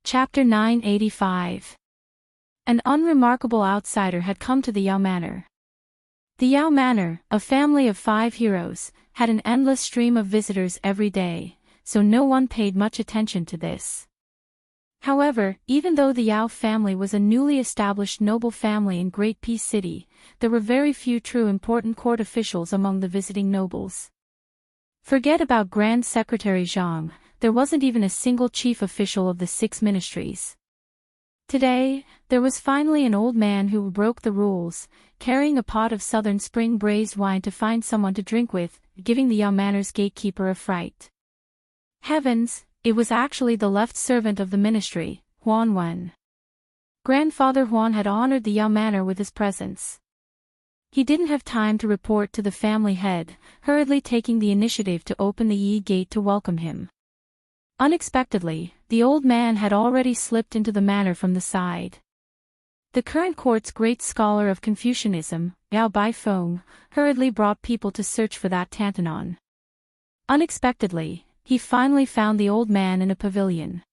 Chapter 985. An unremarkable outsider had come to the Yao Manor. The Yao Manor, a family of 5 heroes, had an endless stream of visitors every day, so no one paid much attention to this. However, even though the Yao family was a newly established noble family in Great Peace City, there were very few true important court officials among the visiting nobles. Forget about Grand Secretary Zhang, there wasn't even a single chief official of the 6 ministries. Today, there was finally an old man who broke the rules, carrying a pot of southern spring braised wine to find someone to drink with, giving the Yao Manor's gatekeeper a fright. Heavens, it was actually the left servant of the ministry, Huan Wen. Grandfather Huan had honored the Yao Manor with his presence. He didn't have time to report to the family head, hurriedly taking the initiative to open the Yi gate to welcome him. Unexpectedly, the old man had already slipped into the manor from the side. The current court's great scholar of Confucianism, Yao Baifeng, hurriedly brought people to search for that Tantanon. Unexpectedly, he finally found the old man in a pavilion.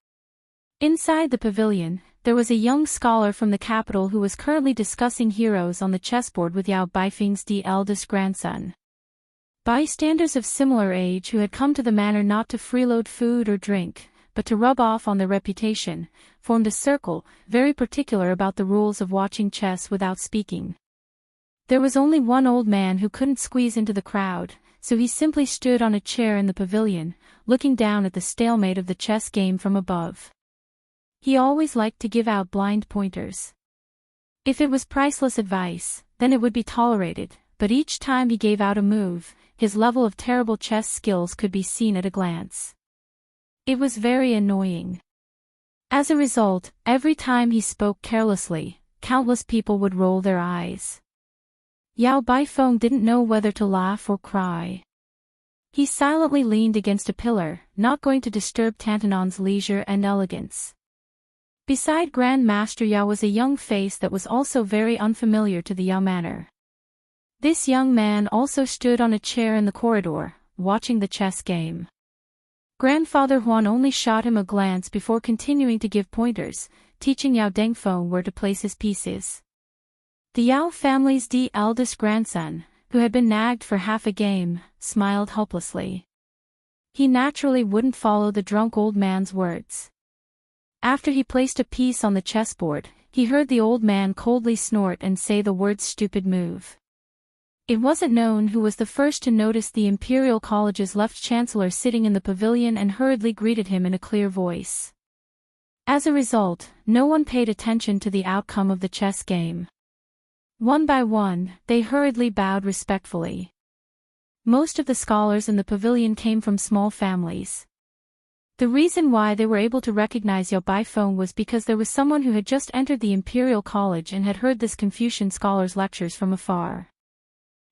Inside the pavilion, there was a young scholar from the capital who was currently discussing heroes on the chessboard with Yao Baifeng's eldest grandson. Bystanders of similar age who had come to the manor not to freeload food or drink, but to rub off on their reputation, formed a circle, very particular about the rules of watching chess without speaking. There was only one old man who couldn't squeeze into the crowd, so he simply stood on a chair in the pavilion, looking down at the stalemate of the chess game from above. He always liked to give out blind pointers. If it was priceless advice, then it would be tolerated, but each time he gave out a move, his level of terrible chess skills could be seen at a glance. It was very annoying. As a result, every time he spoke carelessly, countless people would roll their eyes. Yao Baifeng didn't know whether to laugh or cry. He silently leaned against a pillar, not going to disturb Tantanon's leisure and elegance. Beside Grand Master Yao was a young face that was also very unfamiliar to the Yao Manor. This young man also stood on a chair in the corridor, watching the chess game. Grandfather Huan only shot him a glance before continuing to give pointers, teaching Yao Dengfeng where to place his pieces. The Yao family's eldest grandson, who had been nagged for half a game, smiled helplessly. He naturally wouldn't follow the drunk old man's words. After he placed a piece on the chessboard, he heard the old man coldly snort and say the words "stupid move." It wasn't known who was the first to notice the Imperial College's left chancellor sitting in the pavilion and hurriedly greeted him in a clear voice. As a result, no one paid attention to the outcome of the chess game. One by one, they hurriedly bowed respectfully. Most of the scholars in the pavilion came from small families. The reason why they were able to recognize Yao Baifeng was because there was someone who had just entered the Imperial College and had heard this Confucian scholar's lectures from afar.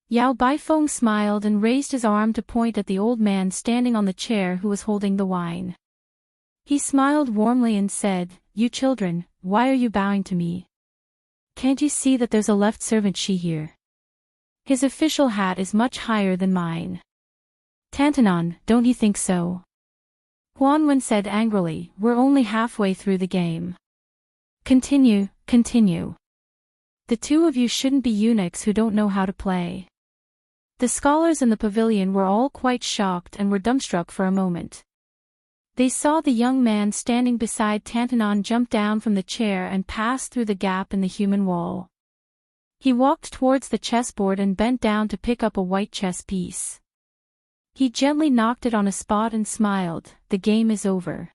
Yao Baifeng smiled and raised his arm to point at the old man standing on the chair who was holding the wine. He smiled warmly and said, "You children, why are you bowing to me? Can't you see that there's a left servant Shi here? His official hat is much higher than mine. Tantanon, don't you think so?" Huan Wen said angrily, "We're only halfway through the game. Continue. The two of you shouldn't be eunuchs who don't know how to play." The scholars in the pavilion were all quite shocked and were dumbstruck for a moment. They saw the young man standing beside Tantanon jump down from the chair and pass through the gap in the human wall. He walked towards the chessboard and bent down to pick up a white chess piece. He gently knocked it on a spot and smiled, "The game is over."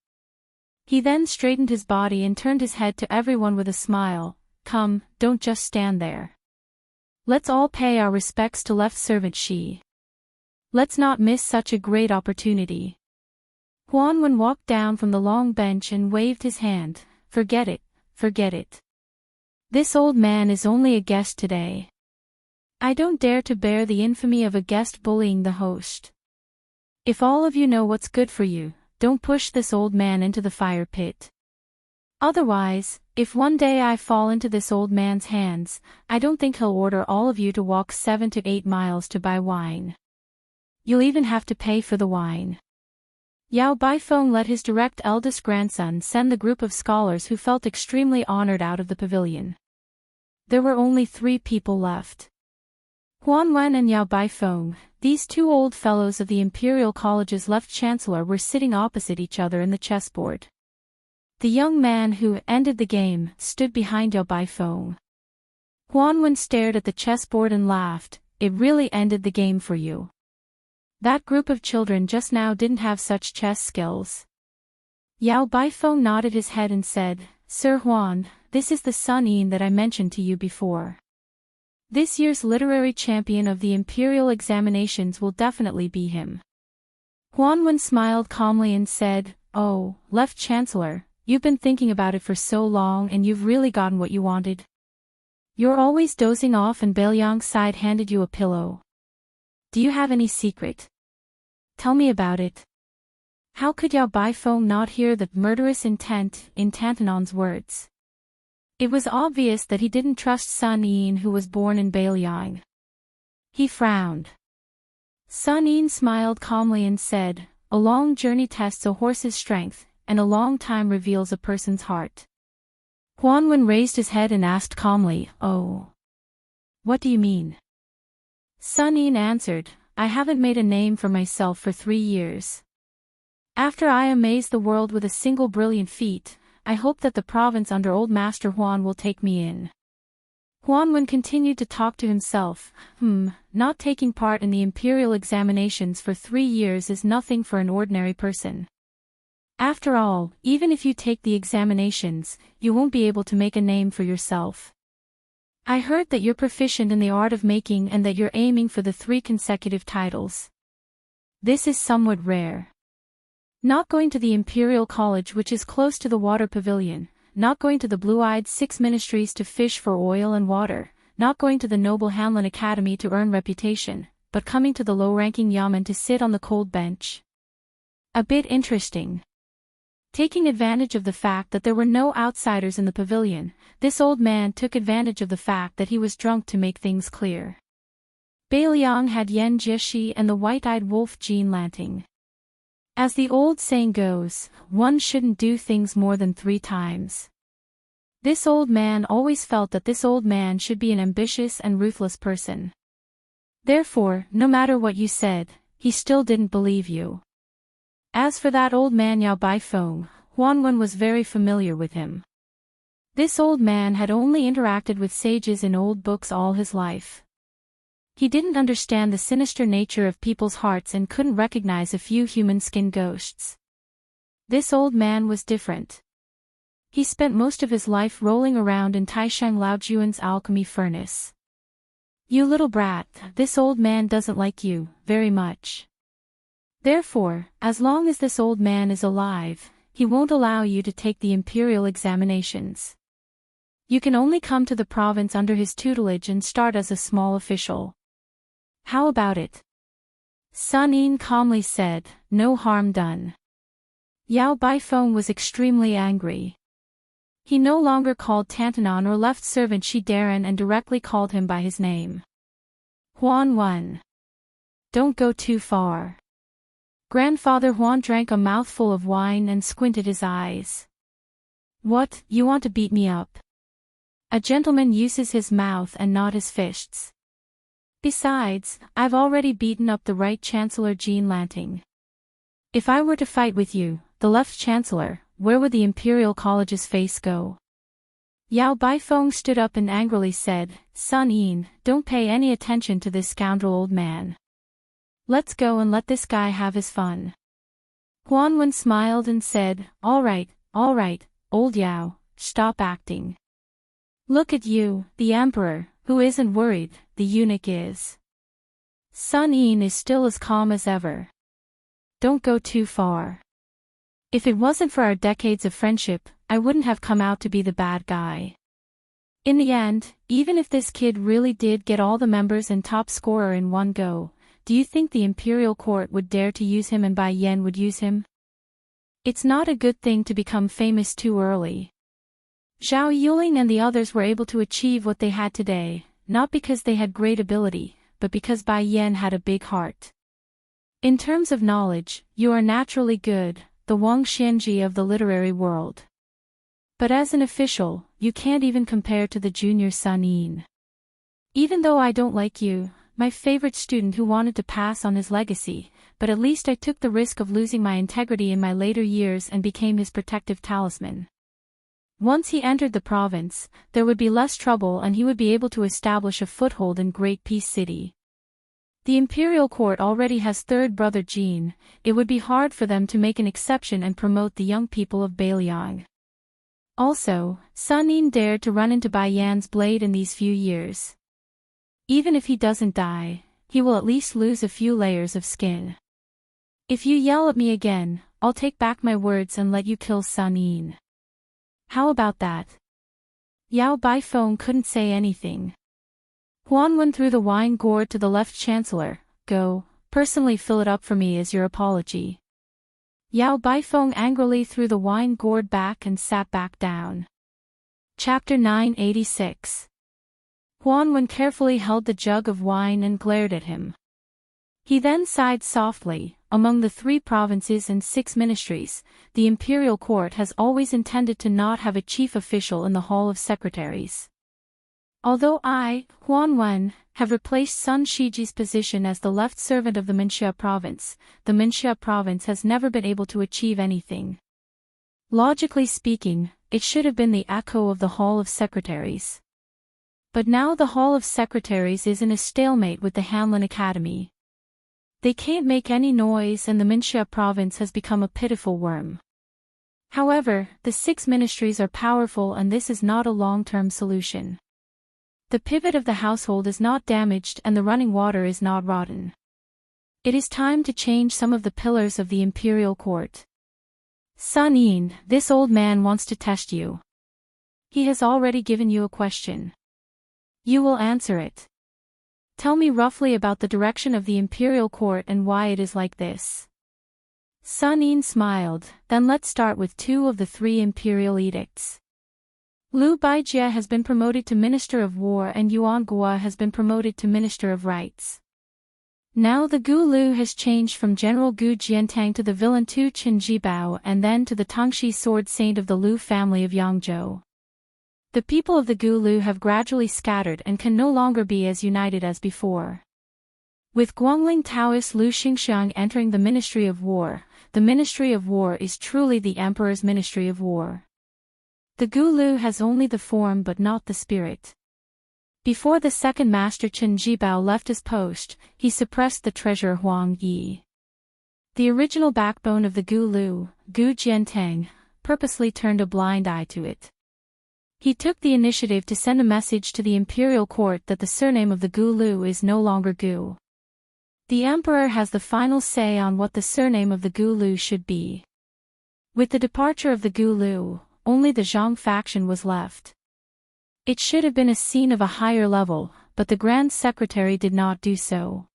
He then straightened his body and turned his head to everyone with a smile, "Come, don't just stand there. Let's all pay our respects to left servant Shi. Let's not miss such a great opportunity." Huan Wen walked down from the long bench and waved his hand, Forget it. This old man is only a guest today. I don't dare to bear the infamy of a guest bullying the host. If all of you know what's good for you, don't push this old man into the fire pit. Otherwise, if one day I fall into this old man's hands, I don't think he'll order all of you to walk 7 to 8 miles to buy wine. You'll even have to pay for the wine. Yao Baifeng let his direct eldest grandson send the group of scholars who felt extremely honored out of the pavilion. There were only 3 people left. Huan Wen and Yao Baifeng, these 2 old fellows of the Imperial College's left chancellor, were sitting opposite each other in the chessboard. The young man who ended the game stood behind Yao Baifeng. Huan Wen stared at the chessboard and laughed. It really ended the game for you. That group of children just now didn't have such chess skills. Yao Baifeng nodded his head and said, Sir Huan, this is the Sun Yin that I mentioned to you before. This year's literary champion of the imperial examinations will definitely be him. Huan Wen smiled calmly and said, Oh, Left Chancellor, you've been thinking about it for so long and you've really gotten what you wanted. You're always dozing off and Bailiang's side handed you a pillow. Do you have any secret? Tell me about it. How could Yao Baifeng not hear the murderous intent in Tantanon's words? It was obvious that he didn't trust Sun Yin, who was born in Bailiang. He frowned. Sun Yin smiled calmly and said, A long journey tests a horse's strength, and a long time reveals a person's heart. Huan Wen raised his head and asked calmly, Oh. What do you mean? Sun Yin answered, I haven't made a name for myself for 3 years. After I amaze the world with a single brilliant feat, I hope that the province under old Master Huan will take me in. Huan Wen continued to talk to himself, not taking part in the imperial examinations for 3 years is nothing for an ordinary person. After all, even if you take the examinations, you won't be able to make a name for yourself. I heard that you're proficient in the art of making and that you're aiming for the 3 consecutive titles. This is somewhat rare. Not going to the Imperial College, which is close to the water pavilion, not going to the blue-eyed 6 ministries to fish for oil and water, not going to the noble Hanlin Academy to earn reputation, but coming to the low-ranking yamen to sit on the cold bench. A bit interesting. Taking advantage of the fact that there were no outsiders in the pavilion, this old man took advantage of the fact that he was drunk to make things clear. Bailiang had Yan Jieshi and the white-eyed wolf Jean Lanting. As the old saying goes, one shouldn't do things more than 3 times. This old man always felt that this old man should be an ambitious and ruthless person. Therefore, no matter what you said, he still didn't believe you. As for that old man Yao Baifeng, Huan Wen was very familiar with him. This old man had only interacted with sages in old books all his life. He didn't understand the sinister nature of people's hearts and couldn't recognize a few human-skin ghosts. This old man was different. He spent most of his life rolling around in Taisheng Laojuan's alchemy furnace. You little brat, this old man doesn't like you very much. Therefore, as long as this old man is alive, he won't allow you to take the imperial examinations. You can only come to the province under his tutelage and start as a small official. How about it? Sun Yin calmly said, No harm done. Yao Baifeng was extremely angry. He no longer called Tantanon or left servant Shi Darren and directly called him by his name. Huan Wen. Don't go too far. Grandfather Huan drank a mouthful of wine and squinted his eyes. What, you want to beat me up? A gentleman uses his mouth and not his fists. Besides, I've already beaten up the right Chancellor Jean Lanting. If I were to fight with you, the left Chancellor, where would the Imperial College's face go? Yao Baifeng stood up and angrily said, Sun Yin, don't pay any attention to this scoundrel old man. Let's go and let this guy have his fun. Huan Wen smiled and said, all right, old Yao, stop acting. Look at you, the Emperor, who isn't worried, the eunuch is. Sun Yin is still as calm as ever. Don't go too far. If it wasn't for our decades of friendship, I wouldn't have come out to be the bad guy. In the end, even if this kid really did get all the members and top scorer in one go, do you think the imperial court would dare to use him and Bai Yan would use him? It's not a good thing to become famous too early. Zhao Yuling and the others were able to achieve what they had today, not because they had great ability, but because Bai Yan had a big heart. In terms of knowledge, you are naturally good, the Wang Xianji of the literary world. But as an official, you can't even compare to the junior Sun Yin. Even though I don't like you, my favorite student who wanted to pass on his legacy, but at least I took the risk of losing my integrity in my later years and became his protective talisman. Once he entered the province, there would be less trouble and he would be able to establish a foothold in Great Peace City. The imperial court already has third brother Jin, it would be hard for them to make an exception and promote the young people of Bailiang. Also, Sun Yin dared to run into Bai Yan's blade in these few years. Even if he doesn't die, he will at least lose a few layers of skin. If you yell at me again, I'll take back my words and let you kill Sun Yin. How about that? Yao Baifeng couldn't say anything. Huanwen threw the wine gourd to the left chancellor. Go, personally fill it up for me as your apology. Yao Baifeng angrily threw the wine gourd back and sat back down. Chapter 986. Huanwen carefully held the jug of wine and glared at him. He then sighed softly. Among the 3 provinces and 6 ministries, the imperial court has always intended to not have a chief official in the Hall of Secretaries. Although I, Huanwen, have replaced Sun Shiji's position as the left servant of the Minxia province, the Minxia province has never been able to achieve anything. Logically speaking, it should have been the echo of the Hall of Secretaries. But now the Hall of Secretaries is in a stalemate with the Hanlin Academy. They can't make any noise and the Minxia province has become a pitiful worm. However, the 6 ministries are powerful and this is not a long-term solution. The pivot of the household is not damaged and the running water is not rotten. It is time to change some of the pillars of the imperial court. Sun Yin, this old man wants to test you. He has already given you a question. You will answer it. Tell me roughly about the direction of the imperial court and why it is like this. Sun Yin smiled. Then let's start with 2 of the 3 imperial edicts. Liu Baijie has been promoted to Minister of War and Yuan Gua has been promoted to Minister of Rights. Now the Gu Lu has changed from General Gu Jiantang to the villain Tu Qin Jibao and then to the Tangxi sword saint of the Liu family of Yangzhou. The people of the Gu Lu have gradually scattered and can no longer be as united as before. With Guangling Taoist Liu Xingxiang entering the Ministry of War, the Ministry of War is truly the Emperor's Ministry of War. The Gu Lu has only the form but not the spirit. Before the second master Qin Jibao left his post, he suppressed the treasurer Huang Yi. The original backbone of the Gu Lu, Gu Jiantang, purposely turned a blind eye to it. He took the initiative to send a message to the imperial court that the surname of the Gu Lu is no longer Gu. The emperor has the final say on what the surname of the Gu Lu should be. With the departure of the Gu Lu, only the Zhang faction was left. It should have been a scene of a higher level, but the Grand Secretary did not do so.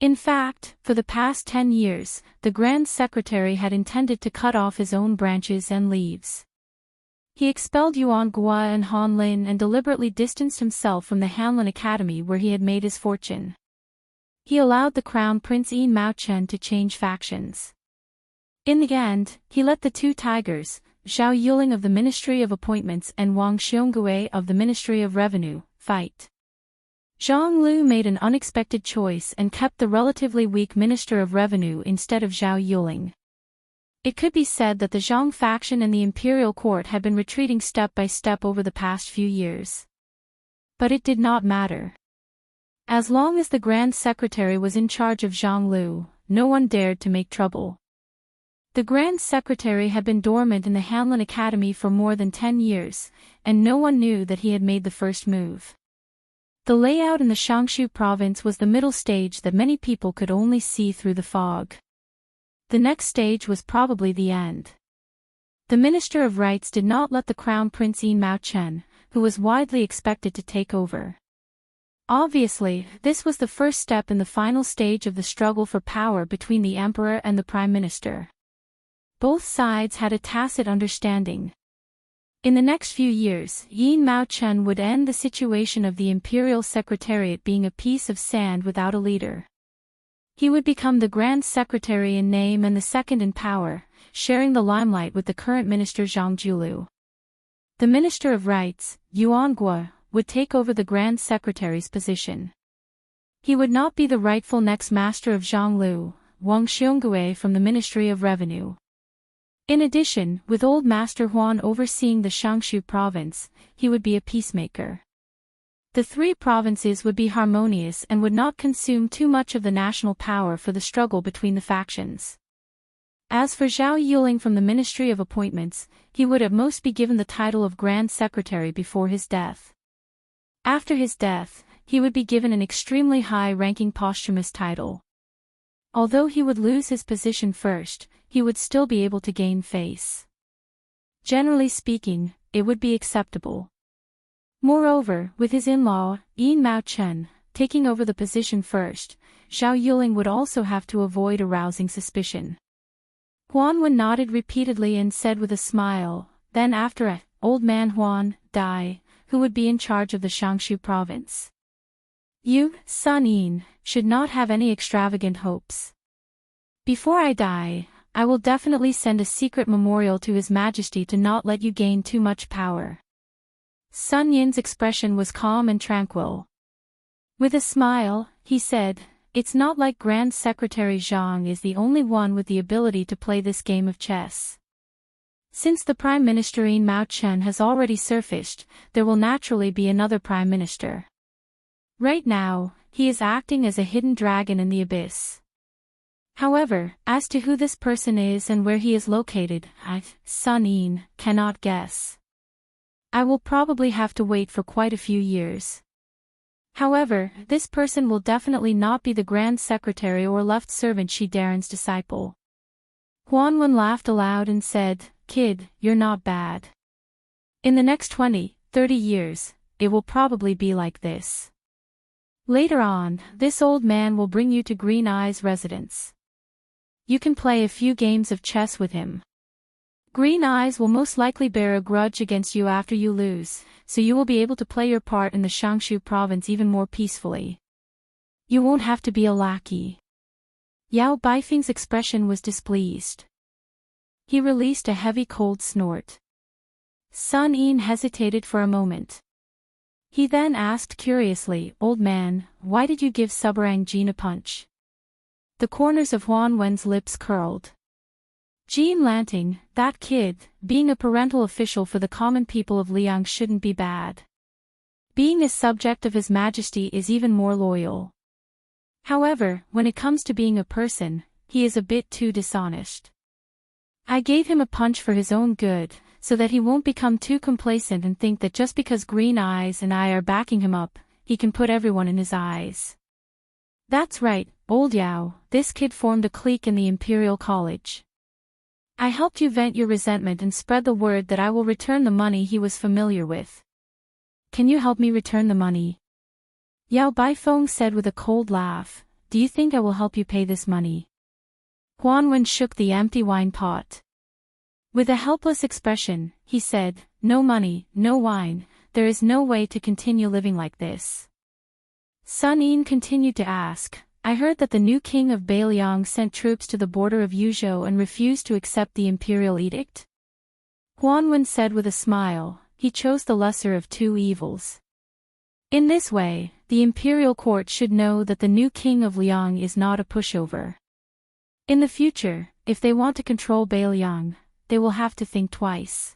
In fact, for the past 10 years, the Grand Secretary had intended to cut off his own branches and leaves. He expelled Yuan Gua and Han Lin and deliberately distanced himself from the Hanlin Academy where he had made his fortune. He allowed the Crown Prince Yin Maochen to change factions. In the end, he let the 2 tigers, Zhao Yuling of the Ministry of Appointments and Wang Xiongui of the Ministry of Revenue, fight. Zhang Lu made an unexpected choice and kept the relatively weak Minister of Revenue instead of Zhao Yuling. It could be said that the Zhang faction and the imperial court had been retreating step by step over the past few years. But it did not matter. As long as the Grand Secretary was in charge of Zhang Lu, no one dared to make trouble. The Grand Secretary had been dormant in the Hanlin Academy for more than 10 years, and no one knew that he had made the first move. The layout in the Shangshu province was the middle stage that many people could only see through the fog. The next stage was probably the end. The Minister of Rights did not let the Crown Prince Yin Maochen, who was widely expected to take over. Obviously, this was the first step in the final stage of the struggle for power between the Emperor and the Prime Minister. Both sides had a tacit understanding. In the next few years, Yin Maochen would end the situation of the Imperial Secretariat being a piece of sand without a leader. He would become the Grand Secretary in name and the second in power, sharing the limelight with the current minister Zhang Julu. The Minister of Rights, Yuan Guo, would take over the Grand Secretary's position. He would not be the rightful next master of Zhonglu, Wang Xiongui from the Ministry of Revenue. In addition, with Old Master Huan overseeing the Shangshu province, he would be a peacemaker. The three provinces would be harmonious and would not consume too much of the national power for the struggle between the factions. As for Zhao Yuling from the Ministry of Appointments, he would at most be given the title of Grand Secretary before his death. After his death, he would be given an extremely high-ranking posthumous title. Although he would lose his position first, he would still be able to gain face. Generally speaking, it would be acceptable. Moreover, with his in-law, Yin Mao Chen, taking over the position first, Zhao Yuling would also have to avoid arousing suspicion. Huan Wen nodded repeatedly and said with a smile, then after a old man Huan, die, who would be in charge of the Shangshu province. You, Sun Yin, should not have any extravagant hopes. Before I die, I will definitely send a secret memorial to His Majesty to not let you gain too much power. Sun Yin's expression was calm and tranquil. With a smile, he said, it's not like Grand Secretary Zhang is the only one with the ability to play this game of chess. Since the Prime Minister Yin Mao Chen has already surfaced, there will naturally be another Prime Minister. Right now, he is acting as a hidden dragon in the abyss. However, as to who this person is and where he is located, I, Sun Yin, cannot guess. I will probably have to wait for quite a few years. However, this person will definitely not be the Grand Secretary or left servant Shi Daren's disciple. Huan Wen laughed aloud and said, Kid, you're not bad. In the next 20, 30 years, it will probably be like this. Later on, this old man will bring you to Green Eye's residence. You can play a few games of chess with him. Green Eyes will most likely bear a grudge against you after you lose, so you will be able to play your part in the Shangshu province even more peacefully. You won't have to be a lackey. Yao Baifeng's expression was displeased. He released a heavy cold snort. Sun Yin hesitated for a moment. He then asked curiously, Old man, why did you give Subarang Jean a punch? The corners of Huan Wen's lips curled. Jean Lanting, that kid, being a parental official for the common people of Liang shouldn't be bad. Being a subject of His Majesty is even more loyal. However, when it comes to being a person, he is a bit too dishonest. I gave him a punch for his own good, so that he won't become too complacent and think that just because Green Eyes and I are backing him up, he can put everyone in his eyes. That's right, old Yao, this kid formed a clique in the Imperial College. I helped you vent your resentment and spread the word that I will return the money he was familiar with. Can you help me return the money? Yao Baifeng said with a cold laugh, do you think I will help you pay this money? Huan Wen shook the empty wine pot. With a helpless expression, he said, no money, no wine, there is no way to continue living like this. Sun Yin continued to ask, I heard that the new king of Beiliang sent troops to the border of Yuzhou and refused to accept the imperial edict? Huan Wen said with a smile, he chose the lesser of two evils. In this way, the imperial court should know that the new king of Liang is not a pushover. In the future, if they want to control Beiliang, they will have to think twice.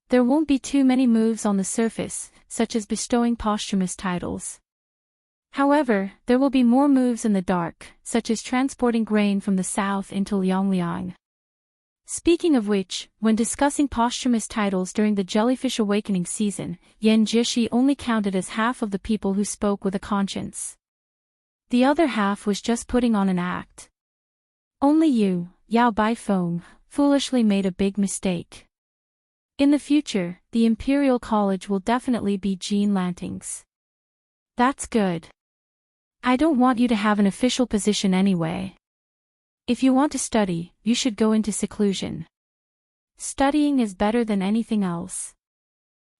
There won't be too many moves on the surface, such as bestowing posthumous titles. However, there will be more moves in the dark, such as transporting grain from the south into Liangliang. Speaking of which, when discussing posthumous titles during the Jellyfish Awakening season, Yan Jishi only counted as half of the people who spoke with a conscience. The other half was just putting on an act. Only you, Yao Baifeng, foolishly made a big mistake. In the future, the Imperial College will definitely be Jean Lanting's. That's good. I don't want you to have an official position anyway. If you want to study, you should go into seclusion. Studying is better than anything else.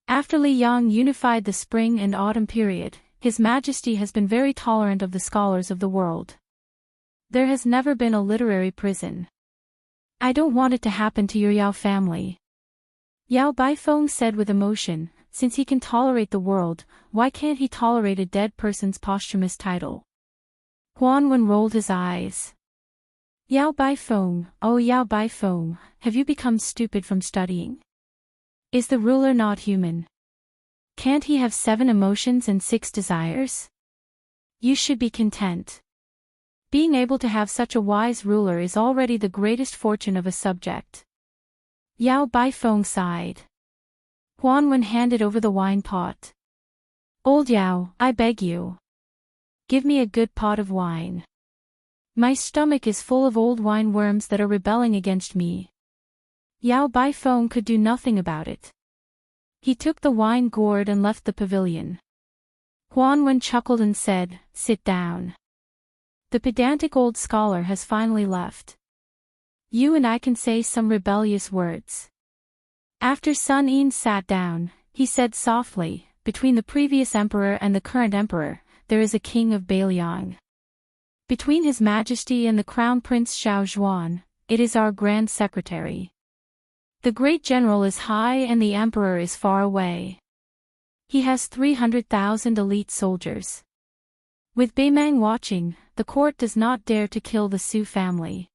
After Liang unified the spring and autumn period, His Majesty has been very tolerant of the scholars of the world. There has never been a literary prison. I don't want it to happen to your Yao family. Yao Baifeng said with emotion, since he can tolerate the world, why can't he tolerate a dead person's posthumous title? Huan Wen rolled his eyes. Yao Baifeng, oh Yao Baifeng, have you become stupid from studying? Is the ruler not human? Can't he have 7 emotions and 6 desires? You should be content. Being able to have such a wise ruler is already the greatest fortune of a subject. Yao Baifeng sighed. Huan Wen handed over the wine pot. Old Yao, I beg you. Give me a good pot of wine. My stomach is full of old wine worms that are rebelling against me. Yao Baifeng could do nothing about it. He took the wine gourd and left the pavilion. Huan Wen chuckled and said, sit down. The pedantic old scholar has finally left. You and I can say some rebellious words. After Sun Yin sat down, he said softly, between the previous emperor and the current emperor, there is a king of Bailiang. Between His Majesty and the Crown Prince Xiao Zhuan, it is our Grand Secretary. The great general is high and the emperor is far away. He has 300,000 elite soldiers. With Beimang watching, the court does not dare to kill the Su family.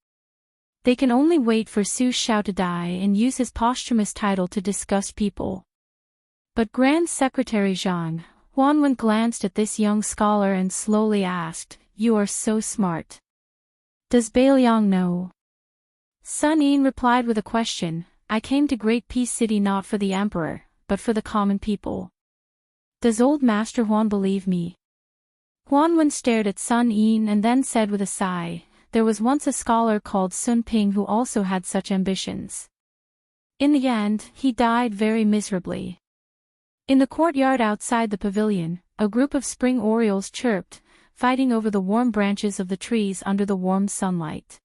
They can only wait for Su Xiao to die and use his posthumous title to disgust people. But Grand Secretary Zhang, Huan Wen glanced at this young scholar and slowly asked, you are so smart. Does Bailiang know? Sun Yin replied with a question, I came to Great Peace City not for the emperor, but for the common people. Does old Master Huan believe me? Huan Wen stared at Sun Yin and then said with a sigh, there was once a scholar called Sun Ping who also had such ambitions. In the end, he died very miserably. In the courtyard outside the pavilion, a group of spring orioles chirped, fighting over the warm branches of the trees under the warm sunlight.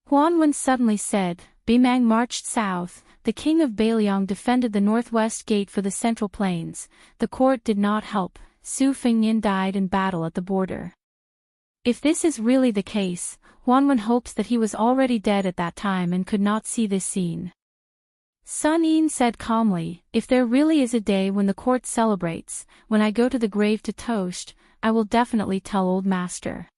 Huan Wen suddenly said, Beimang marched south, the king of Bailiang defended the northwest gate for the central plains, the court did not help, Su Fengnian died in battle at the border. If this is really the case, Huan Wen hopes that he was already dead at that time and could not see this scene. Sun Yin said calmly, if there really is a day when the court celebrates, when I go to the grave to toast, I will definitely tell old master.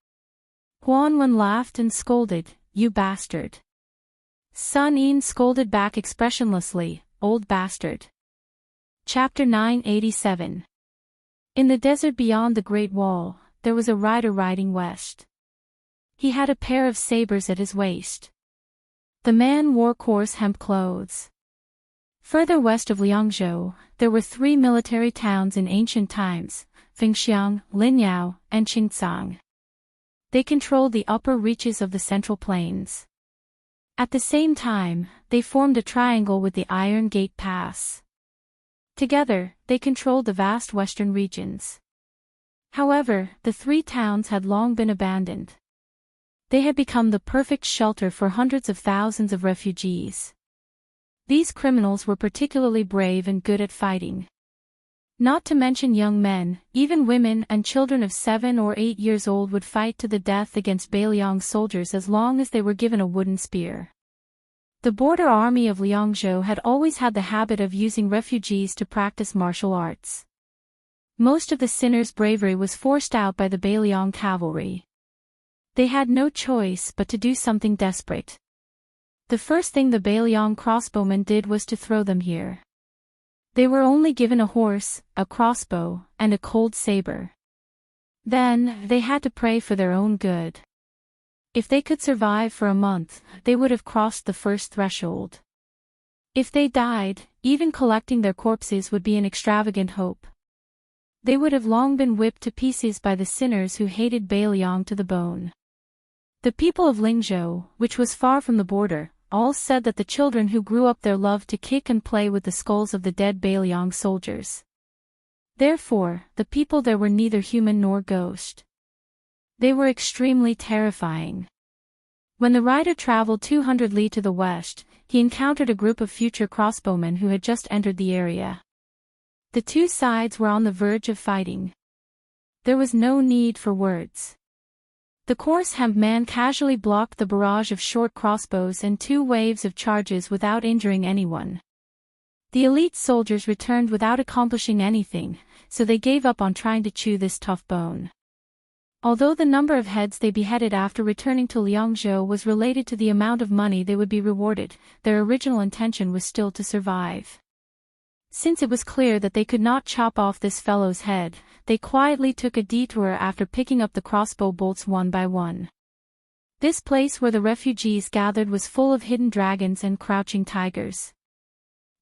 Huan Wen laughed and scolded, you bastard. Sun Yin scolded back expressionlessly, old bastard. Chapter 987. In the desert beyond the Great Wall, there was a rider riding west. He had a pair of sabers at his waist. The man wore coarse hemp clothes. Further west of Liangzhou, there were 3 military towns in ancient times, Fengxiang, Linyao, and Qingcang. They controlled the upper reaches of the Central Plains. At the same time, they formed a triangle with the Iron Gate Pass. Together, they controlled the vast western regions. However, the 3 towns had long been abandoned. They had become the perfect shelter for hundreds of thousands of refugees. These criminals were particularly brave and good at fighting. Not to mention young men, even women and children of 7 or 8 years old would fight to the death against Bailiang soldiers as long as they were given a wooden spear. The border army of Liangzhou had always had the habit of using refugees to practice martial arts. Most of the sinners' bravery was forced out by the Bailiang cavalry. They had no choice but to do something desperate. The first thing the Bailiang crossbowmen did was to throw them here. They were only given a horse, a crossbow, and a cold saber. Then, they had to pray for their own good. If they could survive for a month, they would have crossed the first threshold. If they died, even collecting their corpses would be an extravagant hope. They would have long been whipped to pieces by the sinners who hated Bailiang to the bone. The people of Lingzhou, which was far from the border, all said that the children who grew up there loved to kick and play with the skulls of the dead Bailiang soldiers. Therefore, the people there were neither human nor ghost. They were extremely terrifying. When the rider traveled 200 li to the west, he encountered a group of future crossbowmen who had just entered the area. The 2 sides were on the verge of fighting. There was no need for words. The coarse-hemmed man casually blocked the barrage of short crossbows and 2 waves of charges without injuring anyone. The elite soldiers returned without accomplishing anything, so they gave up on trying to chew this tough bone. Although the number of heads they beheaded after returning to Liangzhou was related to the amount of money they would be rewarded, their original intention was still to survive. Since it was clear that they could not chop off this fellow's head, they quietly took a detour after picking up the crossbow bolts one by one. This place where the refugees gathered was full of hidden dragons and crouching tigers.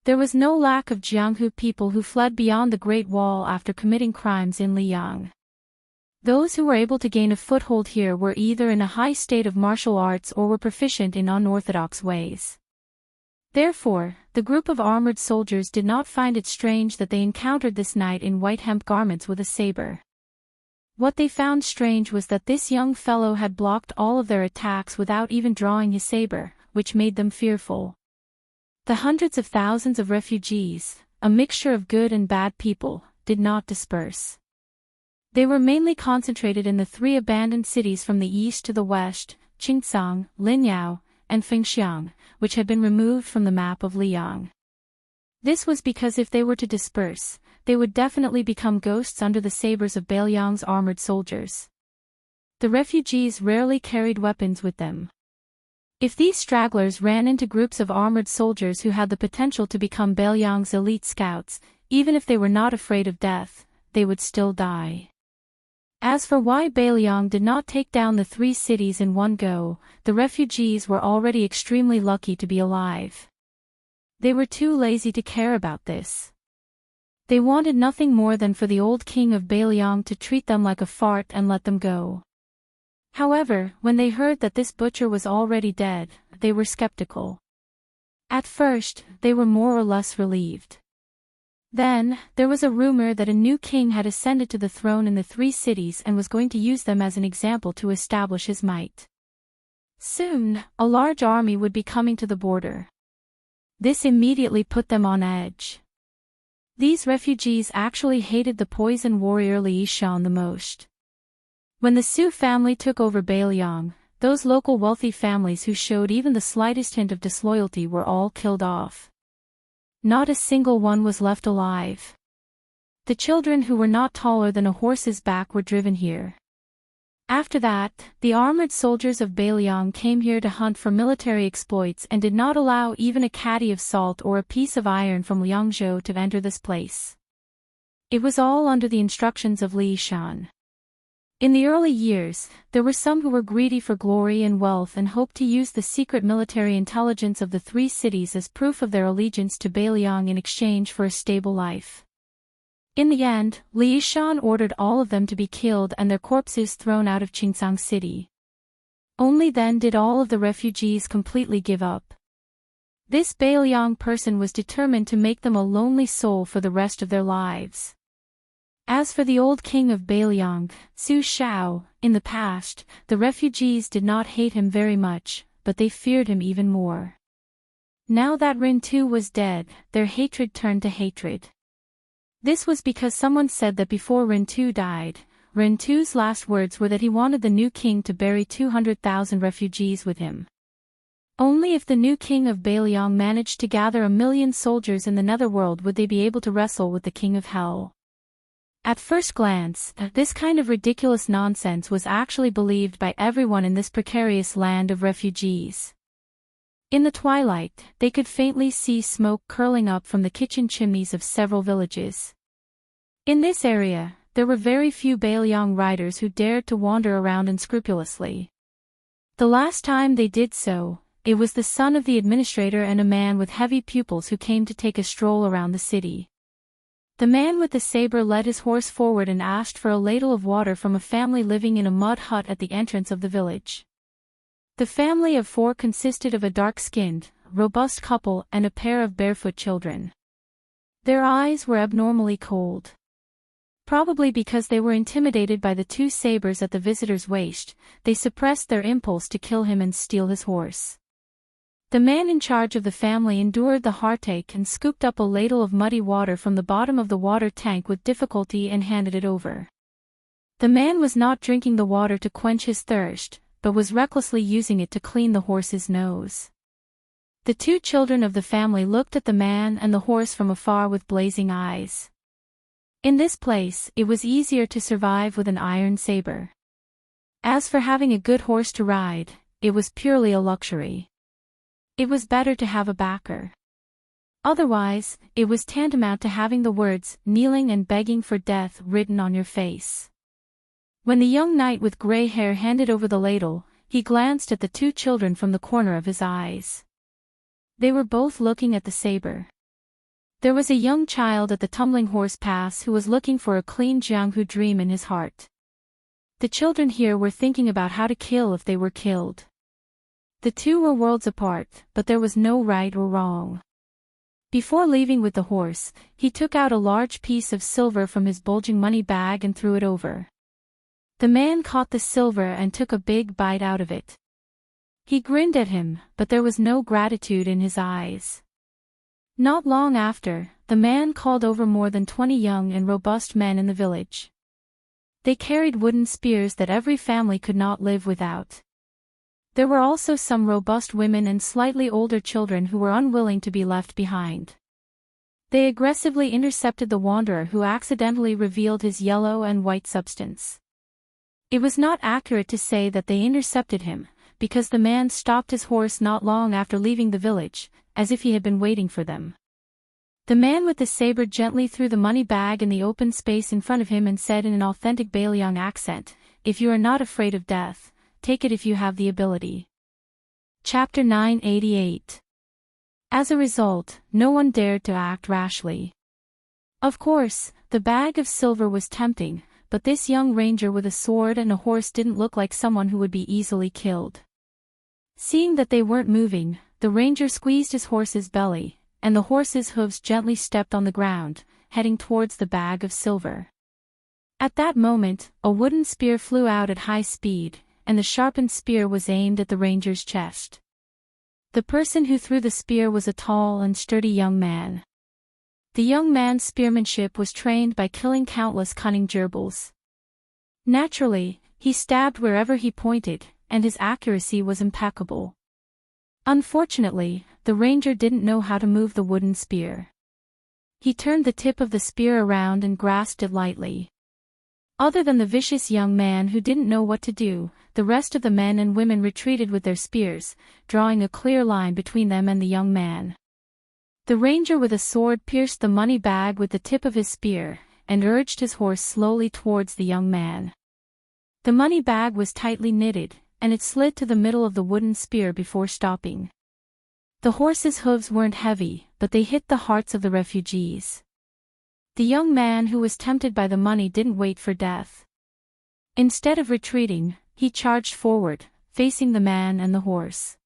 There was no lack of Jianghu people who fled beyond the Great Wall after committing crimes in Liang. Those who were able to gain a foothold here were either in a high state of martial arts or were proficient in unorthodox ways. Therefore, the group of armored soldiers did not find it strange that they encountered this knight in white hemp garments with a saber. What they found strange was that this young fellow had blocked all of their attacks without even drawing his saber, which made them fearful. The hundreds of thousands of refugees, a mixture of good and bad people, did not disperse. They were mainly concentrated in the 3 abandoned cities from the east to the west, Qingcang, Linyao, and Fengxiang, which had been removed from the map of Liang. This was because if they were to disperse, they would definitely become ghosts under the sabers of Bailiang's armored soldiers. The refugees rarely carried weapons with them. If these stragglers ran into groups of armored soldiers who had the potential to become Bailiang's elite scouts, even if they were not afraid of death, they would still die. As for why Bailiang did not take down the 3 cities in one go, the refugees were already extremely lucky to be alive. They were too lazy to care about this. They wanted nothing more than for the old king of Bailiang to treat them like a fart and let them go. However, when they heard that this butcher was already dead, they were skeptical. At first, they were more or less relieved. Then, there was a rumor that a new king had ascended to the throne in the 3 cities and was going to use them as an example to establish his might. Soon, a large army would be coming to the border. This immediately put them on edge. These refugees actually hated the poison warrior Li Yishan the most. When the Su family took over Bailiang, those local wealthy families who showed even the slightest hint of disloyalty were all killed off. Not a single one was left alive. The children who were not taller than a horse's back were driven here. After that, the armored soldiers of Bailiang came here to hunt for military exploits and did not allow even a caddy of salt or a piece of iron from Liangzhou to enter this place. It was all under the instructions of Li Yishan. In the early years, there were some who were greedy for glory and wealth and hoped to use the secret military intelligence of the 3 cities as proof of their allegiance to Bailiang in exchange for a stable life. In the end, Li Yishan ordered all of them to be killed and their corpses thrown out of Qingcang city. Only then did all of the refugees completely give up. This Bailiang person was determined to make them a lonely soul for the rest of their lives. As for the old king of Bailiang, Su Shao, in the past, the refugees did not hate him very much, but they feared him even more. Now that Rin Tu was dead, their hatred turned to hatred. This was because someone said that before Rin Tu died, Rin Tu's last words were that he wanted the new king to bury 200,000 refugees with him. Only if the new king of Bailiang managed to gather 1,000,000 soldiers in the netherworld would they be able to wrestle with the king of hell. At first glance, this kind of ridiculous nonsense was actually believed by everyone in this precarious land of refugees. In the twilight, they could faintly see smoke curling up from the kitchen chimneys of several villages. In this area, there were very few Bailiang riders who dared to wander around unscrupulously. The last time they did so, it was the son of the administrator and a man with heavy pupils who came to take a stroll around the city. The man with the saber led his horse forward and asked for a ladle of water from a family living in a mud hut at the entrance of the village. The family of 4 consisted of a dark-skinned, robust couple and a pair of barefoot children. Their eyes were abnormally cold. Probably because they were intimidated by the 2 sabers at the visitor's waist, they suppressed their impulse to kill him and steal his horse. The man in charge of the family endured the heartache and scooped up a ladle of muddy water from the bottom of the water tank with difficulty and handed it over. The man was not drinking the water to quench his thirst, but was recklessly using it to clean the horse's nose. The two children of the family looked at the man and the horse from afar with blazing eyes. In this place, it was easier to survive with an iron saber. As for having a good horse to ride, it was purely a luxury. It was better to have a backer. Otherwise, it was tantamount to having the words, "kneeling and begging for death," written on your face. When the young knight with gray hair handed over the ladle, he glanced at the two children from the corner of his eyes. They were both looking at the saber. There was a young child at the tumbling horse pass who was looking for a clean Jianghu dream in his heart. The children here were thinking about how to kill if they were killed. The two were worlds apart, but there was no right or wrong. Before leaving with the horse, he took out a large piece of silver from his bulging money bag and threw it over. The man caught the silver and took a big bite out of it. He grinned at him, but there was no gratitude in his eyes. Not long after, the man called over more than 20 young and robust men in the village. They carried wooden spears that every family could not live without. There were also some robust women and slightly older children who were unwilling to be left behind. They aggressively intercepted the wanderer who accidentally revealed his yellow and white substance. It was not accurate to say that they intercepted him, because the man stopped his horse not long after leaving the village, as if he had been waiting for them. The man with the saber gently threw the money bag in the open space in front of him and said in an authentic Bailiang accent, "If you are not afraid of death, take it if you have the ability." Chapter 988. As a result, no one dared to act rashly. Of course, the bag of silver was tempting, but this young ranger with a sword and a horse didn't look like someone who would be easily killed. Seeing that they weren't moving, the ranger squeezed his horse's belly, and the horse's hooves gently stepped on the ground, heading towards the bag of silver. At that moment, a wooden spear flew out at high speed, and the sharpened spear was aimed at the ranger's chest. The person who threw the spear was a tall and sturdy young man. The young man's spearmanship was trained by killing countless cunning gerbils. Naturally, he stabbed wherever he pointed, and his accuracy was impeccable. Unfortunately, the ranger didn't know how to move the wooden spear. He turned the tip of the spear around and grasped it lightly. Other than the vicious young man who didn't know what to do, the rest of the men and women retreated with their spears, drawing a clear line between them and the young man. The ranger with a sword pierced the money bag with the tip of his spear, and urged his horse slowly towards the young man. The money bag was tightly knitted, and it slid to the middle of the wooden spear before stopping. The horse's hooves weren't heavy, but they hit the hearts of the refugees. The young man who was tempted by the money didn't wait for death. Instead of retreating, he charged forward, facing the man and the horse.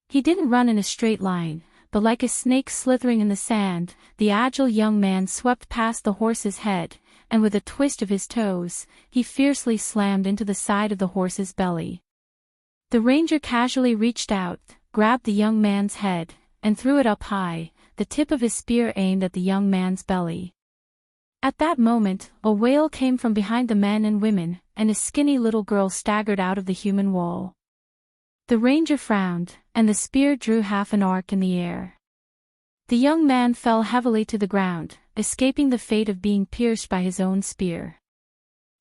He didn't run in a straight line, but like a snake slithering in the sand, the agile young man swept past the horse's head, and with a twist of his toes, he fiercely slammed into the side of the horse's belly. The ranger casually reached out, grabbed the young man's head, and threw it up high, the tip of his spear aimed at the young man's belly. At that moment, a wail came from behind the men and women, and a skinny little girl staggered out of the human wall. The ranger frowned, and the spear drew half an arc in the air. The young man fell heavily to the ground, escaping the fate of being pierced by his own spear.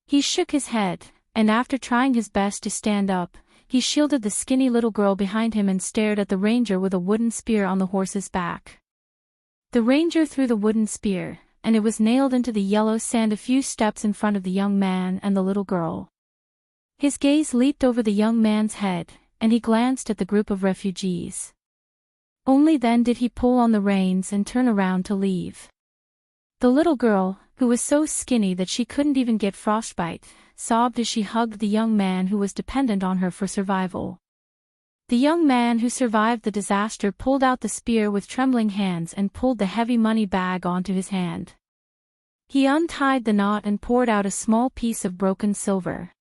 He shook his head, and after trying his best to stand up, he shielded the skinny little girl behind him and stared at the ranger with a wooden spear on the horse's back. The ranger threw the wooden spear, and it was nailed into the yellow sand a few steps in front of the young man and the little girl. His gaze leaped over the young man's head, and he glanced at the group of refugees. Only then did he pull on the reins and turn around to leave. The little girl, who was so skinny that she couldn't even get frostbite, sobbed as she hugged the young man who was dependent on her for survival. The young man who survived the disaster pulled out the spear with trembling hands and pulled the heavy money bag onto his hand. He untied the knot and poured out a small piece of broken silver.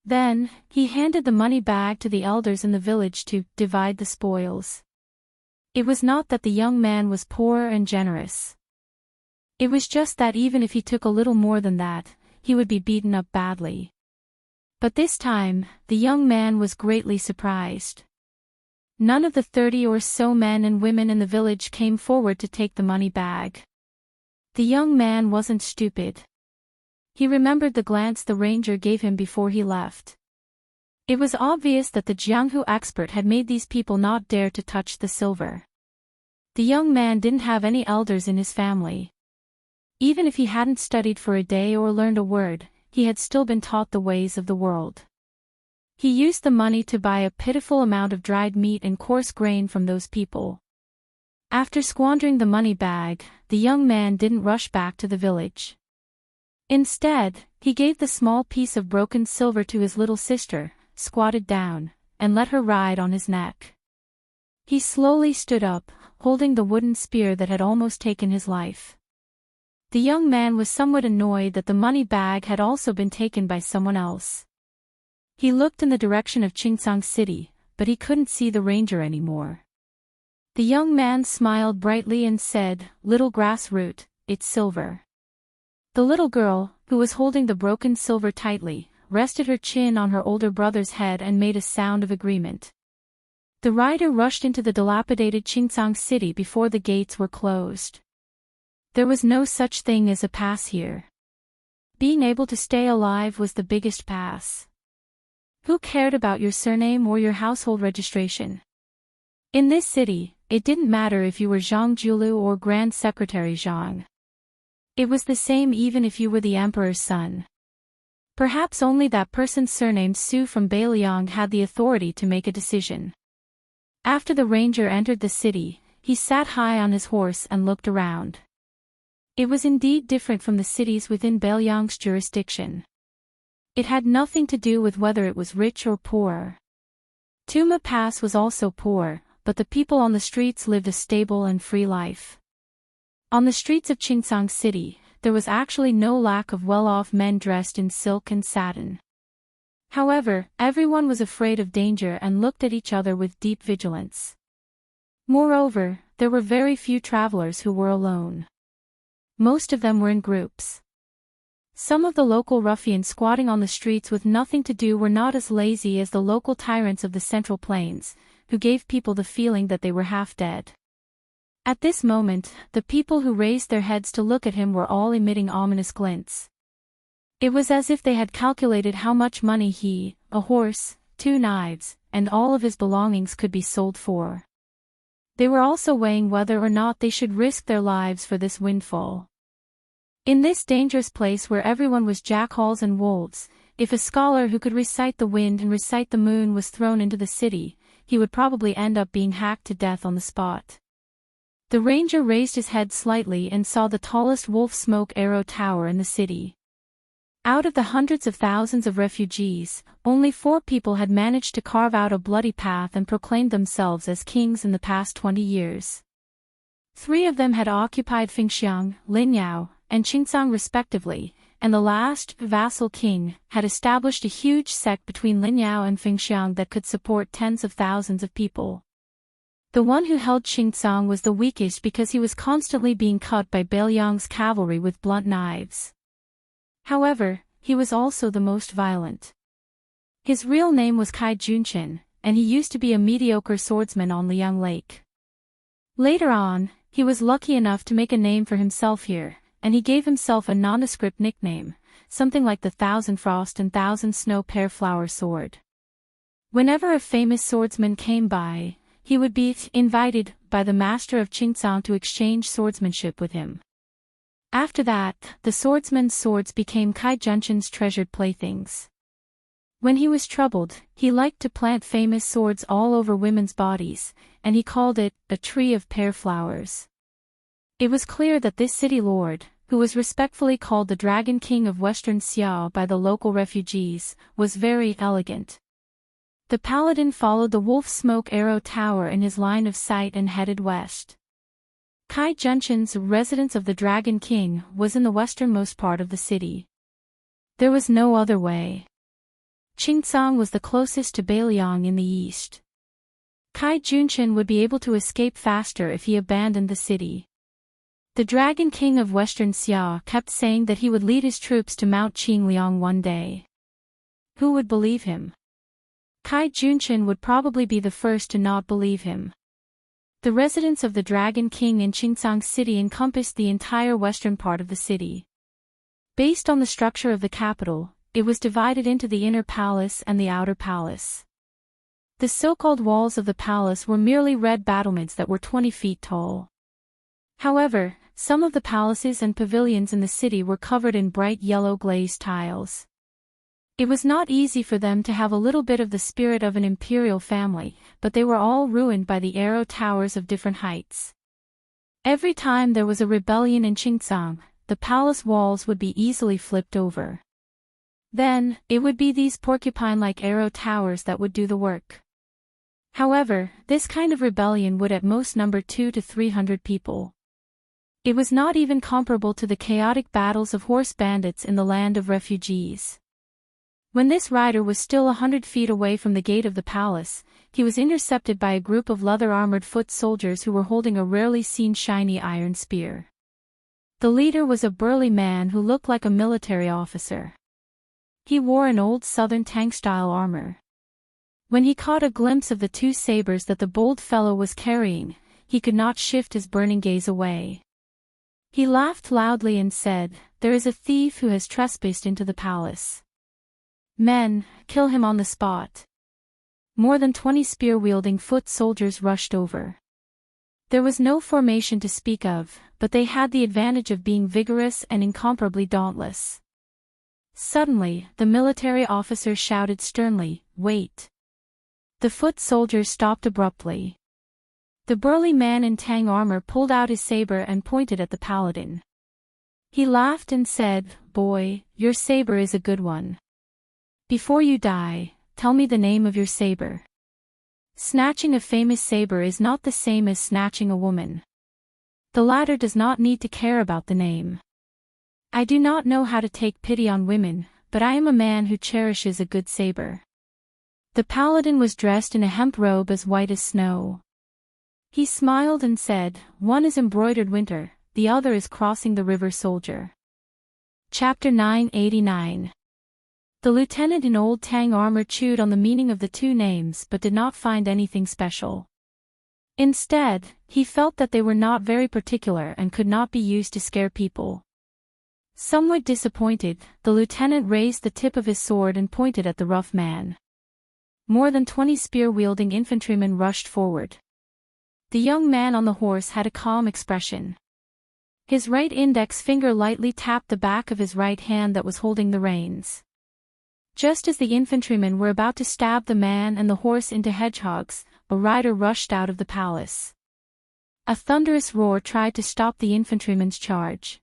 Then, he handed the money bag to the elders in the village to divide the spoils. It was not that the young man was poor and generous. It was just that even if he took a little more than that, he would be beaten up badly. But this time, the young man was greatly surprised. None of the 30 or so men and women in the village came forward to take the money bag. The young man wasn't stupid. He remembered the glance the ranger gave him before he left. It was obvious that the Jianghu expert had made these people not dare to touch the silver. The young man didn't have any elders in his family. Even if he hadn't studied for a day or learned a word, he had still been taught the ways of the world. He used the money to buy a pitiful amount of dried meat and coarse grain from those people. After squandering the money bag, the young man didn't rush back to the village. Instead, he gave the small piece of broken silver to his little sister, squatted down, and let her ride on his neck. He slowly stood up, holding the wooden spear that had almost taken his life. The young man was somewhat annoyed that the money bag had also been taken by someone else. He looked in the direction of Qingsang City, but he couldn't see the ranger anymore. The young man smiled brightly and said, "Little grass root, it's silver." The little girl, who was holding the broken silver tightly, rested her chin on her older brother's head and made a sound of agreement. The rider rushed into the dilapidated Qingsang City before the gates were closed. There was no such thing as a pass here. Being able to stay alive was the biggest pass. Who cared about your surname or your household registration? In this city, it didn't matter if you were Zhang Julu or Grand Secretary Zhang. It was the same even if you were the emperor's son. Perhaps only that person surnamed Su from Beiliang had the authority to make a decision. After the ranger entered the city, he sat high on his horse and looked around. It was indeed different from the cities within Beiliang's jurisdiction. It had nothing to do with whether it was rich or poor. Tuma Pass was also poor, but the people on the streets lived a stable and free life. On the streets of Qingsang City, there was actually no lack of well-off men dressed in silk and satin. However, everyone was afraid of danger and looked at each other with deep vigilance. Moreover, there were very few travelers who were alone. Most of them were in groups. Some of the local ruffians squatting on the streets with nothing to do were not as lazy as the local tyrants of the Central Plains, who gave people the feeling that they were half dead. At this moment, the people who raised their heads to look at him were all emitting ominous glints. It was as if they had calculated how much money he, a horse, 2 knives, and all of his belongings could be sold for. They were also weighing whether or not they should risk their lives for this windfall. In this dangerous place where everyone was jackals and wolves, if a scholar who could recite the wind and recite the moon was thrown into the city, he would probably end up being hacked to death on the spot. The ranger raised his head slightly and saw the tallest wolf smoke arrow tower in the city. Out of the hundreds of thousands of refugees, only 4 people had managed to carve out a bloody path and proclaimed themselves as kings in the past 20 years. 3 of them had occupied Fengxiang, Linyao, and Qingsang respectively, and the last, vassal king, had established a huge sect between Linyao and Fengxiang that could support tens of thousands of people. The one who held Qingsang was the weakest because he was constantly being cut by Beiliang's cavalry with blunt knives. However, he was also the most violent. His real name was Kai Junshin, and he used to be a mediocre swordsman on Liang Lake. Later on, he was lucky enough to make a name for himself here, and he gave himself a nondescript nickname, something like the Thousand Frost and Thousand Snow Pear Flower Sword. Whenever a famous swordsman came by, he would be invited by the master of Qingsang to exchange swordsmanship with him. After that, the swordsman's swords became Kai Junshin's treasured playthings. When he was troubled, he liked to plant famous swords all over women's bodies, and he called it a tree of pear flowers. It was clear that this city lord, who was respectfully called the Dragon King of Western Xiao by the local refugees, was very elegant. The paladin followed the wolf smoke arrow tower in his line of sight and headed west. Kai Junshin's residence of the Dragon King was in the westernmost part of the city. There was no other way. Qingsang was the closest to Beiliang in the east. Kai Junshin would be able to escape faster if he abandoned the city. The Dragon King of Western Xia kept saying that he would lead his troops to Mount Qingliang one day. Who would believe him? Kai Junshin would probably be the first to not believe him. The residence of the Dragon King in Qingcang City encompassed the entire western part of the city. Based on the structure of the capital, it was divided into the inner palace and the outer palace. The so-called walls of the palace were merely red battlements that were 20 feet tall. However, some of the palaces and pavilions in the city were covered in bright yellow glazed tiles. It was not easy for them to have a little bit of the spirit of an imperial family, but they were all ruined by the arrow towers of different heights. Every time there was a rebellion in Qingcang, the palace walls would be easily flipped over. Then, it would be these porcupine-like arrow towers that would do the work. However, this kind of rebellion would at most number 200 to 300 people. It was not even comparable to the chaotic battles of horse bandits in the land of refugees. When this rider was still 100 feet away from the gate of the palace, he was intercepted by a group of leather-armored foot soldiers who were holding a rarely seen shiny iron spear. The leader was a burly man who looked like a military officer. He wore an old southern tank-style armor. When he caught a glimpse of the two sabers that the bold fellow was carrying, he could not shift his burning gaze away. He laughed loudly and said, "There is a thief who has trespassed into the palace. Men, kill him on the spot." More than 20 spear-wielding foot soldiers rushed over. There was no formation to speak of, but they had the advantage of being vigorous and incomparably dauntless. Suddenly, the military officer shouted sternly, "Wait!" The foot soldiers stopped abruptly. The burly man in tang armor pulled out his saber and pointed at the paladin. He laughed and said, "Boy, your saber is a good one. Before you die, tell me the name of your saber." Snatching a famous saber is not the same as snatching a woman. The latter does not need to care about the name. I do not know how to take pity on women, but I am a man who cherishes a good saber. The paladin was dressed in a hemp robe as white as snow. He smiled and said, "One is embroidered winter, the other is crossing the river soldier." Chapter 989. The lieutenant in old tang armor chewed on the meaning of the two names but did not find anything special. Instead, he felt that they were not very particular and could not be used to scare people. Somewhat disappointed, the lieutenant raised the tip of his sword and pointed at the rough man. More than 20 spear-wielding infantrymen rushed forward. The young man on the horse had a calm expression. His right index finger lightly tapped the back of his right hand that was holding the reins. Just as the infantrymen were about to stab the man and the horse into hedgehogs, a rider rushed out of the palace. A thunderous roar tried to stop the infantrymen's charge.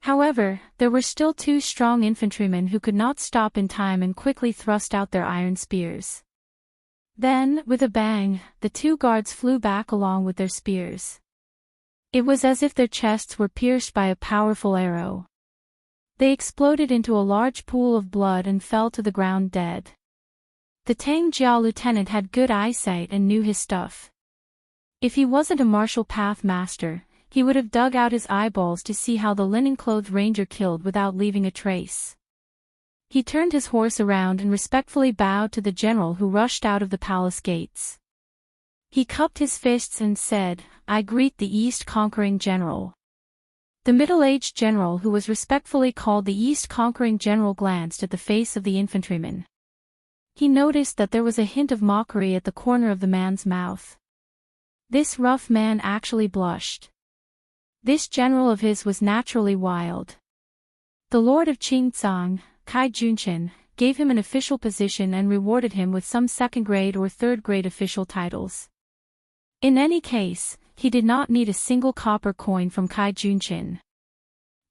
However, there were still 2 strong infantrymen who could not stop in time and quickly thrust out their iron spears. Then, with a bang, the 2 guards flew back along with their spears. It was as if their chests were pierced by a powerful arrow. They exploded into a large pool of blood and fell to the ground dead. The Tang Jia lieutenant had good eyesight and knew his stuff. If he wasn't a martial path master, he would have dug out his eyeballs to see how the linen-clothed ranger killed without leaving a trace. He turned his horse around and respectfully bowed to the general who rushed out of the palace gates. He cupped his fists and said, "I greet the East Conquering General." The middle-aged general who was respectfully called the East Conquering General glanced at the face of the infantryman. He noticed that there was a hint of mockery at the corner of the man's mouth. This rough man actually blushed. This general of his was naturally wild. The Lord of Qingcang, Kai Junshin, gave him an official position and rewarded him with some second-grade or third-grade official titles. In any case, he did not need a single copper coin from Kai Junshin.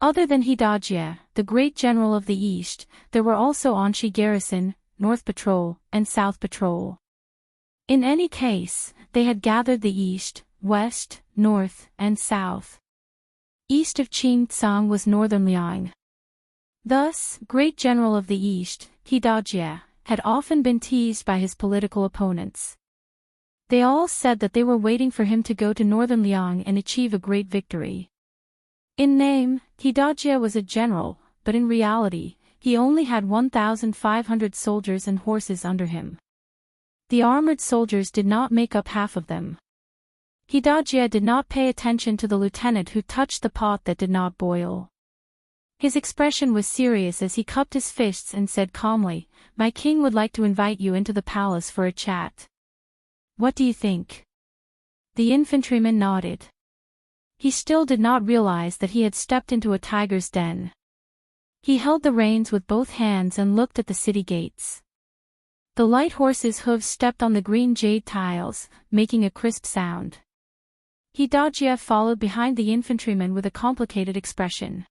Other than Hidajie, the great general of the East, there were also Anshi Garrison, North Patrol, and South Patrol. In any case, they had gathered the East, West, North, and South. East of Qingcang was Northern Liang. Thus, great general of the East, Hidajie, had often been teased by his political opponents. They all said that they were waiting for him to go to Northern Liang and achieve a great victory. In name, Hidajia was a general, but in reality, he only had 1,500 soldiers and horses under him. The armored soldiers did not make up half of them. Hidajia did not pay attention to the lieutenant who touched the pot that did not boil. His expression was serious as he cupped his fists and said calmly, "My king would like to invite you into the palace for a chat. What do you think?" The infantryman nodded. He still did not realize that he had stepped into a tiger's den. He held the reins with both hands and looked at the city gates. The light horse's hooves stepped on the green jade tiles, making a crisp sound. Hidajia followed behind the infantryman with a complicated expression.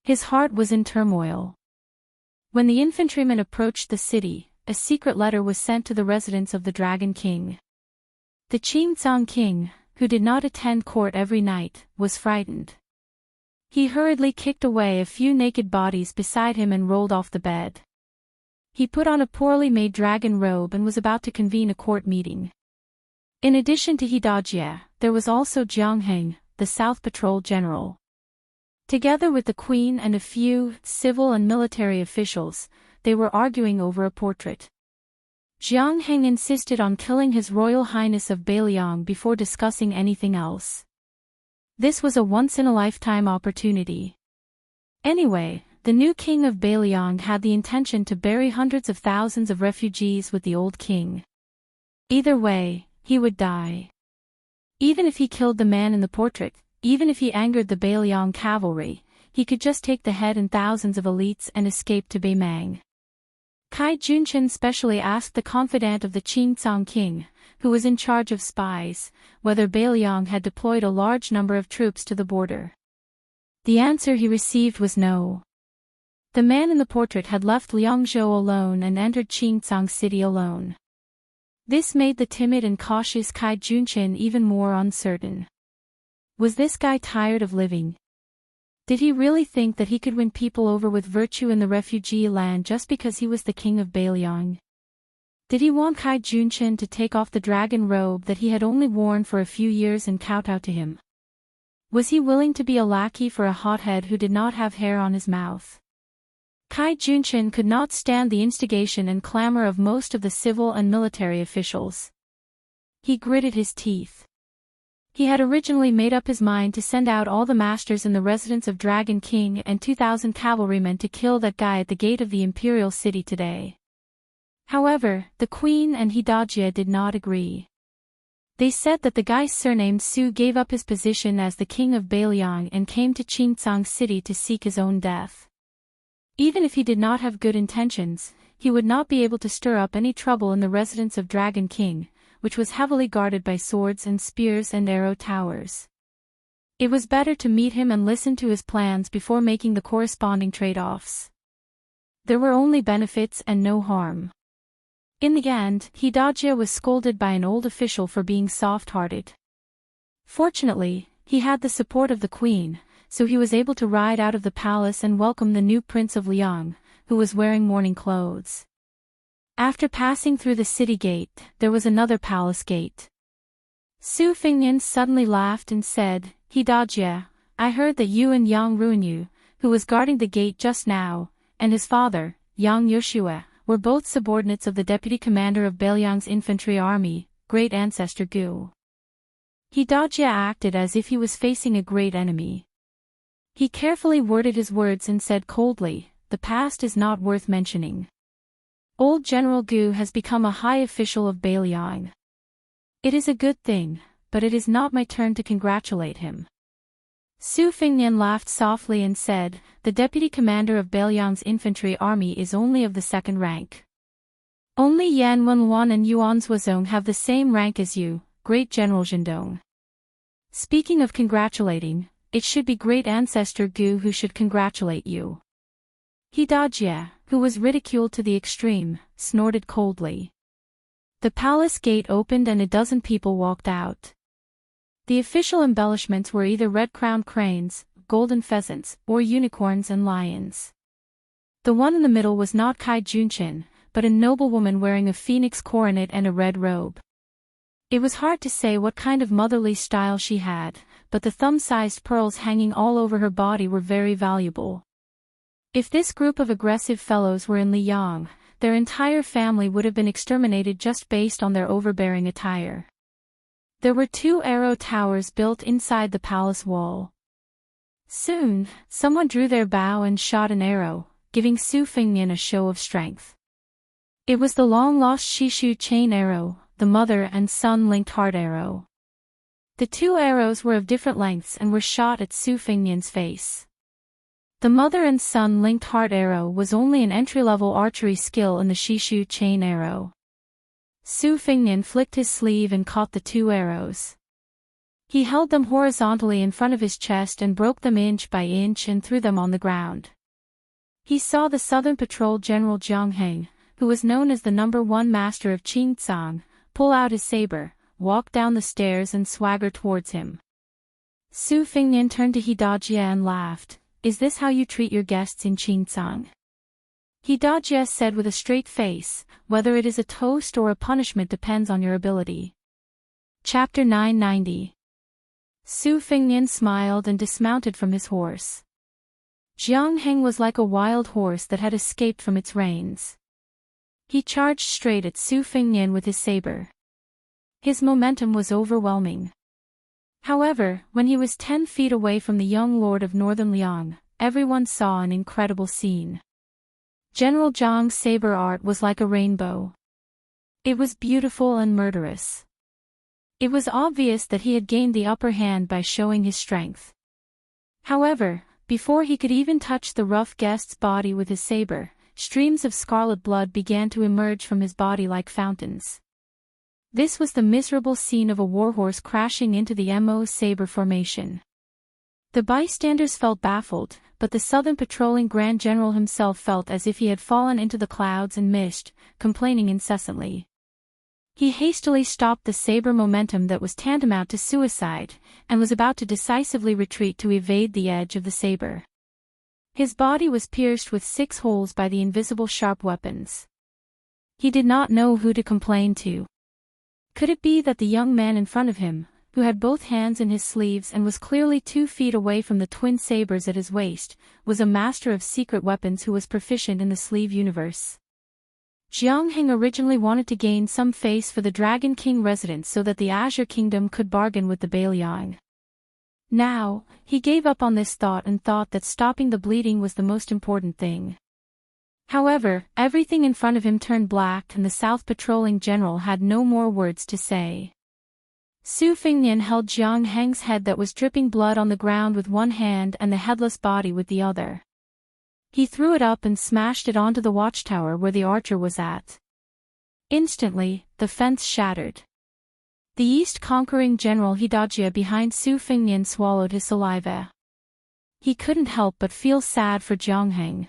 His heart was in turmoil. When the infantryman approached the city, a secret letter was sent to the residence of the Dragon King. The Qingzong King, who did not attend court every night, was frightened. He hurriedly kicked away a few naked bodies beside him and rolled off the bed. He put on a poorly made dragon robe and was about to convene a court meeting. In addition to Hidajia, there was also Jiangheng, the South Patrol General. Together with the Queen and a few civil and military officials, they were arguing over a portrait. Jiangheng insisted on killing His Royal Highness of Bailiang before discussing anything else. This was a once-in-a-lifetime opportunity. Anyway, the new king of Bailiang had the intention to bury hundreds of thousands of refugees with the old king. Either way, he would die. Even if he killed the man in the portrait, even if he angered the Bailiang cavalry, he could just take the head and thousands of elites and escape to Beimang. Kai Junchen specially asked the confidant of the Qingzong king, who was in charge of spies, whether Bailiang had deployed a large number of troops to the border. The answer he received was no. The man in the portrait had left Liangzhou alone and entered Qingzong city alone. This made the timid and cautious Kai Junchen even more uncertain. Was this guy tired of living? Did he really think that he could win people over with virtue in the refugee land just because he was the king of Bailiang? Did he want Kai Junchen to take off the dragon robe that he had only worn for a few years and kowtow to him? Was he willing to be a lackey for a hothead who did not have hair on his mouth? Kai Junchen could not stand the instigation and clamor of most of the civil and military officials. He gritted his teeth. He had originally made up his mind to send out all the masters in the residence of Dragon King and 2,000 cavalrymen to kill that guy at the gate of the imperial city today. However, the Queen and Hidajia did not agree. They said that the guy surnamed Su gave up his position as the king of Bailiang and came to Qingzong city to seek his own death. Even if he did not have good intentions, he would not be able to stir up any trouble in the residence of Dragon King, which was heavily guarded by swords and spears and arrow towers. It was better to meet him and listen to his plans before making the corresponding trade-offs. There were only benefits and no harm. In the end, Hidajia was scolded by an old official for being soft-hearted. Fortunately, he had the support of the queen, so he was able to ride out of the palace and welcome the new prince of Liang, who was wearing mourning clothes. After passing through the city gate, there was another palace gate. Su Fingyan suddenly laughed and said, "Hidajia, I heard that you and Yang Ruinyu, who was guarding the gate just now, and his father, Yang Yoshua, were both subordinates of the deputy commander of Bailiang's infantry army, great ancestor Gu." Hidajia acted as if he was facing a great enemy. He carefully worded his words and said coldly, "The past is not worth mentioning. Old General Gu has become a high official of Bailiang. It is a good thing, but it is not my turn to congratulate him." Su Fingyan laughed softly and said, "The deputy commander of Bailiang's infantry army is only of the second rank. Only Yan Wenwan and Yuan Zuozong have the same rank as you, Great General Zhendong. Speaking of congratulating, it should be Great Ancestor Gu who should congratulate you." Hidajia, who was ridiculed to the extreme, snorted coldly. The palace gate opened and a dozen people walked out. The official embellishments were either red-crowned cranes, golden pheasants, or unicorns and lions. The one in the middle was not Kai Junchen, but a noblewoman wearing a phoenix coronet and a red robe. It was hard to say what kind of motherly style she had, but the thumb-sized pearls hanging all over her body were very valuable. If this group of aggressive fellows were in Liyang, their entire family would have been exterminated just based on their overbearing attire. There were 2 arrow towers built inside the palace wall. Soon, someone drew their bow and shot an arrow, giving Su Fengnian a show of strength. It was the long-lost Shishu chain arrow, the mother and son linked heart arrow. The 2 arrows were of different lengths and were shot at Su Fengnian's face. The mother and son linked heart arrow was only an entry-level archery skill in the Shishu chain arrow. Su Fengnian flicked his sleeve and caught the 2 arrows. He held them horizontally in front of his chest and broke them inch by inch and threw them on the ground. He saw the Southern Patrol General Jiang Heng, who was known as the #1 master of Qingcang, pull out his saber, walk down the stairs and swagger towards him. Su Fengnian turned to Hidajie and laughed. "Is this how you treat your guests in Qingcang?" Hidajie said with a straight face, "Whether it is a toast or a punishment depends on your ability." Chapter 990. Su Fengnian smiled and dismounted from his horse. Jiang Heng was like a wild horse that had escaped from its reins. He charged straight at Su Fengnian with his saber. His momentum was overwhelming. However, when he was 10 feet away from the young lord of Northern Liang, everyone saw an incredible scene. General Zhang's saber art was like a rainbow. It was beautiful and murderous. It was obvious that he had gained the upper hand by showing his strength. However, before he could even touch the rough guest's body with his saber, streams of scarlet blood began to emerge from his body like fountains. This was the miserable scene of a warhorse crashing into the Mo saber formation. The bystanders felt baffled, but the Southern Patrolling Grand General himself felt as if he had fallen into the clouds and mist, complaining incessantly. He hastily stopped the saber momentum that was tantamount to suicide, and was about to decisively retreat to evade the edge of the saber. His body was pierced with 6 holes by the invisible sharp weapons. He did not know who to complain to. Could it be that the young man in front of him, who had both hands in his sleeves and was clearly 2 feet away from the twin sabers at his waist, was a master of secret weapons who was proficient in the sleeve universe? Jiang Heng originally wanted to gain some face for the Dragon King residence so that the Azure Kingdom could bargain with the Bailiang. Now, he gave up on this thought and thought that stopping the bleeding was the most important thing. However, everything in front of him turned black and the South Patrolling General had no more words to say. Su Fengnian held Jiang Heng's head that was dripping blood on the ground with one hand and the headless body with the other. He threw it up and smashed it onto the watchtower where the archer was at. Instantly, the fence shattered. The East-conquering General Hidajie behind Su Fengnian swallowed his saliva. He couldn't help but feel sad for Jiang Heng.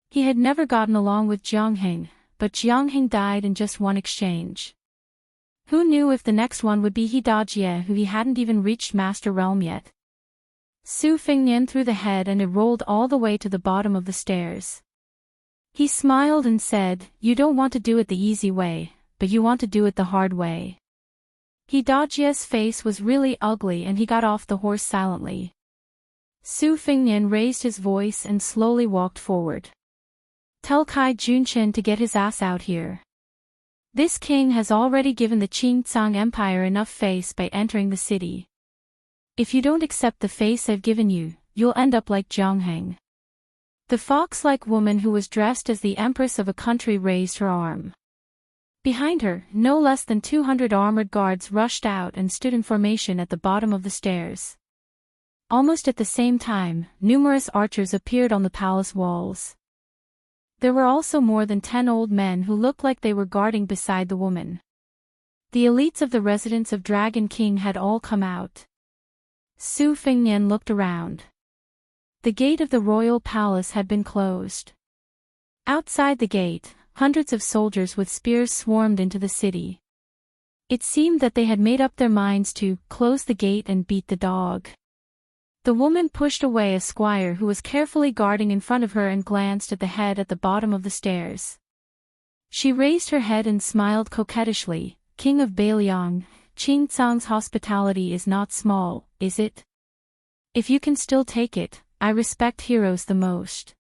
He had never gotten along with Jiang Heng, but Jiang Heng died in just one exchange. Who knew if the next one would be Hidajie, who he hadn't even reached Master Realm yet? Su Fengnian threw the head and it rolled all the way to the bottom of the stairs. He smiled and said, "You don't want to do it the easy way, but you want to do it the hard way." Hidajie's face was really ugly and he got off the horse silently. Su Fengnian raised his voice and slowly walked forward. "Tell Kai Junchen to get his ass out here. This king has already given the Qingcang Empire enough face by entering the city. If you don't accept the face I've given you, you'll end up like Jiang Heng." The fox-like woman who was dressed as the empress of a country raised her arm. Behind her, no less than 200 armored guards rushed out and stood in formation at the bottom of the stairs. Almost at the same time, numerous archers appeared on the palace walls. There were also more than 10 old men who looked like they were guarding beside the woman. The elites of the residence of Dragon King had all come out. Su Fengnian looked around. The gate of the royal palace had been closed. Outside the gate, hundreds of soldiers with spears swarmed into the city. It seemed that they had made up their minds to close the gate and beat the dog. The woman pushed away a squire who was carefully guarding in front of her and glanced at the head at the bottom of the stairs. She raised her head and smiled coquettishly. "King of Bailiang, Qingcang's hospitality is not small, is it? If you can still take it, I respect heroes the most.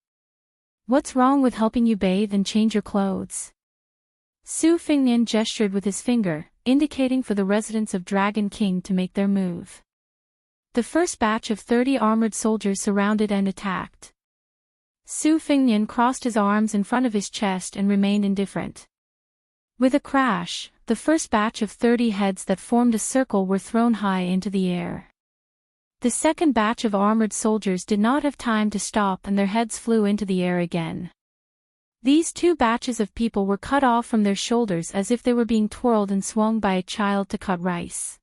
What's wrong with helping you bathe and change your clothes? Su Fengnian gestured with his finger, indicating for the residents of Dragon King to make their move. The first batch of 30 armored soldiers surrounded and attacked. Su Fengnian crossed his arms in front of his chest and remained indifferent. With a crash, the first batch of 30 heads that formed a circle were thrown high into the air. The second batch of armored soldiers did not have time to stop and their heads flew into the air again. These two batches of people were cut off from their shoulders as if they were being twirled and swung by a child to cut rice.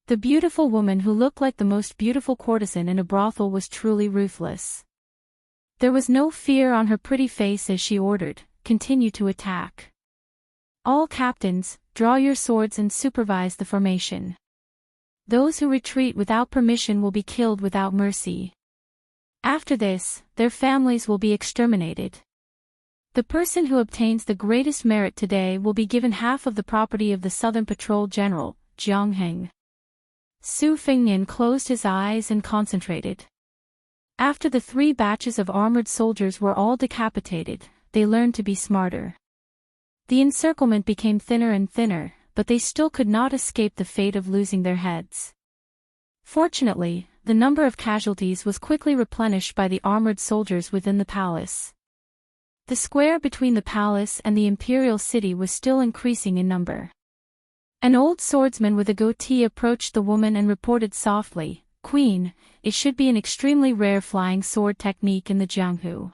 The beautiful woman who looked like the most beautiful courtesan in a brothel was truly ruthless. There was no fear on her pretty face as she ordered, "Continue to attack. All captains, draw your swords and supervise the formation. Those who retreat without permission will be killed without mercy. After this, their families will be exterminated. The person who obtains the greatest merit today will be given half of the property of the Southern Patrol General, Jiang Heng." Su Fengnian closed his eyes and concentrated. After the 3 batches of armored soldiers were all decapitated, they learned to be smarter. The encirclement became thinner and thinner, but they still could not escape the fate of losing their heads. Fortunately, the number of casualties was quickly replenished by the armored soldiers within the palace. The square between the palace and the imperial city was still increasing in number. An old swordsman with a goatee approached the woman and reported softly, "Queen, it should be an extremely rare flying sword technique in the Jianghu.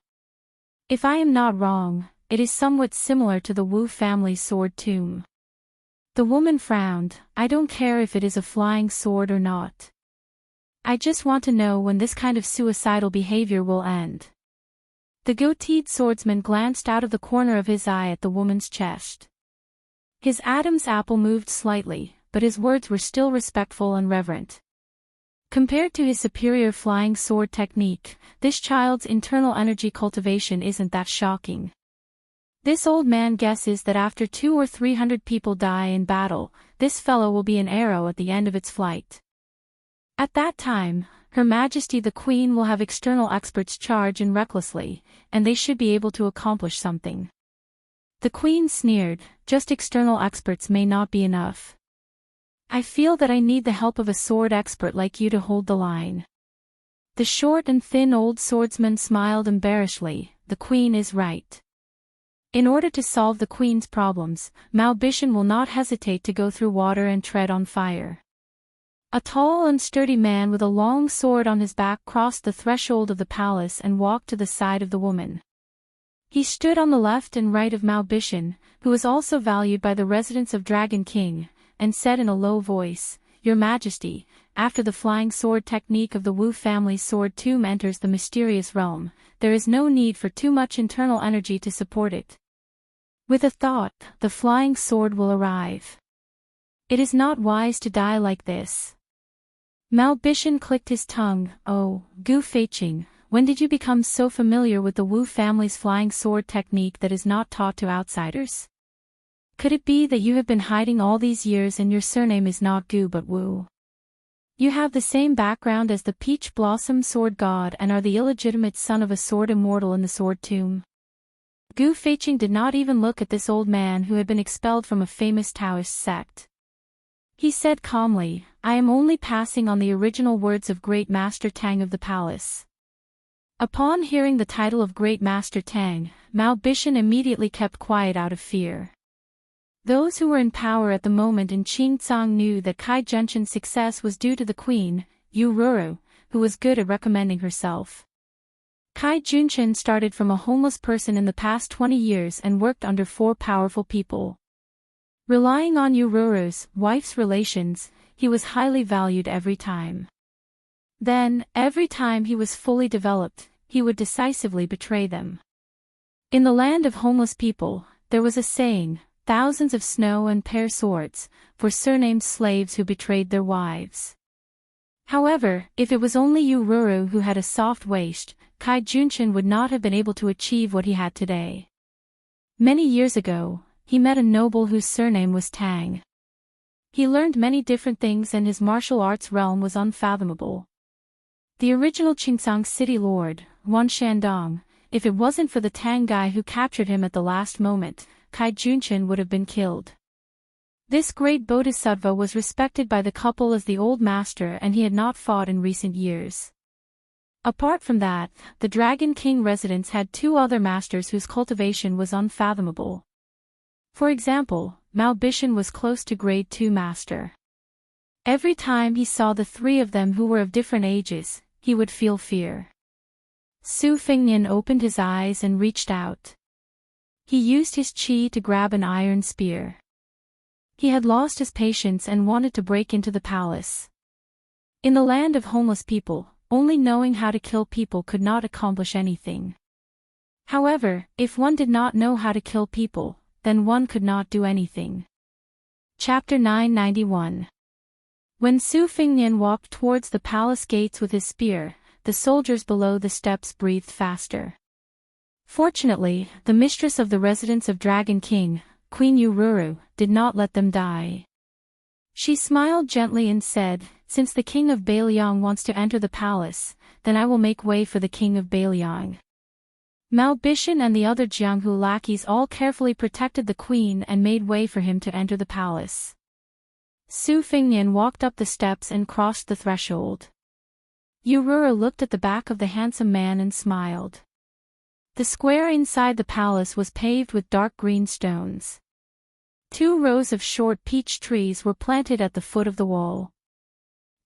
If I am not wrong, it is somewhat similar to the Wu family sword tomb." The woman frowned. "I don't care if it is a flying sword or not. I just want to know when this kind of suicidal behavior will end." The goateed swordsman glanced out of the corner of his eye at the woman's chest. His Adam's apple moved slightly, but his words were still respectful and reverent. Compared to his superior flying sword technique, this child's internal energy cultivation isn't that shocking. This old man guesses that after 200 or 300 people die in battle, this fellow will be an arrow at the end of its flight. At that time, Her Majesty the Queen will have external experts charge in recklessly, and they should be able to accomplish something. The Queen sneered, "Just external experts may not be enough. I feel that I need the help of a sword expert like you to hold the line." The short and thin old swordsman smiled embarrassedly. "The Queen is right. In order to solve the Queen's problems, Mao Bishan will not hesitate to go through water and tread on fire." A tall and sturdy man with a long sword on his back crossed the threshold of the palace and walked to the side of the woman. He stood on the left and right of Mao Bishan, who was also valued by the residents of Dragon King, and said in a low voice, "Your Majesty, after the flying sword technique of the Wu family sword tomb enters the mysterious realm, there is no need for too much internal energy to support it. With a thought, the flying sword will arrive. It is not wise to die like this." Mao Bishan clicked his tongue. "Oh, Gu Feiqing, when did you become so familiar with the Wu family's flying sword technique that is not taught to outsiders? Could it be that you have been hiding all these years and your surname is not Gu but Wu? You have the same background as the Peach Blossom Sword God and are the illegitimate son of a sword immortal in the sword tomb." Gu Feiqing did not even look at this old man who had been expelled from a famous Taoist sect. He said calmly, "I am only passing on the original words of Great Master Tang of the palace." Upon hearing the title of Great Master Tang, Mao Bishan immediately kept quiet out of fear. Those who were in power at the moment in Qingcang knew that Kai Junshan's success was due to the Queen, Yu Ruru, who was good at recommending herself. Kai Junshan started from a homeless person in the past 20 years and worked under 4 powerful people. Relying on Yu Ruru's wife's relations, he was highly valued every time. Then, every time he was fully developed, he would decisively betray them. In the land of homeless people, there was a saying, "Thousands of snow and pear swords," for surnamed slaves who betrayed their wives. However, if it was only Yu Ruru who had a soft waist, Kai Junshan would not have been able to achieve what he had today. Many years ago, he met a noble whose surname was Tang. He learned many different things and his martial arts realm was unfathomable. The original Qingsang city lord, Wan Shandong, if it wasn't for the Tang guy who captured him at the last moment, Kai Junchen would have been killed. This great bodhisattva was respected by the couple as the old master and he had not fought in recent years. Apart from that, the Dragon King residence had two other masters whose cultivation was unfathomable. For example, Mao Bishan was close to grade 2 master. Every time he saw the three of them who were of different ages, he would feel fear. Su Fengnian opened his eyes and reached out. He used his qi to grab an iron spear. He had lost his patience and wanted to break into the palace. In the land of homeless people, only knowing how to kill people could not accomplish anything. However, if one did not know how to kill people, then one could not do anything. Chapter 991. When Su Fengnian walked towards the palace gates with his spear, the soldiers below the steps breathed faster. Fortunately, the mistress of the residence of Dragon King, Queen Ururu, did not let them die. She smiled gently and said, "Since the king of Bailiang wants to enter the palace, then I will make way for the king of Bailiang." Mao Bishan and the other Jianghu lackeys all carefully protected the queen and made way for him to enter the palace. Su Fengnian walked up the steps and crossed the threshold. Ururu looked at the back of the handsome man and smiled. The square inside the palace was paved with dark green stones. 2 rows of short peach trees were planted at the foot of the wall.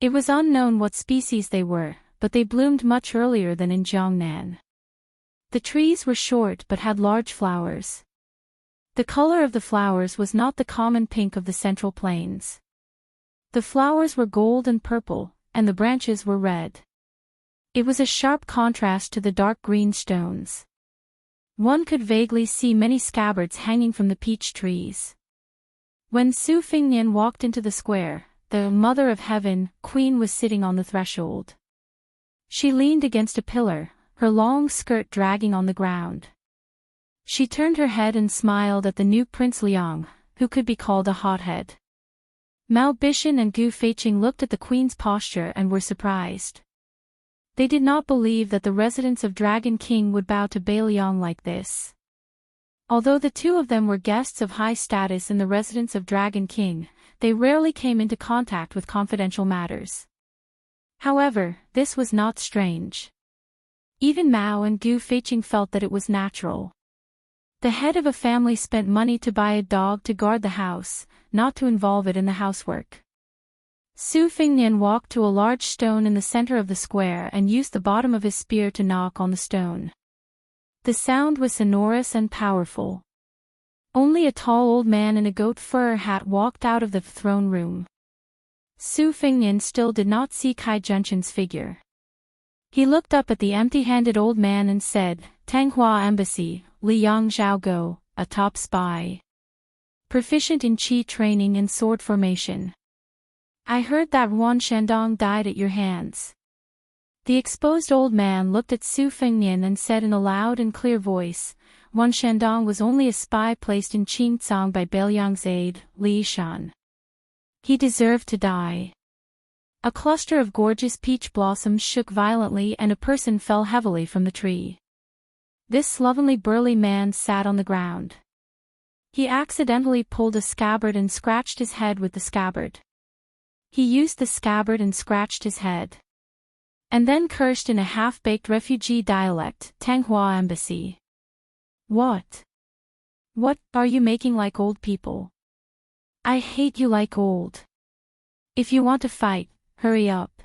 It was unknown what species they were, but they bloomed much earlier than in Jiangnan. The trees were short but had large flowers. The color of the flowers was not the common pink of the Central Plains. The flowers were gold and purple, and the branches were red. It was a sharp contrast to the dark green stones. One could vaguely see many scabbards hanging from the peach trees. When Su Fengnian walked into the square, the Mother of Heaven, Queen, was sitting on the threshold. She leaned against a pillar, her long skirt dragging on the ground. She turned her head and smiled at the new Prince Liang, who could be called a hothead. Mao Bishan and Gu Feiqing looked at the queen's posture and were surprised. They did not believe that the residents of Dragon King would bow to Bailiang like this. Although the two of them were guests of high status in the residence of Dragon King, they rarely came into contact with confidential matters. However, this was not strange. Even Mao and Gu Feiqing felt that it was natural. The head of a family spent money to buy a dog to guard the house, not to involve it in the housework. Su Fengnian walked to a large stone in the center of the square and used the bottom of his spear to knock on the stone. The sound was sonorous and powerful. Only a tall old man in a goat fur hat walked out of the throne room. Su Fengnian still did not see Kai Junchen's figure. He looked up at the empty-handed old man and said, "Tanghua Embassy, Liang Zhaogo, a top spy. Proficient in qi training and sword formation. I heard that Wan Shandong died at your hands." The exposed old man looked at Su Fengnian and said in a loud and clear voice, "Wan Shandong was only a spy placed in Qingcang by Bailiang's aide, Li Shan. He deserved to die." A cluster of gorgeous peach blossoms shook violently and a person fell heavily from the tree. This slovenly burly man sat on the ground. He accidentally pulled a scabbard and scratched his head with the scabbard. He used the scabbard and scratched his head. And then cursed in a half-baked refugee dialect, "Tanghua Embassy. What are you making like old people? I hate you like old. If you want to fight, hurry up."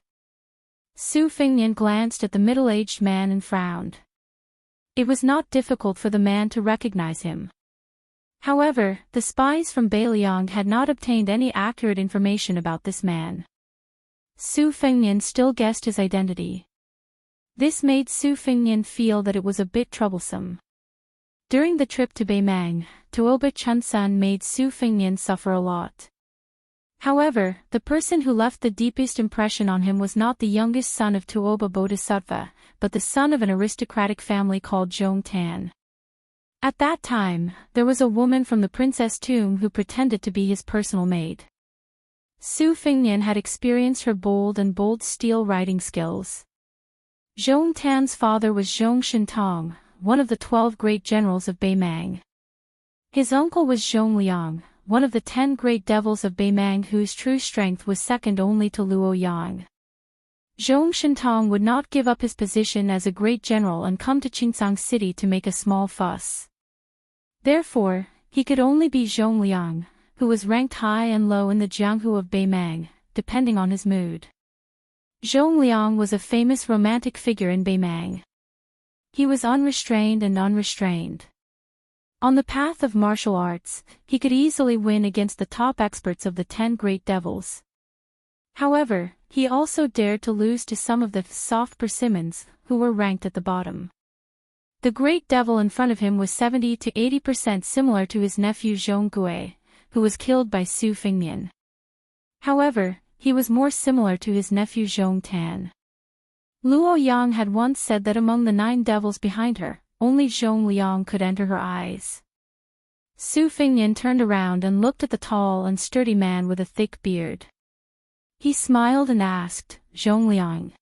Su Fengnian glanced at the middle-aged man and frowned. It was not difficult for the man to recognize him. However, the spies from Bailiang had not obtained any accurate information about this man. Su Fengnian still guessed his identity. This made Su Fengnian feel that it was a bit troublesome. During the trip to Beimang, Tuoba Chunsun made Su Fengnian suffer a lot. However, the person who left the deepest impression on him was not the youngest son of Tuoba Bodhisattva, but the son of an aristocratic family called Zhong Tan. At that time, there was a woman from the princess tomb who pretended to be his personal maid. Su Fengnian had experienced her bold steel riding skills. Zhong Tan's father was Zhong Shintong, one of the 12 great generals of Beimang. His uncle was Zhong Liang, one of the 10 great devils of Beimang whose true strength was second only to Luo Yang. Zhong Shintong would not give up his position as a great general and come to Qingcang City to make a small fuss. Therefore, he could only be Zhong Liang, who was ranked high and low in the Jianghu of Beimang, depending on his mood. Zhong Liang was a famous romantic figure in Beimang. He was unrestrained and unrestrained. On the path of martial arts, he could easily win against the top experts of the 10 great devils. However, he also dared to lose to some of the soft persimmons, who were ranked at the bottom. The great devil in front of him was 70 to 80% similar to his nephew Zhong Gui, who was killed by Su Fengnian. However, he was more similar to his nephew Zhong Tan. Luo Yang had once said that among the 9 devils behind her, only Zhong Liang could enter her eyes. Su Fengnian turned around and looked at the tall and sturdy man with a thick beard. He smiled and asked, "Zhong Liang."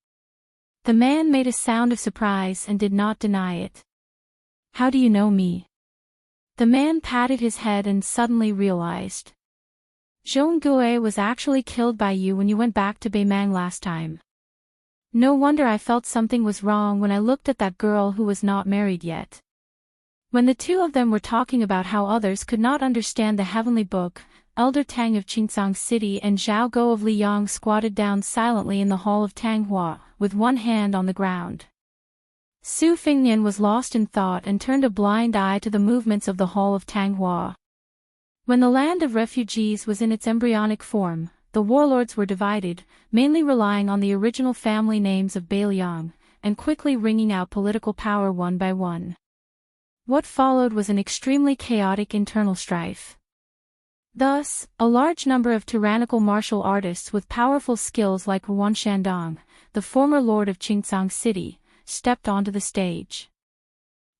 The man made a sound of surprise and did not deny it. "How do you know me?" The man patted his head and suddenly realized. "Zhong Gui was actually killed by you when you went back to Beimang last time. No wonder I felt something was wrong when I looked at that girl who was not married yet." When the two of them were talking about how others could not understand the heavenly book, Elder Tang of Qingcang City and Zhao Go of Liyang squatted down silently in the hall of Tanghua, with one hand on the ground. Su Fengnian was lost in thought and turned a blind eye to the movements of the hall of Tanghua. When the land of refugees was in its embryonic form, the warlords were divided, mainly relying on the original family names of Beiliang, and quickly wringing out political power one by one. What followed was an extremely chaotic internal strife. Thus, a large number of tyrannical martial artists with powerful skills like Yuan Shandong, the former lord of Qingcang City, stepped onto the stage.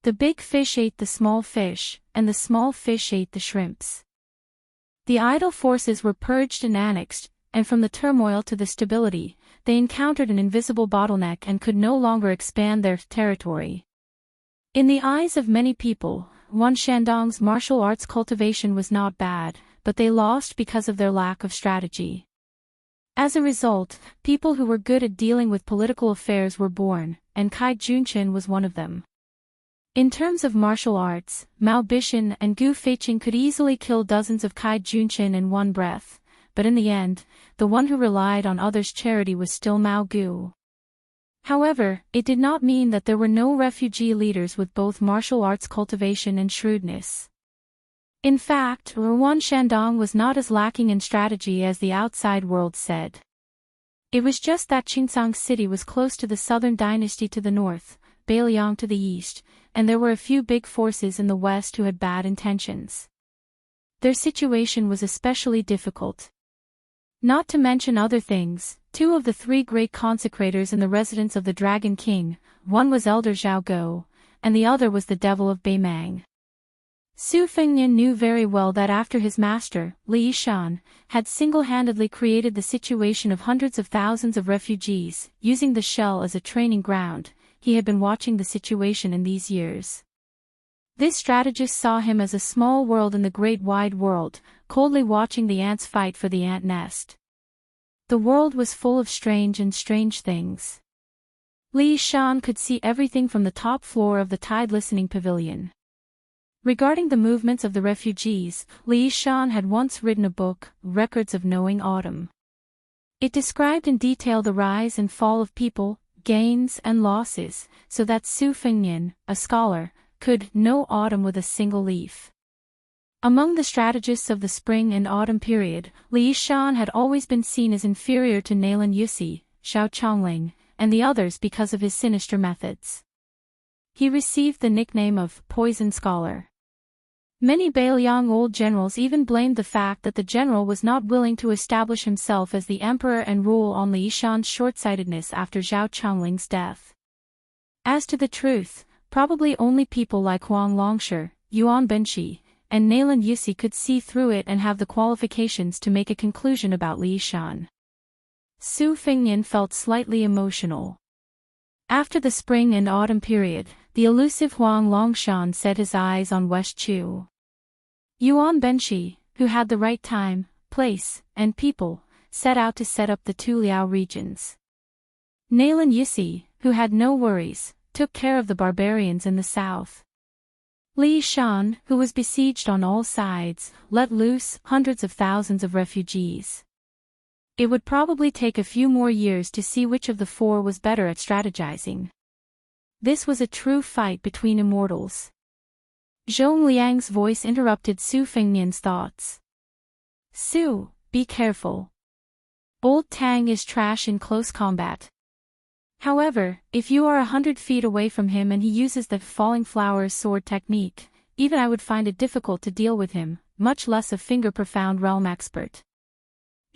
The big fish ate the small fish, and the small fish ate the shrimps. The idle forces were purged and annexed, and from the turmoil to the stability, they encountered an invisible bottleneck and could no longer expand their territory. In the eyes of many people, Yuan Shandong's martial arts cultivation was not bad, but they lost because of their lack of strategy. As a result, people who were good at dealing with political affairs were born, and Kai Junqin was one of them. In terms of martial arts, Mao Bishan and Gu Feiqing could easily kill dozens of Kai Junqin in one breath, but in the end, the one who relied on others' charity was still Mao Gu. However, it did not mean that there were no refugee leaders with both martial arts cultivation and shrewdness. In fact, Yuan Shandong was not as lacking in strategy as the outside world said. It was just that Qingcang City was close to the southern dynasty to the north, Beiliang to the east, and there were a few big forces in the west who had bad intentions. Their situation was especially difficult. Not to mention other things, 2 of the 3 great consecrators in the residence of the Dragon King, one was Elder Zhao Go, and the other was the devil of Beimang. Su Fengnian knew very well that after his master, Li Yishan, had single-handedly created the situation of hundreds of thousands of refugees, using the shell as a training ground, he had been watching the situation in these years. This strategist saw him as a small world in the great wide world, coldly watching the ants fight for the ant nest. The world was full of strange things. Li Yishan could see everything from the top floor of the Tide Listening Pavilion. Regarding the movements of the refugees, Li Yishan had once written a book, Records of Knowing Autumn. It described in detail the rise and fall of people, gains and losses, so that Su Fengnian, a scholar, could know autumn with a single leaf. Among the strategists of the spring and autumn period, Li Yishan had always been seen as inferior to Nailan Yusi, Xiao Chongling, and the others because of his sinister methods. He received the nickname of Poison Scholar. Many Beiliang old generals even blamed the fact that the general was not willing to establish himself as the emperor and rule on Li Yishan's short-sightedness after Zhao Chongling's death. As to the truth, probably only people like Huang Longshi, Yuan Benqi, and Nayland Yusi could see through it and have the qualifications to make a conclusion about Li Shan. Su Fengnian felt slightly emotional. After the spring and autumn period, the elusive Huang Longshan set his eyes on West Chu. Yuan Benshi, who had the right time, place, and people, set out to set up the two Liao regions. Nayland Yusi, who had no worries, took care of the barbarians in the south. Li Shan, who was besieged on all sides, let loose hundreds of thousands of refugees. It would probably take a few more years to see which of the four was better at strategizing. This was a true fight between immortals. Zhong Liang's voice interrupted Su Fengnian's thoughts. Su, be careful. Old Tang is trash in close combat. However, if you are 100 feet away from him and he uses the falling flowers sword technique, even I would find it difficult to deal with him, much less a finger-profound realm expert.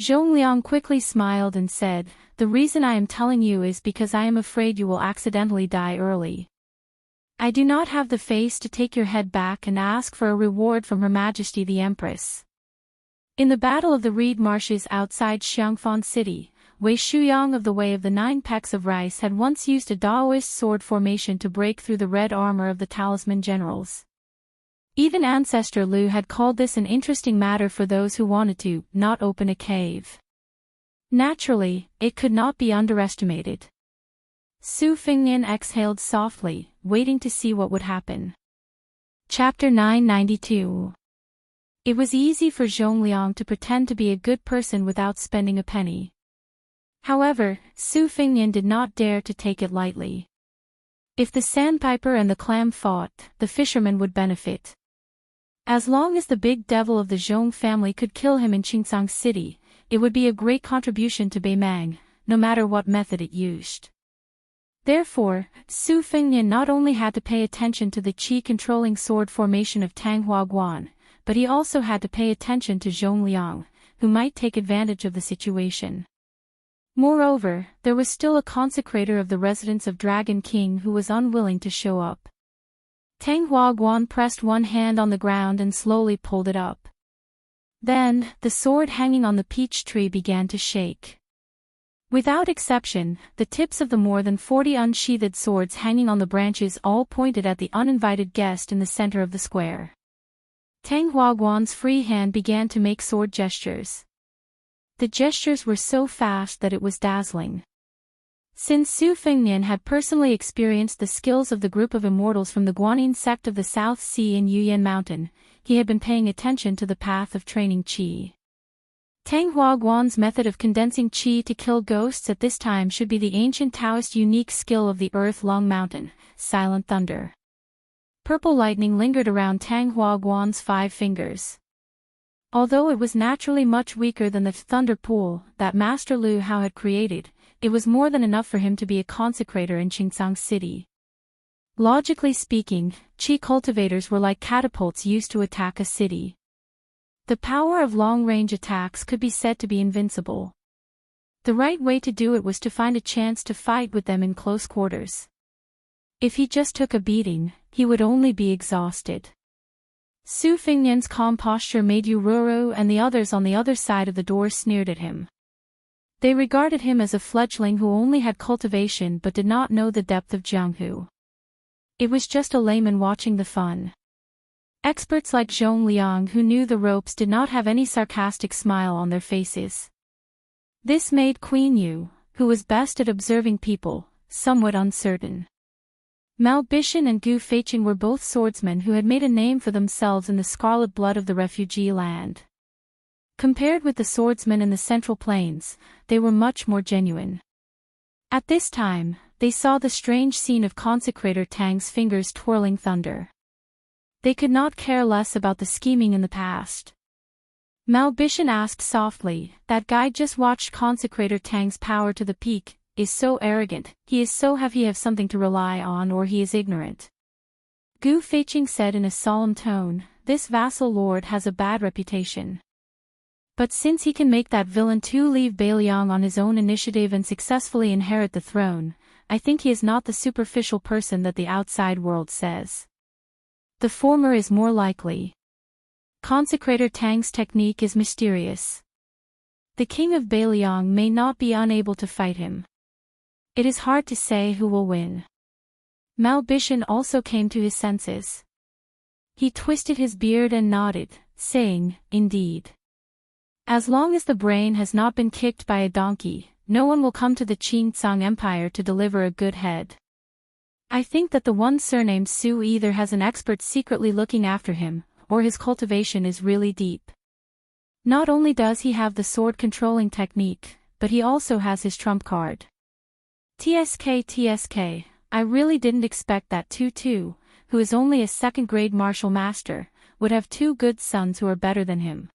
Zhong Liang quickly smiled and said, the reason I am telling you is because I am afraid you will accidentally die early. I do not have the face to take your head back and ask for a reward from Her Majesty the Empress. In the Battle of the Reed Marshes outside Xiangfan City, Wei Shuyang of the Way of the Nine Pecks of Rice had once used a Daoist sword formation to break through the red armor of the Talisman Generals. Even Ancestor Liu had called this an interesting matter for those who wanted to not open a cave. Naturally, it could not be underestimated. Su Fengnian exhaled softly, waiting to see what would happen. Chapter 992. It was easy for Zhong Liang to pretend to be a good person without spending a penny. However, Su Fengnian did not dare to take it lightly. If the sandpiper and the clam fought, the fisherman would benefit. As long as the big devil of the Zhong family could kill him in Qingsang City, it would be a great contribution to Beimang, no matter what method it used. Therefore, Su Fengnian not only had to pay attention to the qi-controlling sword formation of Tang Huaguan, but he also had to pay attention to Zhong Liang, who might take advantage of the situation. Moreover, there was still a consecrator of the residence of Dragon King who was unwilling to show up. Tang Huaguan pressed one hand on the ground and slowly pulled it up. Then, the sword hanging on the peach tree began to shake. Without exception, the tips of the more than 40 unsheathed swords hanging on the branches all pointed at the uninvited guest in the center of the square. Tang Huaguan's free hand began to make sword gestures. The gestures were so fast that it was dazzling. Since Su Fengnian had personally experienced the skills of the group of immortals from the Guanyin sect of the South Sea in Yuyan Mountain, he had been paying attention to the path of training qi. Tang Huaguan's method of condensing qi to kill ghosts at this time should be the ancient Taoist unique skill of the Earth-Long Mountain, Silent Thunder. Purple lightning lingered around Tang Huaguan's 5 fingers. Although it was naturally much weaker than the thunder pool that Master Liu Hao had created, it was more than enough for him to be a consecrator in Qingsang City. Logically speaking, qi cultivators were like catapults used to attack a city. The power of long-range attacks could be said to be invincible. The right way to do it was to find a chance to fight with them in close quarters. If he just took a beating, he would only be exhausted. Su Fengnian's calm posture made Yu Ruru and the others on the other side of the door sneered at him. They regarded him as a fledgling who only had cultivation but did not know the depth of Jianghu. It was just a layman watching the fun. Experts like Zhong Liang who knew the ropes did not have any sarcastic smile on their faces. This made Queen Yu, who was best at observing people, somewhat uncertain. Mao Bishan and Gu Feiqing were both swordsmen who had made a name for themselves in the scarlet blood of the refugee land. Compared with the swordsmen in the Central Plains, they were much more genuine. At this time, they saw the strange scene of consecrator Tang's fingers twirling thunder. They could not care less about the scheming in the past. Mao Bishan asked softly, that guy just watched consecrator Tang's power to the peak, is so arrogant, he is so he have something to rely on or he is ignorant. Gu Feiqing said in a solemn tone, this vassal lord has a bad reputation. But since he can make that villain Tu leave Bailiang on his own initiative and successfully inherit the throne, I think he is not the superficial person that the outside world says. The former is more likely. Consecrator Tang's technique is mysterious. The king of Bailiang may not be unable to fight him. It is hard to say who will win. Mao Bishan also came to his senses. He twisted his beard and nodded, saying, "Indeed. As long as the brain has not been kicked by a donkey, no one will come to the Qing Empire to deliver a good head. I think that the one surnamed Su either has an expert secretly looking after him, or his cultivation is really deep. Not only does he have the sword controlling technique, but he also has his trump card. TSK, I really didn't expect that Tutu, who is only a second-grade martial master, would have two good sons who are better than him.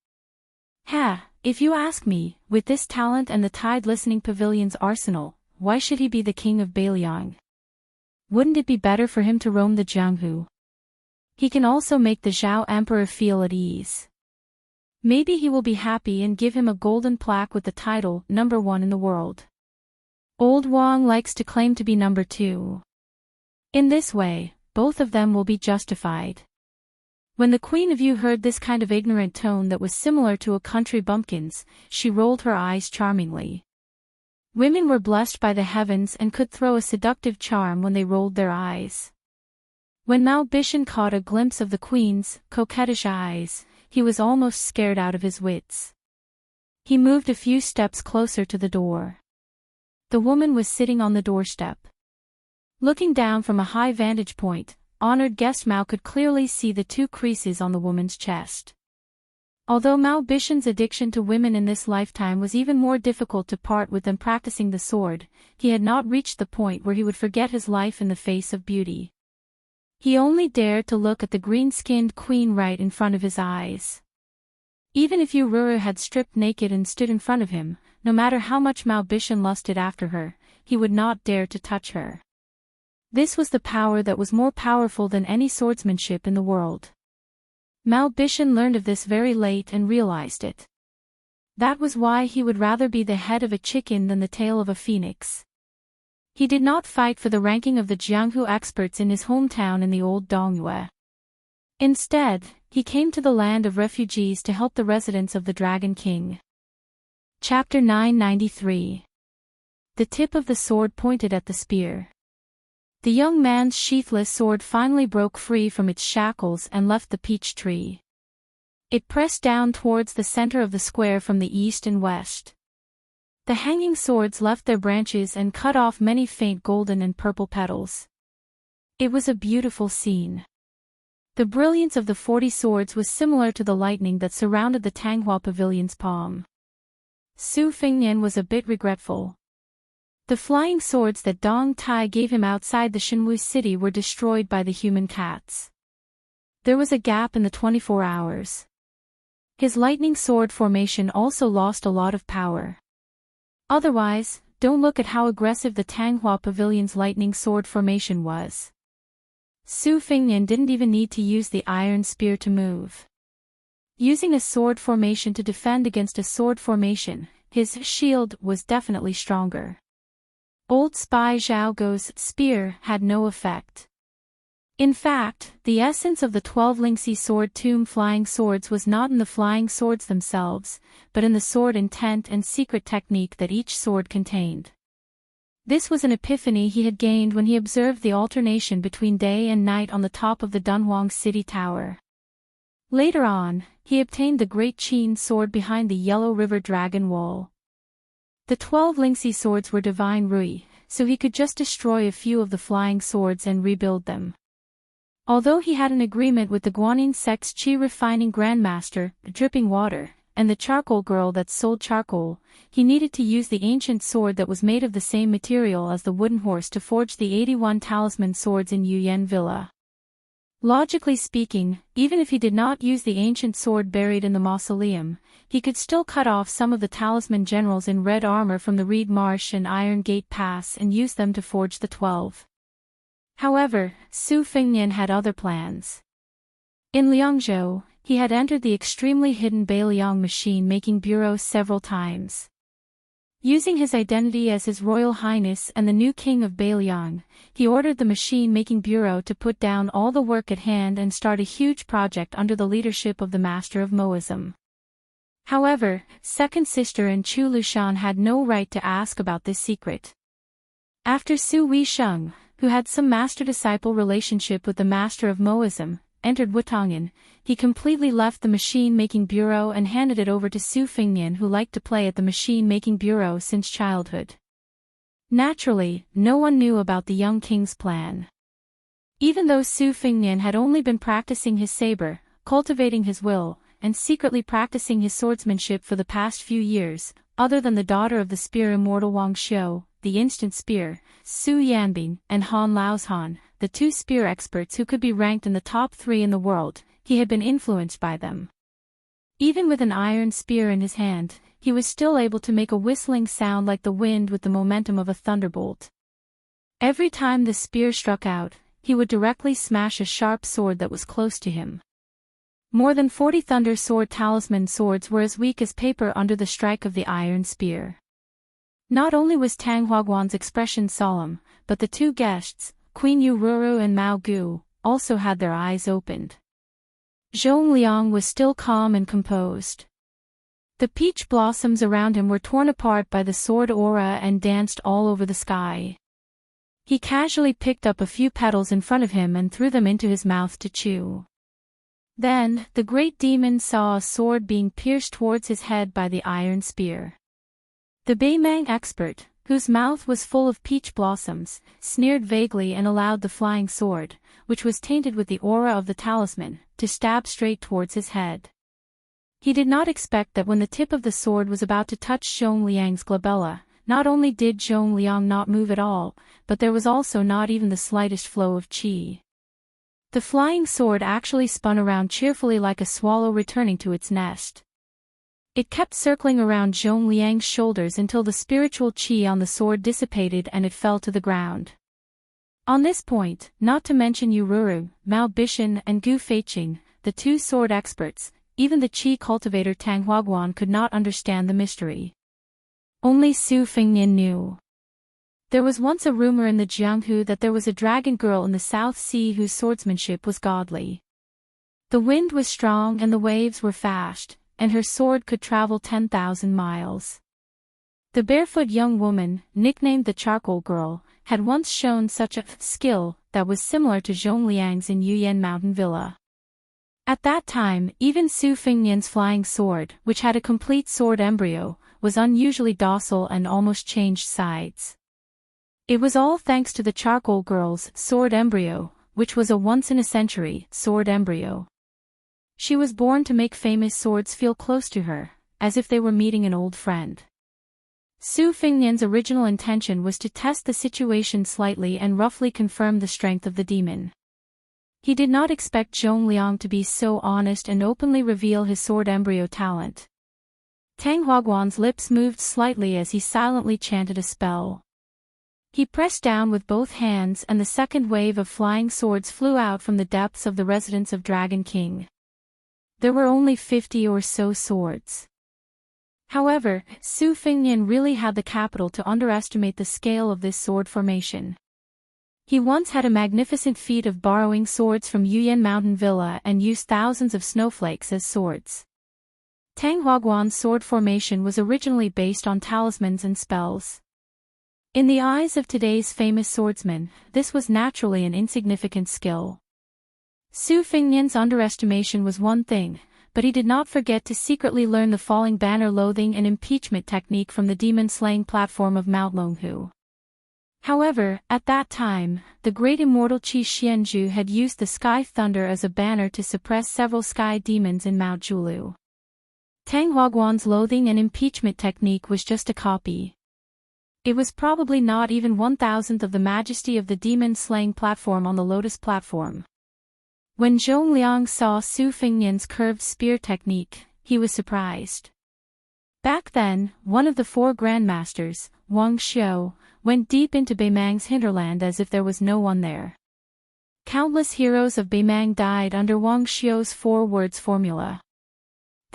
If you ask me, with this talent and the Tide Listening Pavilion's arsenal, why should he be the king of Bailiang? Wouldn't it be better for him to roam the Jianghu? He can also make the Zhao Emperor feel at ease. Maybe he will be happy and give him a golden plaque with the title, #1 in the world. Old Wang likes to claim to be #2. In this way, both of them will be justified." When the Queen of Yu heard this kind of ignorant tone that was similar to a country bumpkin's, she rolled her eyes charmingly. Women were blessed by the heavens and could throw a seductive charm when they rolled their eyes. When Mao Bishan caught a glimpse of the Queen's coquettish eyes, he was almost scared out of his wits. He moved a few steps closer to the door. The woman was sitting on the doorstep. Looking down from a high vantage point, honored guest Mao could clearly see the two creases on the woman's chest. Although Mao Bishan's addiction to women in this lifetime was even more difficult to part with than practicing the sword, he had not reached the point where he would forget his life in the face of beauty. He only dared to look at the green-skinned queen right in front of his eyes. Even if Yu Ruru had stripped naked and stood in front of him, no matter how much Mao Bishan lusted after her, he would not dare to touch her. This was the power that was more powerful than any swordsmanship in the world. Mao Bishan learned of this very late and realized it. That was why he would rather be the head of a chicken than the tail of a phoenix. He did not fight for the ranking of the Jianghu experts in his hometown in the old Dongyue. Instead, he came to the land of refugees to help the residents of the Dragon King. Chapter 993. The tip of the sword pointed at the spear. The young man's sheathless sword finally broke free from its shackles and left the peach tree. It pressed down towards the center of the square from the east and west. The hanging swords left their branches and cut off many faint golden and purple petals. It was a beautiful scene. The brilliance of the 40 swords was similar to the lightning that surrounded the Tanghua Pavilion's palm. Su Fengnian was a bit regretful. The flying swords that Dong Tai gave him outside the Shenwu city were destroyed by the human cats. There was a gap in the 24 hours. His lightning sword formation also lost a lot of power. Otherwise, don't look at how aggressive the Tanghua Pavilion's lightning sword formation was. Su Fengnian didn't even need to use the iron spear to move. Using a sword formation to defend against a sword formation, his shield was definitely stronger. Old spy Zhao Guo's spear had no effect. In fact, the essence of the 12 Lingxi sword tomb flying swords was not in the flying swords themselves, but in the sword intent and secret technique that each sword contained. This was an epiphany he had gained when he observed the alternation between day and night on the top of the Dunhuang city tower. Later on, he obtained the Great Qin sword behind the Yellow River Dragon Wall. The 12 Lingxi swords were divine Rui, so he could just destroy a few of the flying swords and rebuild them. Although he had an agreement with the Guanyin sect's Qi refining grandmaster, Dripping Water, and the charcoal girl that sold charcoal, he needed to use the ancient sword that was made of the same material as the wooden horse to forge the 81 talisman swords in Yuyan Villa. Logically speaking, even if he did not use the ancient sword buried in the mausoleum, he could still cut off some of the talisman generals in red armor from the Reed Marsh and Iron Gate Pass and use them to forge the 12. However, Su Fengnian had other plans. In Liangzhou, he had entered the extremely hidden Bailiang machine-making bureau several times. Using his identity as His Royal Highness and the new king of Bailiang, he ordered the machine-making bureau to put down all the work at hand and start a huge project under the leadership of the Master of Moism. However, second sister and Chu Lushan had no right to ask about this secret. After Su Weisheng, who had some master-disciple relationship with the Master of Moism, entered Wutongan, he completely left the machine-making bureau and handed it over to Su Fingnian, who liked to play at the machine-making bureau since childhood. Naturally, no one knew about the young king's plan. Even though Su Fingnian had only been practicing his saber, cultivating his will, and secretly practicing his swordsmanship for the past few years, other than the daughter of the spear immortal Wang Xiu, the instant spear, Su Yanbing, and Han Laozhan, the two spear experts who could be ranked in the top 3 in the world, he had been influenced by them. Even with an iron spear in his hand, he was still able to make a whistling sound like the wind with the momentum of a thunderbolt. Every time the spear struck out, he would directly smash a sharp sword that was close to him. More than 40 Thunder Sword talisman swords were as weak as paper under the strike of the iron spear. Not only was Tang Huaguan's expression solemn, but the two guests, Queen Yururu and Mao Gu, also had their eyes opened. Zhong Liang was still calm and composed. The peach blossoms around him were torn apart by the sword aura and danced all over the sky. He casually picked up a few petals in front of him and threw them into his mouth to chew. Then, the great demon saw a sword being pierced towards his head by the iron spear. The Beimang expert, whose mouth was full of peach blossoms, sneered vaguely and allowed the flying sword, which was tainted with the aura of the talisman, to stab straight towards his head. He did not expect that when the tip of the sword was about to touch Zhong Liang's glabella, not only did Zhong Liang not move at all, but there was also not even the slightest flow of qi. The flying sword actually spun around cheerfully like a swallow returning to its nest. It kept circling around Zhong Liang's shoulders until the spiritual qi on the sword dissipated and it fell to the ground. On this point, not to mention Yururu, Mao Bishan and Gu Feiqing, the two sword experts, even the qi cultivator Tang Huaguan could not understand the mystery. Only Su Fingnian knew. There was once a rumor in the Jianghu that there was a dragon girl in the South Sea whose swordsmanship was godly. The wind was strong and the waves were fast, and her sword could travel 10,000 miles. The barefoot young woman, nicknamed the Charcoal Girl, had once shown such a skill that was similar to Zhong Liang's in Yuyan Mountain Villa. At that time, even Su Fingnian's flying sword, which had a complete sword embryo, was unusually docile and almost changed sides. It was all thanks to the Charcoal Girl's sword embryo, which was a once-in-a-century sword embryo. She was born to make famous swords feel close to her, as if they were meeting an old friend. Su Fingnian's original intention was to test the situation slightly and roughly confirm the strength of the demon. He did not expect Zhong Liang to be so honest and openly reveal his sword embryo talent. Tang Huaguan's lips moved slightly as he silently chanted a spell. He pressed down with both hands and the second wave of flying swords flew out from the depths of the residence of Dragon King. There were only 50 or so swords. However, Su Fingnian really had the capital to underestimate the scale of this sword formation. He once had a magnificent feat of borrowing swords from Yuyan Mountain Villa and used thousands of snowflakes as swords. Tang Huaguan's sword formation was originally based on talismans and spells. In the eyes of today's famous swordsmen, this was naturally an insignificant skill. Su Fingnian's underestimation was one thing, but he did not forget to secretly learn the falling banner loathing and impeachment technique from the demon-slaying platform of Mount Longhu. However, at that time, the great immortal Qi Xianzhu had used the Sky Thunder as a banner to suppress several sky demons in Mount Zhulu. Tang Huaguan's loathing and impeachment technique was just a copy. It was probably not even 1,000th of the majesty of the demon-slaying platform on the Lotus platform. When Zhong Liang saw Su Fingnian's curved spear technique, he was surprised. Back then, one of the 4 grandmasters, Wang Xiu, went deep into Beimang's hinterland as if there was no one there. Countless heroes of Beimang died under Wang Xiu's 4 words formula.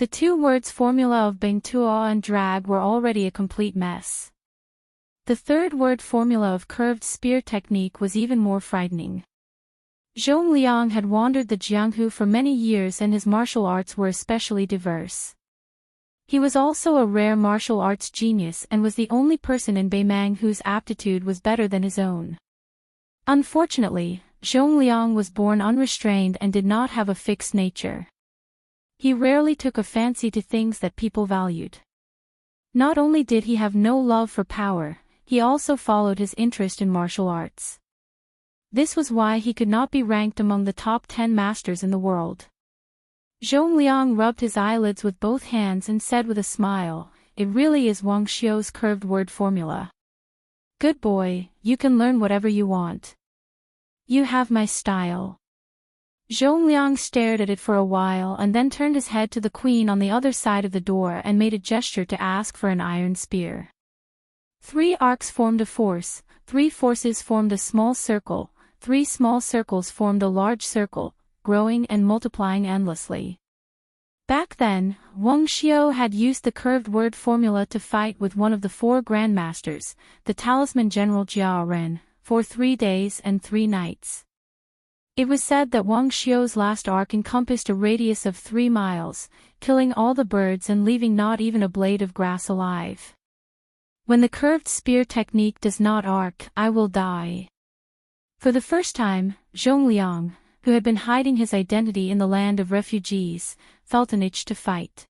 The 2 words formula of bang tuo and drag were already a complete mess. The 3rd word formula of curved spear technique was even more frightening. Zhong Liang had wandered the Jianghu for many years and his martial arts were especially diverse. He was also a rare martial arts genius and was the only person in Beimang whose aptitude was better than his own. Unfortunately, Zhong Liang was born unrestrained and did not have a fixed nature. He rarely took a fancy to things that people valued. Not only did he have no love for power, he also followed his interest in martial arts. This was why he could not be ranked among the top 10 masters in the world. Zhong Liang rubbed his eyelids with both hands and said with a smile, "It really is Wang Xiu's curved word formula. Good boy, you can learn whatever you want. You have my style." Zhong Liang stared at it for a while and then turned his head to the queen on the other side of the door and made a gesture to ask for an iron spear. 3 arcs formed a force, 3 forces formed a small circle, 3 small circles formed a large circle, growing and multiplying endlessly. Back then, Wang Xiu had used the curved word formula to fight with one of the 4 grandmasters, the talisman general Jiao Ren, for 3 days and 3 nights. It was said that Wang Xiu's last arc encompassed a radius of 3 miles, killing all the birds and leaving not even a blade of grass alive. When the curved spear technique does not arc, I will die. For the first time, Zhong Liang, who had been hiding his identity in the land of refugees, felt an itch to fight.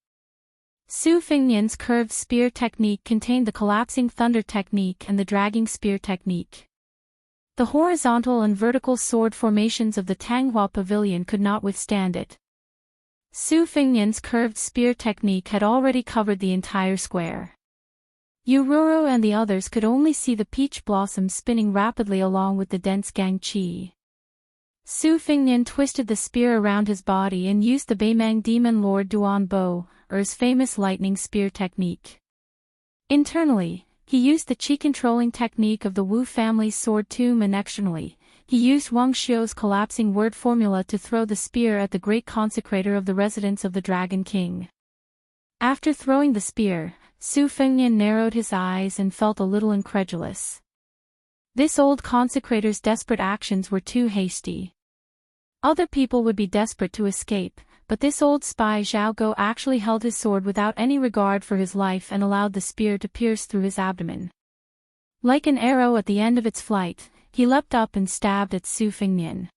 Su Fengnian's curved spear technique contained the collapsing thunder technique and the dragging spear technique. The horizontal and vertical sword formations of the Tanghua Pavilion could not withstand it. Su Fengnian's curved spear technique had already covered the entire square. Yururu and the others could only see the peach blossoms spinning rapidly along with the dense gang qi. Su Fengnian twisted the spear around his body and used the Beimang Demon Lord Duan Bo, or his famous lightning spear technique. Internally, he used the qi-controlling technique of the Wu family's sword tomb and externally, he used Wang Xiu's collapsing word formula to throw the spear at the great consecrator of the residence of the Dragon King. After throwing the spear, Su Fengnian narrowed his eyes and felt a little incredulous. This old consecrator's desperate actions were too hasty. Other people would be desperate to escape, but this old spy Zhao Go actually held his sword without any regard for his life and allowed the spear to pierce through his abdomen. Like an arrow at the end of its flight, he leapt up and stabbed at Su Fengnian.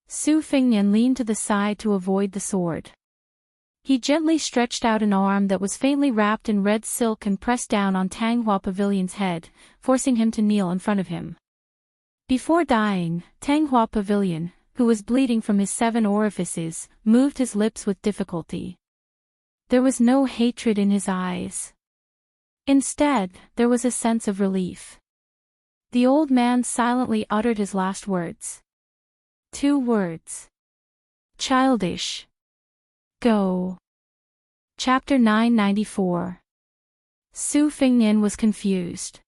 Su Fengnian leaned to the side to avoid the sword. He gently stretched out an arm that was faintly wrapped in red silk and pressed down on Tanghua Pavilion's head, forcing him to kneel in front of him. Before dying, Tanghua Pavilion, who was bleeding from his 7 orifices, moved his lips with difficulty. There was no hatred in his eyes. Instead, there was a sense of relief. The old man silently uttered his last words. 2 words. Childish. Go. Chapter 994. Su Fengnian was confused.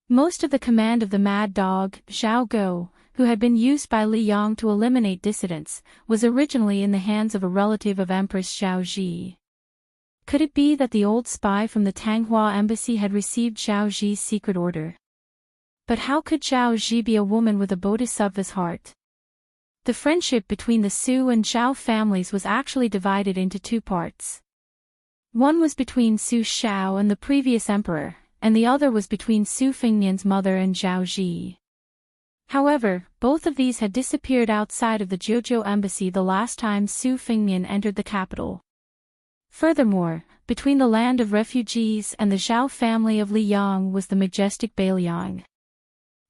Most of the command of the mad dog, Zhao Go, who had been used by Li Yang to eliminate dissidents, was originally in the hands of a relative of Empress Xiao Ji. Could it be that the old spy from the Tanghua embassy had received Xiao Ji's secret order? But how could Xiao Ji be a woman with a bodhisattva's heart? The friendship between the Su and Zhao families was actually divided into 2 parts. One was between Su Xiao and the previous emperor, and the other was between Su Fengnian's mother and Zhao Ji. However, both of these had disappeared outside of the Jiuzhou embassy the last time Su Fengnian entered the capital. Furthermore, between the land of refugees and the Zhao family of Li Yang was the majestic Beiliang.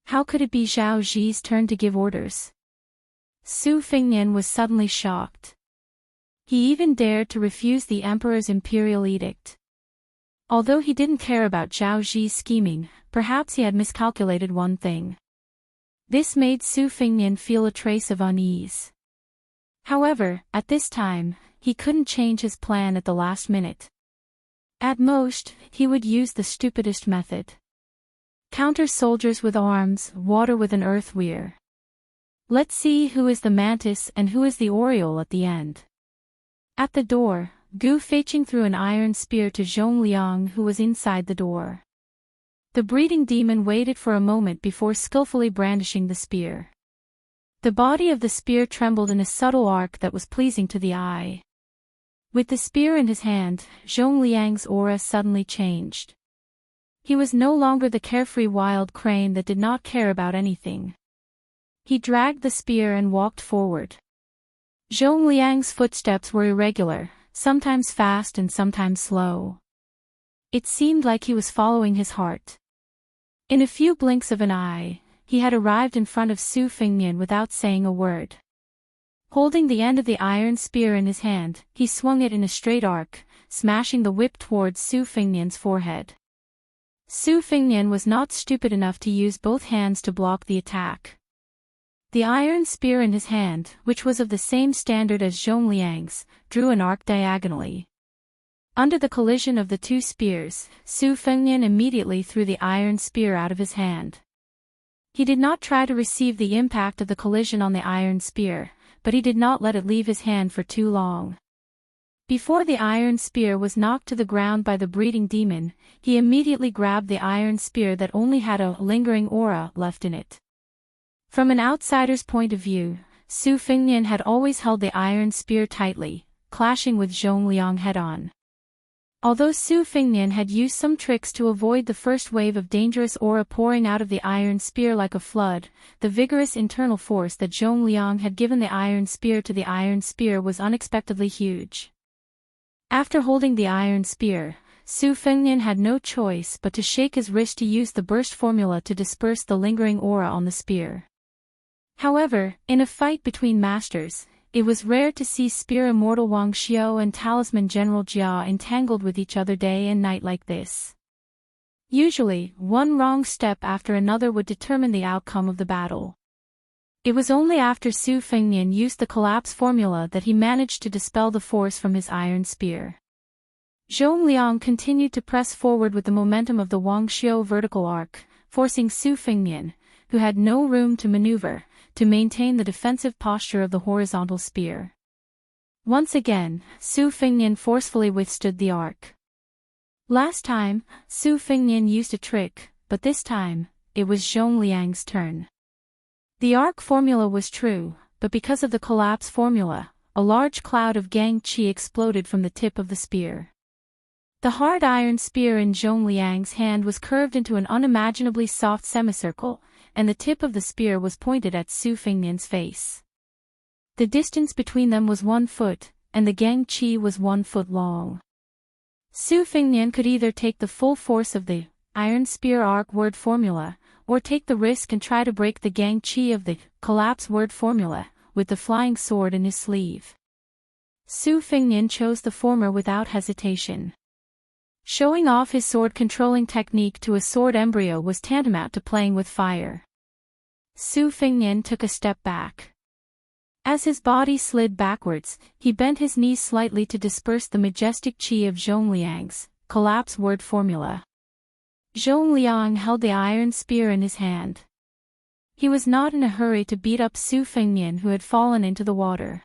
How could it be Zhao Ji's turn to give orders? Su Fengnian was suddenly shocked. He even dared to refuse the emperor's imperial edict. Although he didn't care about Zhao Ji's scheming, perhaps he had miscalculated one thing. This made Su Fengnian feel a trace of unease. However, at this time, he couldn't change his plan at the last minute. At most, he would use the stupidest method. Counter soldiers with arms, water with an earth weir. Let's see who is the mantis and who is the oriole at the end. At the door, Gu Feiqing threw an iron spear to Zhongliang, who was inside the door. The breeding demon waited for a moment before skillfully brandishing the spear. The body of the spear trembled in a subtle arc that was pleasing to the eye. With the spear in his hand, Zhongliang's aura suddenly changed. He was no longer the carefree wild crane that did not care about anything. He dragged the spear and walked forward. Zhongliang's footsteps were irregular, sometimes fast and sometimes slow. It seemed like he was following his heart. In a few blinks of an eye, he had arrived in front of Su Fengnian without saying a word. Holding the end of the iron spear in his hand, he swung it in a straight arc, smashing the whip towards Su Fengnian's forehead. Su Fengnian was not stupid enough to use both hands to block the attack. The iron spear in his hand, which was of the same standard as Zhongliang's, drew an arc diagonally. Under the collision of the two spears, Su Fengnian immediately threw the iron spear out of his hand. He did not try to receive the impact of the collision on the iron spear, but he did not let it leave his hand for too long. Before the iron spear was knocked to the ground by the breeding demon, he immediately grabbed the iron spear that only had a lingering aura left in it. From an outsider's point of view, Su Fengnian had always held the iron spear tightly, clashing with Zhongliang head-on. Although Su Fengnian had used some tricks to avoid the first wave of dangerous aura pouring out of the iron spear like a flood, the vigorous internal force that Zhongliang had given the iron spear to the iron spear was unexpectedly huge. After holding the iron spear, Su Fengnian had no choice but to shake his wrist to use the burst formula to disperse the lingering aura on the spear. However, in a fight between masters, it was rare to see Spear Immortal Wang Xiao and Talisman General Jia entangled with each other day and night like this. Usually, one wrong step after another would determine the outcome of the battle. It was only after Su Fengnian used the collapse formula that he managed to dispel the force from his iron spear. Zhongliang continued to press forward with the momentum of the Wang Xiao vertical arc, forcing Su Fengnian, who had no room to maneuver, to maintain the defensive posture of the horizontal spear. Once again, Su Fengnian forcefully withstood the arc. Last time, Su Fengnian used a trick, but this time, it was Zhongliang's turn. The arc formula was true, but because of the collapse formula, a large cloud of Gang Qi exploded from the tip of the spear. The hard iron spear in Zhongliang's hand was curved into an unimaginably soft semicircle, and the tip of the spear was pointed at Su Fengnian's face. The distance between them was 1 foot, and the Gang Qi was 1 foot long. Su Fengnian could either take the full force of the iron spear arc word formula, or take the risk and try to break the Gang Qi of the collapse word formula, with the flying sword in his sleeve. Su Fengnian chose the former without hesitation. Showing off his sword-controlling technique to a sword embryo was tantamount to playing with fire. Su Fengnian took a step back. As his body slid backwards, he bent his knees slightly to disperse the majestic qi of Zhongliang's collapse word formula. Zhongliang held the iron spear in his hand. He was not in a hurry to beat up Su Fengnian, who had fallen into the water.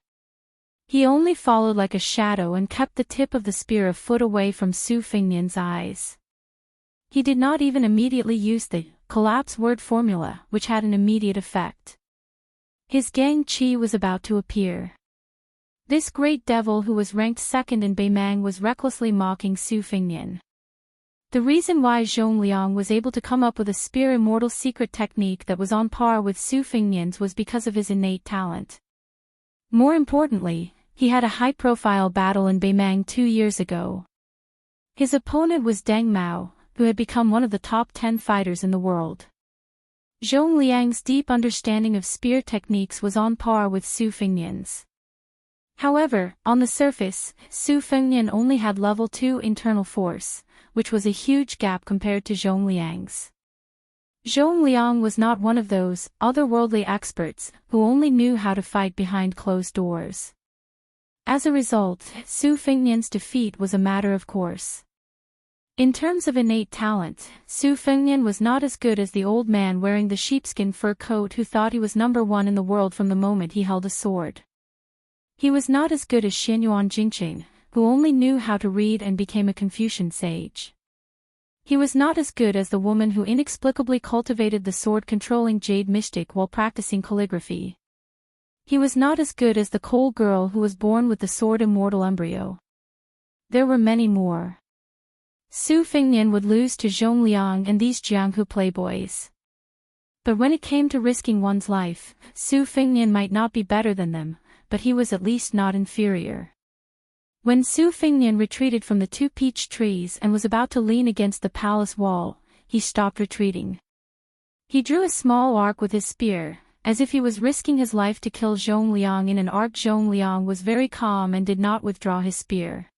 He only followed like a shadow and kept the tip of the spear a foot away from Su Fengnian's eyes. He did not even immediately use the collapse word formula, which had an immediate effect. His Gang Qi was about to appear. This great devil who was ranked second in Beimang was recklessly mocking Su Fengnian. The reason why Zhongliang was able to come up with a spear immortal secret technique that was on par with Su Fengnian's was because of his innate talent. More importantly, he had a high-profile battle in Beimang 2 years ago. His opponent was Deng Mao, who had become one of the top 10 fighters in the world. Zhongliang's deep understanding of spear techniques was on par with Su Fengnian's. However, on the surface, Su Fengnian only had level 2 internal force, which was a huge gap compared to Zhongliang's. Zhongliang was not one of those otherworldly experts who only knew how to fight behind closed doors. As a result, Su Fengnian's defeat was a matter of course. In terms of innate talent, Su Fengnian was not as good as the old man wearing the sheepskin fur coat who thought he was #1 in the world from the moment he held a sword. He was not as good as Xianyuan Jingqing, who only knew how to read and became a Confucian sage. He was not as good as the woman who inexplicably cultivated the sword-controlling jade mystic while practicing calligraphy. He was not as good as the coal girl who was born with the sword immortal embryo. There were many more. Su Fengnian would lose to Zhong Liang and these Jianghu playboys. But when it came to risking one's life, Su Fengnian might not be better than them, but he was at least not inferior. When Su Fengnian retreated from the two peach trees and was about to lean against the palace wall, he stopped retreating. He drew a small arc with his spear, as if he was risking his life to kill Zhong Liang in an arc. Zhong Liang was very calm and did not withdraw his spear.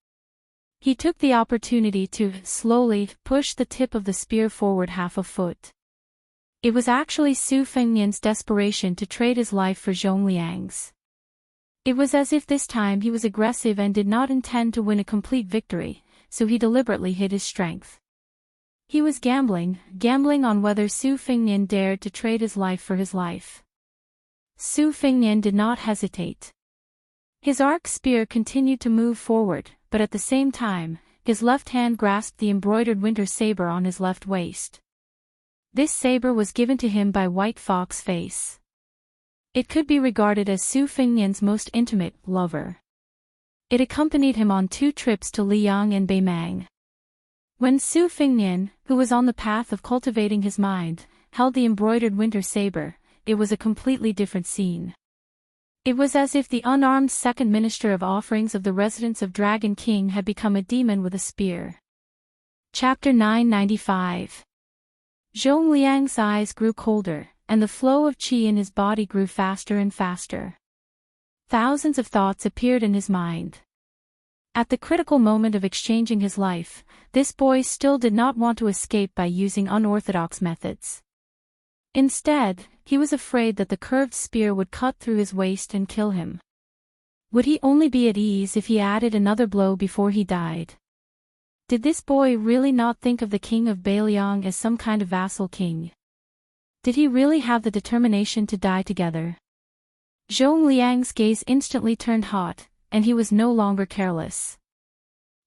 He took the opportunity to, slowly, push the tip of the spear forward half a foot. It was actually Su Fengnian's desperation to trade his life for Zhong Liang's. It was as if this time he was aggressive and did not intend to win a complete victory, so he deliberately hid his strength. He was gambling on whether Su Fengnian dared to trade his life for his life. Su Fengnian did not hesitate. His arc spear continued to move forward, but at the same time, his left hand grasped the embroidered winter saber on his left waist. This saber was given to him by White Fox Face. It could be regarded as Su Fengnian's most intimate lover. It accompanied him on 2 trips to Liang and Beimang. When Su Fengnian, who was on the path of cultivating his mind, held the embroidered winter saber, it was a completely different scene. It was as if the unarmed second minister of offerings of the residence of Dragon King had become a demon with a spear. Chapter 995. Zhong Liang's eyes grew colder, and the flow of qi in his body grew faster and faster. Thousands of thoughts appeared in his mind. At the critical moment of exchanging his life, this boy still did not want to escape by using unorthodox methods. Instead, he was afraid that the curved spear would cut through his waist and kill him. Would he only be at ease if he added another blow before he died? Did this boy really not think of the king of Beiliang as some kind of vassal king? Did he really have the determination to die together? Zhong Liang's gaze instantly turned hot, and he was no longer careless.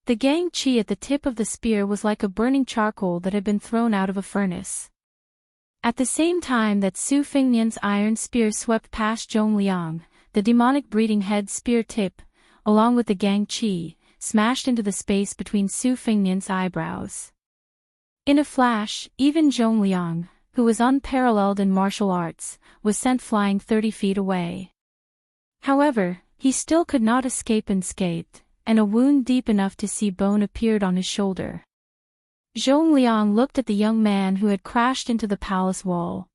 The gang qi at the tip of the spear was like a burning charcoal that had been thrown out of a furnace. At the same time that Su Fengnian's iron spear swept past Zhong Liang, the demonic breeding head spear tip, along with the gang qi, smashed into the space between Su Fengnian's eyebrows. In a flash, even Zhong Liang, who was unparalleled in martial arts, was sent flying 30 feet away. However, he still could not escape unscathed, and a wound deep enough to see bone appeared on his shoulder. Zhong Liang looked at the young man who had crashed into the palace wall.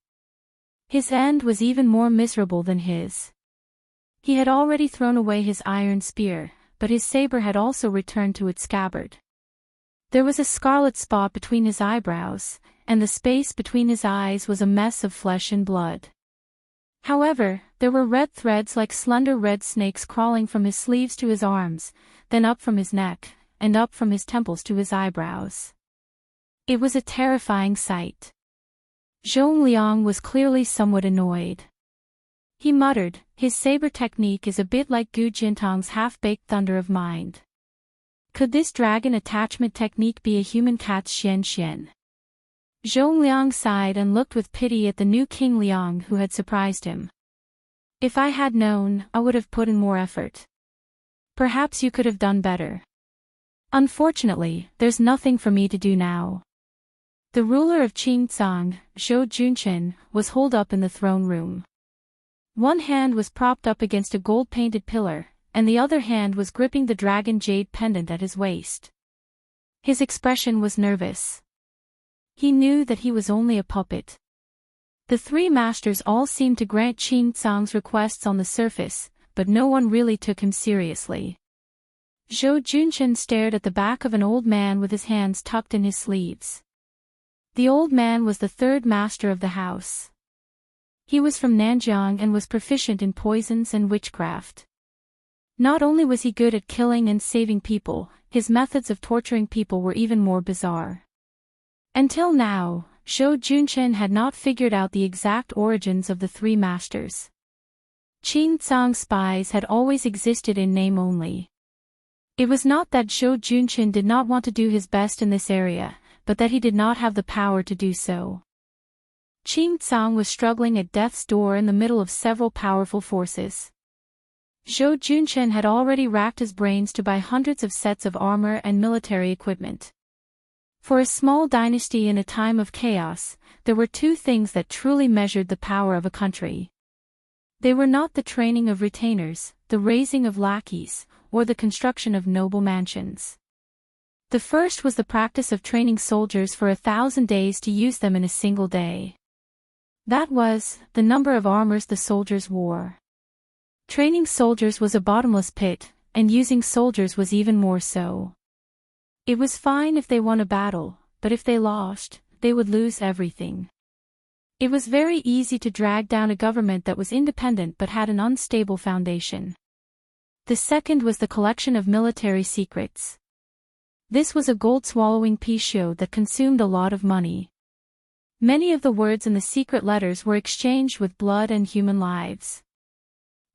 His end was even more miserable than his. He had already thrown away his iron spear, but his saber had also returned to its scabbard. There was a scarlet spot between his eyebrows, and the space between his eyes was a mess of flesh and blood. However, there were red threads like slender red snakes crawling from his sleeves to his arms, then up from his neck, and up from his temples to his eyebrows. It was a terrifying sight. Zhong Liang was clearly somewhat annoyed. He muttered, "His saber technique is a bit like Gu Jintang's half-baked thunder of mind. Could this dragon attachment technique be a human cat's xian? Zhong Liang sighed and looked with pity at the new King Liang who had surprised him. If I had known, I would have put in more effort. Perhaps you could have done better. Unfortunately, there's nothing for me to do now. The ruler of Qingcang, Zhou Junchen, was holed up in the throne room. One hand was propped up against a gold-painted pillar, and the other hand was gripping the dragon jade pendant at his waist. His expression was nervous. He knew that he was only a puppet. The three masters all seemed to grant Qingcang's requests on the surface, but no one really took him seriously. Zhou Junchen stared at the back of an old man with his hands tucked in his sleeves. The old man was the third master of the house. He was from Nanjiang and was proficient in poisons and witchcraft. Not only was he good at killing and saving people, his methods of torturing people were even more bizarre. Until now, Zhou Junchen had not figured out the exact origins of the three masters. Qingcang spies had always existed in name only. It was not that Zhou Junqin did not want to do his best in this area, but that he did not have the power to do so. Qing Tsang was struggling at death's door in the middle of several powerful forces. Zhou Junqin had already racked his brains to buy hundreds of sets of armor and military equipment. For a small dynasty in a time of chaos, there were two things that truly measured the power of a country. They were not the training of retainers, the raising of lackeys, or the construction of noble mansions. The first was the practice of training soldiers for 1,000 days to use them in a single day. That was the number of armors the soldiers wore. Training soldiers was a bottomless pit, and using soldiers was even more so. It was fine if they won a battle, but if they lost, they would lose everything. It was very easy to drag down a government that was independent but had an unstable foundation. The second was the collection of military secrets. This was a gold-swallowing pea that consumed a lot of money. Many of the words in the secret letters were exchanged with blood and human lives.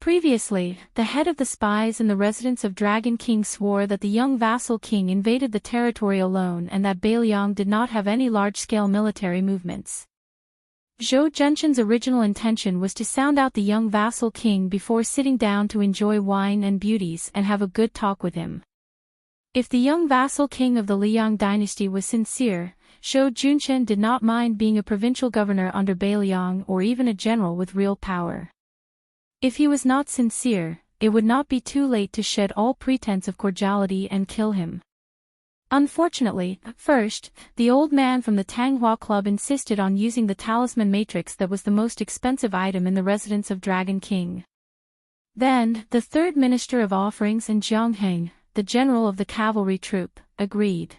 Previously, the head of the spies in the residence of Dragon King swore that the young vassal king invaded the territory alone and that Bailiang did not have any large-scale military movements. Zhou Junqin's original intention was to sound out the young vassal king before sitting down to enjoy wine and beauties and have a good talk with him. If the young vassal king of the Liang dynasty was sincere, Zhou Junqin did not mind being a provincial governor under Bailiang or even a general with real power. If he was not sincere, it would not be too late to shed all pretense of cordiality and kill him. Unfortunately, first, the old man from the Tanghua Club insisted on using the talisman matrix that was the most expensive item in the residence of Dragon King. Then, the third minister of offerings and Jiang Heng, the general of the cavalry troop, agreed.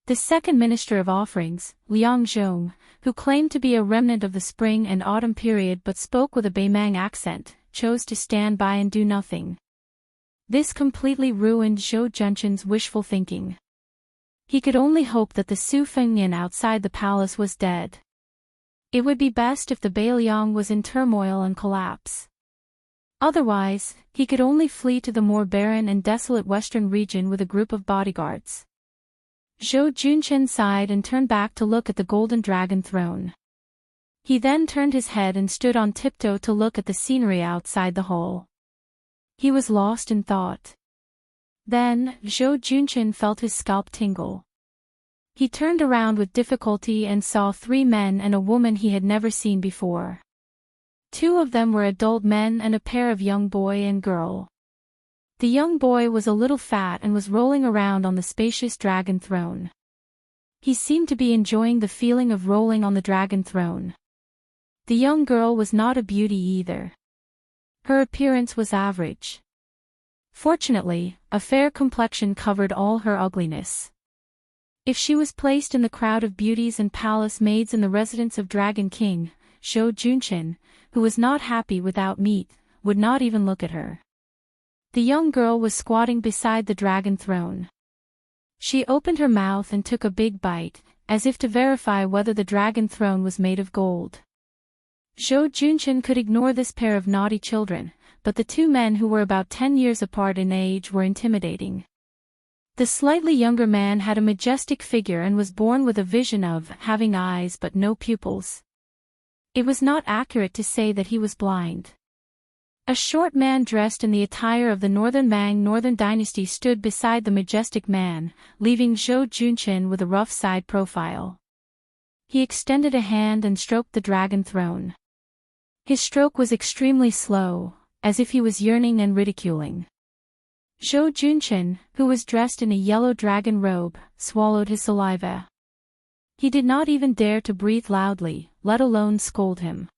The second minister of offerings, Liang Zhong, who claimed to be a remnant of the spring and autumn period but spoke with a Beimang accent, chose to stand by and do nothing. This completely ruined Zhou Junqin's wishful thinking. He could only hope that the Su Fengnian outside the palace was dead. It would be best if the Bailiang was in turmoil and collapse. Otherwise, he could only flee to the more barren and desolate western region with a group of bodyguards. Zhou Junqin sighed and turned back to look at the golden dragon throne. He then turned his head and stood on tiptoe to look at the scenery outside the hall. He was lost in thought. Then, Zhou Junqin felt his scalp tingle. He turned around with difficulty and saw 3 men and a woman he had never seen before. 2 of them were adult men and a pair of young boy and girl. The young boy was a little fat and was rolling around on the spacious dragon throne. He seemed to be enjoying the feeling of rolling on the dragon throne. The young girl was not a beauty either. Her appearance was average. Fortunately, a fair complexion covered all her ugliness. If she was placed in the crowd of beauties and palace maids in the residence of Dragon King, Zhou Junqin, who was not happy without meat, would not even look at her. The young girl was squatting beside the dragon throne. She opened her mouth and took a big bite, as if to verify whether the dragon throne was made of gold. Zhou Junqin could ignore this pair of naughty children, but the 2 men who were about 10 years apart in age were intimidating. The slightly younger man had a majestic figure and was born with a vision of having eyes but no pupils. It was not accurate to say that he was blind. A short man dressed in the attire of the Northern Mang Northern Dynasty stood beside the majestic man, leaving Zhou Junqin with a rough side profile. He extended a hand and stroked the dragon throne. His stroke was extremely slow, as if he was yearning and ridiculing. Zhou Junqin, who was dressed in a yellow dragon robe, swallowed his saliva. He did not even dare to breathe loudly, let alone scold him.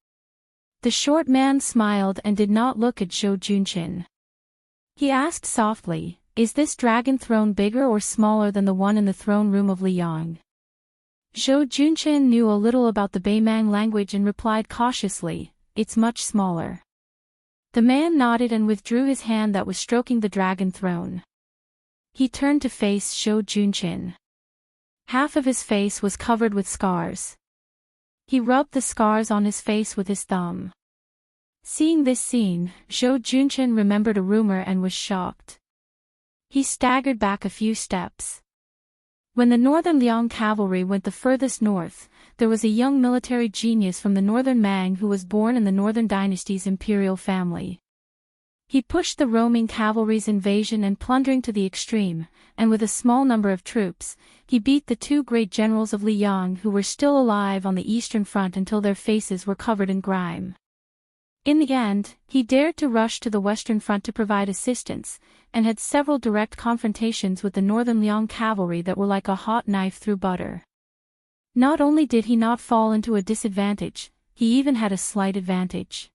The short man smiled and did not look at Zhou Junqin. He asked softly, "Is this dragon throne bigger or smaller than the one in the throne room of Liang?" Zhou Junqin knew a little about the Beimang language and replied cautiously, "It's much smaller." The man nodded and withdrew his hand that was stroking the dragon throne. He turned to face Zhou Junqin. Half of his face was covered with scars. He rubbed the scars on his face with his thumb. Seeing this scene, Zhou Junqin remembered a rumor and was shocked. He staggered back a few steps. When the Northern Liang cavalry went the furthest north, there was a young military genius from the Northern Mang who was born in the Northern Dynasty's imperial family. He pushed the roaming cavalry's invasion and plundering to the extreme, and with a small number of troops, he beat the two great generals of Liang who were still alive on the eastern front until their faces were covered in grime. In the end, he dared to rush to the western front to provide assistance, and had several direct confrontations with the Northern Liang cavalry that were like a hot knife through butter. Not only did he not fall into a disadvantage, he even had a slight advantage.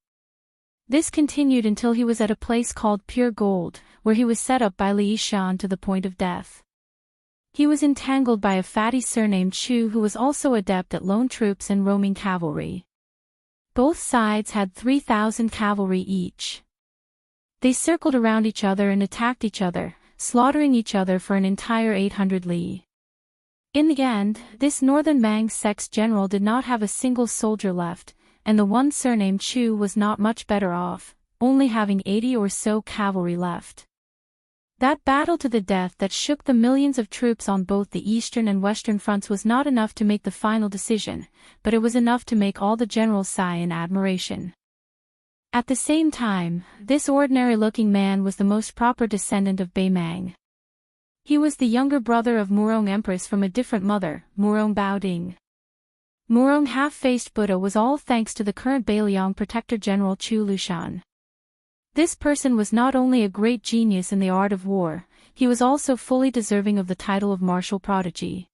This continued until he was at a place called Pure Gold, where he was set up by Li Shan to the point of death. He was entangled by a fatty surnamed Chu who was also adept at lone troops and roaming cavalry. Both sides had 3,000 cavalry each. They circled around each other and attacked each other, slaughtering each other for an entire 800 li. In the end, this Northern Mang sect's general did not have a single soldier left, and the one surnamed Chu was not much better off, only having 80 or so cavalry left. That battle to the death that shook the millions of troops on both the eastern and western fronts was not enough to make the final decision, but it was enough to make all the generals sigh in admiration. At the same time, this ordinary-looking man was the most proper descendant of Beimang. He was the younger brother of Murong Empress from a different mother, Murong Baoding. Murong half-faced Buddha was all thanks to the current Beiliang Protector General Chu Lushan. This person was not only a great genius in the art of war, he was also fully deserving of the title of martial prodigy.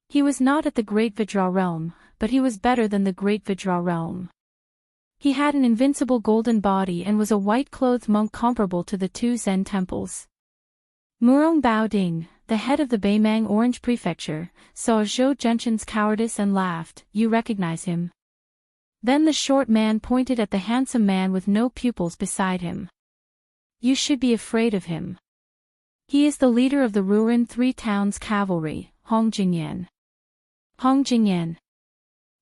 He was not at the Great Vajra realm, but he was better than the Great Vajra realm. He had an invincible golden body and was a white-clothed monk comparable to the two Zen temples. Murong Baoding, the head of the Beimang Orange Prefecture, saw Zhou Junshan's cowardice and laughed. "You recognize him?" Then the short man pointed at the handsome man with no pupils beside him. "You should be afraid of him. He is the leader of the Rurin Three Towns cavalry, Hong Jingyan." Hong Jingyan.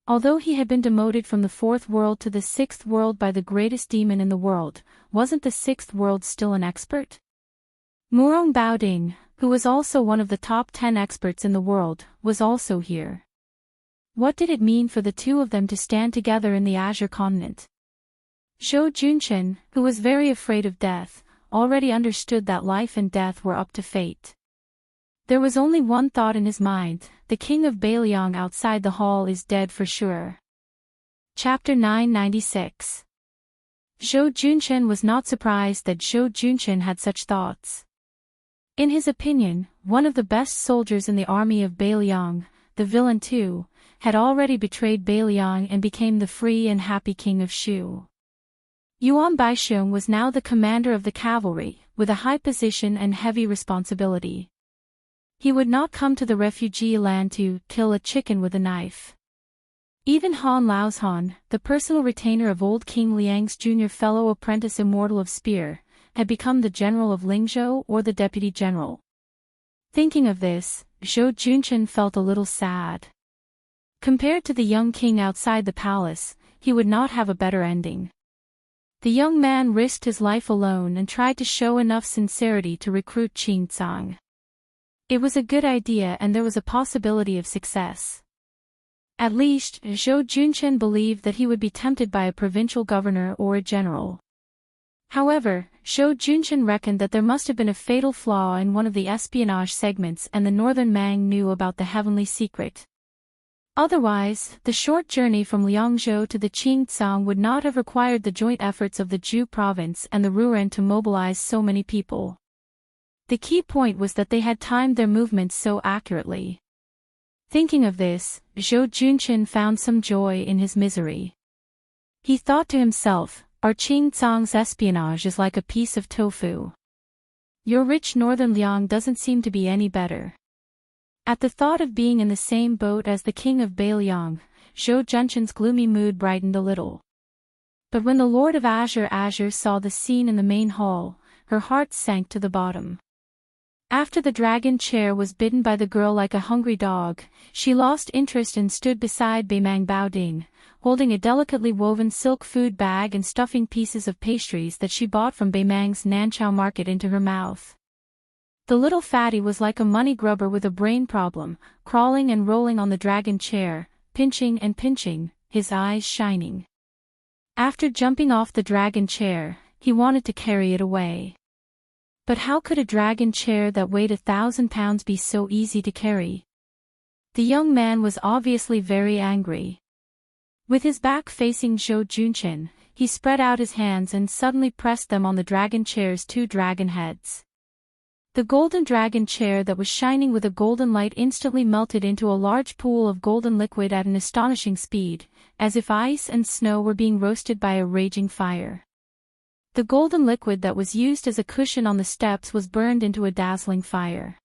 Although he had been demoted from the fourth world to the sixth world by the greatest demon in the world, wasn't the sixth world still an expert? Murong Baoding, who was also one of the top 10 experts in the world, was also here. What did it mean for the two of them to stand together in the Azure Continent? Zhou Junshan, who was very afraid of death, already understood that life and death were up to fate. There was only one thought in his mind: the king of Beiliang outside the hall is dead for sure. Chapter 996. Zhou Junshan was not surprised that Zhou Junshan had such thoughts. In his opinion, one of the best soldiers in the army of Beiliang, the villain too, had already betrayed Beiliang and became the free and happy king of Shu. Yuan Baisheng was now the commander of the cavalry, with a high position and heavy responsibility. He would not come to the refugee land to kill a chicken with a knife. Even Han Laozhan, the personal retainer of old King Liang's junior fellow apprentice Immortal of Spear, had become the general of Lingzhou or the deputy general. Thinking of this, Zhou Junshan felt a little sad. Compared to the young king outside the palace, he would not have a better ending. The young man risked his life alone and tried to show enough sincerity to recruit Qing Tsang. It was a good idea and there was a possibility of success. At least, Zhou Junshan believed that he would be tempted by a provincial governor or a general. However, Zhou Junshan reckoned that there must have been a fatal flaw in one of the espionage segments and the Northern Mang knew about the heavenly secret. Otherwise, the short journey from Liangzhou to the Qing Tsang would not have required the joint efforts of the Zhu province and the Ruren to mobilize so many people. The key point was that they had timed their movements so accurately. Thinking of this, Zhou Junshan found some joy in his misery. He thought to himself, "Our Qing Tsang's espionage is like a piece of tofu. Your rich northern Liang doesn't seem to be any better." At the thought of being in the same boat as the king of Beiliang, Zhou Junshan's gloomy mood brightened a little. But when the Lord of Azure saw the scene in the main hall, her heart sank to the bottom. After the dragon chair was bitten by the girl like a hungry dog, she lost interest and stood beside Beimang Baoding, holding a delicately woven silk food bag and stuffing pieces of pastries that she bought from Beimang's Nanchao market into her mouth. The little fatty was like a money grubber with a brain problem, crawling and rolling on the dragon chair, pinching and pinching, his eyes shining. After jumping off the dragon chair, he wanted to carry it away. But how could a dragon chair that weighed 1,000 pounds be so easy to carry? The young man was obviously very angry. With his back facing Zhou Junchen, he spread out his hands and suddenly pressed them on the dragon chair's 2 dragon heads. The golden dragon chair that was shining with a golden light instantly melted into a large pool of golden liquid at an astonishing speed, as if ice and snow were being roasted by a raging fire. The golden liquid that was used as a cushion on the steps was burned into a dazzling fire.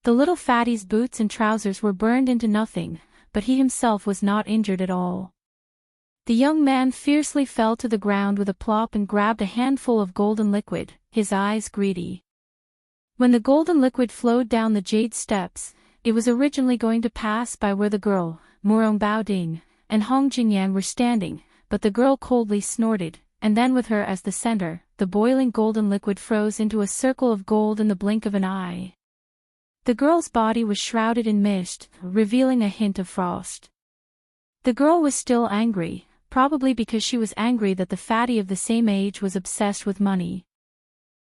The little fatty's boots and trousers were burned into nothing, but he himself was not injured at all. The young man fiercely fell to the ground with a plop and grabbed a handful of golden liquid, his eyes greedy. When the golden liquid flowed down the jade steps, it was originally going to pass by where the girl, Murong Baoding, and Hong Jingyan were standing, but the girl coldly snorted, and then with her as the center, the boiling golden liquid froze into a circle of gold in the blink of an eye. The girl's body was shrouded in mist, revealing a hint of frost. The girl was still angry, probably because she was angry that the fatty of the same age was obsessed with money.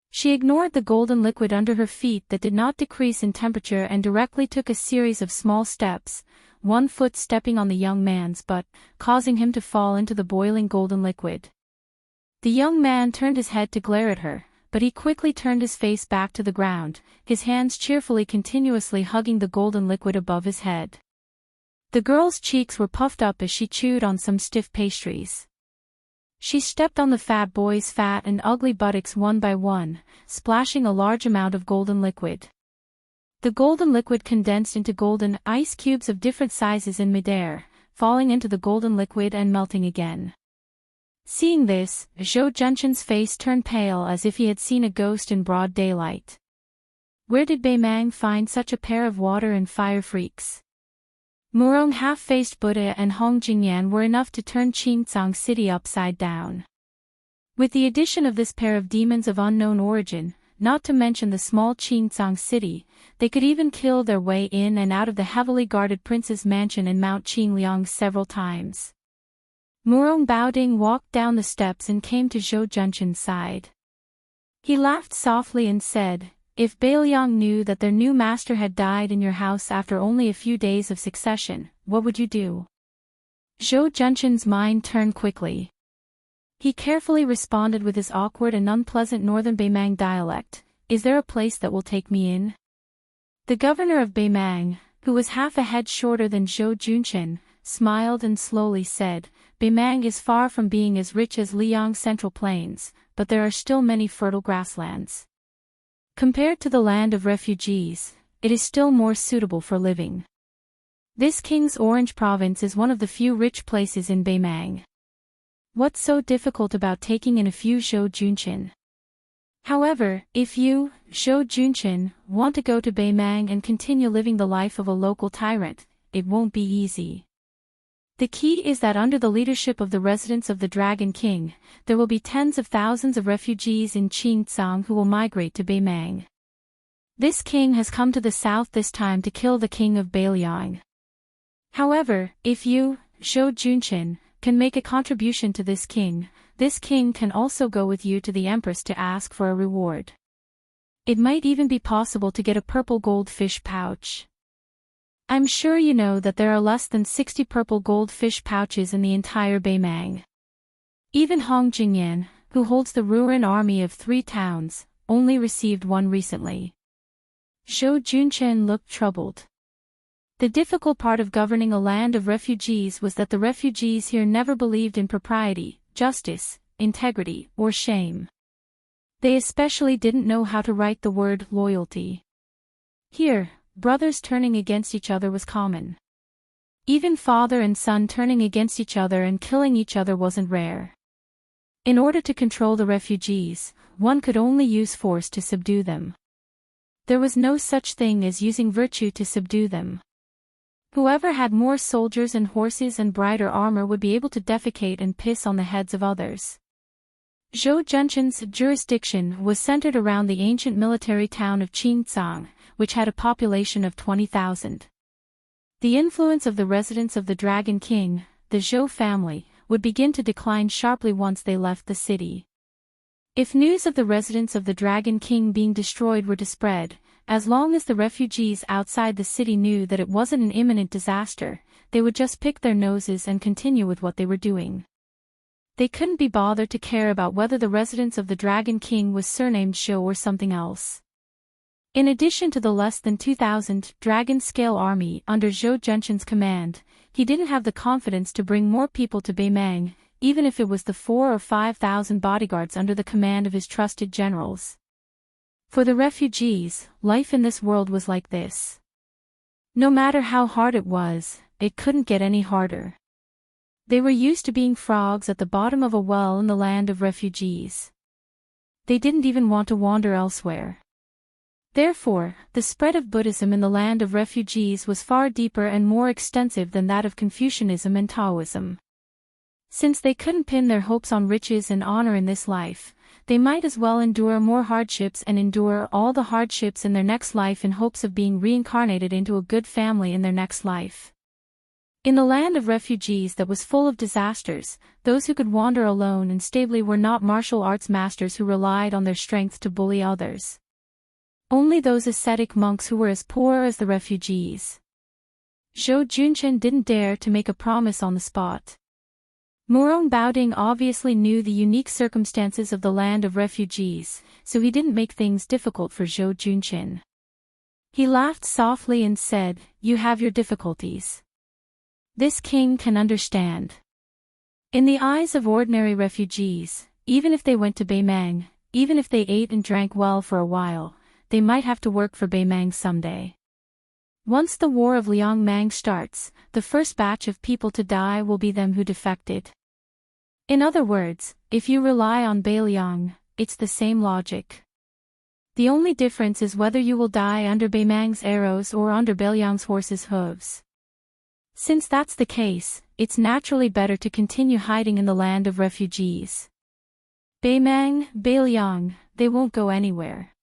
She ignored the golden liquid under her feet that did not decrease in temperature and directly took a series of small steps, one foot stepping on the young man's butt, causing him to fall into the boiling golden liquid. The young man turned his head to glare at her, but he quickly turned his face back to the ground, his hands cheerfully continuously hugging the golden liquid above his head. The girl's cheeks were puffed up as she chewed on some stiff pastries. She stepped on the fat boy's fat and ugly buttocks one by one, splashing a large amount of golden liquid. The golden liquid condensed into golden ice cubes of different sizes in midair, falling into the golden liquid and melting again. Seeing this, Zhou Junchen's face turned pale as if he had seen a ghost in broad daylight. Where did Bei Mang find such a pair of water and fire freaks? Murong half-faced Buddha and Hong Jingyan were enough to turn Qingcang City upside down. With the addition of this pair of demons of unknown origin, not to mention the small Qingcang City, they could even kill their way in and out of the heavily guarded prince's mansion in Mount Qingliang several times. Murong Baoding walked down the steps and came to Zhou Junchen's side. He laughed softly and said, "If Beiliang knew that their new master had died in your house after only a few days of succession, what would you do?" Zhou Junchen's mind turned quickly. He carefully responded with his awkward and unpleasant northern Beimang dialect, "Is there a place that will take me in?" The governor of Beimang, who was half a head shorter than Zhou Junchen, smiled and slowly said, "Beimang is far from being as rich as Liang Central Plains, but there are still many fertile grasslands. Compared to the land of refugees, it is still more suitable for living. This King's Orange province is one of the few rich places in Beimang. What's so difficult about taking in a few Zhou Junchen? However, if you, Zhou Junchen, want to go to Beimang and continue living the life of a local tyrant, it won't be easy. The key is that under the leadership of the residents of the Dragon King, there will be tens of thousands of refugees in Qingcang who will migrate to Beimang. This king has come to the south this time to kill the king of Beiliang. However, if you, Zhou Junchen, can make a contribution to this king can also go with you to the empress to ask for a reward. It might even be possible to get a purple goldfish pouch. I'm sure you know that there are less than 60 purple goldfish pouches in the entire Beimang. Even Hong Jingyan, who holds the Ruran army of 3 towns, only received one recently." Zhou Junchen looked troubled. The difficult part of governing a land of refugees was that the refugees here never believed in propriety, justice, integrity, or shame. They especially didn't know how to write the word loyalty. Here, brothers turning against each other was common. Even father and son turning against each other and killing each other wasn't rare. In order to control the refugees, one could only use force to subdue them. There was no such thing as using virtue to subdue them. Whoever had more soldiers and horses and brighter armor would be able to defecate and piss on the heads of others. Zhou Junshan's jurisdiction was centered around the ancient military town of Qingzang, which had a population of 20,000. The influence of the residents of the Dragon King, the Zhou family, would begin to decline sharply once they left the city. If news of the residents of the Dragon King being destroyed were to spread, as long as the refugees outside the city knew that it wasn't an imminent disaster, they would just pick their noses and continue with what they were doing. They couldn't be bothered to care about whether the residents of the Dragon King was surnamed Zhou or something else. In addition to the less than 2,000 dragon-scale army under Zhou Junshan's command, he didn't have the confidence to bring more people to Beimang, even if it was the 4,000 or 5,000 bodyguards under the command of his trusted generals. For the refugees, life in this world was like this. No matter how hard it was, it couldn't get any harder. They were used to being frogs at the bottom of a well in the land of refugees. They didn't even want to wander elsewhere. Therefore, the spread of Buddhism in the land of refugees was far deeper and more extensive than that of Confucianism and Taoism. Since they couldn't pin their hopes on riches and honor in this life, they might as well endure more hardships and endure all the hardships in their next life in hopes of being reincarnated into a good family in their next life. In the land of refugees that was full of disasters, those who could wander alone and stably were not martial arts masters who relied on their strength to bully others. Only those ascetic monks who were as poor as the refugees. Zhou Junshan didn't dare to make a promise on the spot. Murong Baoding obviously knew the unique circumstances of the land of refugees, so he didn't make things difficult for Zhou Junshan. He laughed softly and said, "You have your difficulties. This king can understand." In the eyes of ordinary refugees, even if they went to Beimang, even if they ate and drank well for a while, they might have to work for Beimang someday. Once the War of Liangmang starts, the first batch of people to die will be them who defected. In other words, if you rely on Beiliang, it's the same logic. The only difference is whether you will die under Beimang's arrows or under Beiliang's horse's hooves. Since that's the case, it's naturally better to continue hiding in the land of refugees. Beimang, Beiliang, they won't go anywhere.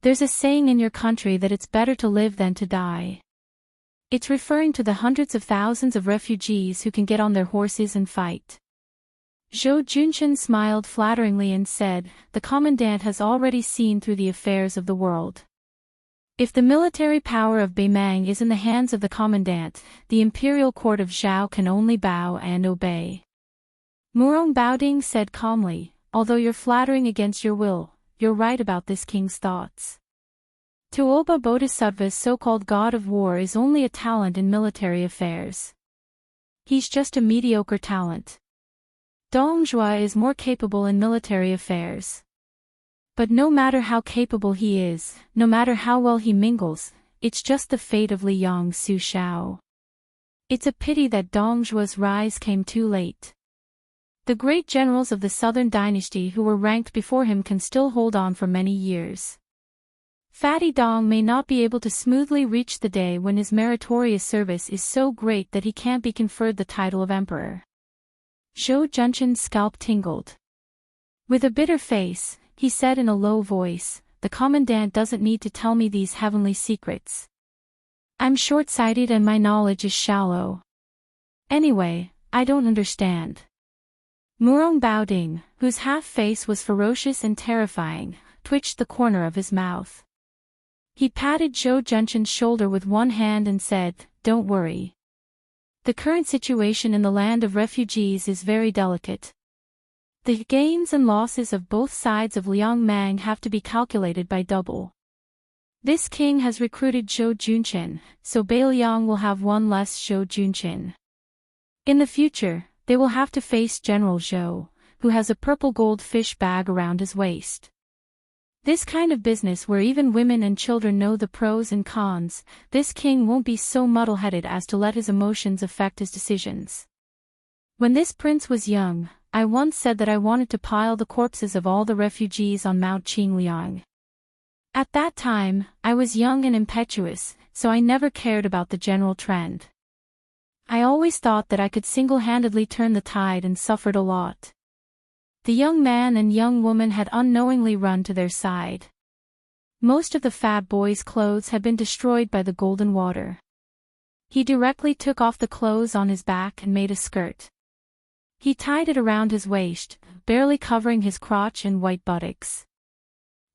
There's a saying in your country that it's better to live than to die. It's referring to the hundreds of thousands of refugees who can get on their horses and fight. Zhou Junshan smiled flatteringly and said, "The commandant has already seen through the affairs of the world. If the military power of Beimang is in the hands of the commandant, the imperial court of Zhao can only bow and obey." Murong Baoding said calmly, "Although you're flattering against your will, you're right about this king's thoughts. Tuoba Bodhisattva's so-called god of war is only a talent in military affairs. He's just a mediocre talent. Dongjua is more capable in military affairs. But no matter how capable he is, no matter how well he mingles, it's just the fate of Liang Su Shao. It's a pity that Dongjua's rise came too late. The great generals of the southern dynasty who were ranked before him can still hold on for many years. Fatty Dong may not be able to smoothly reach the day when his meritorious service is so great that he can't be conferred the title of emperor." Zhou Junshan's scalp tingled. With a bitter face, he said in a low voice, "The commandant doesn't need to tell me these heavenly secrets. I'm short-sighted and my knowledge is shallow. Anyway, I don't understand." Murong Baoding, whose half-face was ferocious and terrifying, twitched the corner of his mouth. He patted Zhou Junshan's shoulder with one hand and said, "Don't worry. The current situation in the land of refugees is very delicate. The gains and losses of both sides of Liangmang have to be calculated by double. This king has recruited Zhou Junshan, so Beiliang will have one less Zhou Junshan. In the future, they will have to face General Zhou, who has a purple gold fish bag around his waist. This kind of business where even women and children know the pros and cons, this king won't be so muddle-headed as to let his emotions affect his decisions. When this prince was young, I once said that I wanted to pile the corpses of all the refugees on Mount Qingliang. At that time, I was young and impetuous, so I never cared about the general trend. I always thought that I could single-handedly turn the tide and suffered a lot. The young man and young woman had unknowingly run to their side. Most of the fat boy's clothes had been destroyed by the golden water. He directly took off the clothes on his back and made a skirt. He tied it around his waist, barely covering his crotch and white buttocks.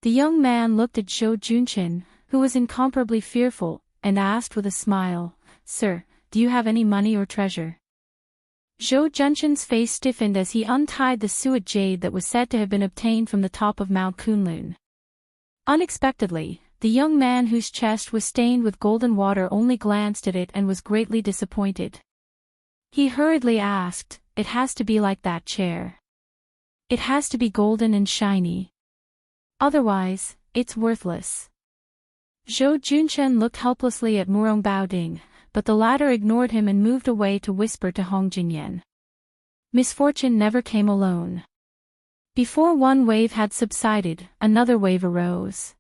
The young man looked at Zhou Junshin, who was incomparably fearful, and asked with a smile, "Sir, do you have any money or treasure?" Zhou Junshin's face stiffened as he untied the suet jade that was said to have been obtained from the top of Mount Kunlun. Unexpectedly, the young man whose chest was stained with golden water only glanced at it and was greatly disappointed. He hurriedly asked, "It has to be like that chair. It has to be golden and shiny. Otherwise, it's worthless." Zhou Junshin looked helplessly at Murong Baoding, but the latter ignored him and moved away to whisper to Hong Jingyan. Misfortune never came alone. Before one wave had subsided, another wave arose.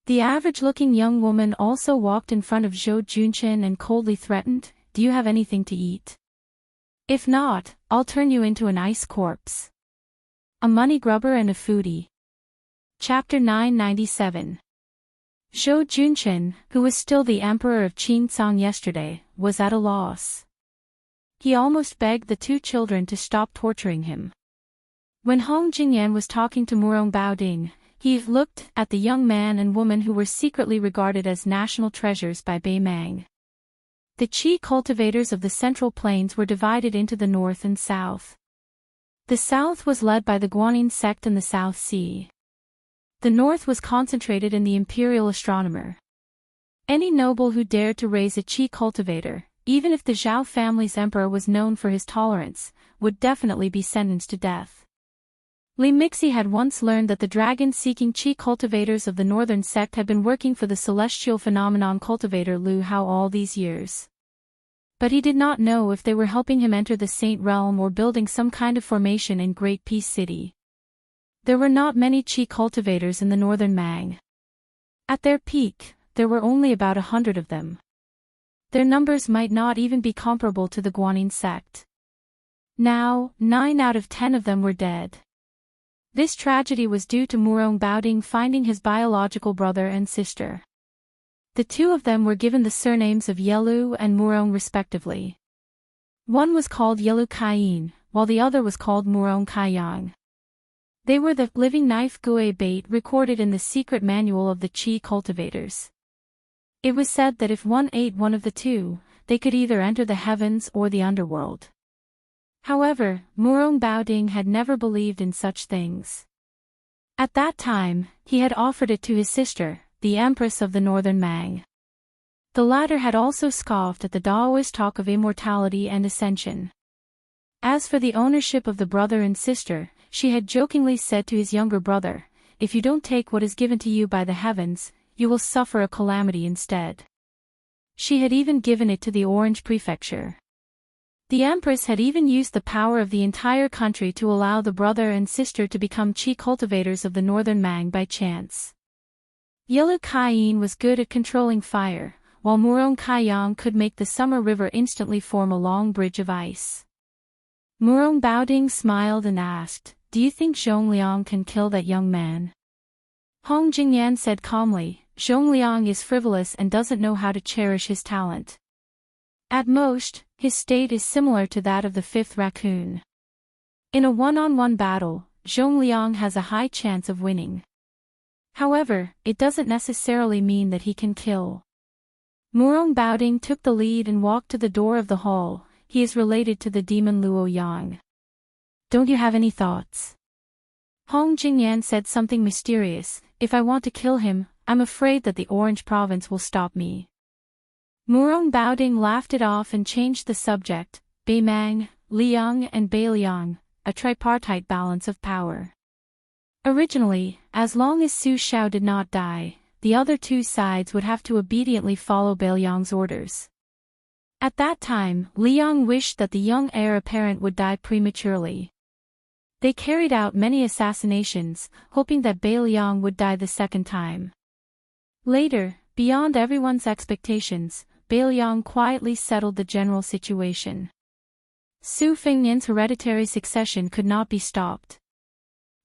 The average-looking young woman also walked in front of Zhou Junshin and coldly threatened, "Do you have anything to eat? If not, I'll turn you into an ice corpse. A money grubber and a foodie." Chapter 997. Zhou Junshin, who was still the emperor of Qinsong yesterday, was at a loss. He almost begged the two children to stop torturing him. When Hong Jingyan was talking to Murong Baoding, he looked at the young man and woman who were secretly regarded as national treasures by Bei Mang. The qi cultivators of the Central Plains were divided into the north and south. The south was led by the Guanyin sect in the South Sea. The north was concentrated in the imperial astronomer. Any noble who dared to raise a qi cultivator, even if the Zhao family's emperor was known for his tolerance, would definitely be sentenced to death. Li Mixi had once learned that the dragon-seeking qi cultivators of the northern sect had been working for the celestial phenomenon cultivator Lu Hao all these years. But he did not know if they were helping him enter the Saint Realm or building some kind of formation in Great Peace City. There were not many qi cultivators in the northern Mang. At their peak, there were only about 100 of them. Their numbers might not even be comparable to the Guanyin sect. Now, 9 out of 10 of them were dead. This tragedy was due to Murong Baoding finding his biological brother and sister. The two of them were given the surnames of Yelu and Murong respectively. One was called Yelu Kaiyin, while the other was called Murong Kaiyang. They were the living knife gui bait recorded in the secret manual of the qi cultivators. It was said that if one ate one of the two, they could either enter the heavens or the underworld. However, Murong Baoding had never believed in such things. At that time, he had offered it to his sister, the Empress of the Northern Mang. The latter had also scoffed at the Daoist talk of immortality and ascension. As for the ownership of the brother and sister, she had jokingly said to his younger brother, "If you don't take what is given to you by the heavens, you will suffer a calamity instead." She had even given it to the Orange Prefecture. The Empress had even used the power of the entire country to allow the brother and sister to become qi cultivators of the northern Mang by chance. Yelu Kaiyin was good at controlling fire, while Murong Kaiyang could make the summer river instantly form a long bridge of ice. Murong Baoding smiled and asked, "Do you think Zhongliang can kill that young man?" Hong Jingyan said calmly, "Zhongliang is frivolous and doesn't know how to cherish his talent. At most, his state is similar to that of the fifth raccoon. In a one-on-one battle, Zhongliang has a high chance of winning. However, it doesn't necessarily mean that he can kill." Murong Baoding took the lead and walked to the door of the hall. "He is related to the demon Luo Yang. Don't you have any thoughts?" Hong Jingyan said something mysterious, "If I want to kill him, I'm afraid that the Orange Province will stop me." Murong Baoding laughed it off and changed the subject. "Bei Mang, Liang and Bei Liang, a tripartite balance of power. Originally, as long as Su Xiao did not die, the other two sides would have to obediently follow Bei Liang's orders. At that time, Liang wished that the young heir apparent would die prematurely. They carried out many assassinations, hoping that Bei Liang would die the second time. Later, beyond everyone's expectations, Bei Liang quietly settled the general situation. Su Fengnian's hereditary succession could not be stopped.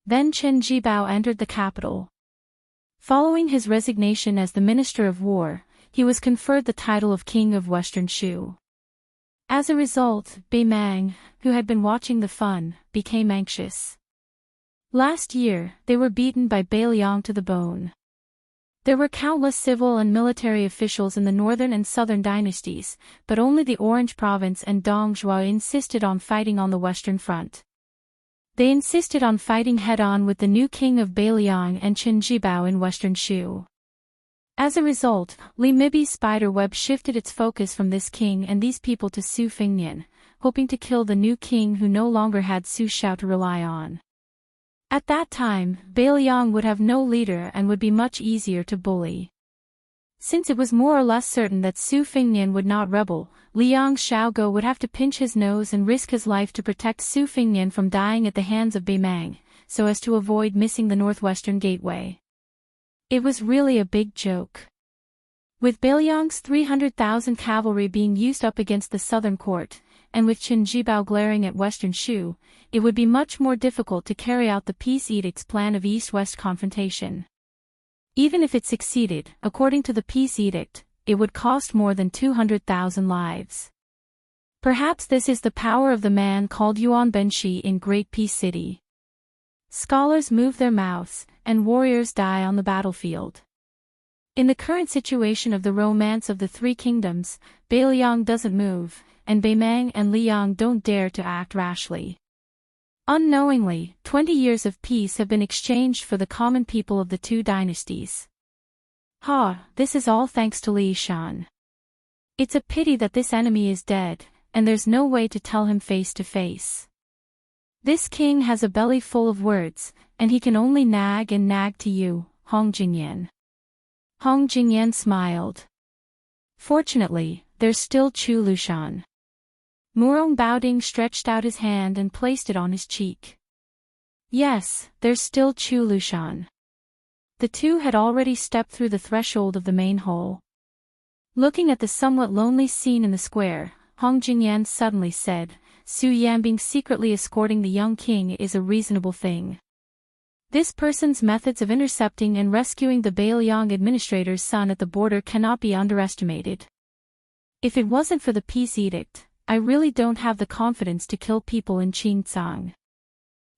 Then Chen Jibao entered the capital. Following his resignation as the Minister of War, he was conferred the title of King of Western Shu. As a result, Bei Mang, who had been watching the fun, became anxious. Last year, they were beaten by Bei Liang to the bone. There were countless civil and military officials in the northern and southern dynasties, but only the Orange Province and Dongzhuo insisted on fighting on the western front. They insisted on fighting head-on with the new king of Bei Liang and Chen Jibao in western Shu. As a result, Li Mibi's spider web shifted its focus from this king and these people to Su Fengnian, hoping to kill the new king who no longer had Su Shao to rely on. At that time, Bei Liang would have no leader and would be much easier to bully. Since it was more or less certain that Su Fengnian would not rebel, Liang Xiaogo would have to pinch his nose and risk his life to protect Su Fengnian from dying at the hands of Bei Mang, so as to avoid missing the northwestern gateway. It was really a big joke. With Bei Liang's 300,000 cavalry being used up against the southern court, and with Chen Jibao glaring at western Shu, it would be much more difficult to carry out the peace edict's plan of east-west confrontation. Even if it succeeded, according to the peace edict, it would cost more than 200,000 lives. Perhaps this is the power of the man called Yuan Benshi in Great Peace City. Scholars move their mouths, and warriors die on the battlefield. In the current situation of the romance of the Three Kingdoms, Bei Liang doesn't move, and Bei Mang and Liang don't dare to act rashly. Unknowingly, 20 years of peace have been exchanged for the common people of the two dynasties. This is all thanks to Li Shan. It's a pity that this enemy is dead, and there's no way to tell him face to face. This king has a belly full of words, and he can only nag and nag to you, Hong Jingyan. Hong Jingyan smiled. Fortunately, there's still Chu Lushan. Murong Baoding stretched out his hand and placed it on his cheek. Yes, there's still Chu Lushan. The two had already stepped through the threshold of the main hall. Looking at the somewhat lonely scene in the square, Hong Jingyan suddenly said, Su Yanbing secretly escorting the young king is a reasonable thing. This person's methods of intercepting and rescuing the Bei Liang administrator's son at the border cannot be underestimated. If it wasn't for the peace edict, I really don't have the confidence to kill people in Qingcang.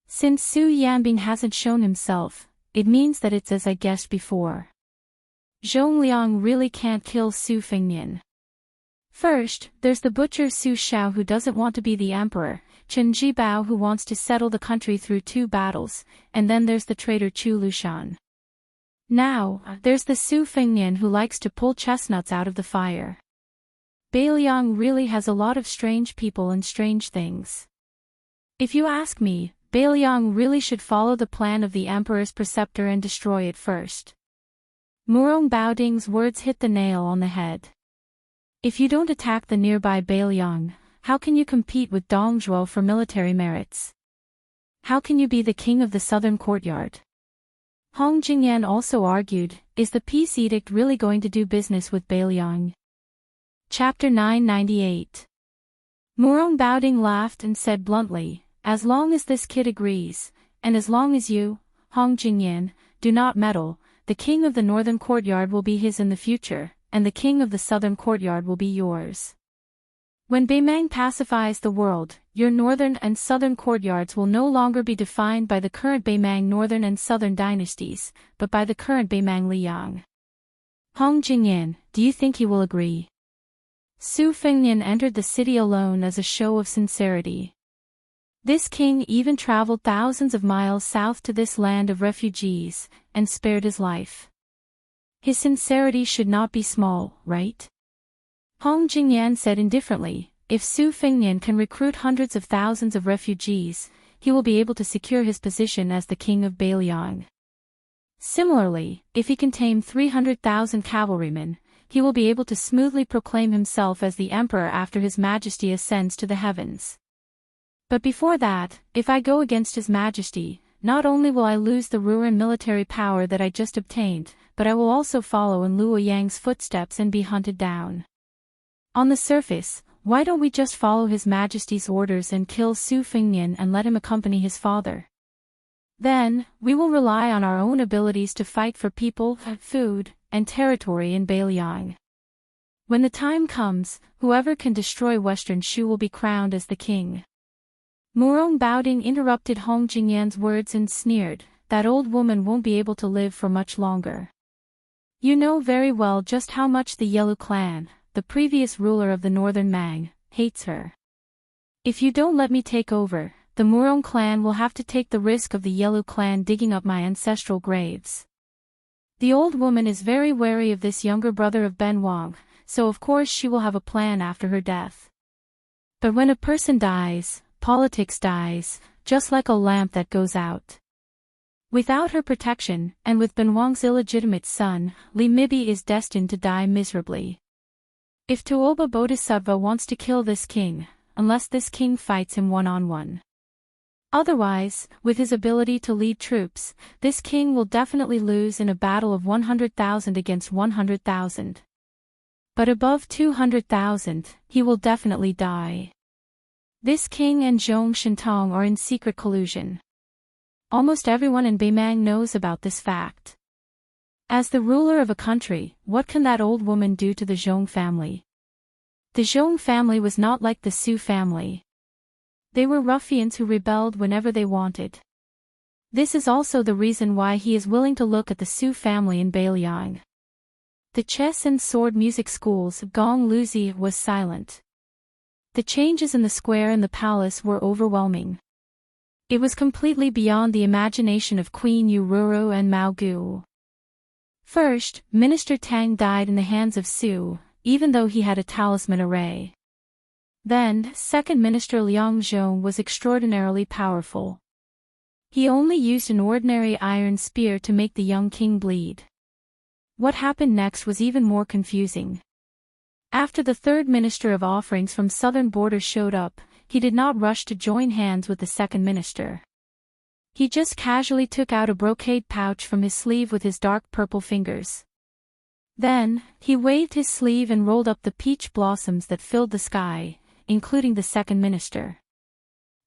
Since Su Yanbing hasn't shown himself, it means that it's as I guessed before. Zhongliang really can't kill Su Fengnian. First, there's the butcher Su Shao who doesn't want to be the emperor, Chen Jibao who wants to settle the country through 2 battles, and then there's the traitor Chu Lushan. Now, there's the Su Fengnian who likes to pull chestnuts out of the fire. Bei Liang really has a lot of strange people and strange things. If you ask me, Bei Liang really should follow the plan of the emperor's preceptor and destroy it first. Murong Baoding's words hit the nail on the head. If you don't attack the nearby Bei Liang, how can you compete with Dongzhuo for military merits? How can you be the king of the southern courtyard? Hong Jingyan also argued, is the peace edict really going to do business with Bei Liang? Chapter 998. Murong Baoding laughed and said bluntly, as long as this kid agrees, and as long as you, Hong Jingyan, do not meddle, the king of the northern courtyard will be his in the future, and the king of the southern courtyard will be yours. When Bei Mang pacifies the world, your northern and southern courtyards will no longer be defined by the current Bei Mang northern and southern dynasties, but by the current Bei Mang Liang. Hong Jingyan, do you think he will agree? Su Fengnian entered the city alone as a show of sincerity. This king even traveled thousands of miles south to this land of refugees, and spared his life. His sincerity should not be small, right? Hong Jingyan said indifferently, if Su Fengnian can recruit hundreds of thousands of refugees, he will be able to secure his position as the king of Bei Liang. Similarly, if he can tame 300,000 cavalrymen, he will be able to smoothly proclaim himself as the emperor after his majesty ascends to the heavens. But before that, if I go against his majesty, not only will I lose the Ruran military power that I just obtained, but I will also follow in Luo Yang's footsteps and be hunted down. On the surface, why don't we just follow his majesty's orders and kill Su Fengnian and let him accompany his father? Then, we will rely on our own abilities to fight for people, food, and territory in Bailiang. When the time comes, whoever can destroy Western Shu will be crowned as the king." Murong Baoding interrupted Hong Jingyan's words and sneered, "That old woman won't be able to live for much longer. You know very well just how much the Yellow clan, the previous ruler of the northern Mang, hates her. If you don't let me take over, the Murong clan will have to take the risk of the Yellow clan digging up my ancestral graves. The old woman is very wary of this younger brother of Ben Wang, so of course she will have a plan after her death. But when a person dies, politics dies, just like a lamp that goes out. Without her protection, and with Ben Wang's illegitimate son, Li Mibi is destined to die miserably. If Tuoba Bodhisattva wants to kill this king, unless this king fights him one-on-one. Otherwise, with his ability to lead troops, this king will definitely lose in a battle of 100,000 against 100,000. But above 200,000, he will definitely die. This king and Zhong Shintong are in secret collusion. Almost everyone in Beimang knows about this fact. As the ruler of a country, what can that old woman do to the Zhong family? The Zhong family was not like the Su family. They were ruffians who rebelled whenever they wanted. This is also the reason why he is willing to look at the Su family in Bailiang. The chess and sword music schools Gong Luzi was silent. The changes in the square and the palace were overwhelming. It was completely beyond the imagination of Queen Yu Ruru and Mao Gu. First, Minister Tang died in the hands of Su, even though he had a talisman array. Then, Second Minister Liang Zhong was extraordinarily powerful. He only used an ordinary iron spear to make the young king bleed. What happened next was even more confusing. After the third minister of offerings from southern border showed up, he did not rush to join hands with the second minister. He just casually took out a brocade pouch from his sleeve with his dark purple fingers. Then, he waved his sleeve and rolled up the peach blossoms that filled the sky, including the second minister.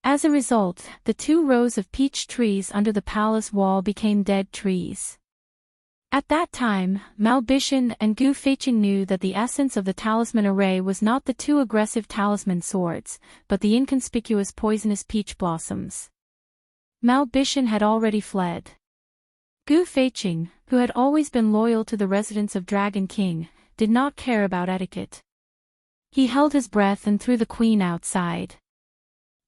As a result, the 2 rows of peach trees under the palace wall became dead trees. At that time, Mao Bishan and Gu Feiqing knew that the essence of the talisman array was not the 2 aggressive talisman swords, but the inconspicuous poisonous peach blossoms. Mao Bishan had already fled. Gu Feiqing, who had always been loyal to the residents of Dragon King, did not care about etiquette. He held his breath and threw the queen outside.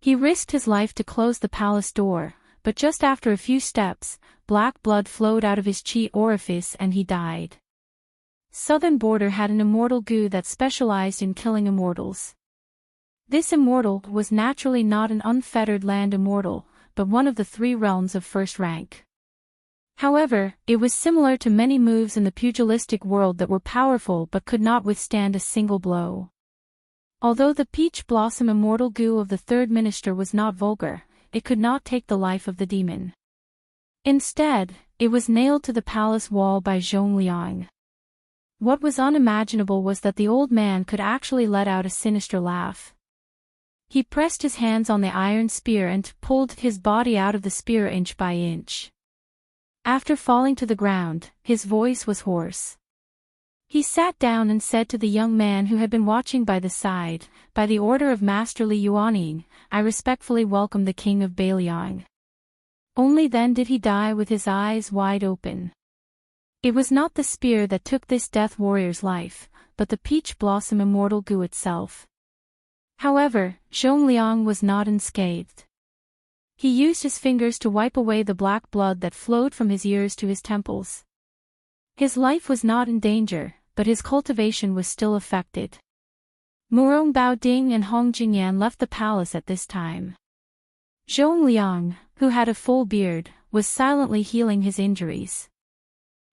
He risked his life to close the palace door, but just after a few steps, black blood flowed out of his chi orifice and he died. Southern Border had an immortal Gu that specialized in killing immortals. This immortal was naturally not an unfettered land immortal, but one of the 3 realms of first rank. However, it was similar to many moves in the pugilistic world that were powerful but could not withstand a single blow. Although the peach blossom immortal Gu of the third minister was not vulgar, it could not take the life of the demon. Instead, it was nailed to the palace wall by Zhong Liang. What was unimaginable was that the old man could actually let out a sinister laugh. He pressed his hands on the iron spear and pulled his body out of the spear inch by inch. After falling to the ground, his voice was hoarse. He sat down and said to the young man who had been watching by the side, "By the order of Master Li Yuaning, I respectfully welcome the king of Bailiang." Only then did he die with his eyes wide open. It was not the spear that took this death warrior's life, but the peach blossom immortal Gu itself. However, Zhong Liang was not unscathed. He used his fingers to wipe away the black blood that flowed from his ears to his temples. His life was not in danger, but his cultivation was still affected. Murong Baoding and Hong Jingyan left the palace at this time. Zhong Liang, who had a full beard, was silently healing his injuries.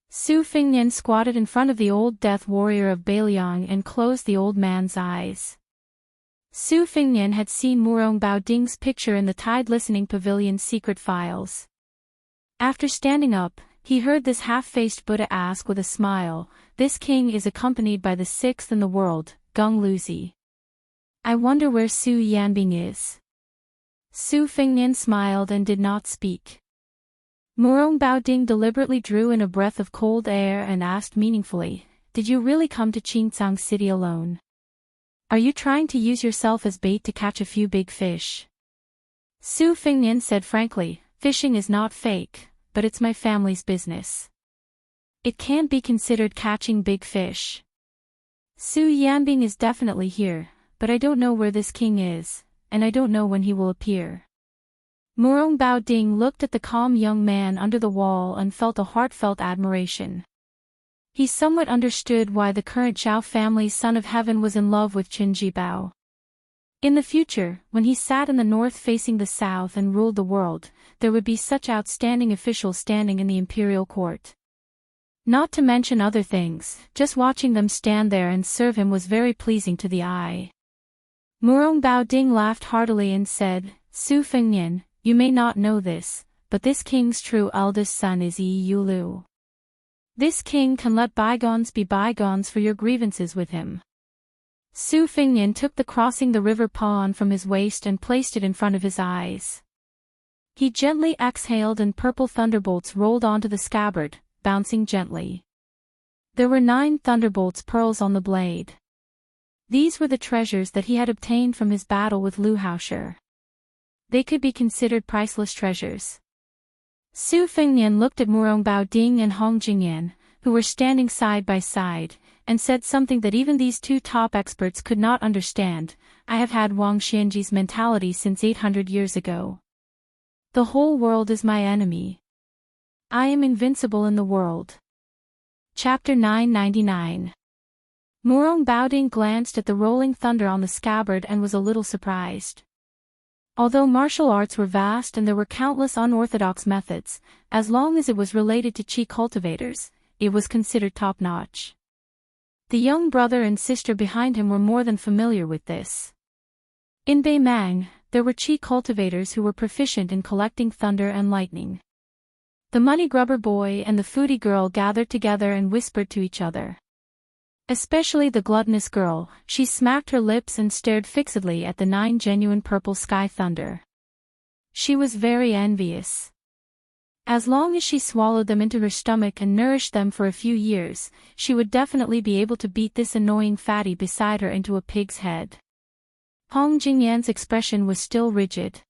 Su Fingnian squatted in front of the old death warrior of Bailiang and closed the old man's eyes. Su Fingnian had seen Murong Baoding's picture in the Tide Listening Pavilion's secret files. After standing up, he heard this half-faced Buddha ask with a smile, "This king is accompanied by the 6th in the world, Gong Luzi. I wonder where Su Yanbing is." Su Fingnian smiled and did not speak. Murong Baoding deliberately drew in a breath of cold air and asked meaningfully, "Did you really come to Qingcang City alone? Are you trying to use yourself as bait to catch a few big fish?" Su Fengnian said frankly, "Fishing is not fake, but it's my family's business. It can't be considered catching big fish. Su Yanbing is definitely here, but I don't know where this king is, and I don't know when he will appear." Murong Baoding looked at the calm young man under the wall and felt a heartfelt admiration. He somewhat understood why the current Zhao family's son of heaven was in love with Qin Jibao. In the future, when he sat in the north facing the south and ruled the world, there would be such outstanding officials standing in the imperial court. Not to mention other things, just watching them stand there and serve him was very pleasing to the eye. Murong Baoding laughed heartily and said, "Su Fengnian, you may not know this, but this king's true eldest son is Yi Yulu. This king can let bygones be bygones for your grievances with him." Su Fengnian took the crossing the river pawn from his waist and placed it in front of his eyes. He gently exhaled and purple thunderbolts rolled onto the scabbard, bouncing gently. There were 9 thunderbolts pearls on the blade. These were the treasures that he had obtained from his battle with Lu Haosher. They could be considered priceless treasures. Su Fengnian looked at Murong Baoding and Hong Jingyan, who were standing side by side, and said something that even these 2 top experts could not understand. "I have had Wang Xianji's mentality since 800 years ago. The whole world is my enemy. I am invincible in the world." Chapter 999. Murong Baoding glanced at the rolling thunder on the scabbard and was a little surprised. Although martial arts were vast and there were countless unorthodox methods, as long as it was related to qi cultivators, it was considered top-notch. The young brother and sister behind him were more than familiar with this. In Beimang, there were qi cultivators who were proficient in collecting thunder and lightning. The money grubber boy and the foodie girl gathered together and whispered to each other. Especially the gluttonous girl, she smacked her lips and stared fixedly at the 9 genuine purple sky thunder. She was very envious. As long as she swallowed them into her stomach and nourished them for a few years, she would definitely be able to beat this annoying fatty beside her into a pig's head. Hong Jingyan's expression was still rigid.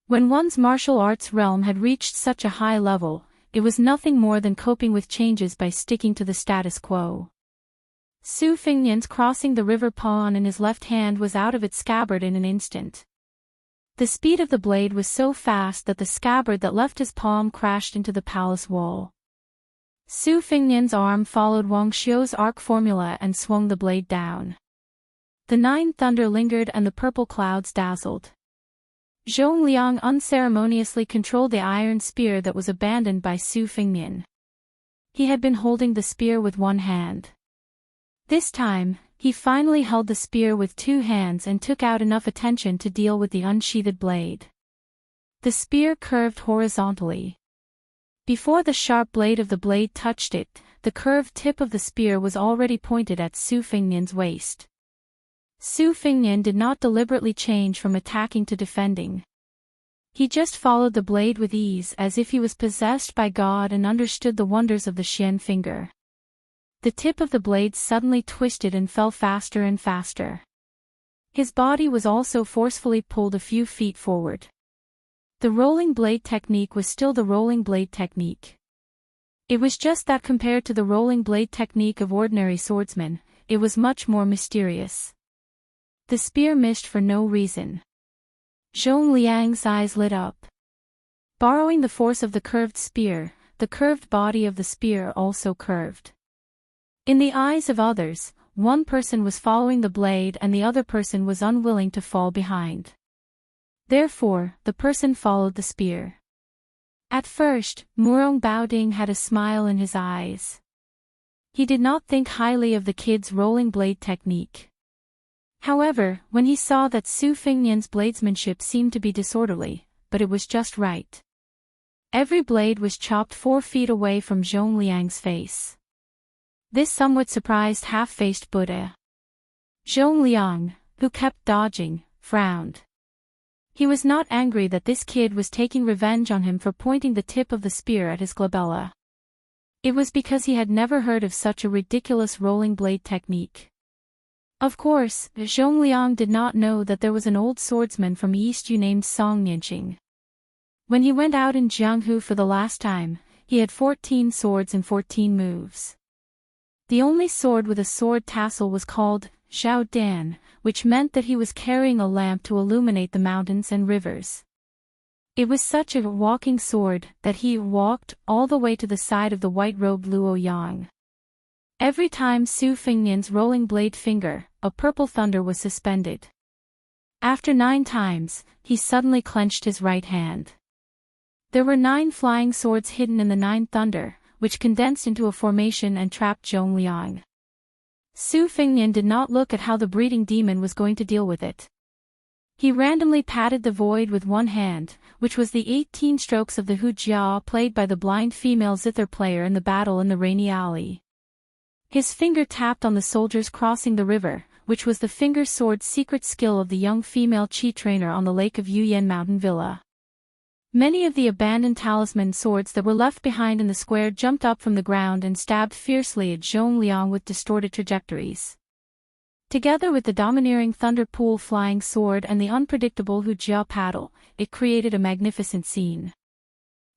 When one's martial arts realm had reached such a high level, it was nothing more than coping with changes by sticking to the status quo. Su Fengnian's crossing the river pawn in his left hand was out of its scabbard in an instant. The speed of the blade was so fast that the scabbard that left his palm crashed into the palace wall. Su Fengnian's arm followed Wang Xiu's arc formula and swung the blade down. The 9 thunder lingered and the purple clouds dazzled. Zhong Liang unceremoniously controlled the iron spear that was abandoned by Su Fengnian. He had been holding the spear with one hand. This time, he finally held the spear with 2 hands and took out enough attention to deal with the unsheathed blade. The spear curved horizontally. Before the sharp blade of the blade touched it, the curved tip of the spear was already pointed at Su Fengnian's waist. Su Fengnian did not deliberately change from attacking to defending. He just followed the blade with ease as if he was possessed by God and understood the wonders of the Xian finger. The tip of the blade suddenly twisted and fell faster and faster. His body was also forcefully pulled a few feet forward. The rolling blade technique was still the rolling blade technique. It was just that compared to the rolling blade technique of ordinary swordsmen, it was much more mysterious. The spear missed for no reason. Zhong Liang's eyes lit up. Borrowing the force of the curved spear, the curved body of the spear also curved. In the eyes of others, one person was following the blade and the other person was unwilling to fall behind. Therefore, the person followed the spear. At first, Murong Baoding had a smile in his eyes. He did not think highly of the kid's rolling blade technique. However, when he saw that Su Fengnian's bladesmanship seemed to be disorderly, but it was just right. Every blade was chopped 4 feet away from Zhong Liang's face. This somewhat surprised half-faced Buddha. Zhong Liang, who kept dodging, frowned. He was not angry that this kid was taking revenge on him for pointing the tip of the spear at his glabella. It was because he had never heard of such a ridiculous rolling blade technique. Of course, Zhongliang did not know that there was an old swordsman from East Yu named Song Nianqing. When he went out in Jianghu for the last time, he had 14 swords and 14 moves. The only sword with a sword tassel was called Zhao Dan, which meant that he was carrying a lamp to illuminate the mountains and rivers. It was such a walking sword that he walked all the way to the side of the white-robed Luo Yang. Every time Su Fengnian's rolling blade finger, a purple thunder was suspended. After 9 times, he suddenly clenched his right hand. There were 9 flying swords hidden in the 9th thunder, which condensed into a formation and trapped Zhongliang. Su Fengnian did not look at how the breeding demon was going to deal with it. He randomly patted the void with one hand, which was the 18 strokes of the hujia played by the blind female zither player in the battle in the rainy alley. His finger tapped on the soldiers crossing the river, which was the finger sword secret skill of the young female chi trainer on the lake of Yuyan Mountain Villa. Many of the abandoned talisman swords that were left behind in the square jumped up from the ground and stabbed fiercely at Zhongliang with distorted trajectories. Together with the domineering Thunder Pool flying sword and the unpredictable Hujia paddle, it created a magnificent scene.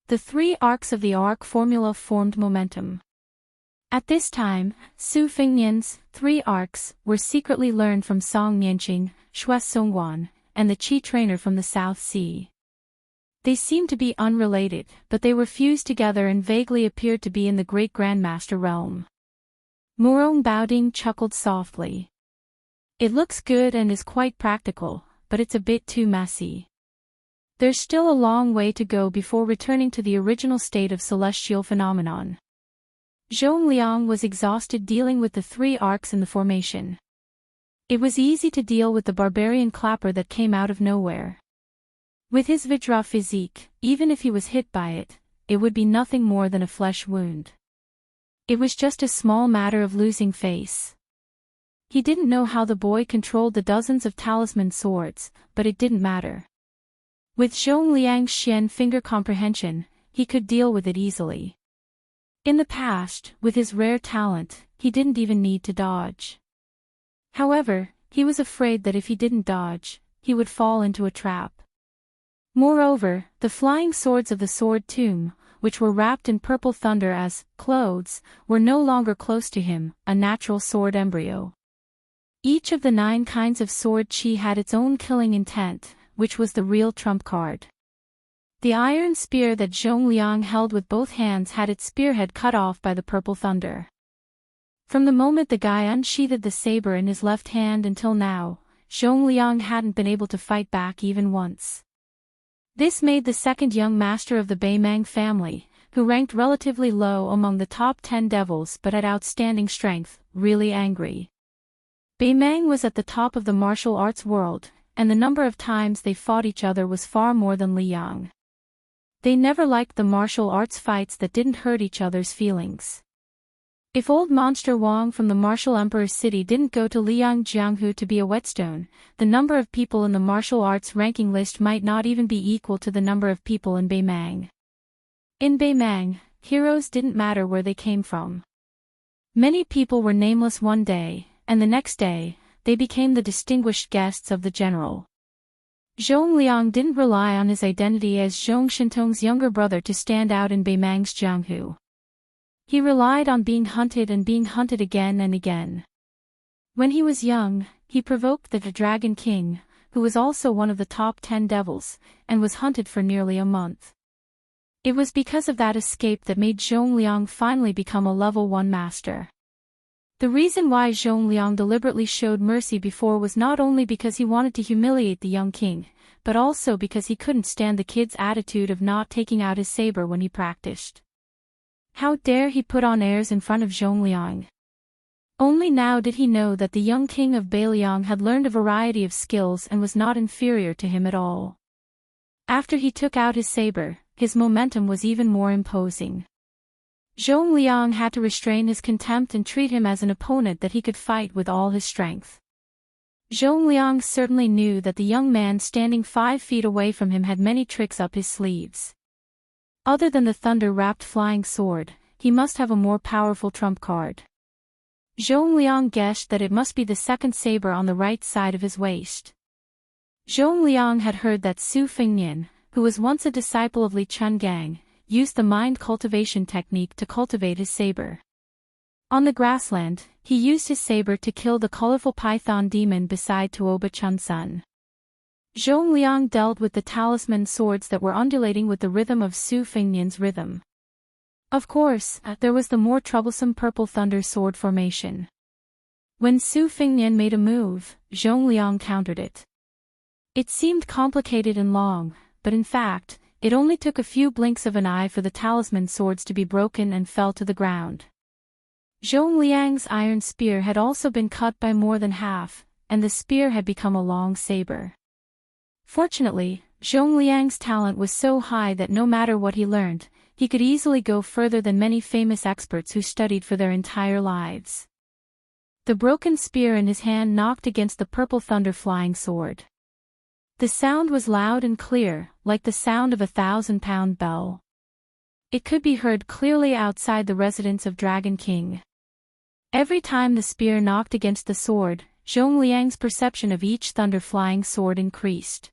The 3 arcs of the arc formula formed momentum. At this time, Su Fengnian's 3 arcs were secretly learned from Song Nianqing, Xue Songguan, and the Qi trainer from the South Sea. They seemed to be unrelated, but they were fused together and vaguely appeared to be in the Great Grandmaster realm. Murong Baoding chuckled softly. It looks good and is quite practical, but it's a bit too messy. There's still a long way to go before returning to the original state of celestial phenomenon. Zhongliang was exhausted dealing with the 3 arcs in the formation. It was easy to deal with the barbarian clapper that came out of nowhere. With his Vajra physique, even if he was hit by it, it would be nothing more than a flesh wound. It was just a small matter of losing face. He didn't know how the boy controlled the dozens of talisman swords, but it didn't matter. With Zhongliang's Xian finger comprehension, he could deal with it easily. In the past, with his rare talent, he didn't even need to dodge. However, he was afraid that if he didn't dodge, he would fall into a trap. Moreover, the flying swords of the sword tomb, which were wrapped in purple thunder as clothes, were no longer close to him, a natural sword embryo. Each of the 9 kinds of sword chi had its own killing intent, which was the real trump card. The iron spear that Zhongliang held with both hands had its spearhead cut off by the purple thunder. From the moment the guy unsheathed the saber in his left hand until now, Zhongliang hadn't been able to fight back even once. This made the second young master of the Beimang family, who ranked relatively low among the top 10 devils but had outstanding strength, really angry. Beimang was at the top of the martial arts world, and the number of times they fought each other was far more than Liang. They never liked the martial arts fights that didn't hurt each other's feelings. If old monster Wang from the martial emperor's city didn't go to Liang Jianghu to be a whetstone, the number of people in the martial arts ranking list might not even be equal to the number of people in Beimang. In Beimang, heroes didn't matter where they came from. Many people were nameless one day, and the next day, they became the distinguished guests of the general. Zhongliang didn't rely on his identity as Zhong Shintong's younger brother to stand out in Beimang's Jianghu. He relied on being hunted and being hunted again and again. When he was young, he provoked the Dragon King, who was also one of the top 10 devils, and was hunted for nearly a month. It was because of that escape that made Zhongliang finally become a level 1 master. The reason why Zhongliang deliberately showed mercy before was not only because he wanted to humiliate the young king, but also because he couldn't stand the kid's attitude of not taking out his saber when he practiced. How dare he put on airs in front of Zhongliang? Only now did he know that the young king of Beiliang had learned a variety of skills and was not inferior to him at all. After he took out his saber, his momentum was even more imposing. Zhongliang had to restrain his contempt and treat him as an opponent that he could fight with all his strength. Zhongliang certainly knew that the young man standing 5 feet away from him had many tricks up his sleeves. Other than the thunder-wrapped flying sword, he must have a more powerful trump card. Zhongliang guessed that it must be the second saber on the right side of his waist. Zhongliang had heard that Su Fengnian, who was once a disciple of Li Chungang, used the mind cultivation technique to cultivate his saber. On the grassland, he used his saber to kill the colorful python demon beside Tuoba Chunsun. Zhongliang dealt with the talisman swords that were undulating with the rhythm of Su Fengnian's rhythm. Of course, there was the more troublesome purple thunder sword formation. When Su Fengnian made a move, Zhongliang countered it. It seemed complicated and long, but in fact, it only took a few blinks of an eye for the talisman swords to be broken and fell to the ground. Zhongliang's iron spear had also been cut by more than half, and the spear had become a long saber. Fortunately, Zhongliang's talent was so high that no matter what he learned, he could easily go further than many famous experts who studied for their entire lives. The broken spear in his hand knocked against the purple thunder flying sword. The sound was loud and clear, like the sound of a 1,000-pound bell. It could be heard clearly outside the residence of Dragon King. Every time the spear knocked against the sword, Zhongliang's perception of each thunder-flying sword increased.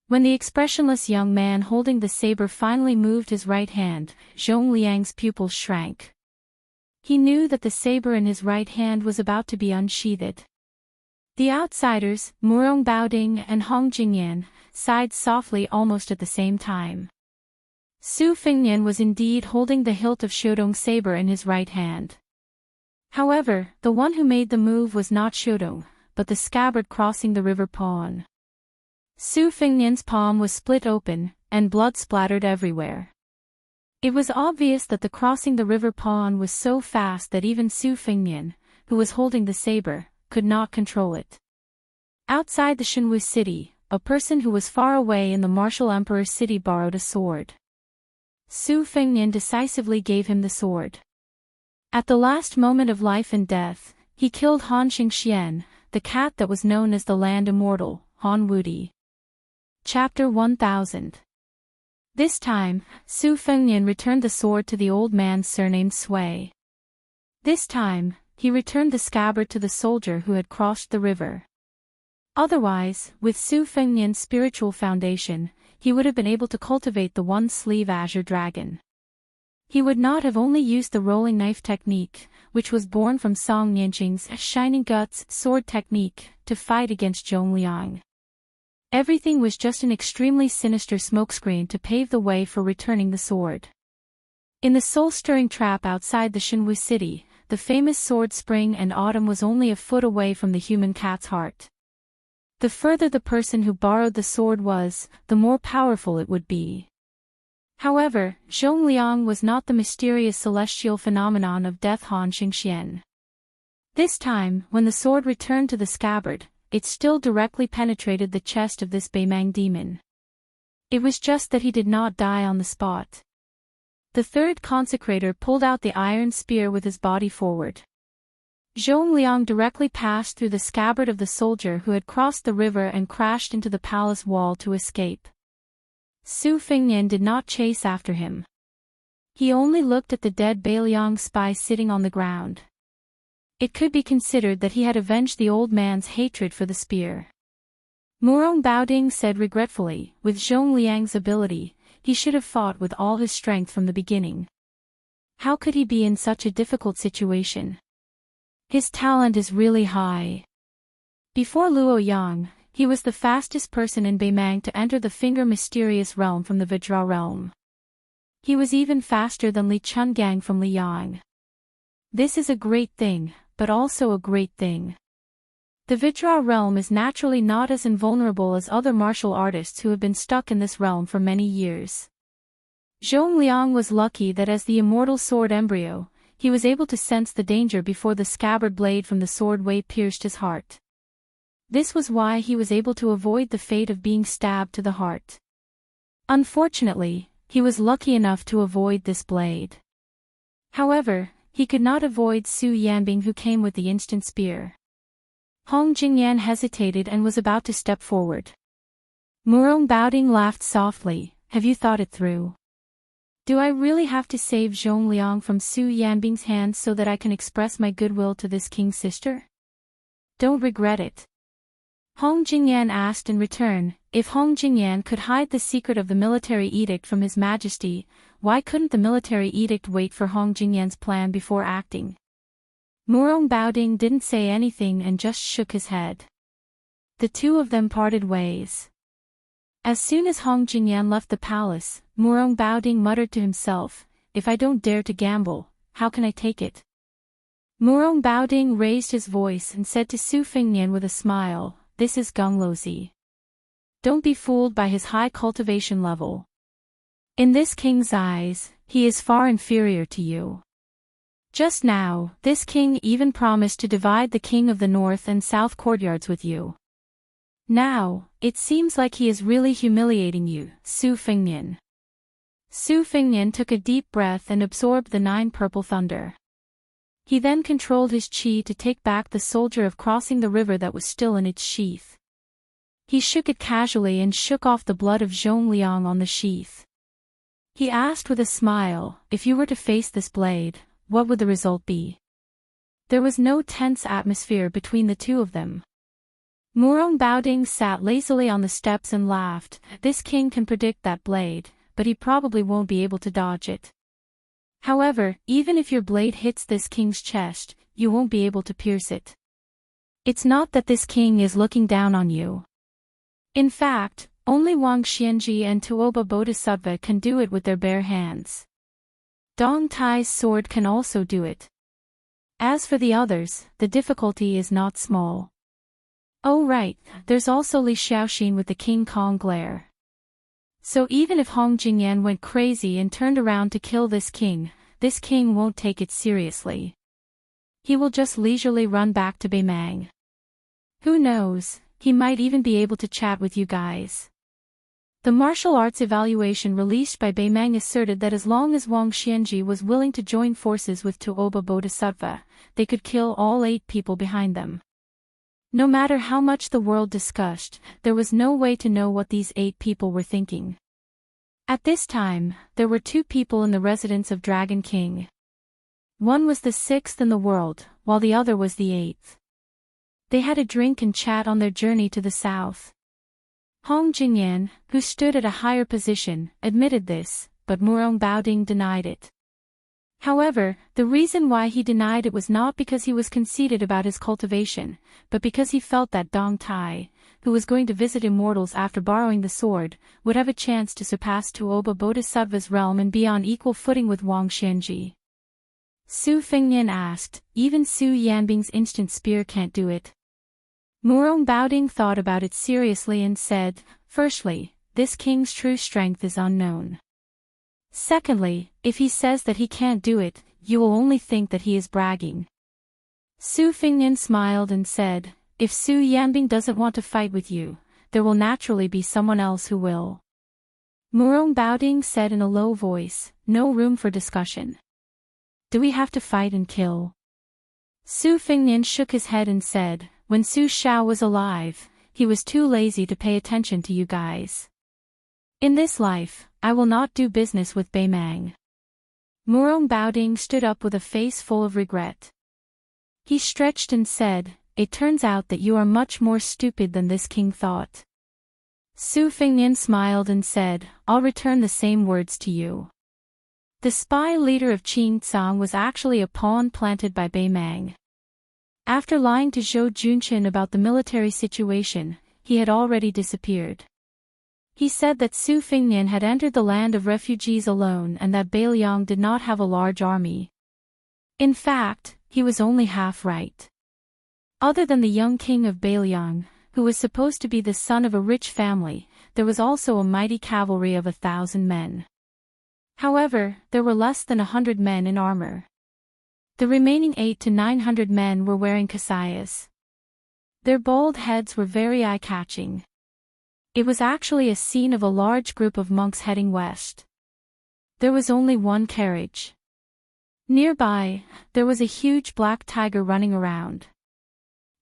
When the expressionless young man holding the saber finally moved his right hand, Zhongliang's pupils shrank. He knew that the saber in his right hand was about to be unsheathed. The outsiders, Murong Baoding and Hong Jingyan, sighed softly almost at the same time. Su Fengnian was indeed holding the hilt of Shodong's saber in his right hand. However, the one who made the move was not Shodong, but the scabbard crossing the river Pawn. Su Fengnian's palm was split open, and blood splattered everywhere. It was obvious that the crossing the river Pawn was so fast that even Su Fengnian, who was holding the saber, could not control it. Outside the Shenwu city, a person who was far away in the martial emperor's city borrowed a sword. Su Fengnian decisively gave him the sword. At the last moment of life and death, he killed Han Xingxian, the cat that was known as the Land Immortal, Han Wudi. Chapter 1000. This time, Su Fengnian returned the sword to the old man surnamed Sui. This time, he returned the scabbard to the soldier who had crossed the river. Otherwise, with Su Fengnian's spiritual foundation, he would have been able to cultivate the one-sleeve azure dragon. He would not have only used the rolling knife technique, which was born from Song Nianqing's shining guts sword technique, to fight against Zhongliang. Everything was just an extremely sinister smokescreen to pave the way for returning the sword. In the soul-stirring trap outside the Shenwu city, the famous sword spring and autumn was only a foot away from the human cat's heart. The further the person who borrowed the sword was, the more powerful it would be. However, Zhongliang was not the mysterious celestial phenomenon of death Han Xingxian. This time, when the sword returned to the scabbard, it still directly penetrated the chest of this Beimang demon. It was just that he did not die on the spot. The third consecrator pulled out the iron spear with his body forward. Zhongliang directly passed through the scabbard of the soldier who had crossed the river and crashed into the palace wall to escape. Su Fengnian did not chase after him. He only looked at the dead Beiliang spy sitting on the ground. It could be considered that he had avenged the old man's hatred for the spear. Murong Baoding said regretfully, with Zhongliang's ability, he should have fought with all his strength from the beginning. How could he be in such a difficult situation? His talent is really high. Before Luo Yang, he was the fastest person in Beimang to enter the Finger Mysterious Realm from the Vajra realm. He was even faster than Li Chungang from Liyang. This is a great thing, but also a great thing. The Vajra realm is naturally not as invulnerable as other martial artists who have been stuck in this realm for many years. Zhongliang was lucky that as the immortal sword embryo, he was able to sense the danger before the scabbard blade from the sword Wei pierced his heart. This was why he was able to avoid the fate of being stabbed to the heart. Unfortunately, he was lucky enough to avoid this blade. However, he could not avoid Su Yanbing who came with the instant spear. Hong Jingyan hesitated and was about to step forward. Murong Baoding laughed softly. Have you thought it through? Do I really have to save Zhongliang from Su Yanbing's hands so that I can express my goodwill to this king's sister? Don't regret it. Hong Jingyan asked in return. If Hong Jingyan could hide the secret of the military edict from His Majesty, why couldn't the military edict wait for Hong Jingyan's plan before acting? Murong Baoding didn't say anything and just shook his head. The two of them parted ways. As soon as Hong Jingyan left the palace, Murong Baoding muttered to himself, if I don't dare to gamble, how can I take it? Murong Baoding raised his voice and said to Su Fengnian with a smile, this is Geng Lozi. Don't be fooled by his high cultivation level. In this king's eyes, he is far inferior to you. Just now, this king even promised to divide the king of the north and south courtyards with you. Now, it seems like he is really humiliating you, Su Fengnian. Su Fengnian took a deep breath and absorbed the 9 purple thunder. He then controlled his qi to take back the soldier of crossing the river that was still in its sheath. He shook it casually and shook off the blood of Zhongliang on the sheath. He asked with a smile, if you were to face this blade, what would the result be? There was no tense atmosphere between the two of them. Murong Baoding sat lazily on the steps and laughed. This king can predict that blade, but he probably won't be able to dodge it. However, even if your blade hits this king's chest, you won't be able to pierce it. It's not that this king is looking down on you. In fact, only Wang Xianji and Tuoba Bodhisattva can do it with their bare hands. Dong Tai's sword can also do it. As for the others, the difficulty is not small. Oh right, there's also Li Xiaoxin with the King Kong glare. So even if Hong Jingyan went crazy and turned around to kill this king won't take it seriously. He will just leisurely run back to Beimang. Who knows, he might even be able to chat with you guys. The martial arts evaluation released by Beimang asserted that as long as Wang Xianji was willing to join forces with Tuoba Bodhisattva, they could kill all 8 people behind them. No matter how much the world discussed, there was no way to know what these 8 people were thinking. At this time, there were 2 people in the residence of Dragon King. One was the 6th in the world, while the other was the 8th. They had a drink and chat on their journey to the south. Hong Jingyan, who stood at a higher position, admitted this, but Murong Baoding denied it. However, the reason why he denied it was not because he was conceited about his cultivation, but because he felt that Dong Tai, who was going to visit immortals after borrowing the sword, would have a chance to surpass Tuoba Bodhisattva's realm and be on equal footing with Wang Xianji. Su Fengnian asked, even Su Yanbing's instant spear can't do it. Murong Baoding thought about it seriously and said, firstly, this king's true strength is unknown. Secondly, if he says that he can't do it, you will only think that he is bragging. Su Fengnian smiled and said, if Su Yanbing doesn't want to fight with you, there will naturally be someone else who will. Murong Baoding said in a low voice, no room for discussion. Do we have to fight and kill? Su Fengnian shook his head and said, when Su Shao was alive, he was too lazy to pay attention to you guys. In this life, I will not do business with Beimang. Murong Baoding stood up with a face full of regret. He stretched and said, it turns out that you are much more stupid than this king thought. Su Fengnian smiled and said, I'll return the same words to you. The spy leader of Qing Tsang was actually a pawn planted by Beimang. After lying to Zhou Junqin about the military situation, he had already disappeared. He said that Su Fengnian had entered the land of refugees alone and that Beiliang did not have a large army. In fact, he was only half right. Other than the young king of Beiliang, who was supposed to be the son of a rich family, there was also a mighty cavalry of 1,000 men. However, there were less than 100 men in armor. The remaining 800 to 900 men were wearing kasayas. Their bald heads were very eye-catching. It was actually a scene of a large group of monks heading west. There was only one carriage. Nearby, there was a huge black tiger running around.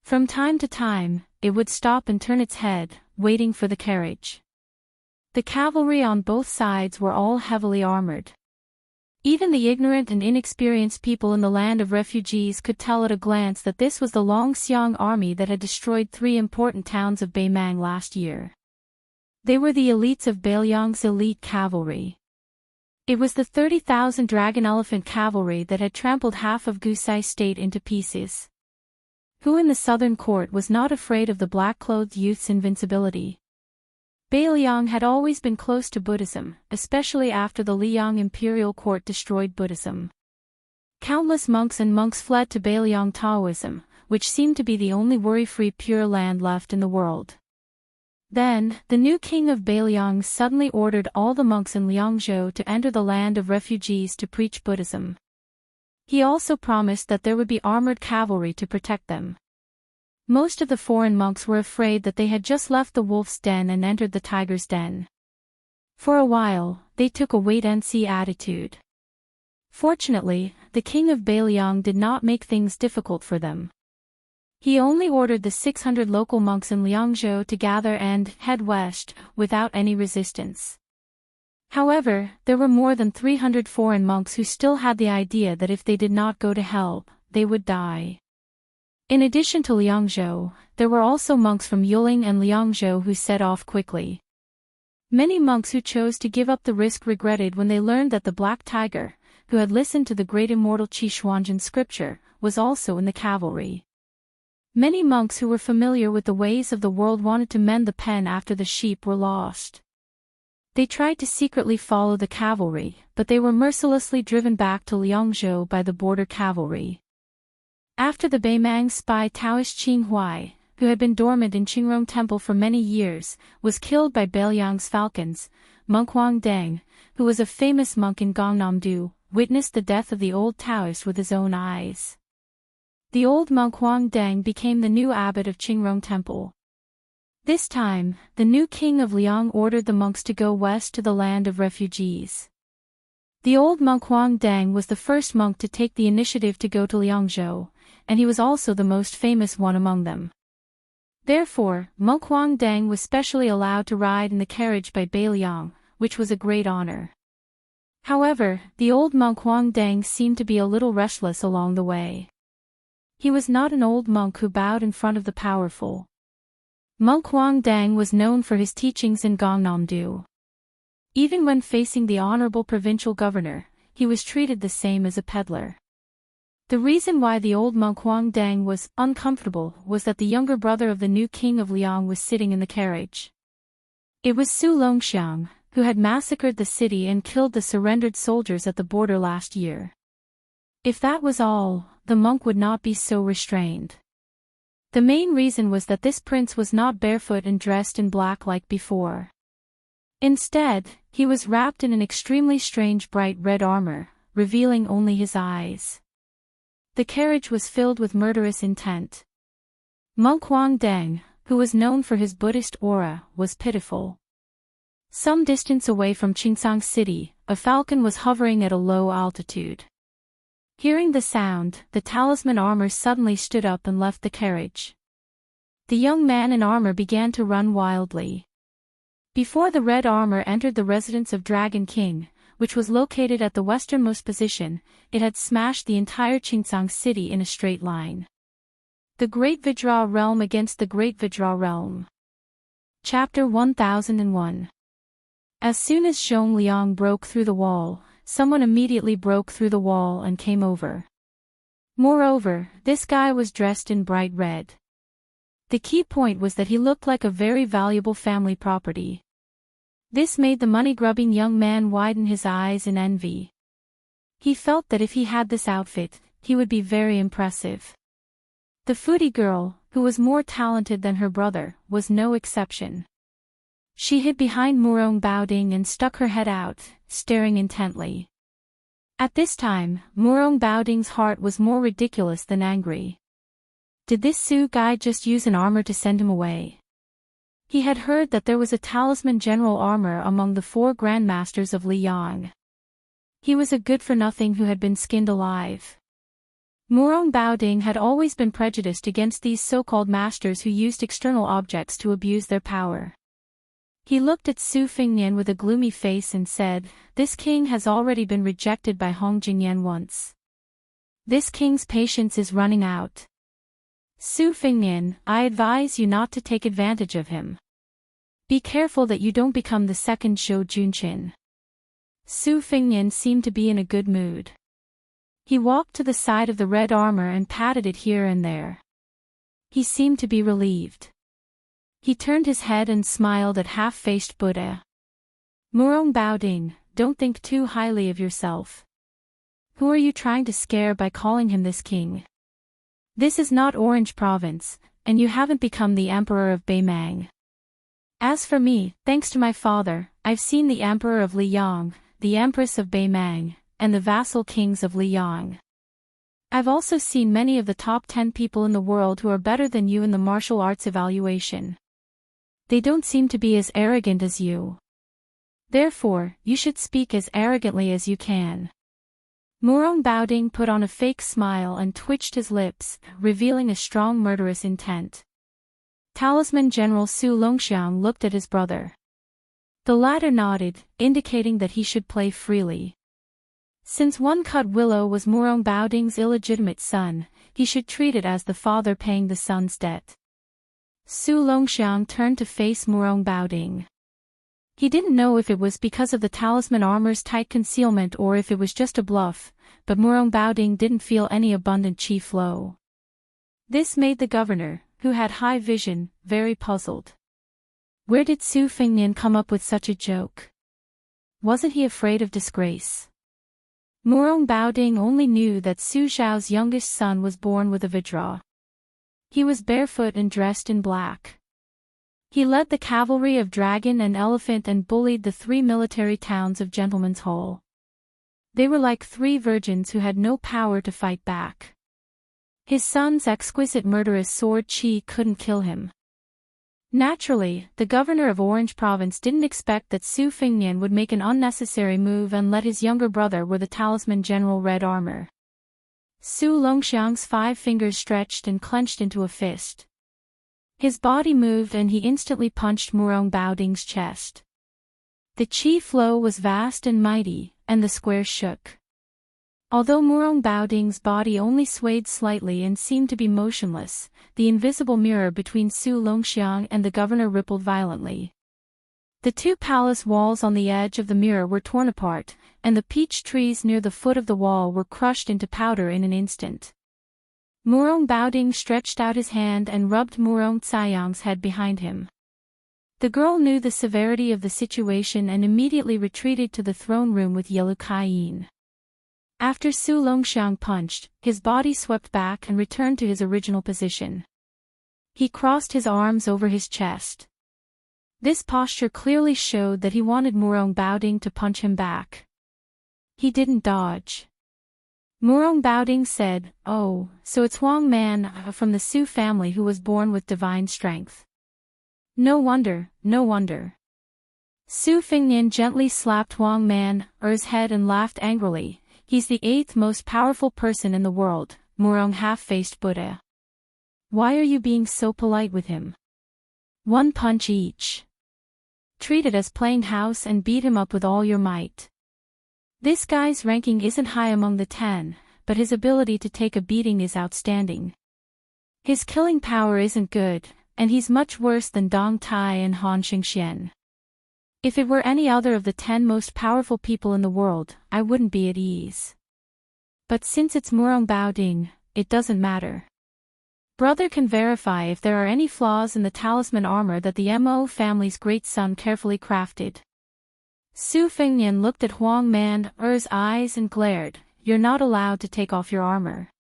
From time to time, it would stop and turn its head, waiting for the carriage. The cavalry on both sides were all heavily armored. Even the ignorant and inexperienced people in the land of refugees could tell at a glance that this was the Longxiang army that had destroyed 3 important towns of Beimang last year. They were the elites of Beiliang's elite cavalry. It was the 30,000 dragon elephant cavalry that had trampled half of Gusai state into pieces. Who in the southern court was not afraid of the black-clothed youth's invincibility? Beiliang had always been close to Buddhism, especially after the Liang imperial court destroyed Buddhism. Countless monks fled to Beiliang Taoism, which seemed to be the only worry-free pure land left in the world. Then, the new king of Beiliang suddenly ordered all the monks in Liangzhou to enter the land of refugees to preach Buddhism. He also promised that there would be armored cavalry to protect them. Most of the foreign monks were afraid that they had just left the wolf's den and entered the tiger's den. For a while, they took a wait-and-see attitude. Fortunately, the king of Beiliang did not make things difficult for them. He only ordered the 600 local monks in Liangzhou to gather and head west, without any resistance. However, there were more than 300 foreign monks who still had the idea that if they did not go to help, they would die. In addition to Liangzhou, there were also monks from Yuling and Liangzhou who set off quickly. Many monks who chose to give up the risk regretted when they learned that the Black Tiger, who had listened to the great immortal Qi Xuanzhen scripture, was also in the cavalry. Many monks who were familiar with the ways of the world wanted to mend the pen after the sheep were lost. They tried to secretly follow the cavalry, but they were mercilessly driven back to Liangzhou by the border cavalry. After the Beimang spy Taoist Qing Huai, who had been dormant in Qingrong Temple for many years, was killed by Beiliang's falcons, monk Huang Deng, who was a famous monk in Gangnam-do, witnessed the death of the old Taoist with his own eyes. The old monk Huang Deng became the new abbot of Qingrong Temple. This time, the new king of Liang ordered the monks to go west to the land of refugees. The old monk Huang Deng was the first monk to take the initiative to go to Liangzhou, and he was also the most famous one among them. Therefore, monk Huang Deng was specially allowed to ride in the carriage by Beiliang, which was a great honor. However, the old monk Huang Deng seemed to be a little restless along the way. He was not an old monk who bowed in front of the powerful. Monk Huang Deng was known for his teachings in Gangnam-do. Even when facing the honorable provincial governor, he was treated the same as a peddler. The reason why the old monk Huang Deng was uncomfortable was that the younger brother of the new king of Liang was sitting in the carriage. It was Su Longxiang, who had massacred the city and killed the surrendered soldiers at the border last year. If that was all, the monk would not be so restrained. The main reason was that this prince was not barefoot and dressed in black like before. Instead, he was wrapped in an extremely strange bright red armor, revealing only his eyes. The carriage was filled with murderous intent. Monk Huang Deng, who was known for his Buddhist aura, was pitiful. Some distance away from Qingsang City, a falcon was hovering at a low altitude. Hearing the sound, the talisman armor suddenly stood up and left the carriage. The young man in armor began to run wildly. Before the red armor entered the residence of Dragon King, which was located at the westernmost position, it had smashed the entire Qingsang city in a straight line. The Great Vajra Realm against the Great Vajra Realm. Chapter 1001. As soon as Zhongliang broke through the wall, someone immediately broke through the wall and came over. Moreover, this guy was dressed in bright red. The key point was that he looked like a very valuable family property. This made the money-grubbing young man widen his eyes in envy. He felt that if he had this outfit, he would be very impressive. The foodie girl, who was more talented than her brother, was no exception. She hid behind Murong Baoding and stuck her head out, staring intently. At this time, Murong Baoding's heart was more ridiculous than angry. Did this Su guy just use an armor to send him away? He had heard that there was a talisman general armor among the 4 grandmasters of Liang. He was a good-for-nothing who had been skinned alive. Murong Baoding had always been prejudiced against these so-called masters who used external objects to abuse their power. He looked at Su Fingnian with a gloomy face and said, "This king has already been rejected by Hong Jingyan once. This king's patience is running out. Su Fingnian, I advise you not to take advantage of him. Be careful that you don't become the second Zhou Junqin." Su Fingnian seemed to be in a good mood. He walked to the side of the red armor and patted it here and there. He seemed to be relieved. He turned his head and smiled at half-faced Buddha. "Murong Baoding, don't think too highly of yourself. Who are you trying to scare by calling him this king? This is not Orange Province, and you haven't become the Emperor of Beimang. As for me, thanks to my father, I've seen the Emperor of Liang, the Empress of Beimang, and the vassal kings of Liang. I've also seen many of the top 10 people in the world who are better than you in the martial arts evaluation. They don't seem to be as arrogant as you. Therefore, you should speak as arrogantly as you can." Murong Baoding put on a fake smile and twitched his lips, revealing a strong murderous intent. Talisman General Su Longxiang looked at his brother. The latter nodded, indicating that he should play freely. Since One Cut Willow was Murong Baoding's illegitimate son, he should treat it as the father paying the son's debt. Su Longxiang turned to face Murong Baoding. He didn't know if it was because of the talisman armor's tight concealment or if it was just a bluff, but Murong Baoding didn't feel any abundant chi flow. This made the governor, who had high vision, very puzzled. Where did Su Fingnian come up with such a joke? Wasn't he afraid of disgrace? Murong Baoding only knew that Su Zhao's youngest son was born with a vidra. He was barefoot and dressed in black. He led the cavalry of Dragon and Elephant and bullied the 3 military towns of Gentleman's Hole. They were like 3 virgins who had no power to fight back. His son's exquisite murderous sword chi couldn't kill him. Naturally, the governor of Orange Province didn't expect that Su Fingnian would make an unnecessary move and let his younger brother wear the talisman General Red Armor. Su Longxiang's 5 fingers stretched and clenched into a fist. His body moved and he instantly punched Murong Baoding's chest. The chi flow was vast and mighty, and the square shook. Although Murong Baoding's body only swayed slightly and seemed to be motionless, the invisible mirror between Su Longxiang and the governor rippled violently. The 2 palace walls on the edge of the mirror were torn apart, and the peach trees near the foot of the wall were crushed into powder in an instant. Murong Baoding stretched out his hand and rubbed Murong Caiyang's head behind him. The girl knew the severity of the situation and immediately retreated to the throne room with Yelu Kaiyin. After Su Longxiang punched, his body swept back and returned to his original position. He crossed his arms over his chest. This posture clearly showed that he wanted Murong Baoding to punch him back. He didn't dodge. Murong Baoding said, "Oh, so it's Huang Man from the Su family who was born with divine strength. No wonder, no wonder." Su Fingnian gently slapped Huang Man's head and laughed angrily. "He's the 8th most powerful person in the world, Murong half-faced Buddha. Why are you being so polite with him? 1 punch each. Treat it as playing house and beat him up with all your might. This guy's ranking isn't high among the 10, but his ability to take a beating is outstanding. His killing power isn't good, and he's much worse than Dong Tai and Han Xingxian. If it were any other of the 10 most powerful people in the world, I wouldn't be at ease. But since it's Murong Baoding, it doesn't matter. Brother can verify if there are any flaws in the talisman armor that the Mo family's great son carefully crafted." Su Fingnian looked at Huang Man's eyes and glared, "You're not allowed to take off your armor."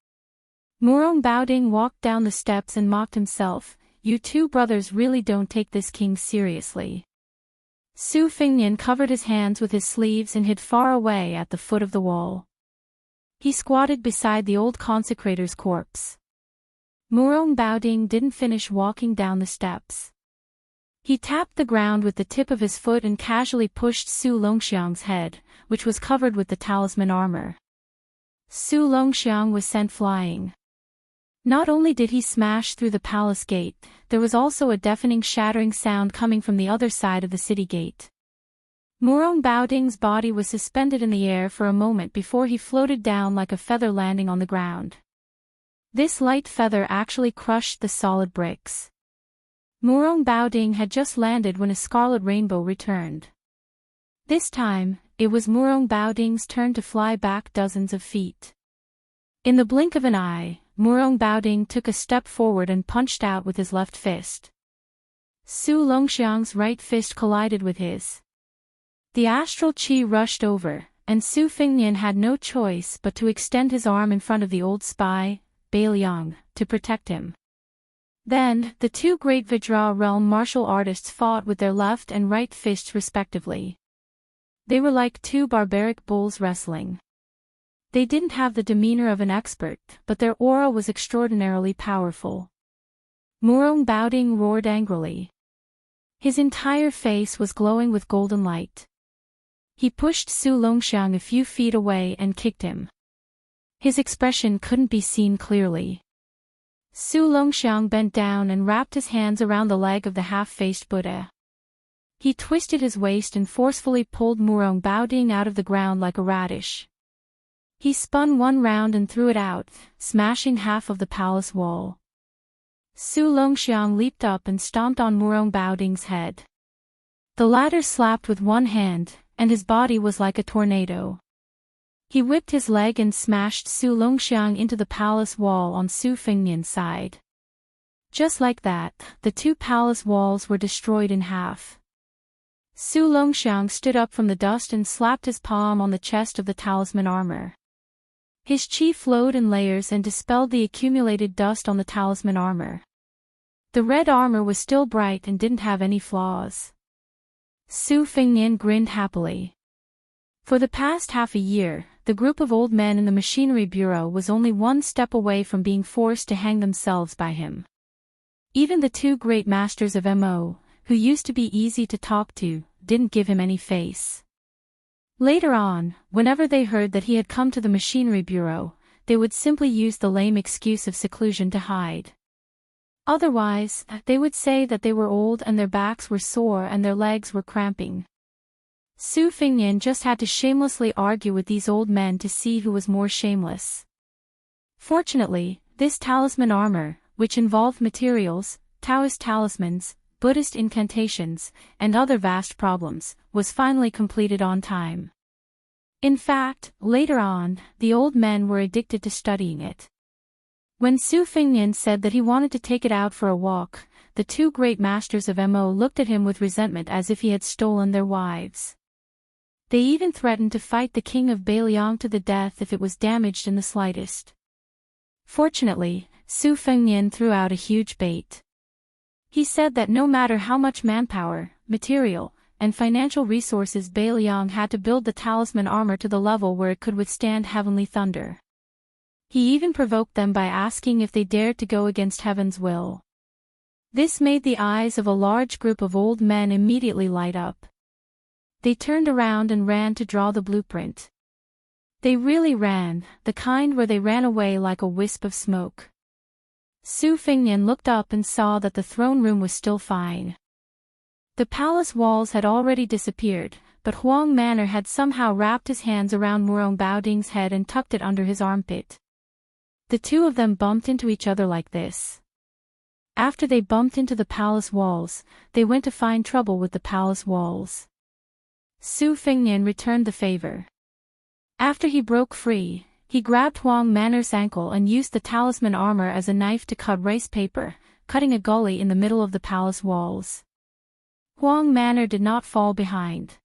Murong Baoding walked down the steps and mocked himself, "You 2 brothers really don't take this king seriously." Su Fingnian covered his hands with his sleeves and hid far away at the foot of the wall. He squatted beside the old consecrator's corpse. Murong Baoding didn't finish walking down the steps. He tapped the ground with the tip of his foot and casually pushed Su Longxiang's head, which was covered with the talisman armor. Su Longxiang was sent flying. Not only did he smash through the palace gate, there was also a deafening shattering sound coming from the other side of the city gate. Murong Baoding's body was suspended in the air for a moment before he floated down like a feather landing on the ground. This light feather actually crushed the solid bricks. Murong Baoding had just landed when a scarlet rainbow returned. This time, it was Murong Baoding's turn to fly back dozens of feet. In the blink of an eye, Murong Baoding took a step forward and punched out with his left fist. Su Longxiang's right fist collided with his. The astral chi rushed over, and Su Fengnian had no choice but to extend his arm in front of the old spy, Bai Liang, to protect him. Then, the two great Vajra realm martial artists fought with their left and right fists respectively. They were like two barbaric bulls wrestling. They didn't have the demeanor of an expert, but their aura was extraordinarily powerful. Murong Baoding roared angrily. His entire face was glowing with golden light. He pushed Su Longxiang a few feet away and kicked him. His expression couldn't be seen clearly. Su Longxiang bent down and wrapped his hands around the leg of the half-faced Buddha. He twisted his waist and forcefully pulled Murong Baoding out of the ground like a radish. He spun one round and threw it out, smashing half of the palace wall. Su Longxiang leaped up and stomped on Murong Baoding's head. The latter slapped with one hand, and his body was like a tornado. He whipped his leg and smashed Su Longxiang into the palace wall on Su Fengnian's side. Just like that, the two palace walls were destroyed in half. Su Longxiang stood up from the dust and slapped his palm on the chest of the talisman armor. His chi flowed in layers and dispelled the accumulated dust on the talisman armor. The red armor was still bright and didn't have any flaws. Su Fengnian grinned happily. For the past half a year, the group of old men in the machinery bureau was only one step away from being forced to hang themselves by him. Even the two great masters of MO, who used to be easy to talk to, didn't give him any face. Later on, whenever they heard that he had come to the machinery bureau, they would simply use the lame excuse of seclusion to hide. Otherwise, they would say that they were old and their backs were sore and their legs were cramping. Su Fengnian just had to shamelessly argue with these old men to see who was more shameless. Fortunately, this talisman armor, which involved materials, Taoist talismans, Buddhist incantations, and other vast problems, was finally completed on time. In fact, later on, the old men were addicted to studying it. When Su Fengnian said that he wanted to take it out for a walk, the two great masters of MO looked at him with resentment as if he had stolen their wives. They even threatened to fight the king of Bailiang to the death if it was damaged in the slightest. Fortunately, Su Fengnian threw out a huge bait. He said that no matter how much manpower, material, and financial resources Bailiang had to build the talisman armor to the level where it could withstand heavenly thunder. He even provoked them by asking if they dared to go against heaven's will. This made the eyes of a large group of old men immediately light up. They turned around and ran to draw the blueprint. They really ran, the kind where they ran away like a wisp of smoke. Su Fengnian looked up and saw that the throne room was still fine. The palace walls had already disappeared, but Huang Manor had somehow wrapped his hands around Murong Baoding's head and tucked it under his armpit. The two of them bumped into each other like this. After they bumped into the palace walls, they went to find trouble with the palace walls. Su Fengnian returned the favor. After he broke free, he grabbed Huang Manor's ankle and used the talisman armor as a knife to cut rice paper, cutting a gully in the middle of the palace walls. Huang Manor did not fall behind.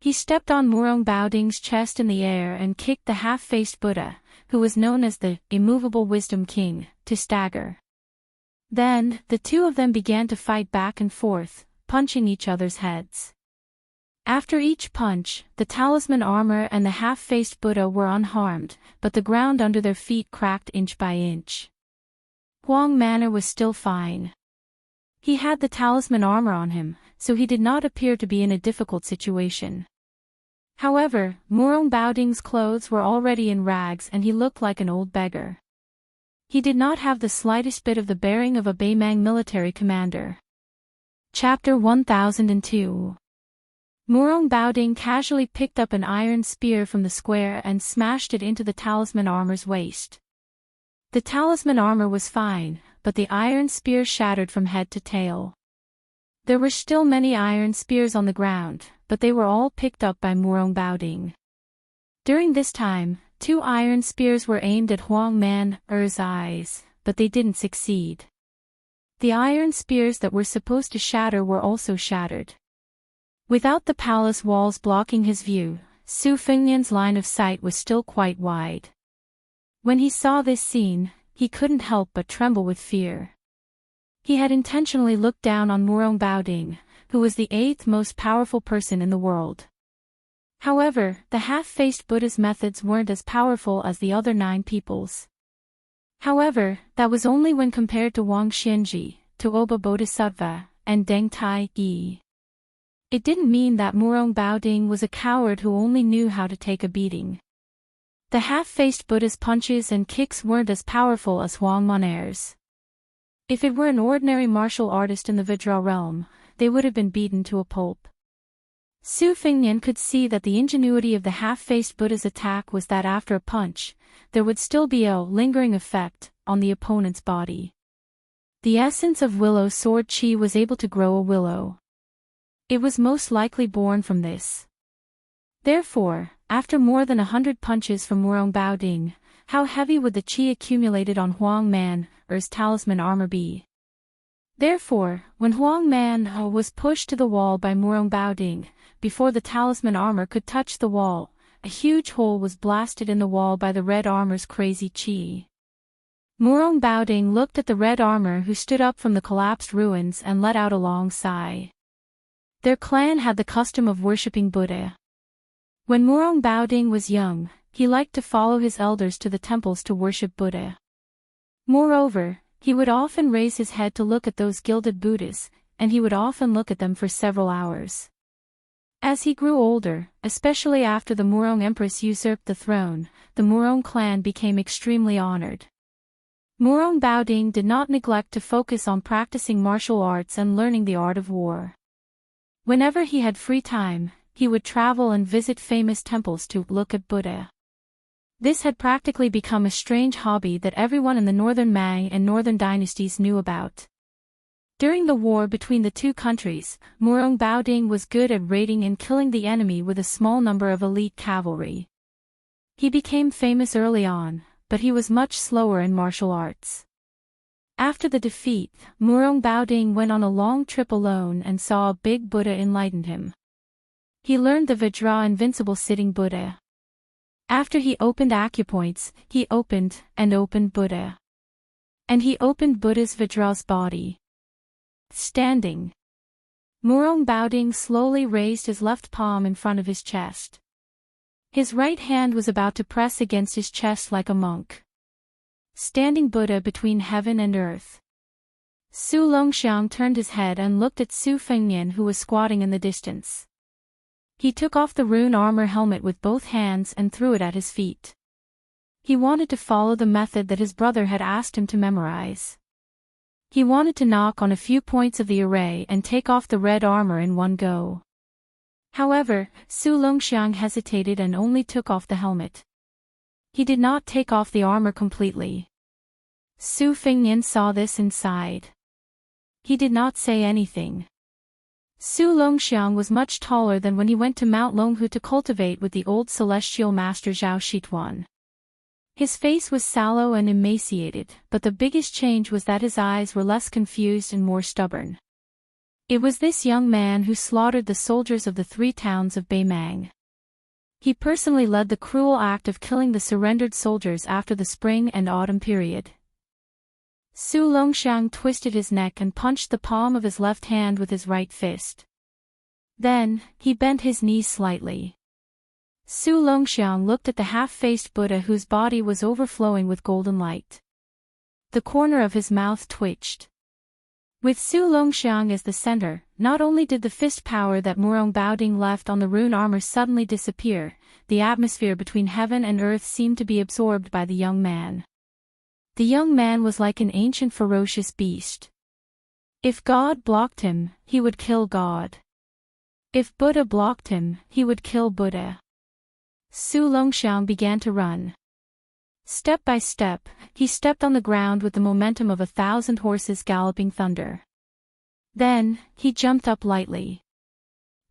He stepped on Murong Baoding's chest in the air and kicked the half-faced Buddha, who was known as the immovable wisdom king, to stagger. Then, the two of them began to fight back and forth, punching each other's heads. After each punch, the talisman armor and the half-faced Buddha were unharmed, but the ground under their feet cracked inch by inch. Huang Manor was still fine. He had the talisman armor on him, so he did not appear to be in a difficult situation. However, Murong Baoding's clothes were already in rags and he looked like an old beggar. He did not have the slightest bit of the bearing of a Baimang military commander. Chapter 1002. Murong Baoding casually picked up an iron spear from the square and smashed it into the talisman armor's waist. The talisman armor was fine, but the iron spear shattered from head to tail. There were still many iron spears on the ground, but they were all picked up by Murong Baoding. During this time, 2 iron spears were aimed at Huang Man-er's eyes, but they didn't succeed. The iron spears that were supposed to shatter were also shattered. Without the palace walls blocking his view, Su Fengnian's line of sight was still quite wide. When he saw this scene, he couldn't help but tremble with fear. He had intentionally looked down on Murong Baoding, who was the 8th most powerful person in the world. However, the half-faced Buddha's methods weren't as powerful as the other 9 people's. However, that was only when compared to Wang Xianji, Tuoba Bodhisattva, and Deng Tai Yi. It didn't mean that Murong Baoding was a coward who only knew how to take a beating. The half-faced Buddha's punches and kicks weren't as powerful as Huang Man'er's. If it were an ordinary martial artist in the Vajra realm, they would have been beaten to a pulp. Su Fengnian could see that the ingenuity of the half-faced Buddha's attack was that after a punch, there would still be a lingering effect on the opponent's body. The essence of willow sword chi was able to grow a willow. It was most likely born from this. Therefore, after more than 100 punches from Murong Baoding, how heavy would the chi accumulated on Huang Man-er's talisman armor be? Therefore, when Huang Man was pushed to the wall by Murong Baoding, before the talisman armor could touch the wall, a huge hole was blasted in the wall by the red armor's crazy chi. Murong Baoding looked at the red armor who stood up from the collapsed ruins and let out a long sigh. Their clan had the custom of worshipping Buddha. When Murong Baoding was young, he liked to follow his elders to the temples to worship Buddha. Moreover, he would often raise his head to look at those gilded Buddhas, and he would often look at them for several hours. As he grew older, especially after the Murong Empress usurped the throne, the Murong clan became extremely honored. Murong Baoding did not neglect to focus on practicing martial arts and learning the art of war. Whenever he had free time, he would travel and visit famous temples to look at Buddha. This had practically become a strange hobby that everyone in the northern Ming and northern dynasties knew about. During the war between the 2 countries, Murong Baoding was good at raiding and killing the enemy with a small number of elite cavalry. He became famous early on, but he was much slower in martial arts. After the defeat, Murong Baoding went on a long trip alone and saw a big Buddha enlightened him. He learned the Vajra invincible sitting Buddha. After he opened acupoints, he opened Buddha. And he opened Buddha's Vajra's body. Standing. Murong Baoding slowly raised his left palm in front of his chest. His right hand was about to press against his chest like a monk. Standing Buddha between heaven and earth. Su Longxiang turned his head and looked at Su Fengnian who was squatting in the distance. He took off the rune armor helmet with both hands and threw it at his feet. He wanted to follow the method that his brother had asked him to memorize. He wanted to knock on a few points of the array and take off the red armor in one go. However, Su Longxiang hesitated and only took off the helmet. He did not take off the armor completely. Su Fengnian saw this and sighed. He did not say anything. Su Longxiang was much taller than when he went to Mount Longhu to cultivate with the old celestial master Zhao Shituan. His face was sallow and emaciated, but the biggest change was that his eyes were less confused and more stubborn. It was this young man who slaughtered the soldiers of the 3 towns of Baimang. He personally led the cruel act of killing the surrendered soldiers after the spring and autumn period. Su Longxiang twisted his neck and punched the palm of his left hand with his right fist. Then, he bent his knees slightly. Su Longxiang looked at the half-faced Buddha whose body was overflowing with golden light. The corner of his mouth twitched. With Su Longxiang as the center, not only did the fist power that Murong Baoding left on the rune armor suddenly disappear, the atmosphere between heaven and earth seemed to be absorbed by the young man. The young man was like an ancient ferocious beast. If God blocked him, he would kill God. If Buddha blocked him, he would kill Buddha. Su Longxiang began to run. Step by step, he stepped on the ground with the momentum of 1,000 horses galloping thunder. Then, he jumped up lightly.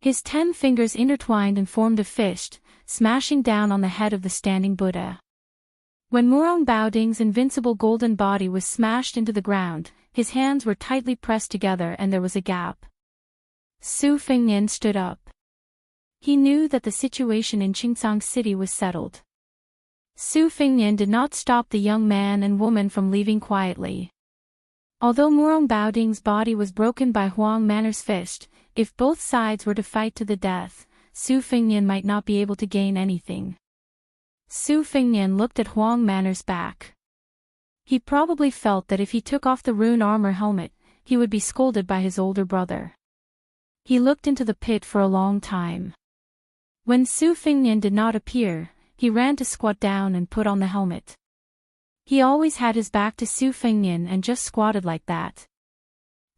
His 10 fingers intertwined and formed a fist, smashing down on the head of the standing Buddha. When Murong Baoding's invincible golden body was smashed into the ground, his hands were tightly pressed together and there was a gap. Su Fengnian stood up. He knew that the situation in Qingcang City was settled. Su Fengnian did not stop the young man and woman from leaving quietly. Although Murong Baoding's body was broken by Huang Manor's fist, if both sides were to fight to the death, Su Fengnian might not be able to gain anything. Su Fengnian looked at Huang Manor's back. He probably felt that if he took off the rune armor helmet, he would be scolded by his older brother. He looked into the pit for a long time. When Su Fengnian did not appear, he ran to squat down and put on the helmet. He always had his back to Su Fengnian and just squatted like that.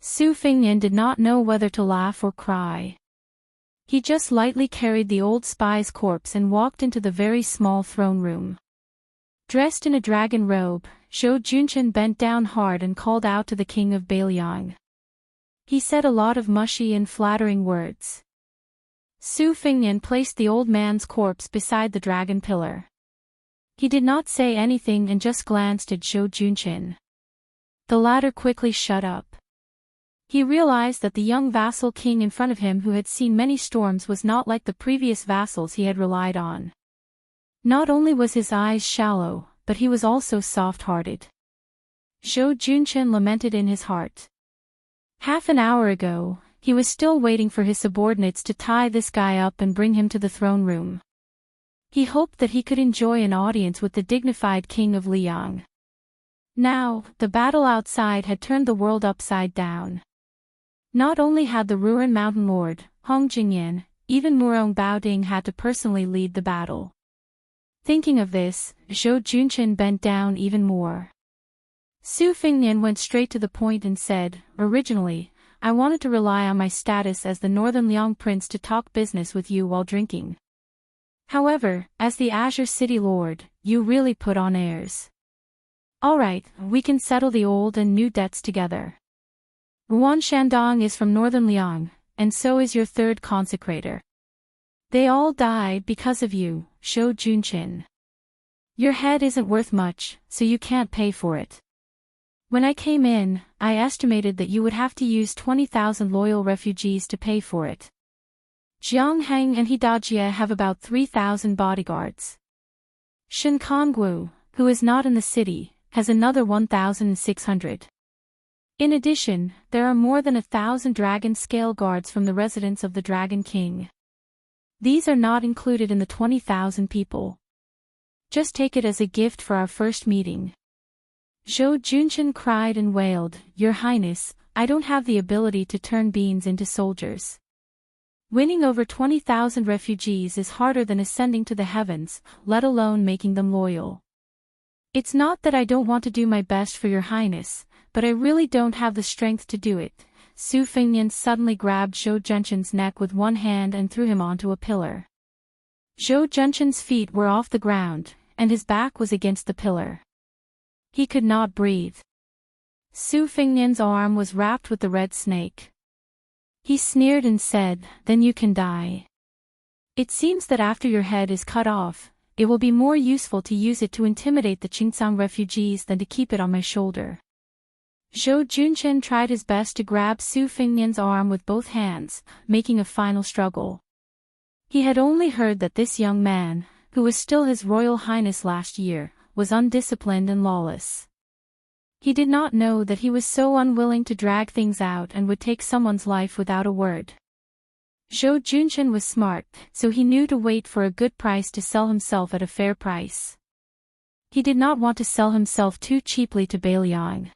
Su Fengnian did not know whether to laugh or cry. He just lightly carried the old spy's corpse and walked into the very small throne room. Dressed in a dragon robe, Zhou Junchen bent down hard and called out to the king of Bailiang. He said a lot of mushy and flattering words. Su Fengnian placed the old man's corpse beside the dragon pillar. He did not say anything and just glanced at Zhou Junchen. The latter quickly shut up. He realized that the young vassal king in front of him who had seen many storms was not like the previous vassals he had relied on. Not only was his eyes shallow, but he was also soft-hearted. Zhou Junchen lamented in his heart. Half an hour ago, he was still waiting for his subordinates to tie this guy up and bring him to the throne room. He hoped that he could enjoy an audience with the dignified king of Liang. Now, the battle outside had turned the world upside down. Not only had the Ruan Mountain Lord, Hong Jingyan, even Murong Baoding had to personally lead the battle. Thinking of this, Zhou Junchen bent down even more. Su Fengnian went straight to the point and said, "Originally, I wanted to rely on my status as the Northern Liang Prince to talk business with you while drinking. However, as the Azure City Lord, you really put on airs. Alright, we can settle the old and new debts together. Ruan Shandong is from Northern Liang, and so is your third consecrator. They all died because of you, Zhou Junchen. Your head isn't worth much, so you can't pay for it. When I came in, I estimated that you would have to use 20,000 loyal refugees to pay for it. Jiangheng and Hidajie have about 3,000 bodyguards. Shen Kongwu, who is not in the city, has another 1,600. In addition, there are more than 1,000 dragon scale guards from the residence of the Dragon King. These are not included in the 20,000 people. Just take it as a gift for our first meeting." Zhou Junchen cried and wailed, "Your Highness, I don't have the ability to turn beans into soldiers. Winning over 20,000 refugees is harder than ascending to the heavens, let alone making them loyal. It's not that I don't want to do my best for your Highness, but I really don't have the strength to do it." Su Fengnian suddenly grabbed Zhou Junchen's neck with one hand and threw him onto a pillar. Zhou Junchen's feet were off the ground, and his back was against the pillar. He could not breathe. Su Fengnian's arm was wrapped with the red snake. He sneered and said, "Then you can die. It seems that after your head is cut off, it will be more useful to use it to intimidate the Qingcang refugees than to keep it on my shoulder." Zhou Junchen tried his best to grab Su Fengnian's arm with both hands, making a final struggle. He had only heard that this young man, who was still His Royal Highness last year, was undisciplined and lawless. He did not know that he was so unwilling to drag things out and would take someone's life without a word. Zhou Junchen was smart, so he knew to wait for a good price to sell himself at a fair price. He did not want to sell himself too cheaply to Bailiang.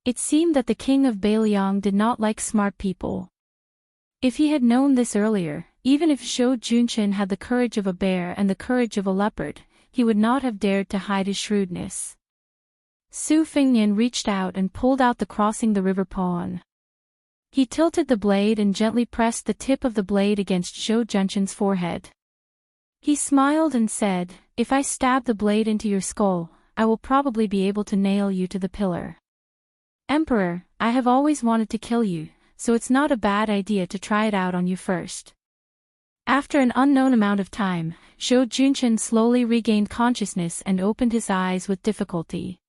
It seemed that the king of Bailiang did not like smart people. If he had known this earlier, even if Zhou Junchen had the courage of a bear and the courage of a leopard, he would not have dared to hide his shrewdness. Su Fengnian reached out and pulled out the crossing the river pawn. He tilted the blade and gently pressed the tip of the blade against Zhou Junchen's forehead. He smiled and said, "If I stab the blade into your skull, I will probably be able to nail you to the pillar. Emperor, I have always wanted to kill you, so it's not a bad idea to try it out on you first." After an unknown amount of time, Zhou Junchen slowly regained consciousness and opened his eyes with difficulty.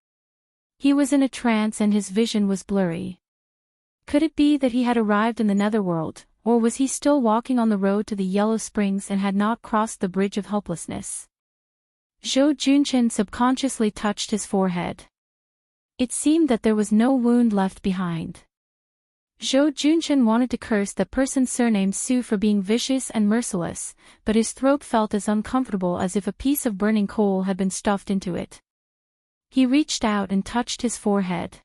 He was in a trance and his vision was blurry. Could it be that he had arrived in the netherworld, or was he still walking on the road to the Yellow Springs and had not crossed the Bridge of Hopelessness? Zhou Junchen subconsciously touched his forehead. It seemed that there was no wound left behind. Zhou Junchen wanted to curse that person surnamed Su for being vicious and merciless, but his throat felt as uncomfortable as if a piece of burning coal had been stuffed into it. He reached out and touched his forehead.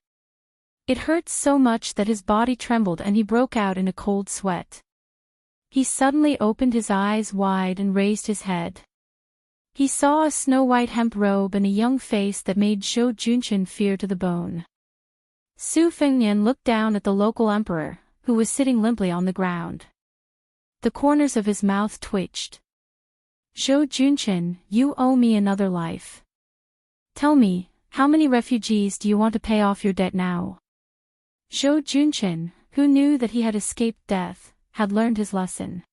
It hurt so much that his body trembled and he broke out in a cold sweat. He suddenly opened his eyes wide and raised his head. He saw a snow-white hemp robe and a young face that made Zhou Junchen fear to the bone. Su Fengnian looked down at the local emperor, who was sitting limply on the ground. The corners of his mouth twitched. "Zhou Junchen, you owe me another life. Tell me, how many refugees do you want to pay off your debt now?" Zhou Junchen, who knew that he had escaped death, had learned his lesson.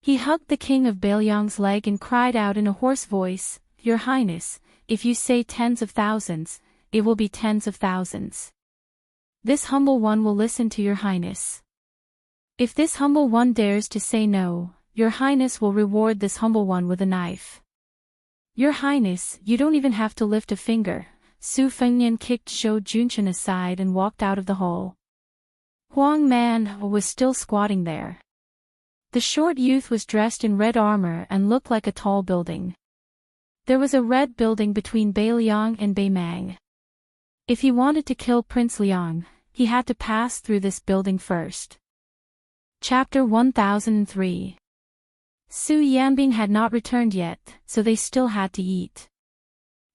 He hugged the king of Bailiang's leg and cried out in a hoarse voice, "Your Highness, if you say tens of thousands, it will be tens of thousands. This humble one will listen to your Highness. If this humble one dares to say no, your Highness will reward this humble one with a knife. Your Highness, you don't even have to lift a finger." Su Fengnian kicked Zhou Junchen aside and walked out of the hall. Huang Man was still squatting there. The short youth was dressed in red armor and looked like a tall building. There was a red building between Bailiang and Beimang. If he wanted to kill Prince Liang, he had to pass through this building first. Chapter 1003. Su Yanbing had not returned yet, so they still had to eat.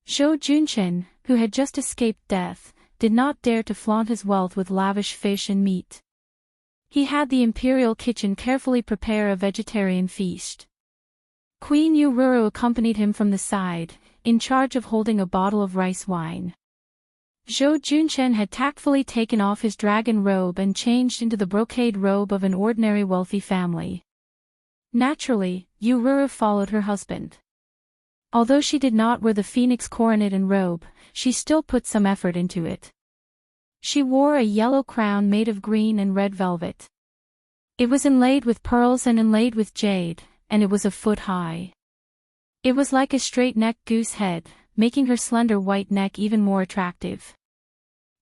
Zhou Junchen, who had just escaped death, did not dare to flaunt his wealth with lavish fish and meat. He had the imperial kitchen carefully prepare a vegetarian feast. Queen Yururu accompanied him from the side, in charge of holding a bottle of rice wine. Zhou Junchen had tactfully taken off his dragon robe and changed into the brocade robe of an ordinary wealthy family. Naturally, Yururu followed her husband. Although she did not wear the phoenix coronet and robe, she still put some effort into it. She wore a yellow crown made of green and red velvet. It was inlaid with pearls and inlaid with jade, and it was a foot high. It was like a straight-necked goose head, making her slender white neck even more attractive.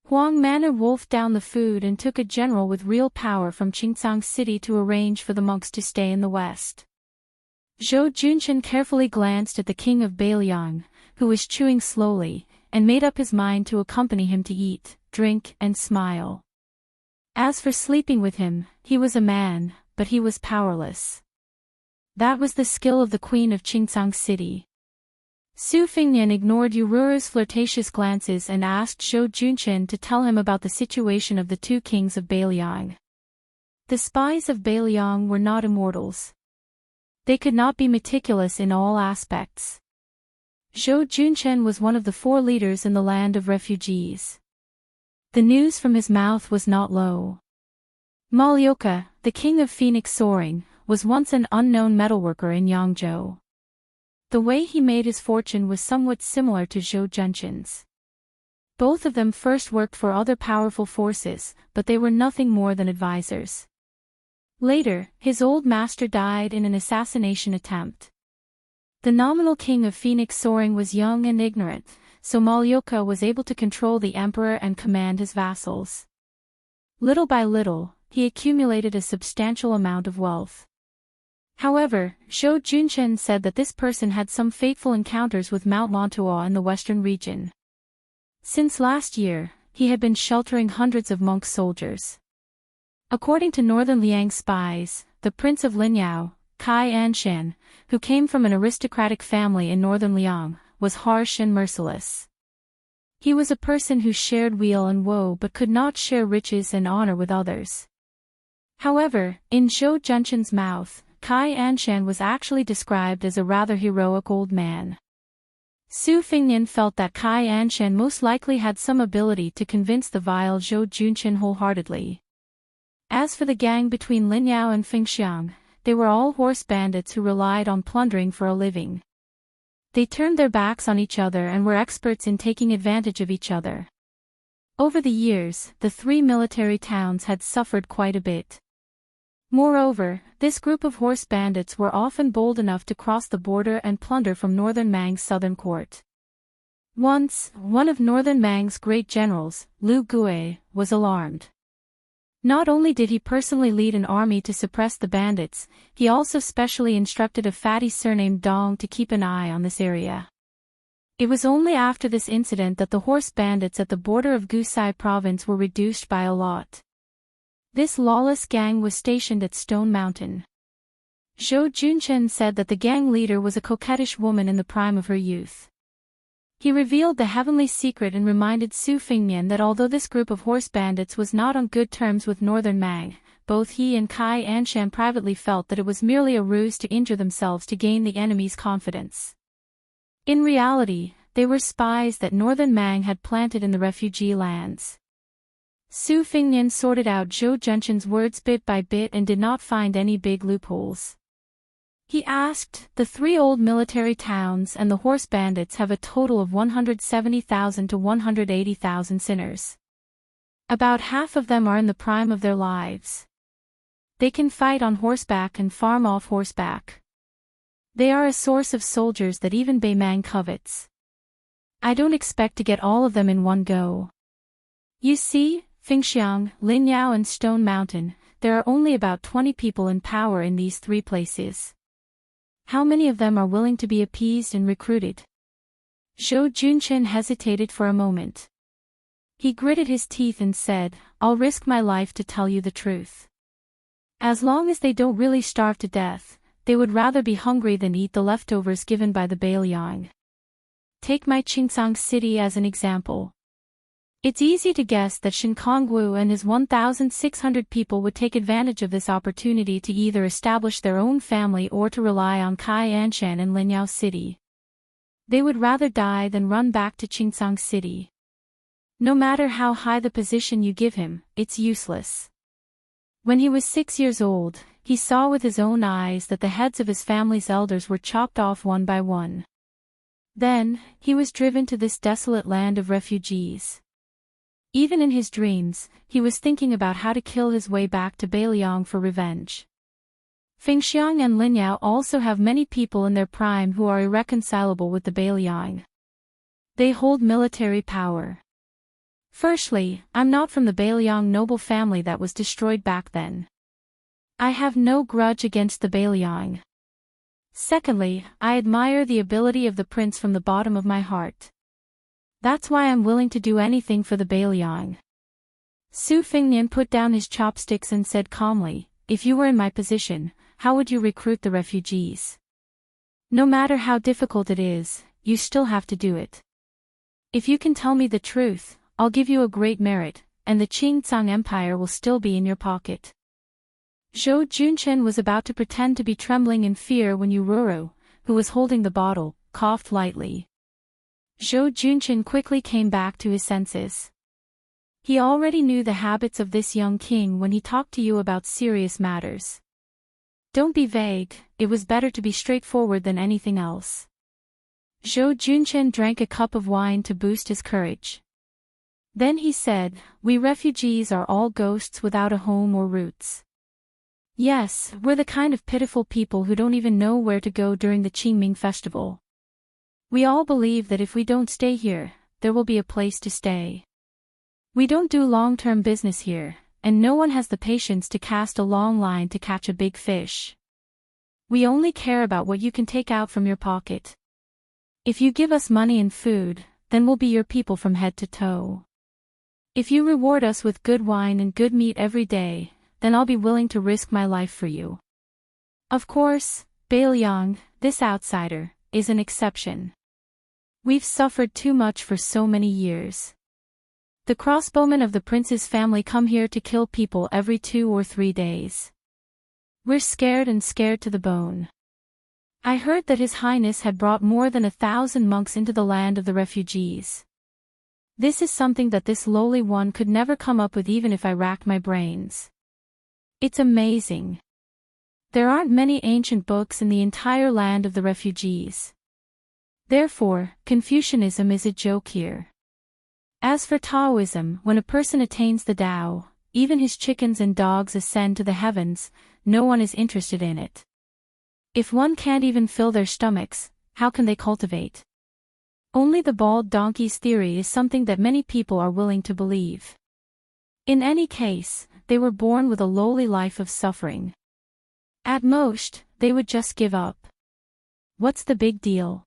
Huang Manor wolfed down the food and took a general with real power from Qingcang City to arrange for the monks to stay in the west. Zhou Junchen carefully glanced at the king of Bailiang, who was chewing slowly, and made up his mind to accompany him to eat, drink, and smile. As for sleeping with him, he was a man, but he was powerless. That was the skill of the queen of Qingcang City. Su Fengnian ignored Yururu's flirtatious glances and asked Zhou Junchen to tell him about the situation of the two kings of Bailiang. The spies of Bailiang were not immortals. They could not be meticulous in all aspects. Zhou Junchen was one of the 4 leaders in the land of refugees. The news from his mouth was not low. Malyoka, the king of Phoenix Soaring, was once an unknown metalworker in Yangzhou. The way he made his fortune was somewhat similar to Zhou Junchen's. Both of them first worked for other powerful forces, but they were nothing more than advisors. Later, his old master died in an assassination attempt. The nominal king of Phoenix Soaring was young and ignorant, so Malyoka was able to control the emperor and command his vassals. Little by little, he accumulated a substantial amount of wealth. However, Zhou Junchen said that this person had some fateful encounters with Mount Montua in the western region. Since last year, he had been sheltering hundreds of monk soldiers. According to Northern Liang spies, the Prince of Linyao, Kai Anshan, who came from an aristocratic family in Northern Liang, was harsh and merciless. He was a person who shared weal and woe but could not share riches and honor with others. However, in Zhou Junshan's mouth, Kai Anshan was actually described as a rather heroic old man. Su Fingnian felt that Kai Anshan most likely had some ability to convince the vile Zhou Junshan wholeheartedly. As for the gang between Linyao and Fengxiang, they were all horse bandits who relied on plundering for a living. They turned their backs on each other and were experts in taking advantage of each other. Over the years, the three military towns had suffered quite a bit. Moreover, this group of horse bandits were often bold enough to cross the border and plunder from Northern Mang's southern court. Once, one of Northern Mang's great generals, Lu Gui, was alarmed. Not only did he personally lead an army to suppress the bandits, he also specially instructed a fatty surnamed Dong to keep an eye on this area. It was only after this incident that the horse bandits at the border of Gusai province were reduced by a lot. This lawless gang was stationed at Stone Mountain. Zhou Junshan said that the gang leader was a coquettish woman in the prime of her youth. He revealed the heavenly secret and reminded Su Fingnian that although this group of horse bandits was not on good terms with Northern Mang, both he and Kai Anshan privately felt that it was merely a ruse to injure themselves to gain the enemy's confidence. In reality, they were spies that Northern Mang had planted in the refugee lands. Su Fingnian sorted out Zhou Junshan's words bit by bit and did not find any big loopholes. He asked, the three old military towns and the horse bandits have a total of 170,000 to 180,000 sinners. About half of them are in the prime of their lives. They can fight on horseback and farm off horseback. They are a source of soldiers that even Beimang covets. I don't expect to get all of them in one go. You see, Fengxiang, Linyao and Stone Mountain, there are only about 20 people in power in these three places. How many of them are willing to be appeased and recruited? Zhou Junshan hesitated for a moment. He gritted his teeth and said, I'll risk my life to tell you the truth. As long as they don't really starve to death, they would rather be hungry than eat the leftovers given by the Bailiang. Take my Qingcang city as an example. It's easy to guess that Shen Kongwu and his 1,600 people would take advantage of this opportunity to either establish their own family or to rely on Kai Anshan and Linyao City. They would rather die than run back to Qingcang City. No matter how high the position you give him, it's useless. When he was 6 years old, he saw with his own eyes that the heads of his family's elders were chopped off one by one. Then, he was driven to this desolate land of refugees. Even in his dreams, he was thinking about how to kill his way back to Bailiang for revenge. Fengxiang and Linyao also have many people in their prime who are irreconcilable with the Bailiang. They hold military power. Firstly, I'm not from the Bailiang noble family that was destroyed back then. I have no grudge against the Bailiang. Secondly, I admire the ability of the prince from the bottom of my heart. That's why I'm willing to do anything for the Bailiang. Su Fingnian put down his chopsticks and said calmly, if you were in my position, how would you recruit the refugees? No matter how difficult it is, you still have to do it. If you can tell me the truth, I'll give you a great merit, and the Qingcang Empire will still be in your pocket. Zhou Junshan was about to pretend to be trembling in fear when Yu Ruru, who was holding the bottle, coughed lightly. Zhou Junshan quickly came back to his senses. He already knew the habits of this young king when he talked to you about serious matters. Don't be vague, it was better to be straightforward than anything else. Zhou Junshan drank a cup of wine to boost his courage. Then he said, we refugees are all ghosts without a home or roots. Yes, we're the kind of pitiful people who don't even know where to go during the Qingming festival. We all believe that if we don't stay here, there will be a place to stay. We don't do long-term business here, and no one has the patience to cast a long line to catch a big fish. We only care about what you can take out from your pocket. If you give us money and food, then we'll be your people from head to toe. If you reward us with good wine and good meat every day, then I'll be willing to risk my life for you. Of course, Bailiang, this outsider, is an exception. We've suffered too much for so many years. The crossbowmen of the prince's family come here to kill people every 2 or 3 days. We're scared to the bone. I heard that His Highness had brought more than 1,000 monks into the land of the refugees. This is something that this lowly one could never come up with even if I racked my brains. It's amazing. There aren't many ancient books in the entire land of the refugees. Therefore, Confucianism is a joke here. As for Taoism, when a person attains the Tao, even his chickens and dogs ascend to the heavens, no one is interested in it. If one can't even fill their stomachs, how can they cultivate? Only the bald donkey's theory is something that many people are willing to believe. In any case, they were born with a lowly life of suffering. At most, they would just give up. What's the big deal?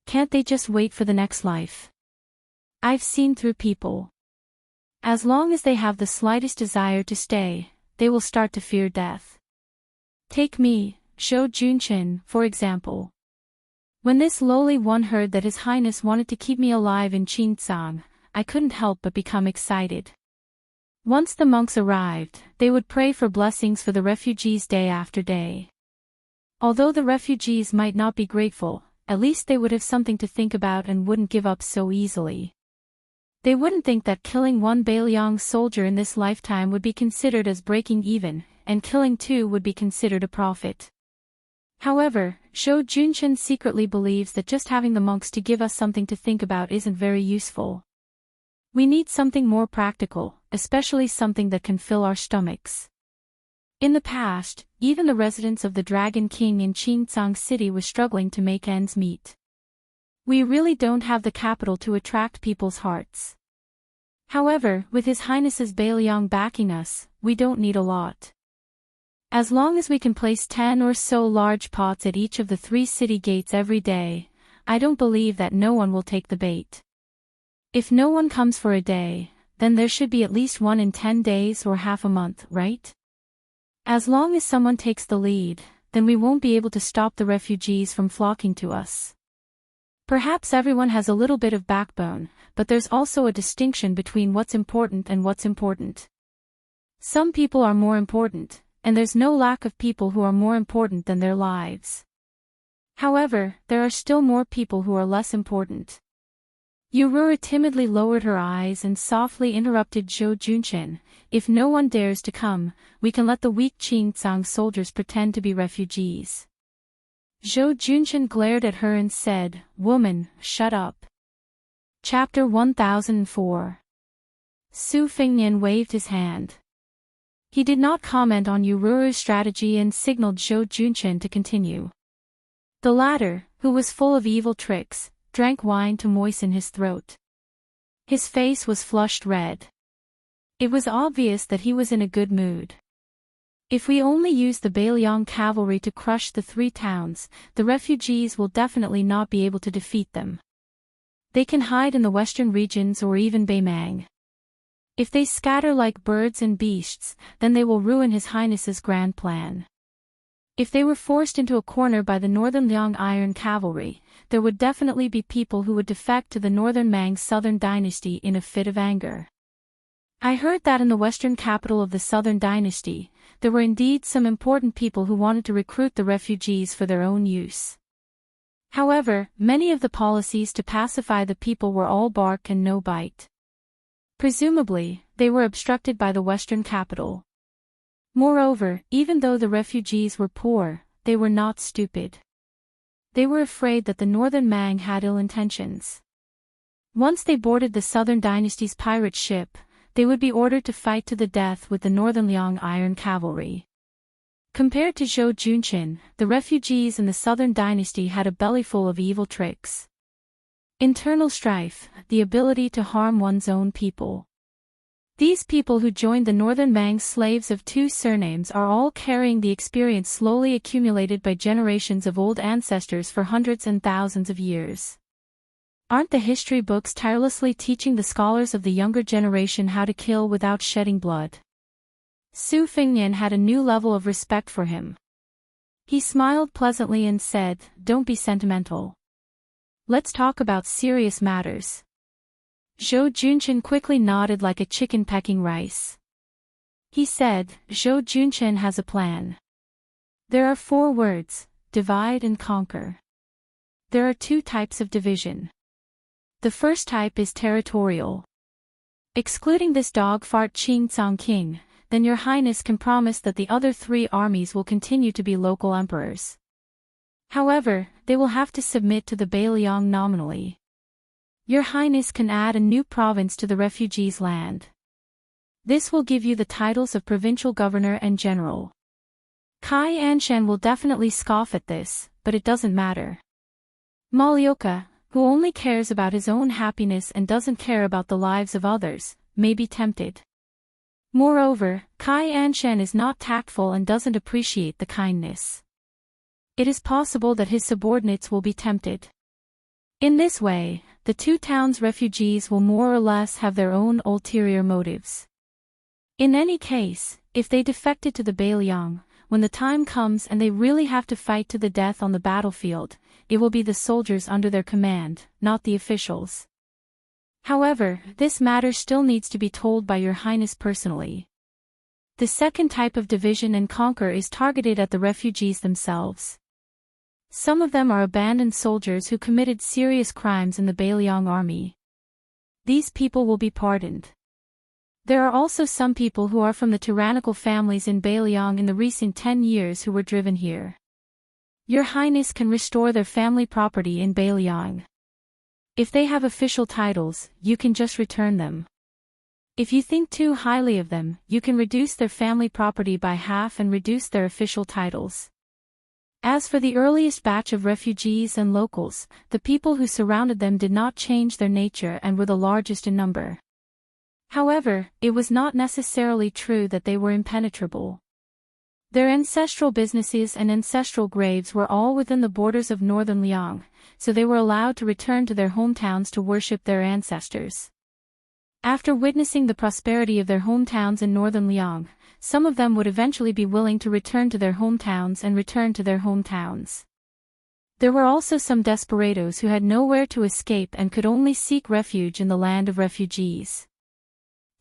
Can't they just wait for the next life? I've seen through people. As long as they have the slightest desire to stay, they will start to fear death. Take me, Zhou Junqin, for example. When this lowly one heard that His Highness wanted to keep me alive in Qinzhang, I couldn't help but become excited. Once the monks arrived, they would pray for blessings for the refugees day after day. Although the refugees might not be grateful, at least they would have something to think about and wouldn't give up so easily. They wouldn't think that killing one Bailiang soldier in this lifetime would be considered as breaking even, and killing 2 would be considered a profit. However, Zhou Junqin secretly believes that just having the monks to give us something to think about isn't very useful. We need something more practical, especially something that can fill our stomachs. In the past, even the residents of the Dragon King in Qinzhang City were struggling to make ends meet. We really don't have the capital to attract people's hearts. However, with His Highness's Bailiang backing us, we don't need a lot. As long as we can place 10 or so large pots at each of the 3 city gates every day, I don't believe that no one will take the bait. If no one comes for a day, then there should be at least one in 10 days or half a month, right? As long as someone takes the lead, then we won't be able to stop the refugees from flocking to us. Perhaps everyone has a little bit of backbone, but there's also a distinction between what's important and what's important. Some people are more important, and there's no lack of people who are more important than their lives. However, there are still more people who are less important. Aurora timidly lowered her eyes and softly interrupted Zhou Junqin. If no one dares to come, we can let the weak Qinzhang soldiers pretend to be refugees. Zhou Junqin glared at her and said, "Woman, shut up." Chapter 1004. Su Fengnian waved his hand. He did not comment on Aurora's strategy and signaled Zhou Junqin to continue. The latter, who was full of evil tricks, drank wine to moisten his throat. His face was flushed red. It was obvious that he was in a good mood. If we only use the Bailiang cavalry to crush the 3 towns, the refugees will definitely not be able to defeat them. They can hide in the western regions or even Beimang. If they scatter like birds and beasts, then they will ruin His Highness's grand plan. If they were forced into a corner by the Northern Liang Iron Cavalry, there would definitely be people who would defect to the Northern Mang Southern Dynasty in a fit of anger. I heard that in the western capital of the Southern Dynasty, there were indeed some important people who wanted to recruit the refugees for their own use. However, many of the policies to pacify the people were all bark and no bite. Presumably, they were obstructed by the western capital. Moreover, even though the refugees were poor, they were not stupid. They were afraid that the Northern Mang had ill intentions. Once they boarded the Southern Dynasty's pirate ship, they would be ordered to fight to the death with the Northern Liang Iron Cavalry. Compared to Zhou Junqin, the refugees in the Southern Dynasty had a bellyful of evil tricks. Internal strife, the ability to harm one's own people. These people who joined the Northern Mang slaves of 2 surnames are all carrying the experience slowly accumulated by generations of old ancestors for hundreds and thousands of years. Aren't the history books tirelessly teaching the scholars of the younger generation how to kill without shedding blood? Su Fengnian had a new level of respect for him. He smiled pleasantly and said, "Don't be sentimental. Let's talk about serious matters." Zhou Junchen quickly nodded like a chicken pecking rice. He said, "Zhou Junchen has a plan. There are 4 words, divide and conquer. There are 2 types of division. The first type is territorial. Excluding this dog fart Qingcang King, then your highness can promise that the other 3 armies will continue to be local emperors. However, they will have to submit to the Bailiang nominally. Your highness can add a new province to the refugees' land. This will give you the titles of provincial governor and general." Kai Anshan will definitely scoff at this, but it doesn't matter. Malioka, who only cares about his own happiness and doesn't care about the lives of others, may be tempted. Moreover, Kai Anshan is not tactful and doesn't appreciate the kindness. It is possible that his subordinates will be tempted. In this way, the 2 towns' refugees will more or less have their own ulterior motives. In any case, if they defected to the Bailiang, when the time comes and they really have to fight to the death on the battlefield, it will be the soldiers under their command, not the officials. However, this matter still needs to be told by your highness personally. The second type of division and conquer is targeted at the refugees themselves. Some of them are abandoned soldiers who committed serious crimes in the Bailiang army. These people will be pardoned. There are also some people who are from the tyrannical families in Bailiang in the recent 10 years who were driven here. Your highness can restore their family property in Bailiang. If they have official titles, you can just return them. If you think too highly of them, you can reduce their family property by half and reduce their official titles. As for the earliest batch of refugees and locals, the people who surrounded them did not change their nature and were the largest in number. However, it was not necessarily true that they were impenetrable. Their ancestral businesses and ancestral graves were all within the borders of northern Liang, so they were allowed to return to their hometowns to worship their ancestors. After witnessing the prosperity of their hometowns in northern Liang, some of them would eventually be willing to return to their hometowns and return to their hometowns. There were also some desperados who had nowhere to escape and could only seek refuge in the land of refugees.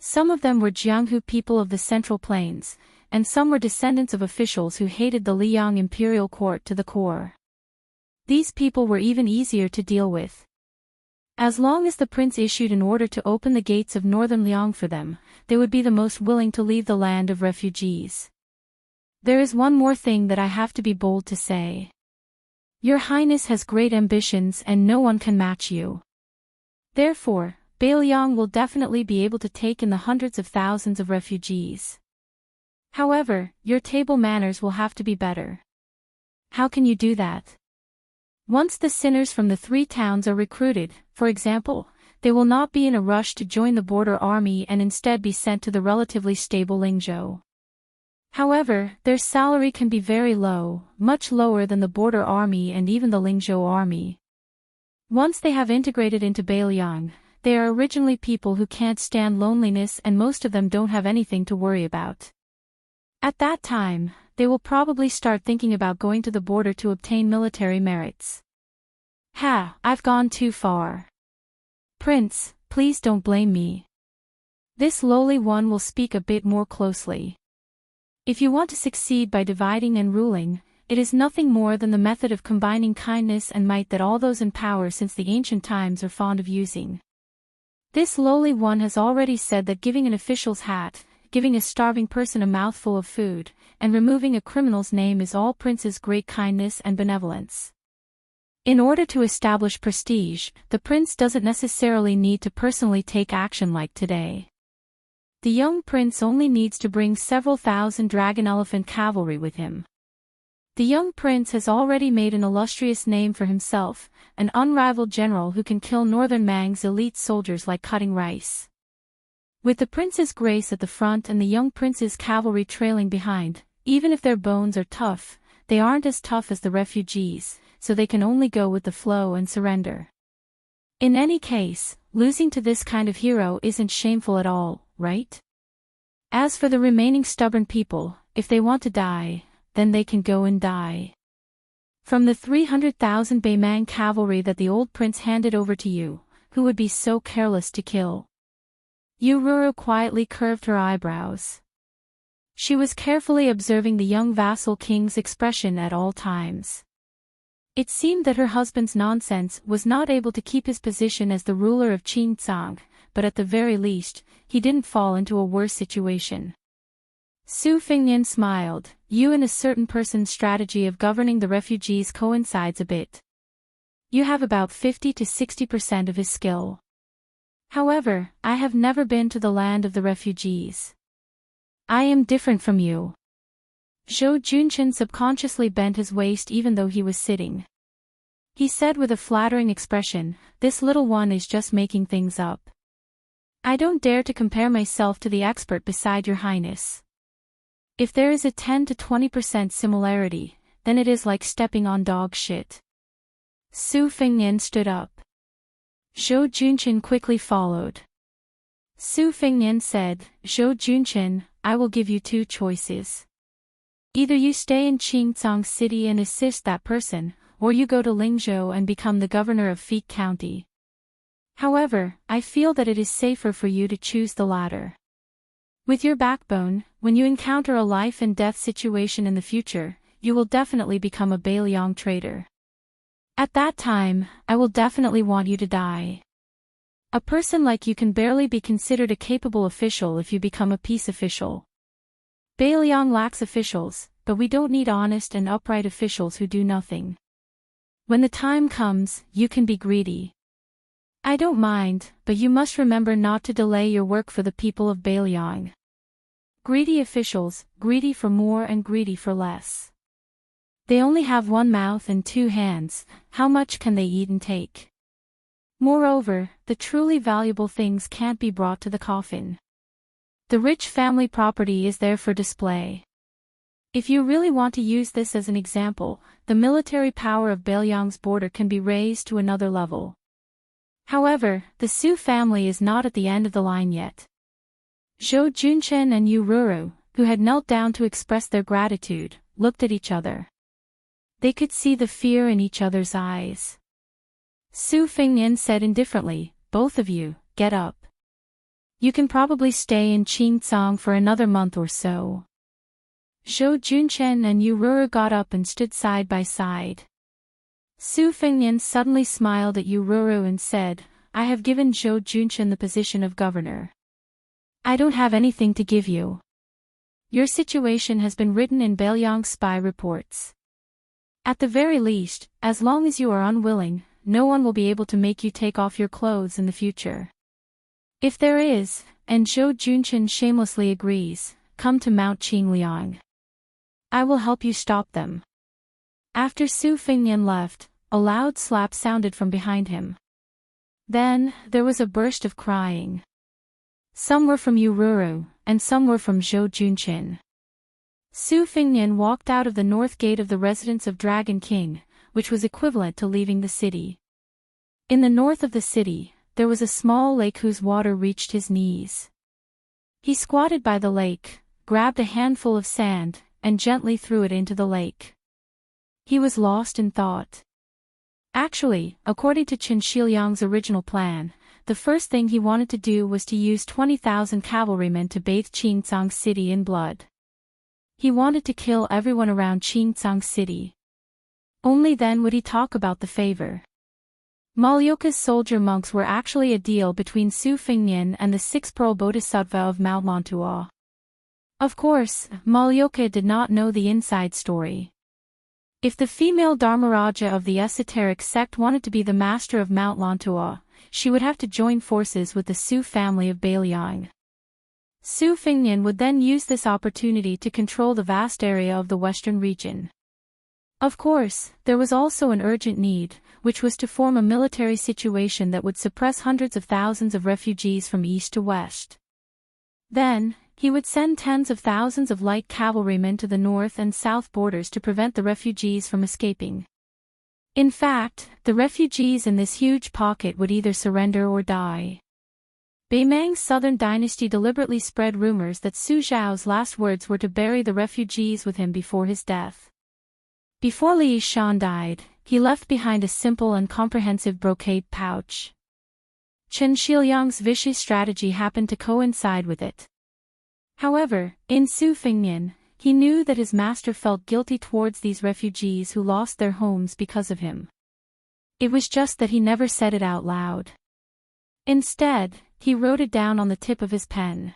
Some of them were Jianghu people of the Central Plains, and some were descendants of officials who hated the Liang imperial court to the core. These people were even easier to deal with. As long as the prince issued an order to open the gates of northern Liang for them, they would be the most willing to leave the land of refugees. There is one more thing that I have to be bold to say. Your highness has great ambitions and no one can match you. Therefore, Bailiang will definitely be able to take in the hundreds of thousands of refugees. However, your table manners will have to be better. How can you do that? Once the sinners from the 3 towns are recruited, for example, they will not be in a rush to join the border army and instead be sent to the relatively stable Lingzhou. However, their salary can be very low, much lower than the border army and even the Lingzhou army. Once they have integrated into Bailiang, they are originally people who can't stand loneliness and most of them don't have anything to worry about. At that time, they will probably start thinking about going to the border to obtain military merits. Ha, I've gone too far. Prince, please don't blame me. This lowly one will speak a bit more closely. If you want to succeed by dividing and ruling, it is nothing more than the method of combining kindness and might that all those in power since the ancient times are fond of using. This lowly one has already said that giving an official's hat, giving a starving person a mouthful of food, and removing a criminal's name is all Prince's great kindness and benevolence. In order to establish prestige, the prince doesn't necessarily need to personally take action like today. The young prince only needs to bring several thousand dragon elephant cavalry with him. The young prince has already made an illustrious name for himself, an unrivaled general who can kill Northern Mang's elite soldiers like cutting rice. With the prince's grace at the front and the young prince's cavalry trailing behind, even if their bones are tough, they aren't as tough as the refugees, so they can only go with the flow and surrender. In any case, losing to this kind of hero isn't shameful at all, right? As for the remaining stubborn people, if they want to die, then they can go and die. From the 300,000 Bayman cavalry that the old prince handed over to you, who would be so careless to kill? Ururu quietly curved her eyebrows. She was carefully observing the young vassal king's expression at all times. It seemed that her husband's nonsense was not able to keep his position as the ruler of Qingzang, but at the very least, he didn't fall into a worse situation. Su Fingnian smiled. You and a certain person's strategy of governing the refugees coincides a bit. You have about 50 to 60% of his skill. However, I have never been to the land of the refugees. I am different from you. Zhou Junchen subconsciously bent his waist even though he was sitting. He said with a flattering expression, this little one is just making things up. I don't dare to compare myself to the expert beside your highness. If there is a 10 to 20% similarity, then it is like stepping on dog shit. Su Fingnian stood up. Zhou Junchen quickly followed. Su Fingnian said, Zhou Junchen, I will give you two choices. Either you stay in Qingzang City and assist that person, or you go to Lingzhou and become the governor of Feek County. However, I feel that it is safer for you to choose the latter. With your backbone, when you encounter a life and death situation in the future, you will definitely become a Bailiang traitor. At that time, I will definitely want you to die. A person like you can barely be considered a capable official if you become a peace official. Bailiang lacks officials, but we don't need honest and upright officials who do nothing. When the time comes, you can be greedy. I don't mind, but you must remember not to delay your work for the people of Bailiang. Greedy officials, greedy for more and greedy for less. They only have one mouth and two hands, how much can they eat and take? Moreover, the truly valuable things can't be brought to the coffin. The rich family property is there for display. If you really want to use this as an example, the military power of Bailiang's border can be raised to another level. However, the Su family is not at the end of the line yet. Zhou Junchen and Ururu, who had knelt down to express their gratitude, looked at each other. They could see the fear in each other's eyes. Su Fingnian said indifferently, both of you, get up. You can probably stay in Qingzang for another month or so. Zhou Junchen and Ururu got up and stood side by side. Su Fingnian suddenly smiled at Ururu and said, I have given Zhou Junchen the position of governor. I don't have anything to give you. Your situation has been written in Bailiang's spy reports. At the very least, as long as you are unwilling, no one will be able to make you take off your clothes in the future. If there is, and Zhou Junchen shamelessly agrees, come to Mount Qingliang. I will help you stop them. After Su Fingnian left, a loud slap sounded from behind him. Then, there was a burst of crying. Some were from Ururu, and some were from Zhou Junchen. Su Fingnian walked out of the north gate of the residence of Dragon King, which was equivalent to leaving the city. In the north of the city, there was a small lake whose water reached his knees. He squatted by the lake, grabbed a handful of sand, and gently threw it into the lake. He was lost in thought. Actually, according to Chen Shiliang's original plan, the first thing he wanted to do was to use 20,000 cavalrymen to bathe Qingzang City in blood. He wanted to kill everyone around Qingzang City. Only then would he talk about the favor. Malyoka's soldier monks were actually a deal between Su Fingnian and the 6-pearl bodhisattva of Mount Montua. Of course, Malyoka did not know the inside story. If the female Dharmaraja of the esoteric sect wanted to be the master of Mount Lontua, she would have to join forces with the Su family of Bailiang. Su Fingnian would then use this opportunity to control the vast area of the western region. Of course, there was also an urgent need, which was to form a military situation that would suppress hundreds of thousands of refugees from east to west. Then, he would send tens of thousands of light cavalrymen to the north and south borders to prevent the refugees from escaping. In fact, the refugees in this huge pocket would either surrender or die. Baimang's southern dynasty deliberately spread rumors that Su Zhao's last words were to bury the refugees with him before his death. Before Li Shan died, he left behind a simple and comprehensive brocade pouch. Chen Shiliang's vicious strategy happened to coincide with it. However, in Su Fengnian, he knew that his master felt guilty towards these refugees who lost their homes because of him. It was just that he never said it out loud. Instead, he wrote it down on the tip of his pen.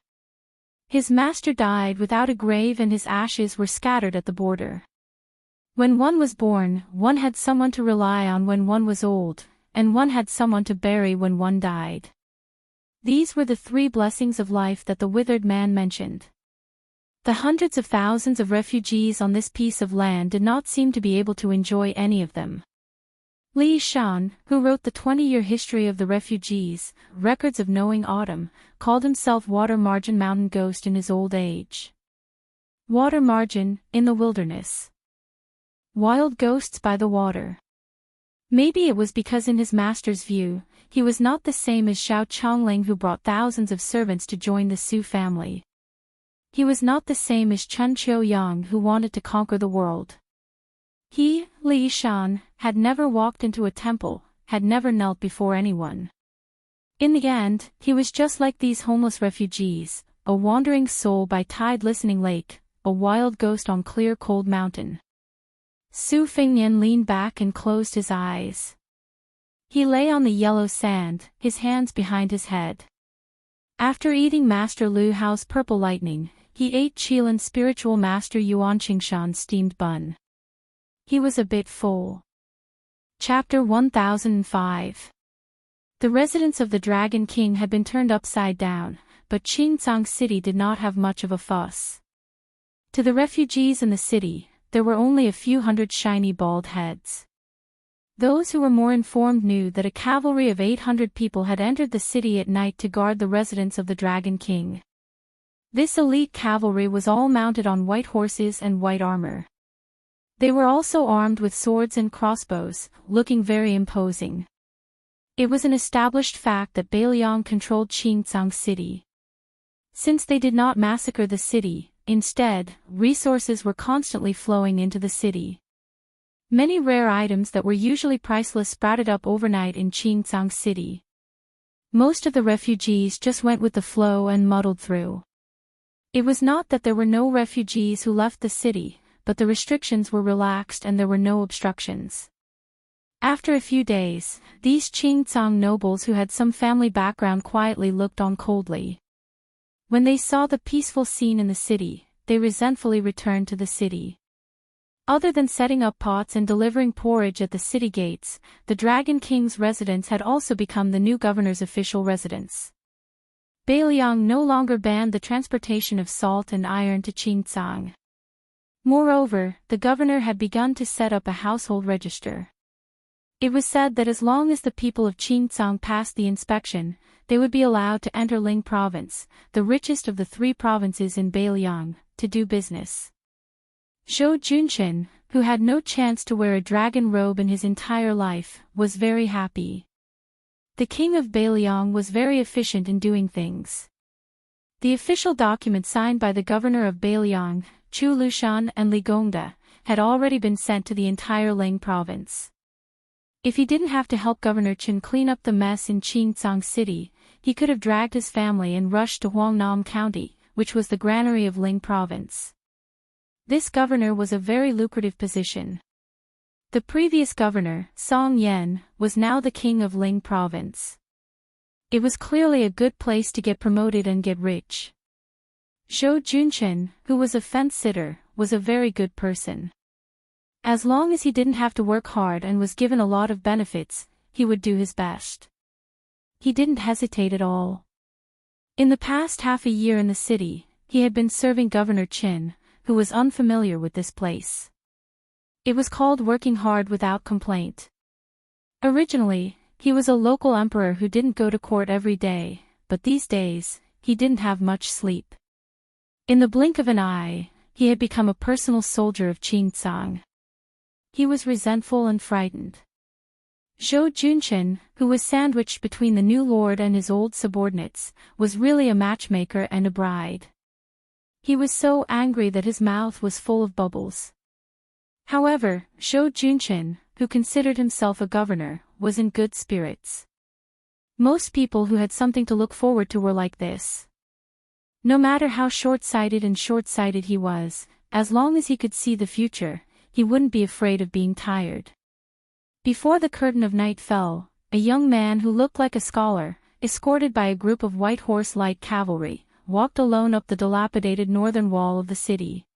His master died without a grave and his ashes were scattered at the border. When one was born, one had someone to rely on when one was old, and one had someone to bury when one died. These were the 3 blessings of life that the withered man mentioned. The hundreds of thousands of refugees on this piece of land did not seem to be able to enjoy any of them. Li Shan, who wrote the 20-year history of the refugees, Records of Knowing Autumn, called himself Water Margin Mountain Ghost in his old age. Water margin, in the wilderness. Wild ghosts by the water. Maybe it was because in his master's view, he was not the same as Xiao Chongling who brought thousands of servants to join the Su family. He was not the same as Chen Qiuyang who wanted to conquer the world. He, Li Shan, had never walked into a temple, had never knelt before anyone. In the end, he was just like these homeless refugees, a wandering soul by tide listening lake, a wild ghost on clear cold mountain. Su Fengnian leaned back and closed his eyes. He lay on the yellow sand, his hands behind his head. After eating Master Lu Hao's purple lightning, he ate Qilin's spiritual master Yuan Qingshan's steamed bun. He was a bit full. Chapter 1005. The residence of the Dragon King had been turned upside down, but Qingcang City did not have much of a fuss. To the refugees in the city, there were only a few hundred shiny bald heads. Those who were more informed knew that a cavalry of 800 people had entered the city at night to guard the residence of the Dragon King. This elite cavalry was all mounted on white horses and white armor. They were also armed with swords and crossbows, looking very imposing. It was an established fact that Bailiang controlled Qingcang City. Since they did not massacre the city, instead, resources were constantly flowing into the city. Many rare items that were usually priceless sprouted up overnight in Qingcang City. Most of the refugees just went with the flow and muddled through. It was not that there were no refugees who left the city, but the restrictions were relaxed and there were no obstructions. After a few days, these Qingcang nobles who had some family background quietly looked on coldly. When they saw the peaceful scene in the city, they resentfully returned to the city. Other than setting up pots and delivering porridge at the city gates, the Dragon King's residence had also become the new governor's official residence. Bailiang no longer banned the transportation of salt and iron to Qingcang. Moreover, the governor had begun to set up a household register. It was said that as long as the people of Qingcang passed the inspection, they would be allowed to enter Ling province, the richest of the 3 provinces in Bailiang, to do business. Zhou Junchen, who had no chance to wear a dragon robe in his entire life, was very happy. The king of Bailiang was very efficient in doing things. The official document signed by the governor of Bailiang, Chu Lushan and Li Gongda, had already been sent to the entire Ling province. If he didn't have to help Governor Chen clean up the mess in Qingcang City, he could have dragged his family and rushed to Huangnam County, which was the granary of Ling province. This governor was a very lucrative position. The previous governor, Song Yan, was now the king of Ling province. It was clearly a good place to get promoted and get rich. Zhou Junchen, who was a fence-sitter, was a very good person. As long as he didn't have to work hard and was given a lot of benefits, he would do his best. He didn't hesitate at all. In the past half a year in the city, he had been serving Governor Qin, who was unfamiliar with this place. It was called working hard without complaint. Originally, he was a local emperor who didn't go to court every day, but these days, he didn't have much sleep. In the blink of an eye, he had become a personal soldier of Qingcang. He was resentful and frightened. Zhou Junchen, who was sandwiched between the new lord and his old subordinates, was really a matchmaker and a bride. He was so angry that his mouth was full of bubbles. However, Zhou Junchen, who considered himself a governor, was in good spirits. Most people who had something to look forward to were like this. No matter how short-sighted he was, as long as he could see the future, he wouldn't be afraid of being tired. Before the curtain of night fell, a young man who looked like a scholar, escorted by a group of white horse light cavalry, walked alone up the dilapidated northern wall of the city.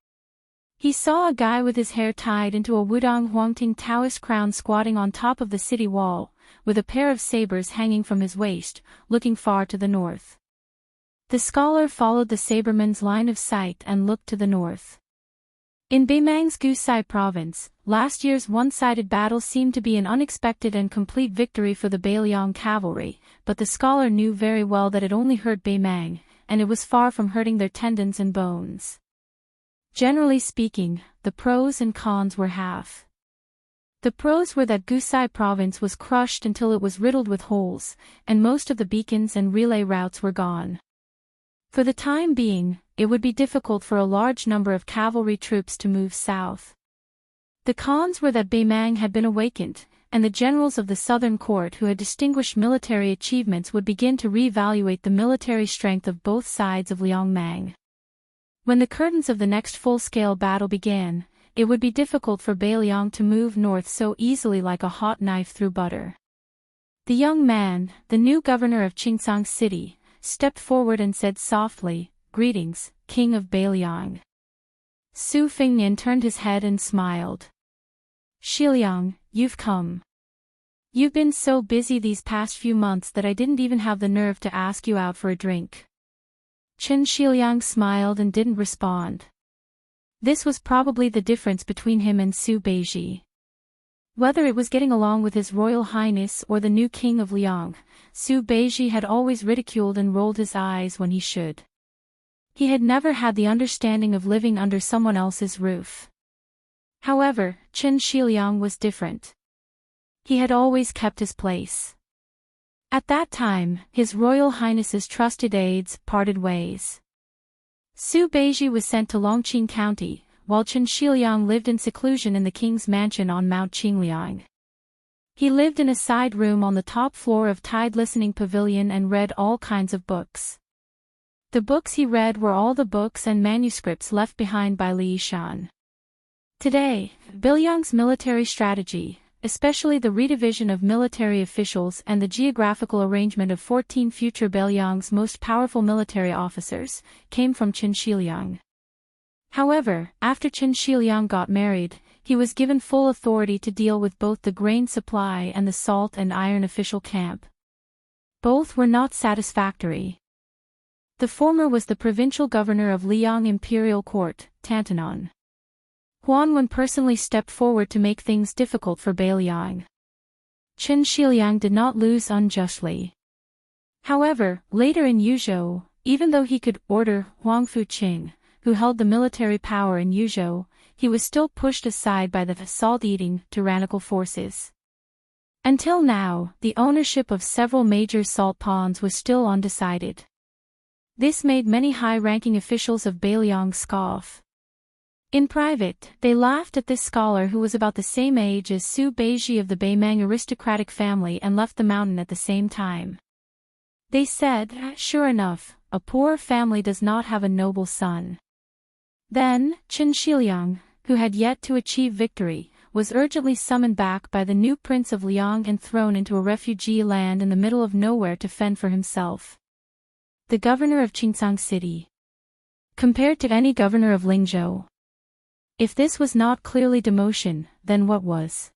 He saw a guy with his hair tied into a Wudong Huangting Taoist crown squatting on top of the city wall, with a pair of sabers hanging from his waist, looking far to the north. The scholar followed the saberman's line of sight and looked to the north. In Beimang's Gusai province, last year's one-sided battle seemed to be an unexpected and complete victory for the Beiliang cavalry, but the scholar knew very well that it only hurt Beimang, and it was far from hurting their tendons and bones. Generally speaking, the pros and cons were half. The pros were that Gusai province was crushed until it was riddled with holes, and most of the beacons and relay routes were gone. For the time being, it would be difficult for a large number of cavalry troops to move south. The cons were that Beimang had been awakened, and the generals of the southern court who had distinguished military achievements would begin to re-evaluate the military strength of both sides of Liangmang. When the curtains of the next full-scale battle began, it would be difficult for Beiliang to move north so easily like a hot knife through butter. The young man, the new governor of Qingsang City, stepped forward and said softly, "Greetings, King of Beiliang." Su Fingnian turned his head and smiled. "Shiliang, you've come. You've been so busy these past few months that I didn't even have the nerve to ask you out for a drink." Chen Shiliang smiled and didn't respond. This was probably the difference between him and Su Beiji. Whether it was getting along with His Royal Highness or the new King of Liang, Su Beiji had always ridiculed and rolled his eyes when he should. He had never had the understanding of living under someone else's roof. However, Chen Shiliang was different. He had always kept his place. At that time, His Royal Highness's trusted aides parted ways. Su Beiji was sent to Longqing County, while Chen Shiliang lived in seclusion in the king's mansion on Mount Qingliang. He lived in a side room on the top floor of Tide Listening Pavilion and read all kinds of books. The books he read were all the books and manuscripts left behind by Li Yishan. Today, Beiliang's military strategy, especially the redivision of military officials and the geographical arrangement of 14 future Beiliang's most powerful military officers, came from Chen Shiliang. However, after Chen Shiliang got married, he was given full authority to deal with both the grain supply and the salt and iron official camp. Both were not satisfactory. The former was the provincial governor of Liang Imperial Court, Tantanon. Huanwen personally stepped forward to make things difficult for Beiliang. Chen Shiliang did not lose unjustly. However, later in Yuzhou, even though he could order Huang Fuqing, who held the military power in Yuzhou, he was still pushed aside by the salt-eating, tyrannical forces. Until now, the ownership of several major salt ponds was still undecided. This made many high-ranking officials of Beiliang scoff. In private, they laughed at this scholar who was about the same age as Su Beiji of the Beimang aristocratic family and left the mountain at the same time. They said, "Sure enough, a poor family does not have a noble son." Then, Chen Shiliang, who had yet to achieve victory, was urgently summoned back by the new prince of Liang and thrown into a refugee land in the middle of nowhere to fend for himself. The governor of Qingsang City. Compared to any governor of Lingzhou. If this was not clearly demotion, then what was?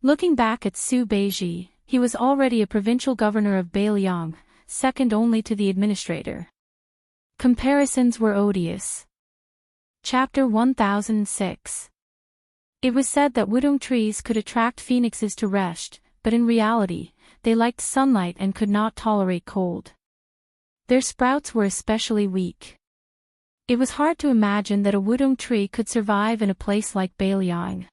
Looking back at Su Beiji, he was already a provincial governor of Beiliang, second only to the administrator. Comparisons were odious. Chapter 1006. It was said that wudong trees could attract phoenixes to rest, but in reality, they liked sunlight and could not tolerate cold. Their sprouts were especially weak. It was hard to imagine that a wudong tree could survive in a place like Beiliang.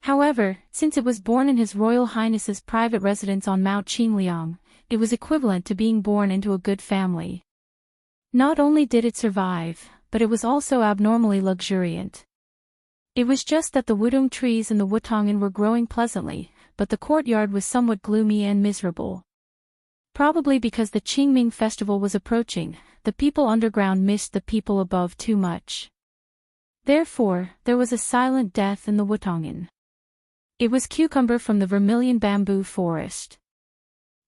However, since it was born in His Royal Highness's private residence on Mount Qingliang, it was equivalent to being born into a good family. Not only did it survive, but it was also abnormally luxuriant. It was just that the wudong trees in the Wutonghan were growing pleasantly, but the courtyard was somewhat gloomy and miserable. Probably because the Qingming festival was approaching, the people underground missed the people above too much. Therefore, there was a silent death in the Wutonghan. It was Cucumber from the Vermilion Bamboo Forest.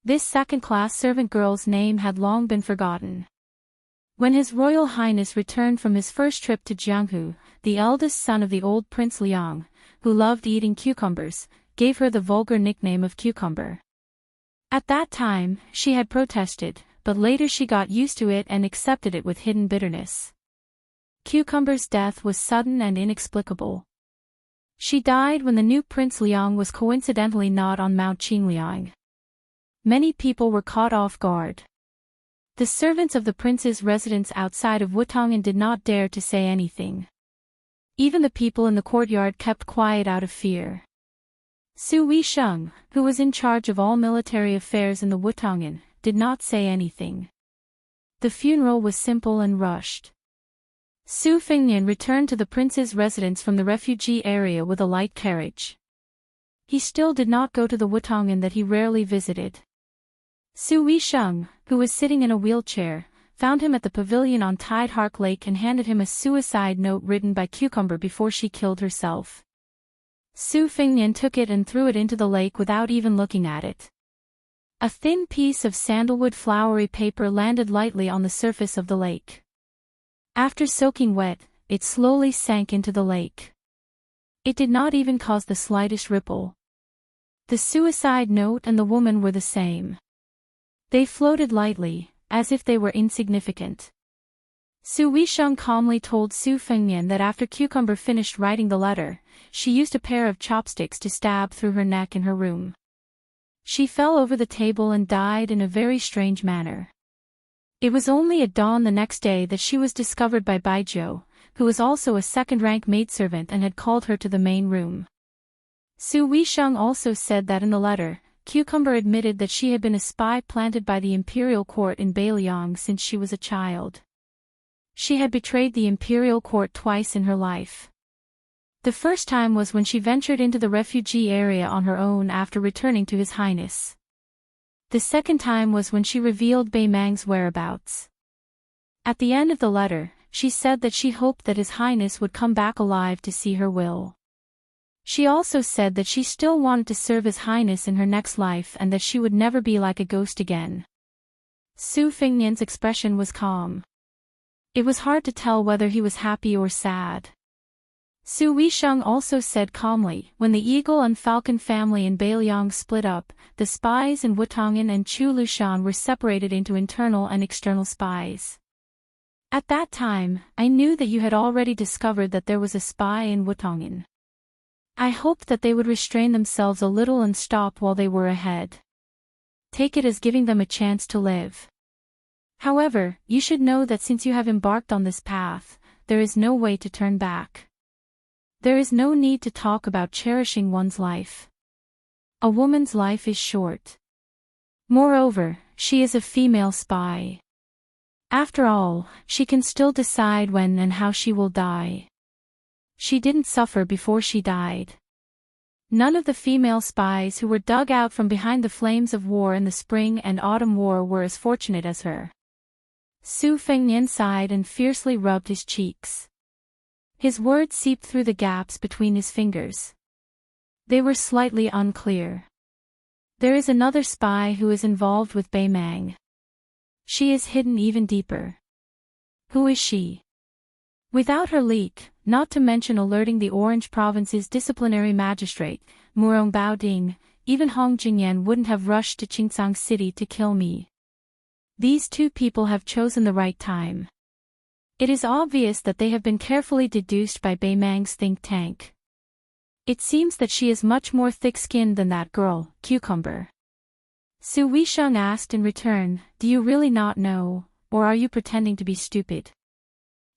This second-class servant girl's name had long been forgotten. When His Royal Highness returned from his first trip to Jianghu, the eldest son of the old Prince Liang, who loved eating cucumbers, gave her the vulgar nickname of Cucumber. At that time, she had protested, but later she got used to it and accepted it with hidden bitterness. Cucumber's death was sudden and inexplicable. She died when the new Prince Liang was coincidentally not on Mount Qingliang. Many people were caught off guard. The servants of the prince's residence outside of Wutonghan did not dare to say anything. Even the people in the courtyard kept quiet out of fear. Su Weisheng, who was in charge of all military affairs in the Wutonghan, did not say anything. The funeral was simple and rushed. Su Fengnian returned to the prince's residence from the refugee area with a light carriage. He still did not go to the Wutonghan that he rarely visited. Su Weisheng, who was sitting in a wheelchair, found him at the pavilion on Tidehark Lake and handed him a suicide note written by Cucumber before she killed herself. Su Fengnian took it and threw it into the lake without even looking at it. A thin piece of sandalwood flowery paper landed lightly on the surface of the lake. After soaking wet, it slowly sank into the lake. It did not even cause the slightest ripple. The suicide note and the woman were the same. They floated lightly, as if they were insignificant. Su Weisheng calmly told Su Fengnian that after Cucumber finished writing the letter, she used a pair of chopsticks to stab through her neck in her room. She fell over the table and died in a very strange manner. It was only at dawn the next day that she was discovered by Baijiu, who was also a second-rank maidservant and had called her to the main room. Su Weisheng also said that in the letter, Cucumber admitted that she had been a spy planted by the imperial court in Beiliang since she was a child. She had betrayed the imperial court twice in her life. The first time was when she ventured into the refugee area on her own after returning to His Highness. The second time was when she revealed Bei Mang's whereabouts. At the end of the letter, she said that she hoped that His Highness would come back alive to see her will. She also said that she still wanted to serve His Highness in her next life and that she would never be like a ghost again. Su Fengnian's expression was calm. It was hard to tell whether he was happy or sad. Su Weisheng also said calmly, when the Eagle and Falcon family in Beiliang split up, the spies in Wutonghan and Chu Lushan were separated into internal and external spies. At that time, I knew that you had already discovered that there was a spy in Wutonghan. I hoped that they would restrain themselves a little and stop while they were ahead. Take it as giving them a chance to live. However, you should know that since you have embarked on this path, there is no way to turn back. There is no need to talk about cherishing one's life. A woman's life is short. Moreover, she is a female spy. After all, she can still decide when and how she will die. She didn't suffer before she died. None of the female spies who were dug out from behind the flames of war in the Spring and Autumn War were as fortunate as her. Su Fengnian sighed and fiercely rubbed his cheeks. His words seeped through the gaps between his fingers. They were slightly unclear. There is another spy who is involved with Bei Mang. She is hidden even deeper. Who is she? Without her leak, not to mention alerting the Orange Province's disciplinary magistrate, Murong Baoding, even Hong Jingyan wouldn't have rushed to Qingcang City to kill me. These two people have chosen the right time. It is obvious that they have been carefully deduced by Bei Mang's think tank. It seems that she is much more thick-skinned than that girl, Cucumber. Su Weisheng asked in return, do you really not know, or are you pretending to be stupid?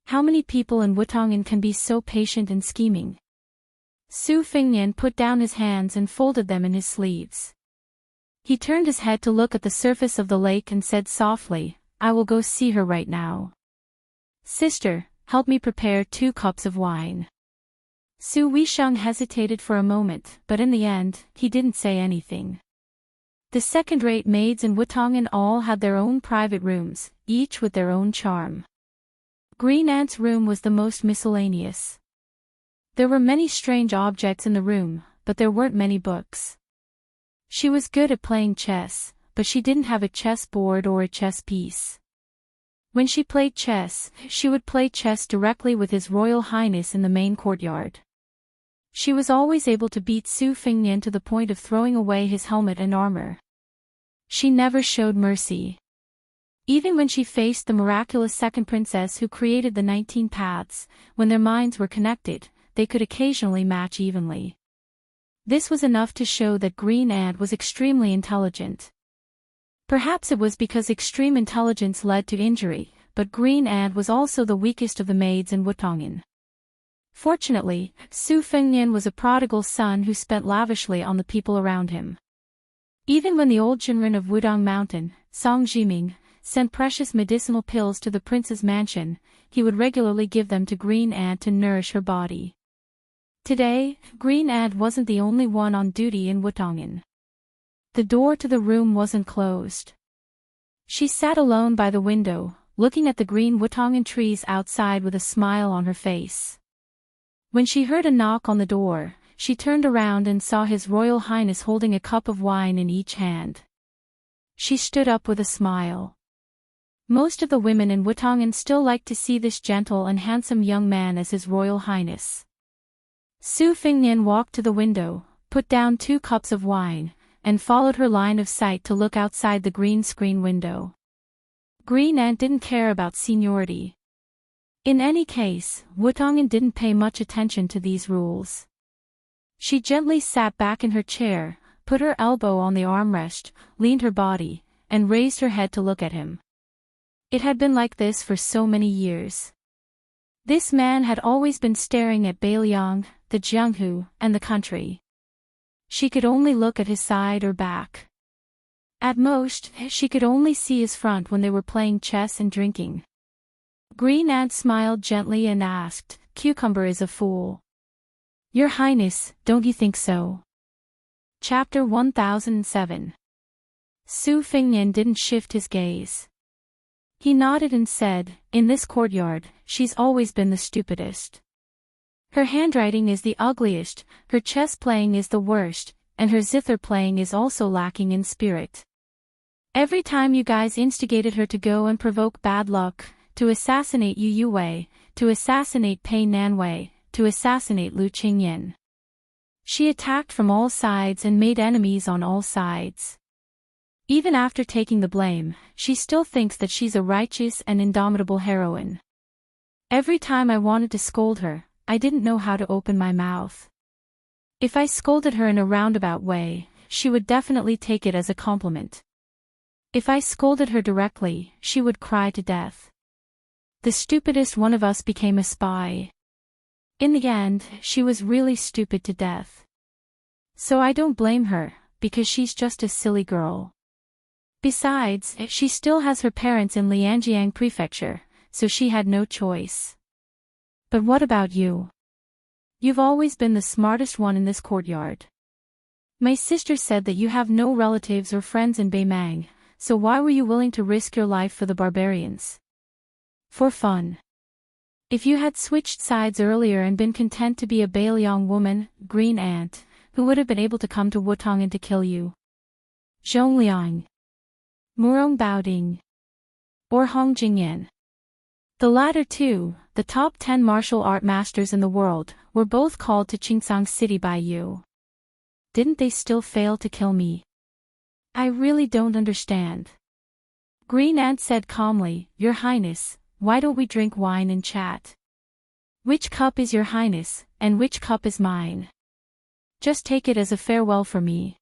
How many people in Wutonghan can be so patient and scheming? Su Fingnian put down his hands and folded them in his sleeves. He turned his head to look at the surface of the lake and said softly, "I will go see her right now. Sister, help me prepare 2 cups of wine." Su Weisheng hesitated for a moment, but in the end, he didn't say anything. The second-rate maids in Wutongan all had their own private rooms, each with their own charm. Green Ant's room was the most miscellaneous. There were many strange objects in the room, but there weren't many books. She was good at playing chess, but she didn't have a chess board or a chess piece. When she played chess, she would play chess directly with His Royal Highness in the main courtyard. She was always able to beat Su Fingnian to the point of throwing away his helmet and armor. She never showed mercy. Even when she faced the miraculous second princess who created the 19 paths, when their minds were connected, they could occasionally match evenly. This was enough to show that Green Ant was extremely intelligent. Perhaps it was because extreme intelligence led to injury, but Green Ant was also the weakest of the maids in Wutongan. Fortunately, Su Fingnian was a prodigal son who spent lavishly on the people around him. Even when the old Jinren of Wudong Mountain, Song Jiming, sent precious medicinal pills to the prince's mansion, he would regularly give them to Green Ant to nourish her body. Today, Green Ant wasn't the only one on duty in Wutongan. The door to the room wasn't closed. She sat alone by the window, looking at the green Wutongan trees outside with a smile on her face. When she heard a knock on the door, she turned around and saw His Royal Highness holding a cup of wine in each hand. She stood up with a smile. Most of the women in Wutongan still liked to see this gentle and handsome young man as His Royal Highness. Su Fingnian walked to the window, put down 2 cups of wine, and followed her line of sight to look outside the green screen window. Green Ant didn't care about seniority. In any case, Wutongan didn't pay much attention to these rules. She gently sat back in her chair, put her elbow on the armrest, leaned her body, and raised her head to look at him. It had been like this for so many years. This man had always been staring at Bailiang, the Jianghu, and the country. She could only look at his side or back. At most, she could only see his front when they were playing chess and drinking. Green Ant smiled gently and asked, "Cucumber is a fool." "Your Highness, don't you think so?" Chapter 1007. Su Fingnian didn't shift his gaze. He nodded and said, "In this courtyard, she's always been the stupidest. Her handwriting is the ugliest, her chess playing is the worst, and her zither playing is also lacking in spirit. Every time you guys instigated her to go and provoke bad luck, to assassinate Yu Yuwei, to assassinate Pei Nanwei, to assassinate Lu Qingyan. She attacked from all sides and made enemies on all sides. Even after taking the blame, she still thinks that she's a righteous and indomitable heroine. Every time I wanted to scold her, I didn't know how to open my mouth. If I scolded her in a roundabout way, she would definitely take it as a compliment. If I scolded her directly, she would cry to death. The stupidest one of us became a spy. In the end, she was really stupid to death. So I don't blame her, because she's just a silly girl. Besides, she still has her parents in Lianjiang Prefecture, so she had no choice. But what about you? You've always been the smartest one in this courtyard. My sister said that you have no relatives or friends in Beimang, so why were you willing to risk your life for the barbarians? For fun. If you had switched sides earlier and been content to be a Bailiang woman, Green Ant, who would have been able to come to Wutongan to kill you? Zhongliang, Murong Baoding, or Hong Jingyan. The latter two, the top 10 martial art masters in the world, were both called to Qingsang City by you. Didn't they still fail to kill me? I really don't understand. Green Ant said calmly, "Your Highness, why don't we drink wine and chat? Which cup is your Highness, and which cup is mine? Just take it as a farewell for me.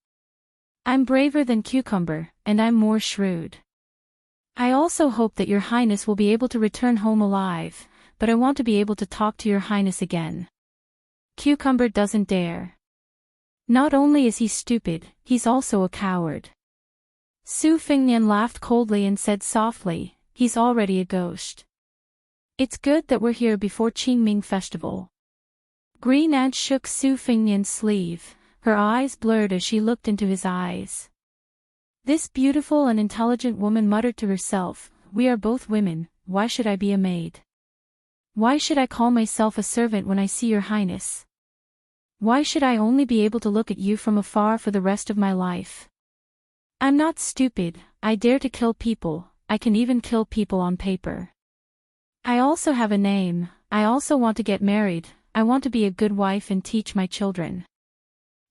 I'm braver than Cucumber, and I'm more shrewd. I also hope that your Highness will be able to return home alive, but I want to be able to talk to your Highness again." Cucumber doesn't dare. Not only is he stupid, he's also a coward. Su Fingnian laughed coldly and said softly, he's already a ghost. It's good that we're here before Qingming Festival. Green Ant shook Su Fingnian's sleeve, her eyes blurred as she looked into his eyes. This beautiful and intelligent woman muttered to herself, we are both women, why should I be a maid? Why should I call myself a servant when I see your highness? Why should I only be able to look at you from afar for the rest of my life? I'm not stupid, I dare to kill people, I can even kill people on paper. I also have a name, I also want to get married, I want to be a good wife and teach my children.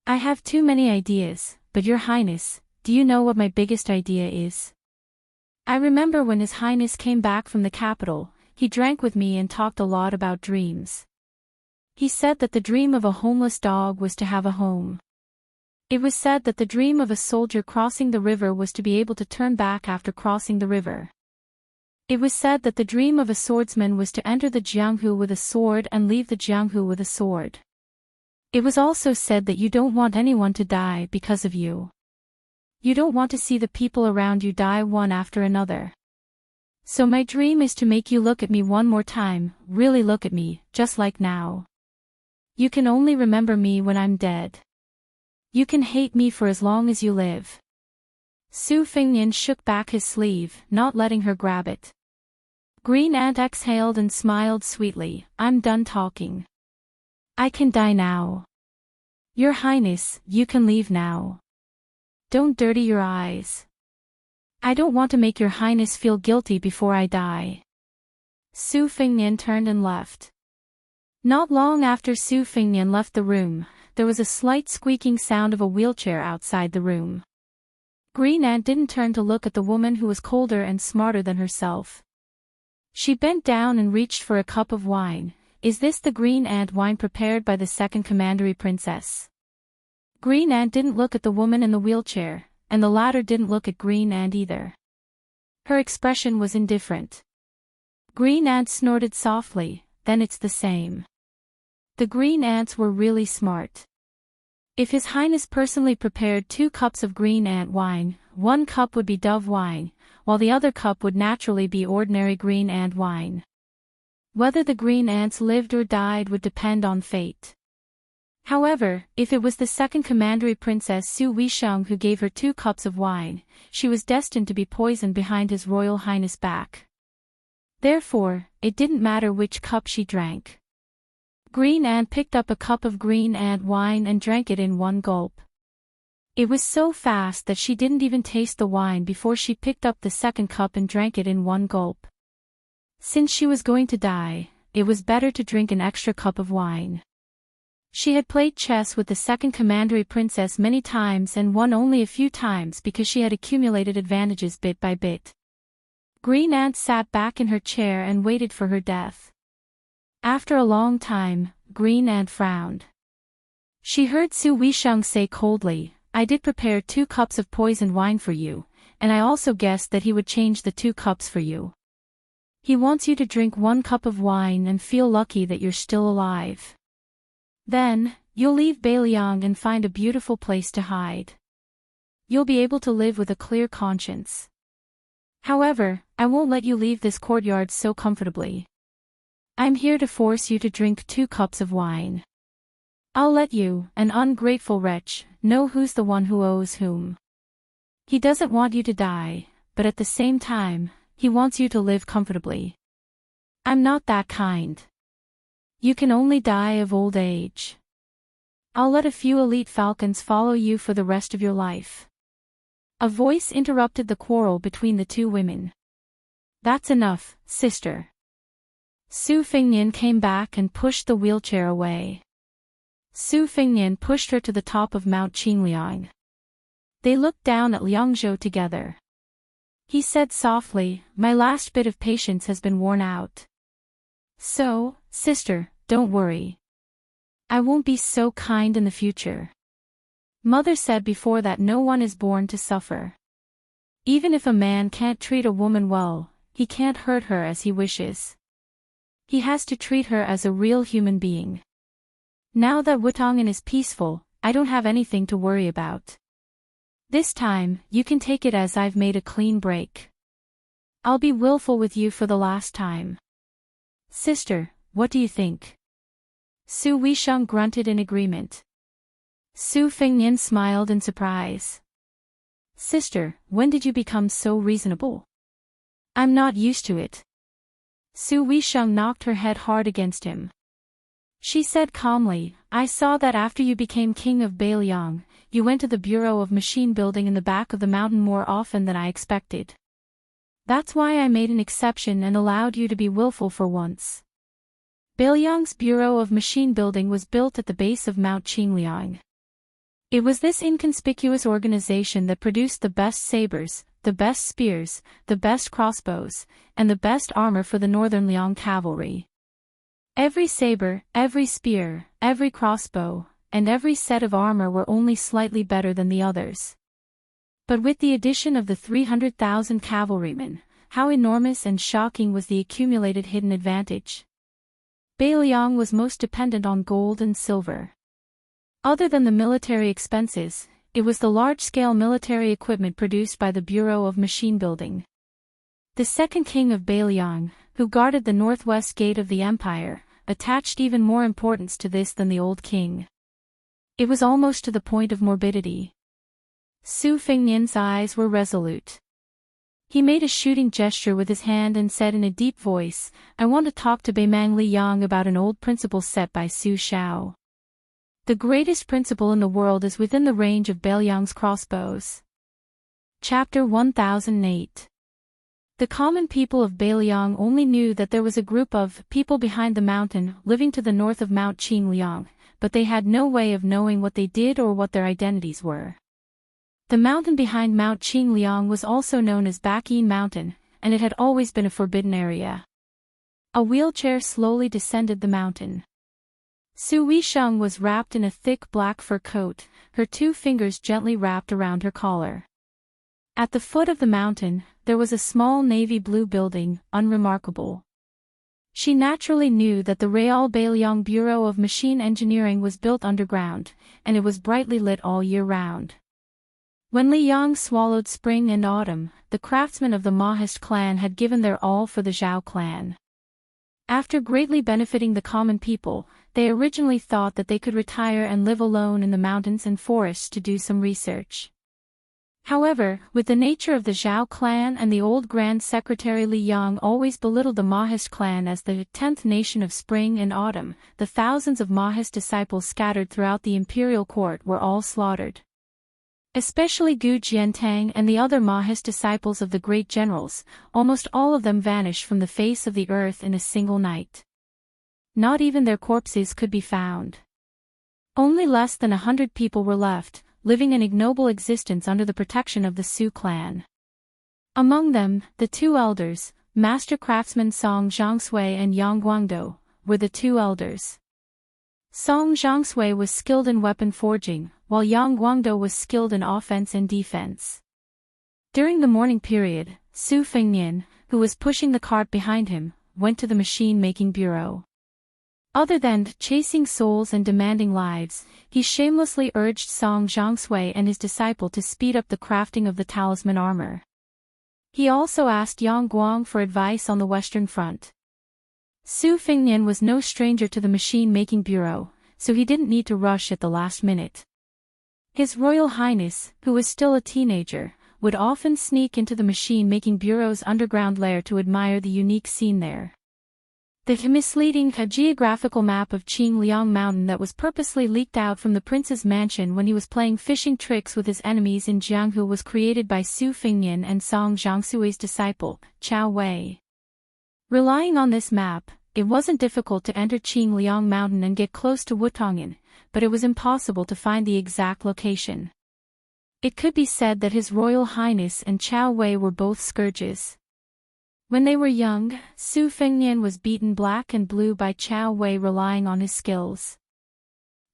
I have too many ideas, but your highness, do you know what my biggest idea is? I remember when his highness came back from the capital, he drank with me and talked a lot about dreams. He said that the dream of a homeless dog was to have a home. It was said that the dream of a soldier crossing the river was to be able to turn back after crossing the river. It was said that the dream of a swordsman was to enter the Jianghu with a sword and leave the Jianghu with a sword. It was also said that you don't want anyone to die because of you. You don't want to see the people around you die one after another. So my dream is to make you look at me one more time, really look at me, just like now. You can only remember me when I'm dead. You can hate me for as long as you live. Su Fingnian shook back his sleeve, not letting her grab it. Green Ant exhaled and smiled sweetly, I'm done talking. I can die now. Your Highness, you can leave now. Don't dirty your eyes. I don't want to make your Highness feel guilty before I die. Su Fingnian turned and left. Not long after Su Fingnian left the room, there was a slight squeaking sound of a wheelchair outside the room. Green Ant didn't turn to look at the woman who was colder and smarter than herself. She bent down and reached for a cup of wine. Is this the Green Ant wine prepared by the second commandery princess? Green Ant didn't look at the woman in the wheelchair, and the latter didn't look at Green Ant either. Her expression was indifferent. Green Ant snorted softly, then it's the same. The Green Ants were really smart. If His Highness personally prepared 2 cups of Green Ant wine, 1 cup would be Dove wine, while the other cup would naturally be ordinary Green Ant wine. Whether the Green Ants lived or died would depend on fate. However, if it was the second commandery princess Su Weisheng who gave her 2 cups of wine, she was destined to be poisoned behind His Royal Highness' back. Therefore, it didn't matter which cup she drank. Green Ant picked up a cup of Green Ant wine and drank it in 1 gulp. It was so fast that she didn't even taste the wine before she picked up the second cup and drank it in 1 gulp. Since she was going to die, it was better to drink an extra cup of wine. She had played chess with the second commandery princess many times and won only a few times because she had accumulated advantages bit by bit. Green Ant sat back in her chair and waited for her death. After a long time, Green Ant frowned. She heard Su Weisheng say coldly, I did prepare 2 cups of poisoned wine for you, and I also guessed that he would change the 2 cups for you. He wants you to drink 1 cup of wine and feel lucky that you're still alive. Then, you'll leave Beiliang and find a beautiful place to hide. You'll be able to live with a clear conscience. However, I won't let you leave this courtyard so comfortably. I'm here to force you to drink 2 cups of wine. I'll let you, an ungrateful wretch, know who's the one who owes whom. He doesn't want you to die, but at the same time, he wants you to live comfortably. I'm not that kind. You can only die of old age. I'll let a few elite falcons follow you for the rest of your life. A voice interrupted the quarrel between the 2 women. That's enough, sister. Su Fingnian came back and pushed the wheelchair away. Su Fingnian pushed her to the top of Mount Qingliang. They looked down at Liangzhou together. He said softly, my last bit of patience has been worn out. So, sister, don't worry. I won't be so kind in the future. Mother said before that no one is born to suffer. Even if a man can't treat a woman well, he can't hurt her as he wishes. He has to treat her as a real human being. Now that Wutongin is peaceful, I don't have anything to worry about. This time, you can take it as I've made a clean break. I'll be willful with you for the last time. Sister, what do you think? Su Weisheng grunted in agreement. Su Fengnian smiled in surprise. Sister, when did you become so reasonable? I'm not used to it. Su Weisheng knocked her head hard against him. She said calmly, I saw that after you became king of Bailiang, you went to the Bureau of Machine Building in the back of the mountain more often than I expected. That's why I made an exception and allowed you to be willful for once. Bailiang's Bureau of Machine Building was built at the base of Mount Qingliang. It was this inconspicuous organization that produced the best sabers, the best spears, the best crossbows, and the best armor for the Northern Liang cavalry. Every saber, every spear, every crossbow, and every set of armor were only slightly better than the others. But with the addition of the 300,000 cavalrymen, how enormous and shocking was the accumulated hidden advantage. Bailiang was most dependent on gold and silver. Other than the military expenses, it was the large-scale military equipment produced by the Bureau of Machine Building. The second king of Bailiang, who guarded the northwest gate of the empire, attached even more importance to this than the old king. It was almost to the point of morbidity. Su Fengnian's eyes were resolute. He made a shooting gesture with his hand and said in a deep voice, I want to talk to Beimang Liyang about an old principle set by Su Shao. The greatest principle in the world is within the range of Bailiang's crossbows. Chapter 1008. The common people of Bailiang only knew that there was a group of people behind the mountain living to the north of Mount Qingliang, but they had no way of knowing what they did or what their identities were. The mountain behind Mount Qingliang was also known as Bakyin Mountain, and it had always been a forbidden area. A wheelchair slowly descended the mountain. Su Weisheng was wrapped in a thick black fur coat, her 2 fingers gently wrapped around her collar. At the foot of the mountain, there was a small navy blue building, unremarkable. She naturally knew that the Real Bailiang Bureau of Machine Engineering was built underground, and it was brightly lit all year round. When Liyang swallowed spring and autumn, the craftsmen of the Mahist clan had given their all for the Zhao clan. After greatly benefiting the common people, they originally thought that they could retire and live alone in the mountains and forests to do some research. However, with the nature of the Zhao clan and the old Grand Secretary Li Yang always belittled the Mahist clan as the 10th nation of spring and autumn, the thousands of Mahist disciples scattered throughout the imperial court were all slaughtered. Especially Gu Jiantang and the other Mahist disciples of the great generals, almost all of them vanished from the face of the earth in a single night. Not even their corpses could be found. Only less than 100 people were left, living an ignoble existence under the protection of the Su clan. Among them, the 2 elders, master craftsmen Song Zhongsui and Yang Guangdou, were the 2 elders. Song Zhongsui was skilled in weapon forging, while Yang Guangdou was skilled in offense and defense. During the morning period, Su Fengnian, who was pushing the cart behind him, went to the machine-making bureau. Other than chasing souls and demanding lives, he shamelessly urged Song Zhongsui and his disciple to speed up the crafting of the talisman armor. He also asked Yang Guang for advice on the Western Front. Su Fengnian was no stranger to the machine-making bureau, so he didn't need to rush at the last minute. His Royal Highness, who was still a teenager, would often sneak into the machine-making bureau's underground lair to admire the unique scene there. The misleading geographical map of Qingliang Mountain that was purposely leaked out from the prince's mansion when he was playing fishing tricks with his enemies in Jianghu was created by Su Fengnian and Song Zhongsui's disciple, Chao Wei. Relying on this map, it wasn't difficult to enter Qingliang Mountain and get close to Wutongin, but it was impossible to find the exact location. It could be said that His Royal Highness and Chao Wei were both scourges. When they were young, Su Fengnian was beaten black and blue by Chao Wei relying on his skills.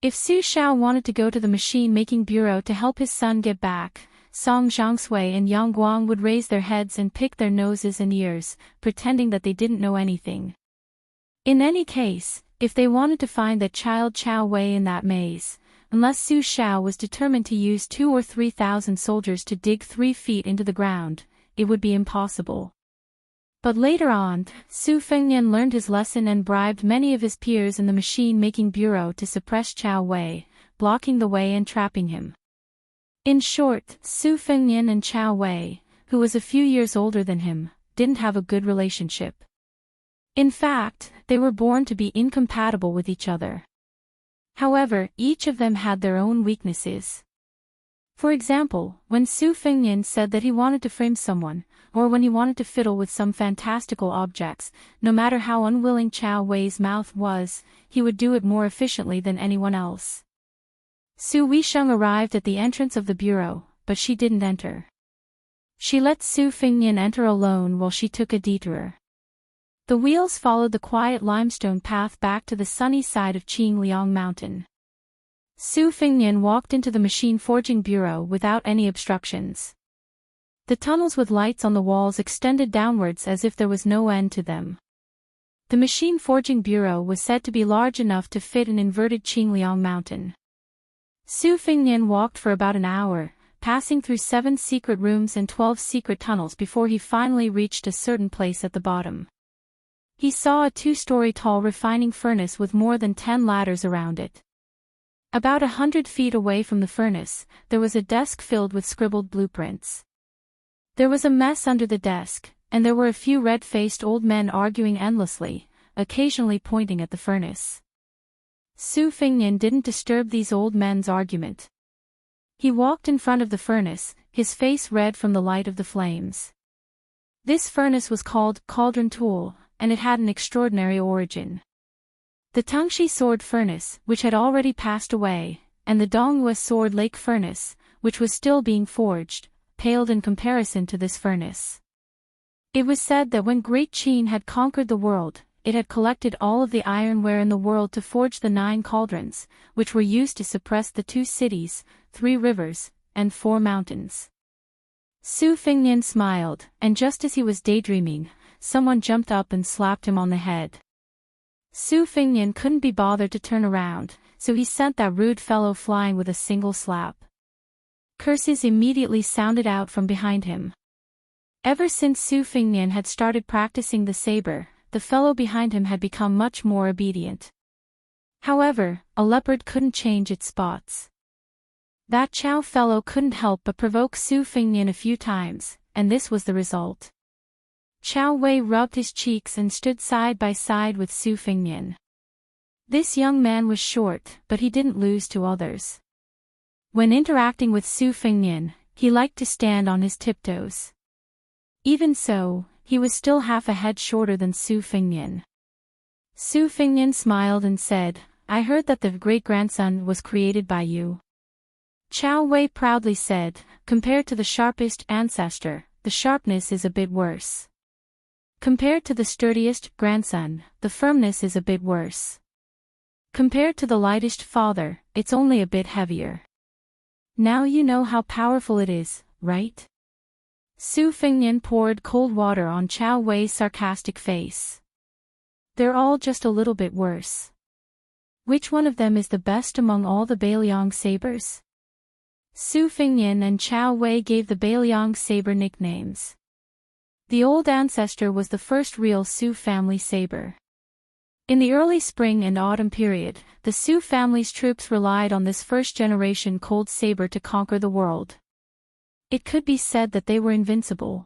If Su Shao wanted to go to the machine-making bureau to help his son get back, Song Zhongsui and Yang Guang would raise their heads and pick their noses and ears, pretending that they didn't know anything. In any case, if they wanted to find that child Chao Wei in that maze, unless Su Xiao was determined to use 2,000 or 3,000 soldiers to dig 3 feet into the ground, it would be impossible. But later on, Su Fengnian learned his lesson and bribed many of his peers in the machine-making bureau to suppress Chao Wei, blocking the way and trapping him. In short, Su Fengnian and Chao Wei, who was a few years older than him, didn't have a good relationship. In fact, they were born to be incompatible with each other. However, each of them had their own weaknesses. For example, when Su Fengnian said that he wanted to frame someone, or when he wanted to fiddle with some fantastical objects, no matter how unwilling Chao Wei's mouth was, he would do it more efficiently than anyone else. Su Weisheng arrived at the entrance of the bureau, but she didn't enter. She let Su Fengnian enter alone while she took a detour. The wheels followed the quiet limestone path back to the sunny side of Qingliang Mountain. Su Fengnian walked into the machine forging bureau without any obstructions. The tunnels with lights on the walls extended downwards as if there was no end to them. The machine forging bureau was said to be large enough to fit an inverted Qingliang Mountain. Su Fengnian walked for about an hour, passing through 7 secret rooms and 12 secret tunnels before he finally reached a certain place at the bottom. He saw a 2-story tall refining furnace with more than 10 ladders around it. About 100 feet away from the furnace, there was a desk filled with scribbled blueprints. There was a mess under the desk, and there were a few red-faced old men arguing endlessly, occasionally pointing at the furnace. Su Fengnian didn't disturb these old men's argument. He walked in front of the furnace, his face red from the light of the flames. This furnace was called Cauldron Tool, and it had an extraordinary origin. The Tangxi Sword Furnace, which had already passed away, and the Dongyue Sword Lake Furnace, which was still being forged, paled in comparison to this furnace. It was said that when Great Qin had conquered the world, it had collected all of the ironware in the world to forge the 9 cauldrons, which were used to suppress the 2 cities, 3 rivers, and 4 mountains. Su Fengnian smiled, and just as he was daydreaming, someone jumped up and slapped him on the head. Su Fengnian couldn't be bothered to turn around, so he sent that rude fellow flying with a single slap. Curses immediately sounded out from behind him. Ever since Su Fengnian had started practicing the saber, the fellow behind him had become much more obedient. However, a leopard couldn't change its spots. That Chao fellow couldn't help but provoke Su Fengnian a few times, and this was the result. Chao Wei rubbed his cheeks and stood side by side with Su Fengnian. This young man was short, but he didn't lose to others. When interacting with Su Fengnian, he liked to stand on his tiptoes. Even so, he was still half a head shorter than Su Fengnian. Su Fengnian smiled and said, "I heard that the great-grandson was created by you." Chao Wei proudly said, "Compared to the sharpest ancestor, the sharpness is a bit worse. Compared to the sturdiest grandson, the firmness is a bit worse. Compared to the lightest father, it's only a bit heavier. Now you know how powerful it is, right?" Su Fengnian poured cold water on Chao Wei's sarcastic face. "They're all just a little bit worse. Which one of them is the best among all the Bailiang sabers?" Su Fengnian and Chao Wei gave the Bailiang saber nicknames. The old ancestor was the first real Su family saber. In the early spring and autumn period, the Su family's troops relied on this first-generation cold saber to conquer the world. It could be said that they were invincible.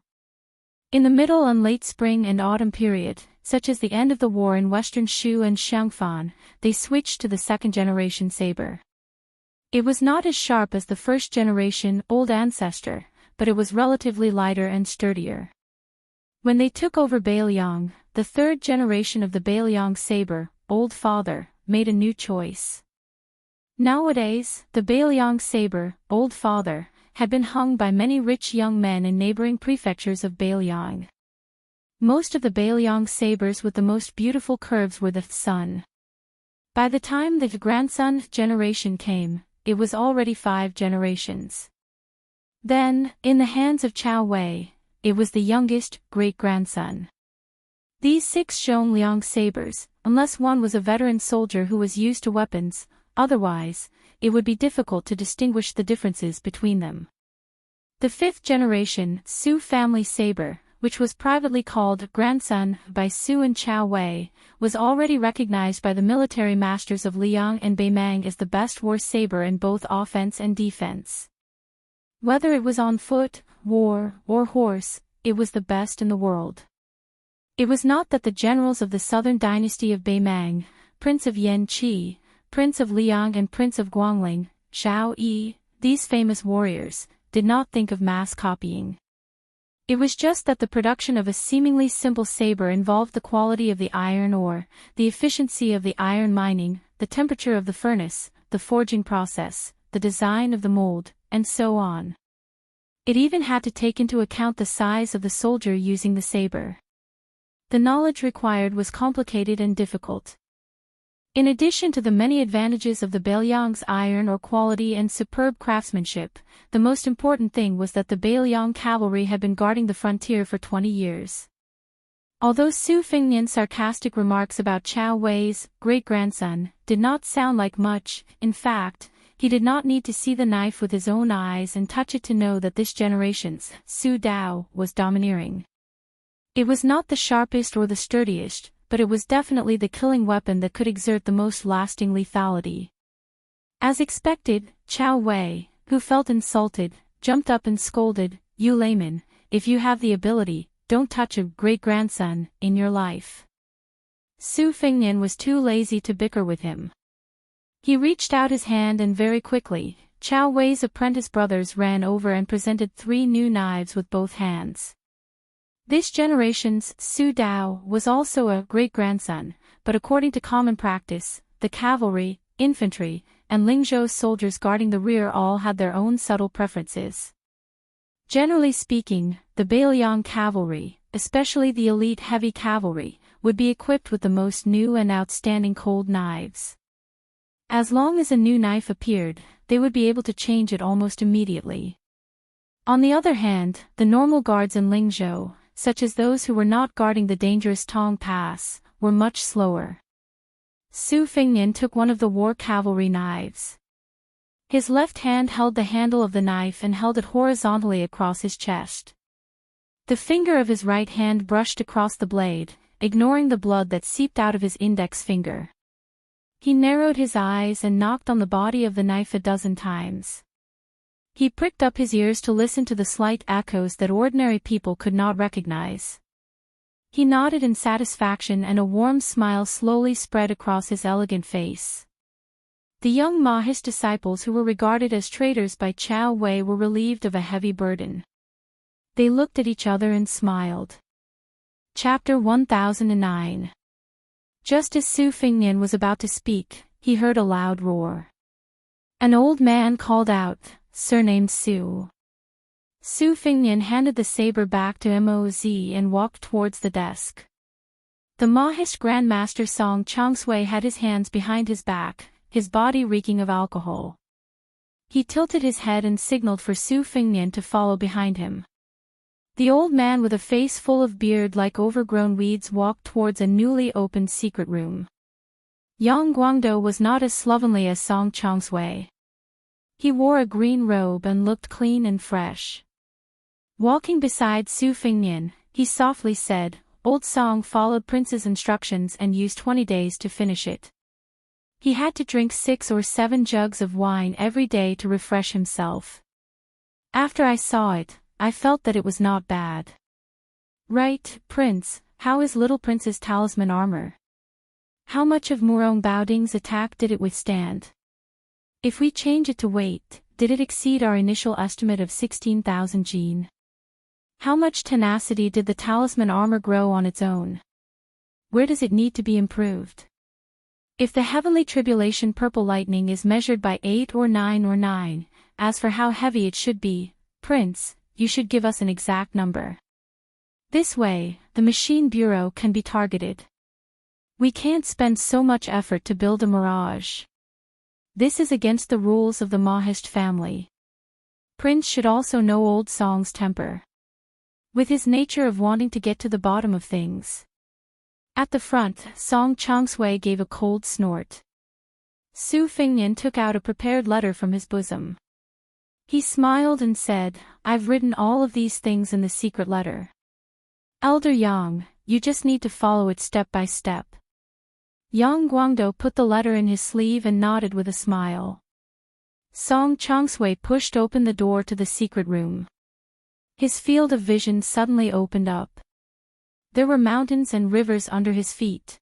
In the middle and late spring and autumn period, such as the end of the war in western Shu and Xiangfan, they switched to the second-generation saber. It was not as sharp as the first-generation old ancestor, but it was relatively lighter and sturdier. When they took over Bailiang, the third generation of the Bailiang saber, Old Father, made a new choice. Nowadays, the Bailiang saber, Old Father, had been hung by many rich young men in neighboring prefectures of Bailiang. Most of the Bailiang sabers with the most beautiful curves were the son. By the time the grandson generation came, it was already 5 generations. Then, in the hands of Chao Wei, it was the youngest, great-grandson. These 6 Zhong Liang sabers, unless one was a veteran soldier who was used to weapons, otherwise, it would be difficult to distinguish the differences between them. The 5th generation Su family saber, which was privately called Grandson by Su and Chao Wei, was already recognized by the military masters of Liang and Beimang as the best war saber in both offense and defense. Whether it was on foot, war, or horse, it was the best in the world. It was not that the generals of the southern dynasty of Beimang, Prince of Yanqi, Prince of Liang and Prince of Guangling, Zhao Yi, these famous warriors, did not think of mass copying. It was just that the production of a seemingly simple saber involved the quality of the iron ore, the efficiency of the iron mining, the temperature of the furnace, the forging process, the design of the mold, and so on. It even had to take into account the size of the soldier using the saber. The knowledge required was complicated and difficult. In addition to the many advantages of the Beiliang's iron ore quality and superb craftsmanship, the most important thing was that the Beiliang cavalry had been guarding the frontier for 20 years. Although Su Fengnian's sarcastic remarks about Chao Wei's great-grandson did not sound like much, in fact, he did not need to see the knife with his own eyes and touch it to know that this generation's Su Dao was domineering. It was not the sharpest or the sturdiest, but it was definitely the killing weapon that could exert the most lasting lethality. As expected, Chao Wei, who felt insulted, jumped up and scolded, "You layman, if you have the ability, don't touch a great-grandson in your life." Su Fengnian was too lazy to bicker with him. He reached out his hand and very quickly, Chao Wei's apprentice brothers ran over and presented 3 new knives with both hands. This generation's Su Dao was also a great-grandson, but according to common practice, the cavalry, infantry, and Lingzhou soldiers guarding the rear all had their own subtle preferences. Generally speaking, the Beiliang cavalry, especially the elite heavy cavalry, would be equipped with the most new and outstanding cold knives. As long as a new knife appeared, they would be able to change it almost immediately. On the other hand, the normal guards in Lingzhou, such as those who were not guarding the dangerous Tong Pass, were much slower. Su Fengnian took one of the war cavalry knives. His left hand held the handle of the knife and held it horizontally across his chest. The finger of his right hand brushed across the blade, ignoring the blood that seeped out of his index finger. He narrowed his eyes and knocked on the body of the knife a dozen times. He pricked up his ears to listen to the slight echoes that ordinary people could not recognize. He nodded in satisfaction and a warm smile slowly spread across his elegant face. The young Mahist disciples who were regarded as traitors by Chao Wei were relieved of a heavy burden. They looked at each other and smiled. Chapter 1009. Just as Su Fengnian was about to speak, he heard a loud roar. An old man called out, "Surnamed Su." Su Fengnian handed the saber back to Moz and walked towards the desk. The Mahist Grandmaster Song Chongsui had his hands behind his back, his body reeking of alcohol. He tilted his head and signaled for Su Fengnian to follow behind him. The old man with a face full of beard like overgrown weeds walked towards a newly opened secret room. Yang Guangdou was not as slovenly as Song Chongsui. He wore a green robe and looked clean and fresh. Walking beside Su Fengnian, he softly said, "Old Song followed Prince's instructions and used 20 days to finish it. He had to drink 6 or 7 jugs of wine every day to refresh himself. After I saw it, I felt that it was not bad." "Right, Prince, how is little Prince's talisman armor? How much of Murong Baoding's attack did it withstand? If we change it to weight, did it exceed our initial estimate of 16,000 jin? How much tenacity did the talisman armor grow on its own? Where does it need to be improved? If the heavenly tribulation purple lightning is measured by 8 or 9 or 9, as for how heavy it should be, Prince, you should give us an exact number. This way, the machine bureau can be targeted. We can't spend so much effort to build a mirage. This is against the rules of the Mahist family. Prince should also know Old Song's temper. With his nature of wanting to get to the bottom of things, At the front, Song Chongsui gave a cold snort. Su Fingnian took out a prepared letter from his bosom. He smiled and said, "I've written all of these things in the secret letter. Elder Yang, you just need to follow it step by step." Yang Guangdo put the letter in his sleeve and nodded with a smile. Song Chongsui pushed open the door to the secret room. His field of vision suddenly opened up. There were mountains and rivers under his feet.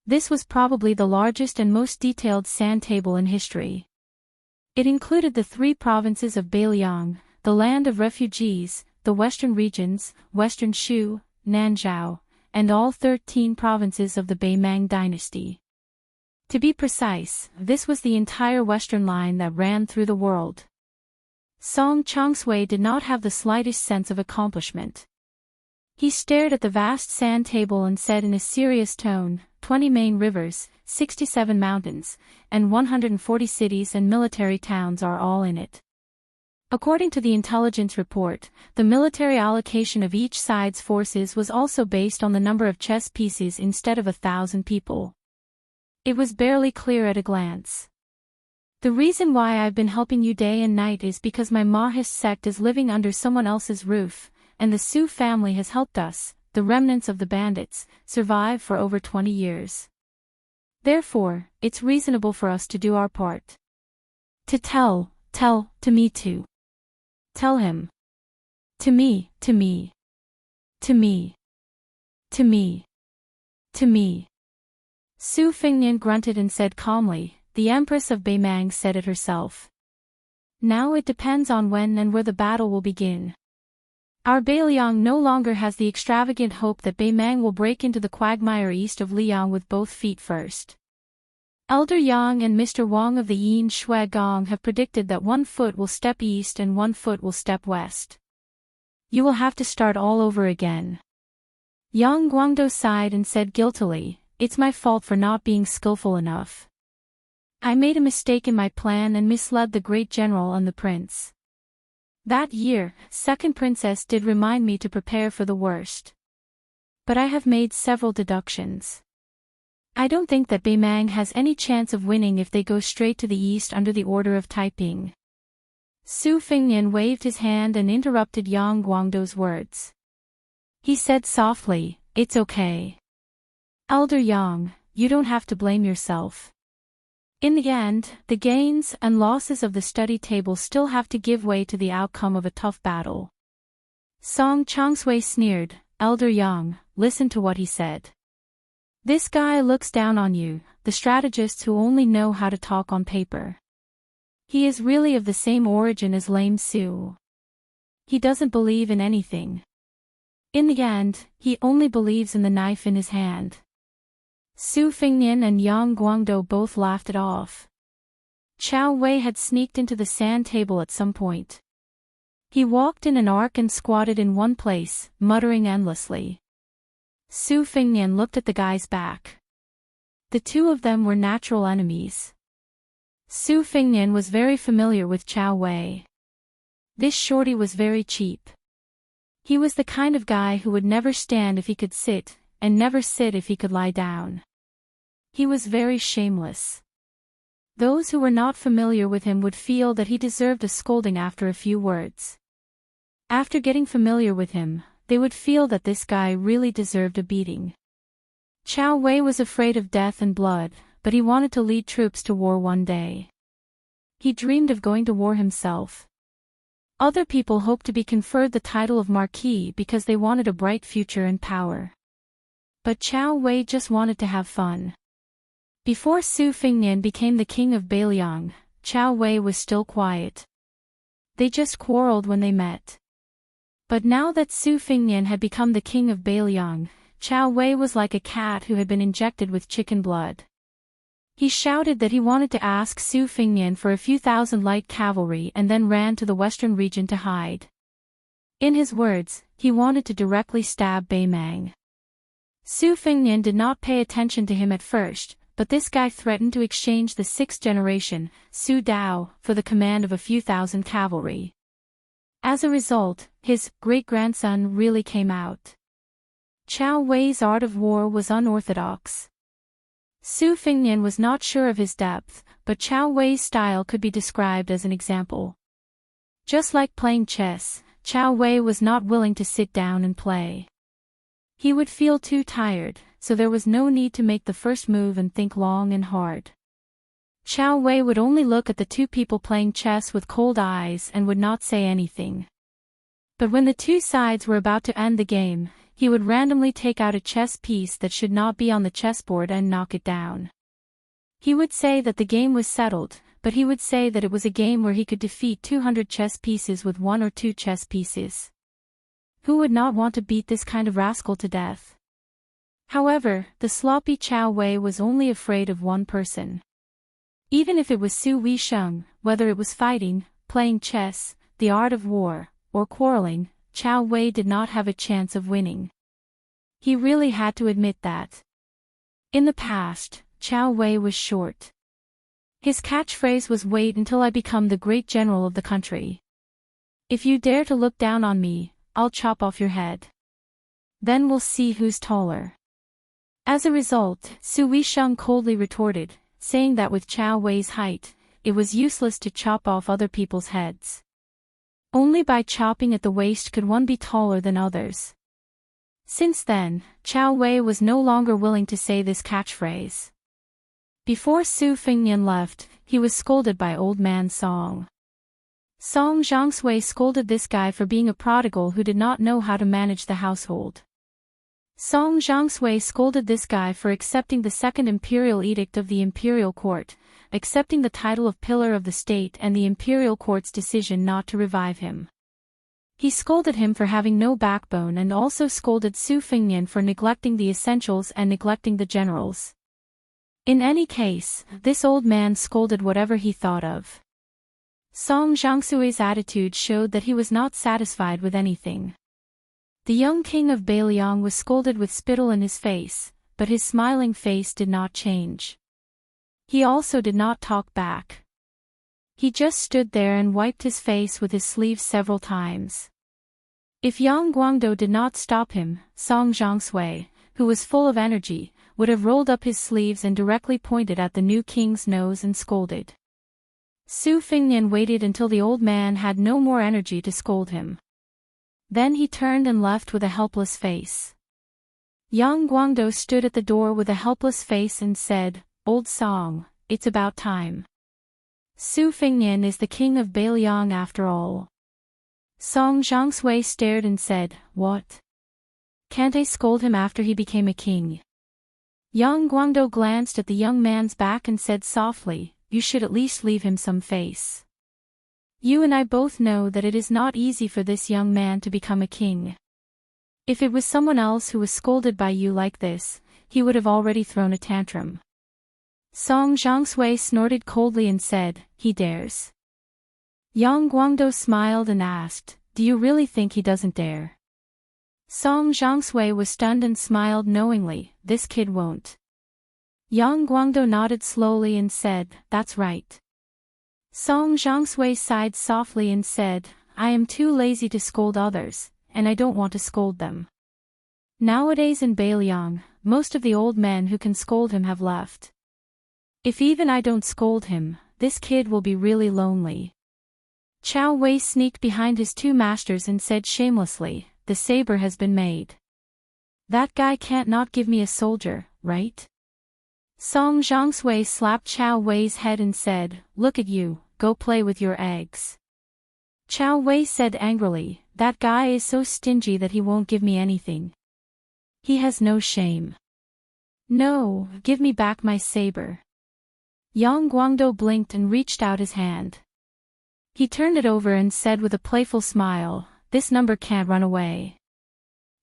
This was probably the largest and most detailed sand table in history. It included the 3 provinces of Beiliang, the land of refugees, the western regions, Western Shu, Nanzhao, and all 13 provinces of the Beimang dynasty. To be precise, this was the entire western line that ran through the world. Song Chongsui did not have the slightest sense of accomplishment. He stared at the vast sand table and said in a serious tone, 20 main rivers, 67 mountains, and 140 cities and military towns are all in it. According to the intelligence report, the military allocation of each side's forces was also based on the number of chess pieces instead of 1,000 people. It was barely clear at a glance. The reason why I've been helping you day and night is because my Mahist sect is living under someone else's roof, and the Su family has helped us, the remnants of the bandits, survive for over 20 years. Therefore, it's reasonable for us to do our part. To tell me to. Tell him. To me. To me. Su Fingnian grunted and said calmly, "The Empress of Beimang said it herself. Now it depends on when and where the battle will begin. Our Beiliang no longer has the extravagant hope that Beimang will break into the quagmire east of Liang with both feet first. Elder Yang and Mr. Wang of the Yin Shui Gong have predicted that 1 foot will step east and 1 foot will step west. You will have to start all over again." Yang Guangdo sighed and said guiltily, "It's my fault for not being skillful enough. I made a mistake in my plan and misled the great general and the prince. That year, second princess did remind me to prepare for the worst. But I have made several deductions. I don't think that Beimang has any chance of winning if they go straight to the east under the order of Taiping." Su Fingnian waved his hand and interrupted Yang Guangdo's words. He said softly, "It's okay. Elder Yang, you don't have to blame yourself. In the end, the gains and losses of the study table still have to give way to the outcome of a tough battle." Song Chongsui sneered, "Elder Yang, listen to what he said. This guy looks down on you, the strategists who only know how to talk on paper. He is really of the same origin as Lame Su. He doesn't believe in anything. In the end, he only believes in the knife in his hand." Su Fingnian and Yang Guangdo both laughed it off. Chao Wei had sneaked into the sand table at some point. He walked in an arc and squatted in one place, muttering endlessly. Su Fingnian looked at the guy's back. The two of them were natural enemies. Su Fingnian was very familiar with Chao Wei. This shorty was very cheap. He was the kind of guy who would never stand if he could sit, and never sit if he could lie down. He was very shameless. Those who were not familiar with him would feel that he deserved a scolding after a few words. After getting familiar with him, they would feel that this guy really deserved a beating. Chao Wei was afraid of death and blood, but he wanted to lead troops to war one day. He dreamed of going to war himself. Other people hoped to be conferred the title of Marquis because they wanted a bright future and power. But Chao Wei just wanted to have fun. Before Su Fingnian became the king of Beiliang, Chao Wei was still quiet. They just quarreled when they met. But now that Su Fingnian had become the king of Beiliang, Chao Wei was like a cat who had been injected with chicken blood. He shouted that he wanted to ask Su Fingnian for a few thousand light cavalry and then ran to the western region to hide. In his words, he wanted to directly stab Beimang. Su Fingnian did not pay attention to him at first, but this guy threatened to exchange the 6th generation, Su Dao, for the command of a few thousand cavalry. As a result, his great-grandson really came out. Chao Wei's art of war was unorthodox. Su Fengnian was not sure of his depth, but Chao Wei's style could be described as an example. Just like playing chess, Chao Wei was not willing to sit down and play. He would feel too tired, so there was no need to make the first move and think long and hard. Chao Wei would only look at the two people playing chess with cold eyes and would not say anything. But when the two sides were about to end the game, he would randomly take out a chess piece that should not be on the chessboard and knock it down. He would say that the game was settled, but he would say that it was a game where he could defeat 200 chess pieces with 1 or 2 chess pieces. Who would not want to beat this kind of rascal to death? However, the sloppy Chao Wei was only afraid of one person. Even if it was Su Weisheng, whether it was fighting, playing chess, the art of war, or quarreling, Chao Wei did not have a chance of winning. He really had to admit that. In the past, Chao Wei was short. His catchphrase was "Wait until I become the great general of the country. If you dare to look down on me, I'll chop off your head. Then we'll see who's taller." As a result, Su Weisheng coldly retorted, saying that with Chao Wei's height, it was useless to chop off other people's heads. Only by chopping at the waist could one be taller than others. Since then, Chao Wei was no longer willing to say this catchphrase. Before Su Fengnian left, he was scolded by Old Man Song. Song Zhongshui scolded this guy for being a prodigal who did not know how to manage the household. Song Zhongshui scolded this guy for accepting the Second Imperial Edict of the Imperial Court, accepting the title of Pillar of the State and the Imperial Court's decision not to revive him. He scolded him for having no backbone and also scolded Su Fengnian for neglecting the essentials and neglecting the generals. In any case, this old man scolded whatever he thought of. Song Zhongshui's attitude showed that he was not satisfied with anything. The young king of Beiliang was scolded with spittle in his face, but his smiling face did not change. He also did not talk back. He just stood there and wiped his face with his sleeve several times. If Yang Guangdou did not stop him, Song Zhongshui, who was full of energy, would have rolled up his sleeves and directly pointed at the new king's nose and scolded. Su Fengnian waited until the old man had no more energy to scold him. Then he turned and left with a helpless face. Yang Guangdou stood at the door with a helpless face and said, "Old Song, it's about time. Su Fengnian is the king of Beiliang after all." Song Zhongshui stared and said, "What? Can't I scold him after he became a king?" Yang Guangdou glanced at the young man's back and said softly, "You should at least leave him some face. You and I both know that it is not easy for this young man to become a king. If it was someone else who was scolded by you like this, he would have already thrown a tantrum." Song Zhongshui snorted coldly and said, "He dares." Yang Guangdou smiled and asked, "Do you really think he doesn't dare?" Song Zhongshui was stunned and smiled knowingly, "This kid won't." Yang Guangdou nodded slowly and said, "That's right." Song Zhongshui sighed softly and said, "I am too lazy to scold others, and I don't want to scold them. Nowadays in Beiliang, most of the old men who can scold him have left. If even I don't scold him, this kid will be really lonely." Chao Wei sneaked behind his two masters and said shamelessly, "The saber has been made. That guy can't not give me a soldier, right?" Song Zhongshui slapped Chao Wei's head and said, "Look at you, go play with your eggs." Chao Wei said angrily, "That guy is so stingy that he won't give me anything. He has no shame. No, give me back my saber." Yang Guangdou blinked and reached out his hand. He turned it over and said with a playful smile, "This number can't run away."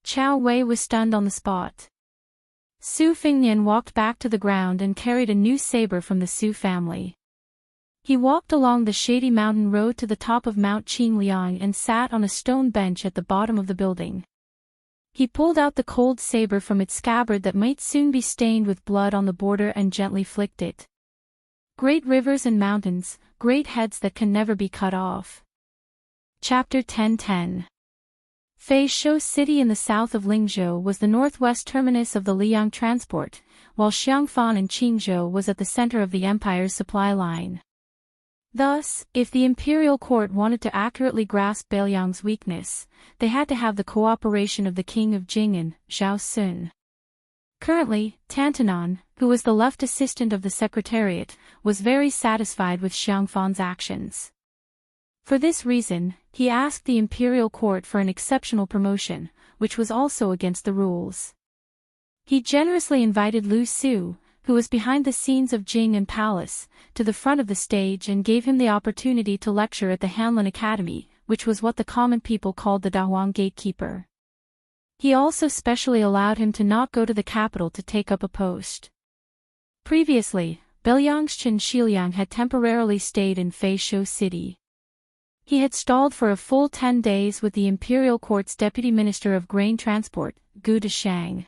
Chao Wei was stunned on the spot. Su Fengnian walked back to the ground and carried a new saber from the Su family. He walked along the shady mountain road to the top of Mount Qingliang and sat on a stone bench at the bottom of the building. He pulled out the cold saber from its scabbard that might soon be stained with blood on the border and gently flicked it. Great rivers and mountains, great heads that can never be cut off. Chapter 10:10. Feishou City in the south of Lingzhou was the northwest terminus of the Liang transport, while Xiangfan and Qingzhou was at the center of the empire's supply line. Thus, if the imperial court wanted to accurately grasp Beiliang's weakness, they had to have the cooperation of the king of Jing and Zhao Sun. Currently, Tantanan, who was the left assistant of the secretariat, was very satisfied with Xiangfan's actions. For this reason, he asked the imperial court for an exceptional promotion, which was also against the rules. He generously invited Lu Su, who was behind the scenes of Jing and Palace, to the front of the stage and gave him the opportunity to lecture at the Hanlin Academy, which was what the common people called the Dahuang gatekeeper. He also specially allowed him to not go to the capital to take up a post. Previously, Beiliang's Chen Shiliang had temporarily stayed in Feishou City. He had stalled for a full 10 days with the imperial court's deputy minister of grain transport, Gu Deshang.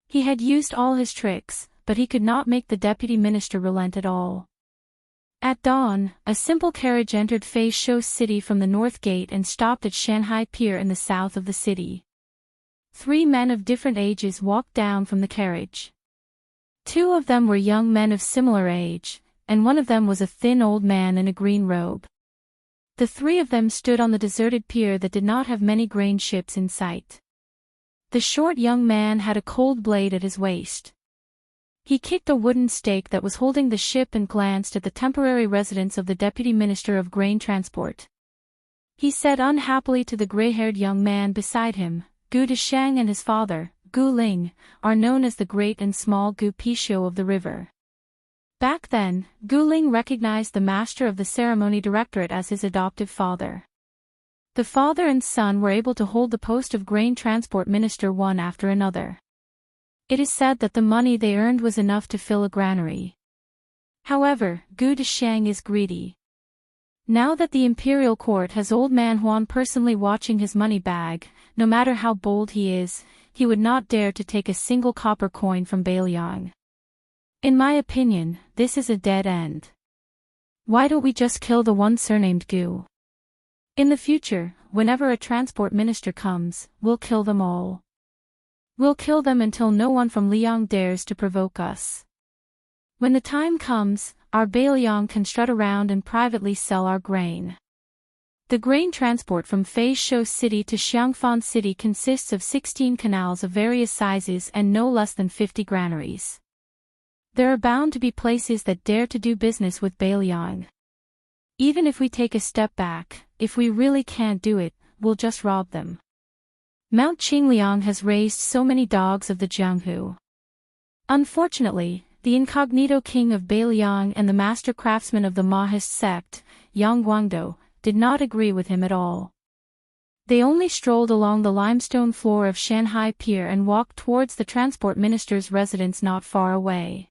He had used all his tricks, but he could not make the deputy minister relent at all. At dawn, a simple carriage entered Feishou City from the north gate and stopped at Shanhai Pier in the south of the city. 3 men of different ages walked down from the carriage. 2 of them were young men of similar age, and one of them was a thin old man in a green robe. The 3 of them stood on the deserted pier that did not have many grain ships in sight. The short young man had a cold blade at his waist. He kicked a wooden stake that was holding the ship and glanced at the temporary residence of the deputy minister of grain transport. He said unhappily to the gray-haired young man beside him, Gu Deshang and his father, Gu Ling, are known as the great and small Gu Pixiu of the river. Back then, Gu Ling recognized the master of the ceremony directorate as his adoptive father. The father and son were able to hold the post of grain transport minister one after another. It is said that the money they earned was enough to fill a granary. However, Gu Deshang is greedy. Now that the imperial court has old man Huan personally watching his money bag, no matter how bold he is, he would not dare to take a single copper coin from Beiliang. In my opinion, this is a dead end. Why don't we just kill the one surnamed Gu? In the future, whenever a transport minister comes, we'll kill them all. We'll kill them until no one from Liang dares to provoke us. When the time comes, our Beiliang can strut around and privately sell our grain. The grain transport from Feishou City to Xiangfan City consists of 16 canals of various sizes and no less than 50 granaries. There are bound to be places that dare to do business with Beiliang. Even if we take a step back, if we really can't do it, we'll just rob them. Mount Qingliang has raised so many dogs of the Jianghu. Unfortunately, the incognito king of Beiliang and the master craftsman of the Mahist sect, Yang Guangdou, did not agree with him at all. They only strolled along the limestone floor of Shanhai Pier and walked towards the transport minister's residence not far away.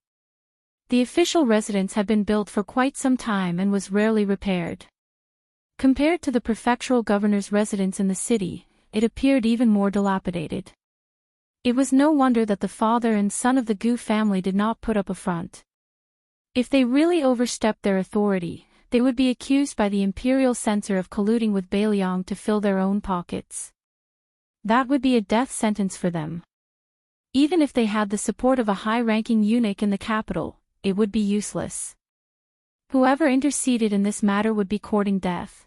The official residence had been built for quite some time and was rarely repaired. Compared to the prefectural governor's residence in the city, it appeared even more dilapidated. It was no wonder that the father and son of the Gu family did not put up a front. If they really overstepped their authority, they would be accused by the imperial censor of colluding with Beiliang to fill their own pockets. That would be a death sentence for them. Even if they had the support of a high-ranking eunuch in the capital, it would be useless. Whoever interceded in this matter would be courting death.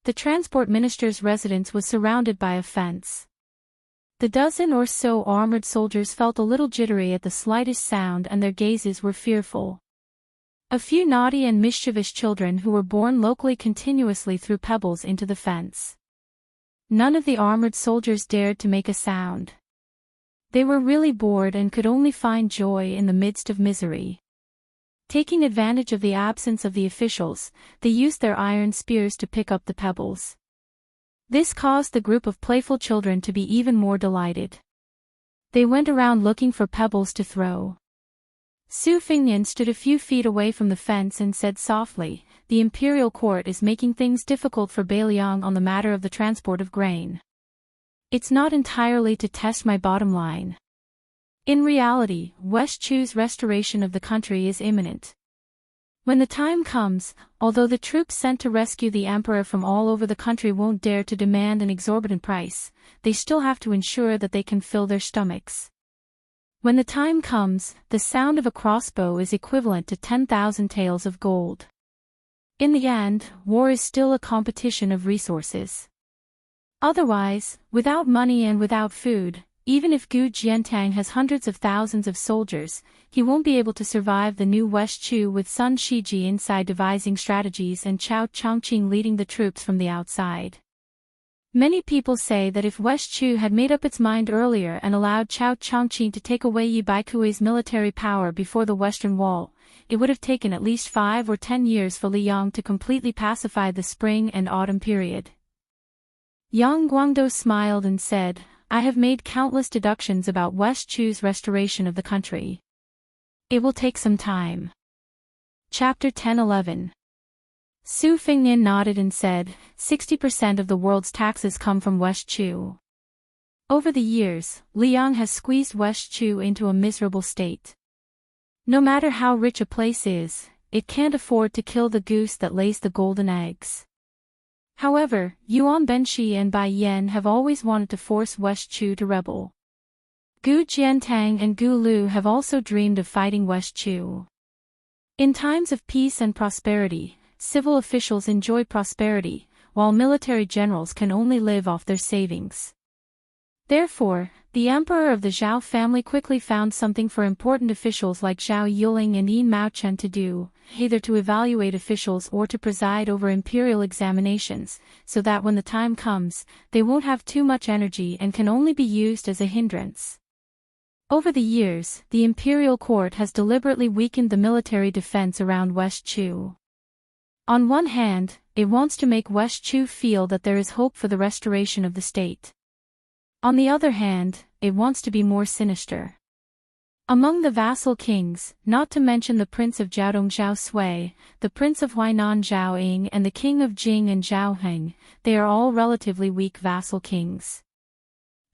The transport minister's residence was surrounded by a fence. The dozen or so armored soldiers felt a little jittery at the slightest sound and their gazes were fearful. A few naughty and mischievous children who were born locally continuously threw pebbles into the fence. None of the armored soldiers dared to make a sound. They were really bored and could only find joy in the midst of misery. Taking advantage of the absence of the officials, they used their iron spears to pick up the pebbles. This caused the group of playful children to be even more delighted. They went around looking for pebbles to throw. Su Fingyan stood a few feet away from the fence and said softly, "The imperial court is making things difficult for Beiliang on the matter of the transport of grain. It's not entirely to test my bottom line. In reality, West Chu's restoration of the country is imminent. When the time comes, although the troops sent to rescue the emperor from all over the country won't dare to demand an exorbitant price, they still have to ensure that they can fill their stomachs. When the time comes, the sound of a crossbow is equivalent to 10,000 taels of gold. In the end, war is still a competition of resources. Otherwise, without money and without food, even if Gu Jiantang has hundreds of thousands of soldiers, he won't be able to survive the new West Chu with Sun Shiji inside devising strategies and Chao Chongqing leading the troops from the outside. Many people say that if West Chu had made up its mind earlier and allowed Chao Chongqing to take away Yi Baikui's military power before the Western Wall, it would have taken at least 5 or 10 years for Liang to completely pacify the spring and autumn period. Yang Guangdou smiled and said, I have made countless deductions about West Chu's restoration of the country. It will take some time. Chapter 10-11. Su Fingnian nodded and said, 60% of the world's taxes come from West Chu. Over the years, Liang has squeezed West Chu into a miserable state. No matter how rich a place is, it can't afford to kill the goose that lays the golden eggs. However, Yuan Benshi and Bai Yan have always wanted to force West Chu to rebel. Gu Jiantang and Gu Lu have also dreamed of fighting West Chu. In times of peace and prosperity, civil officials enjoy prosperity, while military generals can only live off their savings. Therefore, the emperor of the Zhao family quickly found something for important officials like Zhao Yuling and Yin Maochen to do, either to evaluate officials or to preside over imperial examinations, so that when the time comes, they won't have too much energy and can only be used as a hindrance. Over the years, the imperial court has deliberately weakened the military defense around West Chu. On one hand, it wants to make West Chu feel that there is hope for the restoration of the state. On the other hand, it wants to be more sinister. Among the vassal kings, not to mention the prince of Jiaodong Zhao Sui, the prince of Huainan Zhao Ying and the king of Jing and Zhao Heng, they are all relatively weak vassal kings.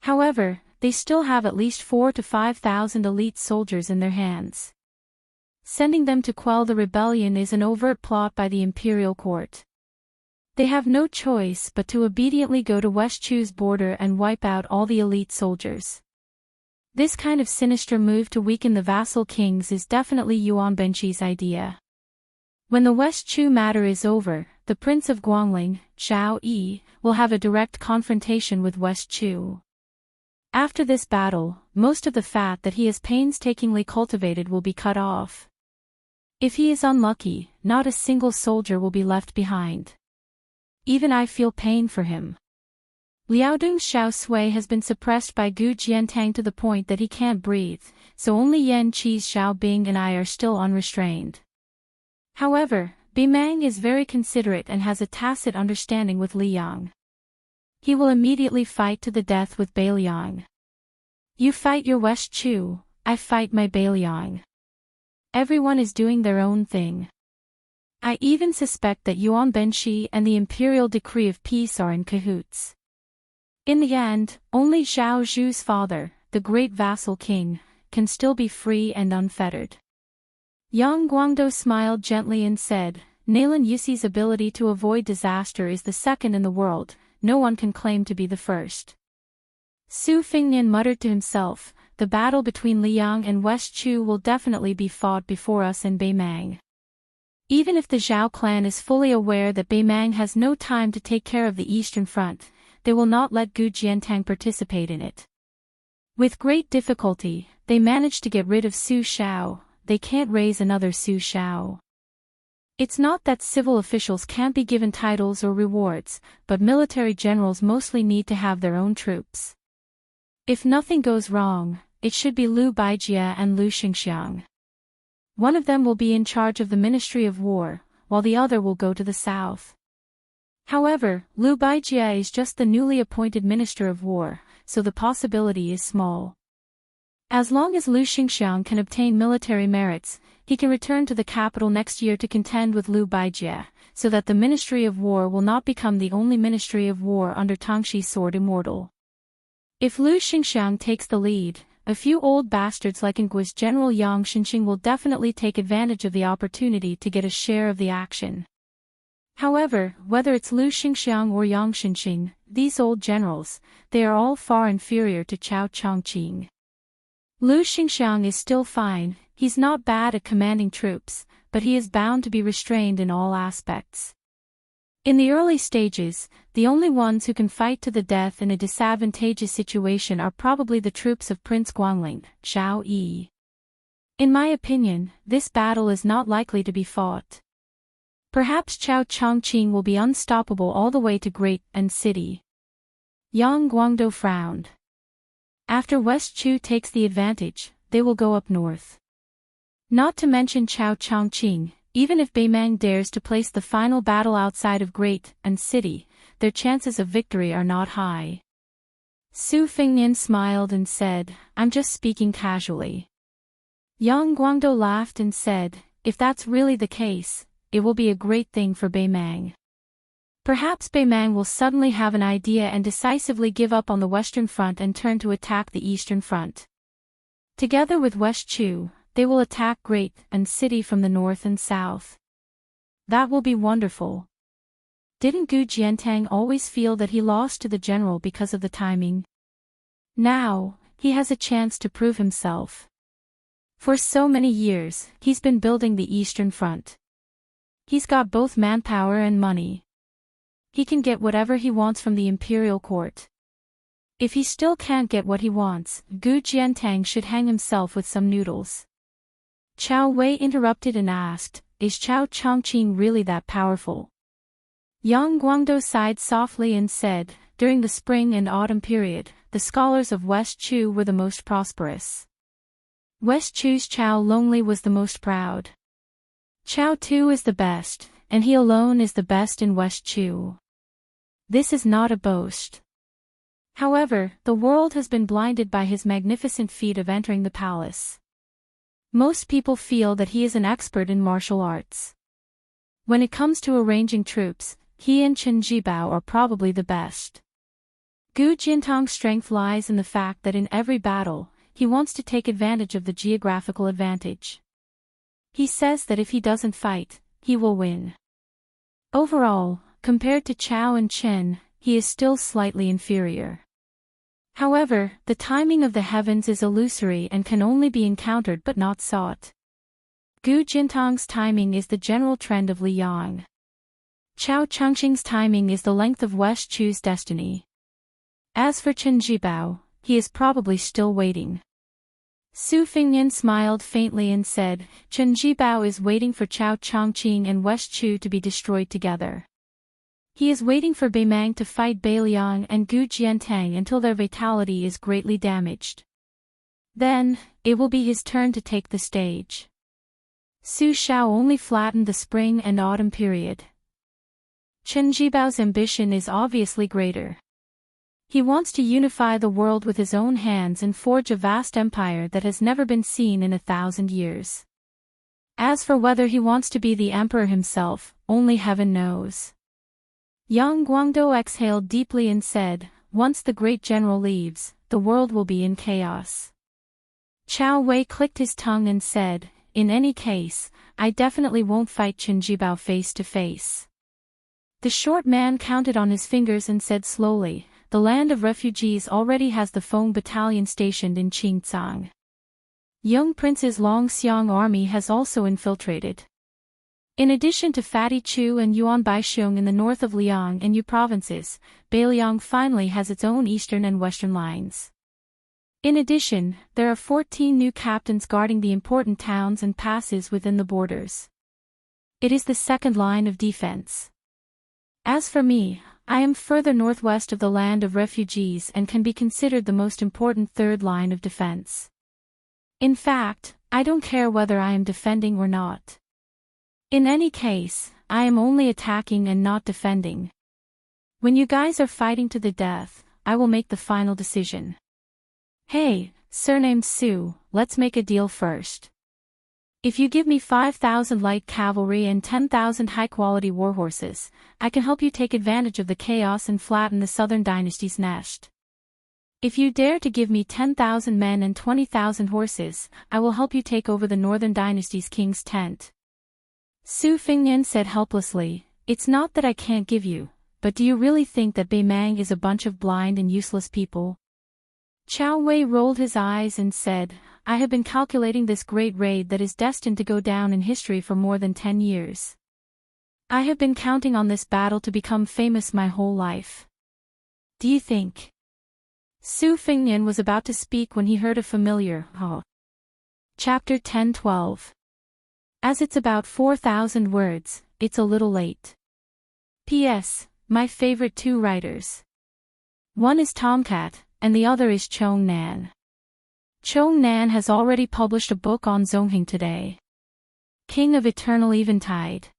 However, they still have at least 4,000 to 5,000 elite soldiers in their hands. Sending them to quell the rebellion is an overt plot by the imperial court. They have no choice but to obediently go to West Chu's border and wipe out all the elite soldiers. This kind of sinister move to weaken the vassal kings is definitely Yuan Benshi's idea. When the West Chu matter is over, the Prince of Guangling, Zhao Yi, will have a direct confrontation with West Chu. After this battle, most of the fat that he has painstakingly cultivated will be cut off. If he is unlucky, not a single soldier will be left behind. Even I feel pain for him. Liaodong's Zhao Sui has been suppressed by Gu Jiantang to the point that he can't breathe, so only Yan Qi's Zhao Bing and I are still unrestrained. However, Bei Mang is very considerate and has a tacit understanding with Liang. He will immediately fight to the death with Bei Liang. You fight your West Chu, I fight my Bei Liang. Everyone is doing their own thing. I even suspect that Yuan Benshi and the imperial decree of peace are in cahoots. In the end, only Zhao Zhu's father, the great vassal king, can still be free and unfettered. Yang Guangdou smiled gently and said, Nalan Yuxi's ability to avoid disaster is the second in the world, no one can claim to be the first. Su Fingnian muttered to himself, the battle between Liang and West Chu will definitely be fought before us and Bei Mang. Even if the Zhao clan is fully aware that Bei Mang has no time to take care of the Eastern Front, they will not let Gu Jiantang participate in it. With great difficulty, they managed to get rid of Su Shao, they can't raise another Su Shao. It's not that civil officials can't be given titles or rewards, but military generals mostly need to have their own troops. If nothing goes wrong, it should be Liu Baijie and Lu Xingxiang. One of them will be in charge of the Ministry of War, while the other will go to the south. However, Liu Baijie is just the newly appointed Minister of War, so the possibility is small. As long as Lu Xingxiang can obtain military merits, he can return to the capital next year to contend with Liu Baijie, so that the Ministry of War will not become the only Ministry of War under Tangxi's Sword Immortal. If Lu Xingxiang takes the lead, a few old bastards like Ngu's General Yang Shinxing will definitely take advantage of the opportunity to get a share of the action. However, whether it's Lu Xingxiang or Yang Shinxing, these old generals, they are all far inferior to Chao Chongqing. Lu Xingxiang is still fine, he's not bad at commanding troops, but he is bound to be restrained in all aspects. In the early stages, the only ones who can fight to the death in a disadvantageous situation are probably the troops of Prince Guangling, Zhao Yi. In my opinion, this battle is not likely to be fought. Perhaps Chao Chongqing will be unstoppable all the way to Great and City. Yang Guangdou frowned. After West Chu takes the advantage, they will go up north. Not to mention Chao Chongqing. Even if Beimang dares to place the final battle outside of Great and City, their chances of victory are not high. Su Fingnian smiled and said, "I'm just speaking casually." Yang Guangdou laughed and said, "If that's really the case, it will be a great thing for Beimang. Perhaps Beimang will suddenly have an idea and decisively give up on the Western Front and turn to attack the Eastern Front. Together with West Chu, they will attack Great and City from the north and south. That will be wonderful." Didn't Gu Jiantang always feel that he lost to the general because of the timing? Now, he has a chance to prove himself. For so many years, he's been building the Eastern Front. He's got both manpower and money. He can get whatever he wants from the imperial court. If he still can't get what he wants, Gu Jiantang should hang himself with some noodles. Chao Wei interrupted and asked, "Is Chao Chongqing really that powerful?" Yang Guangdou sighed softly and said, "During the spring and autumn period, the scholars of West Chu were the most prosperous. West Chu's Chao Longley was the most proud. Chao Tu is the best, and he alone is the best in West Chu. This is not a boast. However, the world has been blinded by his magnificent feat of entering the palace. Most people feel that he is an expert in martial arts. When it comes to arranging troops, he and Chen Jibao are probably the best. Gu Jintang's strength lies in the fact that in every battle, he wants to take advantage of the geographical advantage. He says that if he doesn't fight, he will win. Overall, compared to Chao and Chen, he is still slightly inferior. However, the timing of the heavens is illusory and can only be encountered but not sought. Gu Jintang's timing is the general trend of Liang. Chao Chongqing's timing is the length of West Chu's destiny. As for Chen Jibao, he is probably still waiting. Su Fingnian smiled faintly and said, "Chen Jibao is waiting for Chao Chongqing and West Chu to be destroyed together. He is waiting for Beimang to fight Beiliang and Gu Jiantang until their vitality is greatly damaged. Then, it will be his turn to take the stage." Su Shao only flattened the spring and autumn period. Chen Jibao's ambition is obviously greater. He wants to unify the world with his own hands and forge a vast empire that has never been seen in 1,000 years. As for whether he wants to be the emperor himself, only heaven knows. Yang Guangdou exhaled deeply and said, "Once the great general leaves, the world will be in chaos." Chao Wei clicked his tongue and said, "In any case, I definitely won't fight Chen Jibao face to face." The short man counted on his fingers and said slowly, "The land of refugees already has the Feng battalion stationed in Qingcang. Young Prince's Longxiang army has also infiltrated. In addition to Fatty Chu and Yuan Baixiong in the north of Liang and Yu provinces, Beiliang finally has its own eastern and western lines. In addition, there are 14 new captains guarding the important towns and passes within the borders. It is the second line of defense. As for me, I am further northwest of the land of refugees and can be considered the most important third line of defense. In fact, I don't care whether I am defending or not. In any case, I am only attacking and not defending. When you guys are fighting to the death, I will make the final decision. Hey, surnamed Su, let's make a deal first. If you give me 5,000 light cavalry and 10,000 high-quality warhorses, I can help you take advantage of the chaos and flatten the Southern Dynasty's nest." If you dare to give me 10,000 men and 20,000 horses, I will help you take over the Northern Dynasty's king's tent. Su Fingyan said helplessly, "It's not that I can't give you, but do you really think that Bei Mang is a bunch of blind and useless people?" Chao Wei rolled his eyes and said, "I have been calculating this great raid that is destined to go down in history for more than 10 years. I have been counting on this battle to become famous my whole life. Do you think?" Su Fingyan was about to speak when he heard a familiar, "Oh." Chapter 10-12. As it's about 4,000 words, it's a little late. P.S. My favorite two writers. One is Tomcat, and the other is Chong Nan. Chong Nan has already published a book on Zongheng today. King of Eternal Eventide.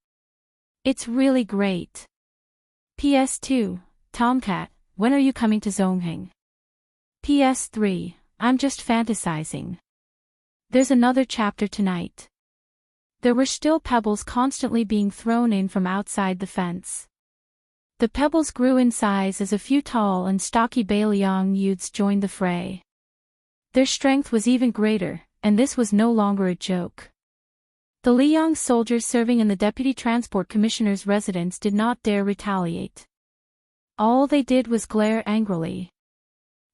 It's really great. PS2, Tomcat, when are you coming to Zongheng? PS3, I'm just fantasizing. There's another chapter tonight. There were still pebbles constantly being thrown in from outside the fence. The pebbles grew in size as a few tall and stocky Bailiang youths joined the fray. Their strength was even greater, and this was no longer a joke. The Liang soldiers serving in the Deputy Transport Commissioner's residence did not dare retaliate. All they did was glare angrily.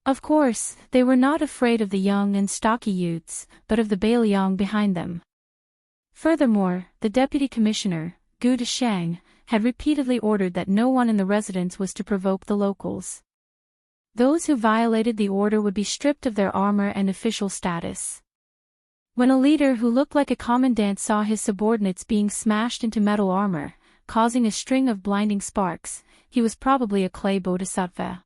Of course, they were not afraid of the young and stocky youths, but of the Bailiang behind them. Furthermore, the Deputy Commissioner, Gu Deshang, had repeatedly ordered that no one in the residence was to provoke the locals. Those who violated the order would be stripped of their armor and official status. When a leader who looked like a commandant saw his subordinates being smashed into metal armor, causing a string of blinding sparks, he was probably a clay bodhisattva.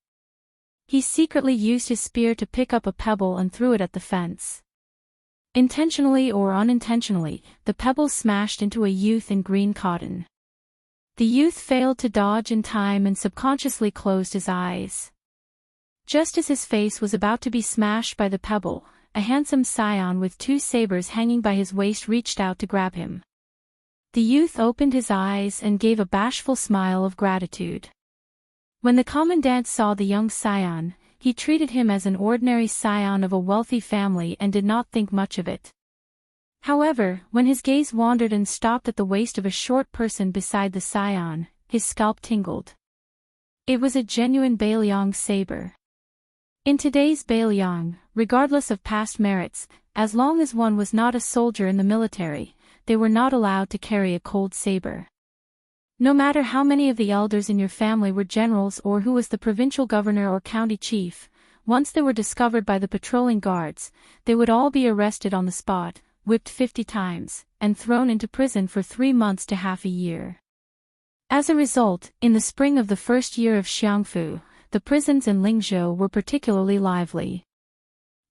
He secretly used his spear to pick up a pebble and threw it at the fence. Intentionally or unintentionally, the pebble smashed into a youth in green cotton. The youth failed to dodge in time and subconsciously closed his eyes. Just as his face was about to be smashed by the pebble, a handsome scion with two sabers hanging by his waist reached out to grab him. The youth opened his eyes and gave a bashful smile of gratitude. When the commandant saw the young scion, he treated him as an ordinary scion of a wealthy family and did not think much of it. However, when his gaze wandered and stopped at the waist of a short person beside the scion, his scalp tingled. It was a genuine Bailiang saber. In today's Bailiang, regardless of past merits, as long as one was not a soldier in the military, they were not allowed to carry a cold saber. No matter how many of the elders in your family were generals or who was the provincial governor or county chief, once they were discovered by the patrolling guards, they would all be arrested on the spot, whipped 50 times, and thrown into prison for 3 months to half a year. As a result, in the spring of the first year of Xiangfu, the prisons in Lingzhou were particularly lively.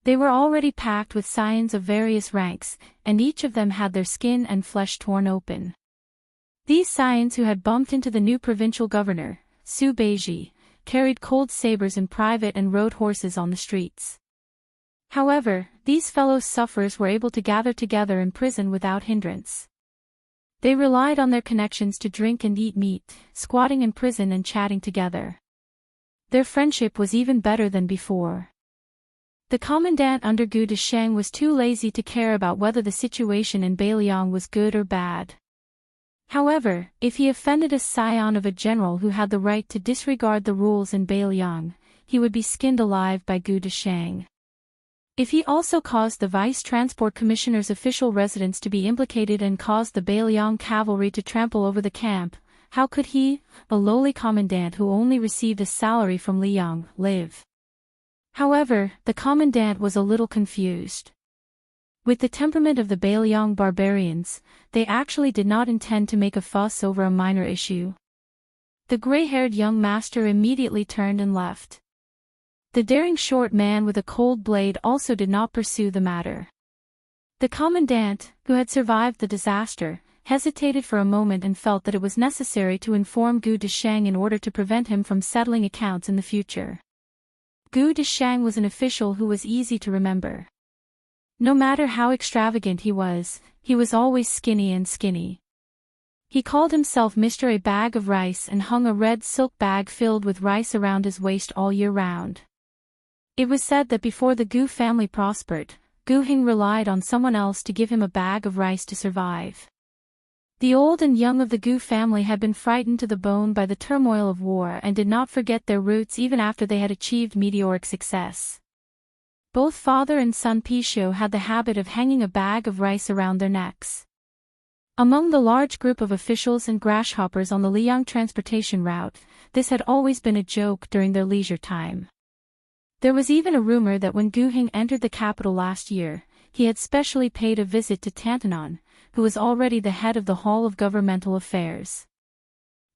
They were already packed with scions of various ranks, and each of them had their skin and flesh torn open. These scions who had bumped into the new provincial governor, Su Beiji, carried cold sabers in private and rode horses on the streets. However, these fellow sufferers were able to gather together in prison without hindrance. They relied on their connections to drink and eat meat, squatting in prison and chatting together. Their friendship was even better than before. The commandant under Gu Deshang was too lazy to care about whether the situation in Bailiang was good or bad. However, if he offended a scion of a general who had the right to disregard the rules in Bailiang, he would be skinned alive by Gu Deshang. If he also caused the Vice Transport Commissioner's official residence to be implicated and caused the Bailiang cavalry to trample over the camp, how could he, a lowly commandant who only received a salary from Liang, live? However, the commandant was a little confused. With the temperament of the Bailiang barbarians, they actually did not intend to make a fuss over a minor issue. The gray-haired young master immediately turned and left. The daring short man with a cold blade also did not pursue the matter. The commandant, who had survived the disaster, hesitated for a moment and felt that it was necessary to inform Gu Deshang in order to prevent him from settling accounts in the future. Gu Deshang was an official who was easy to remember. No matter how extravagant he was always skinny. He called himself Mr. A Bag of Rice and hung a red silk bag filled with rice around his waist all year round. It was said that before the Gu family prospered, Gu Hing relied on someone else to give him a bag of rice to survive. The old and young of the Gu family had been frightened to the bone by the turmoil of war and did not forget their roots even after they had achieved meteoric success. Both father and son Pisho had the habit of hanging a bag of rice around their necks. Among the large group of officials and grasshoppers on the Liang transportation route, this had always been a joke during their leisure time. There was even a rumor that when Gu Hing entered the capital last year, he had specially paid a visit to Tantanon, who was already the head of the Hall of Governmental Affairs.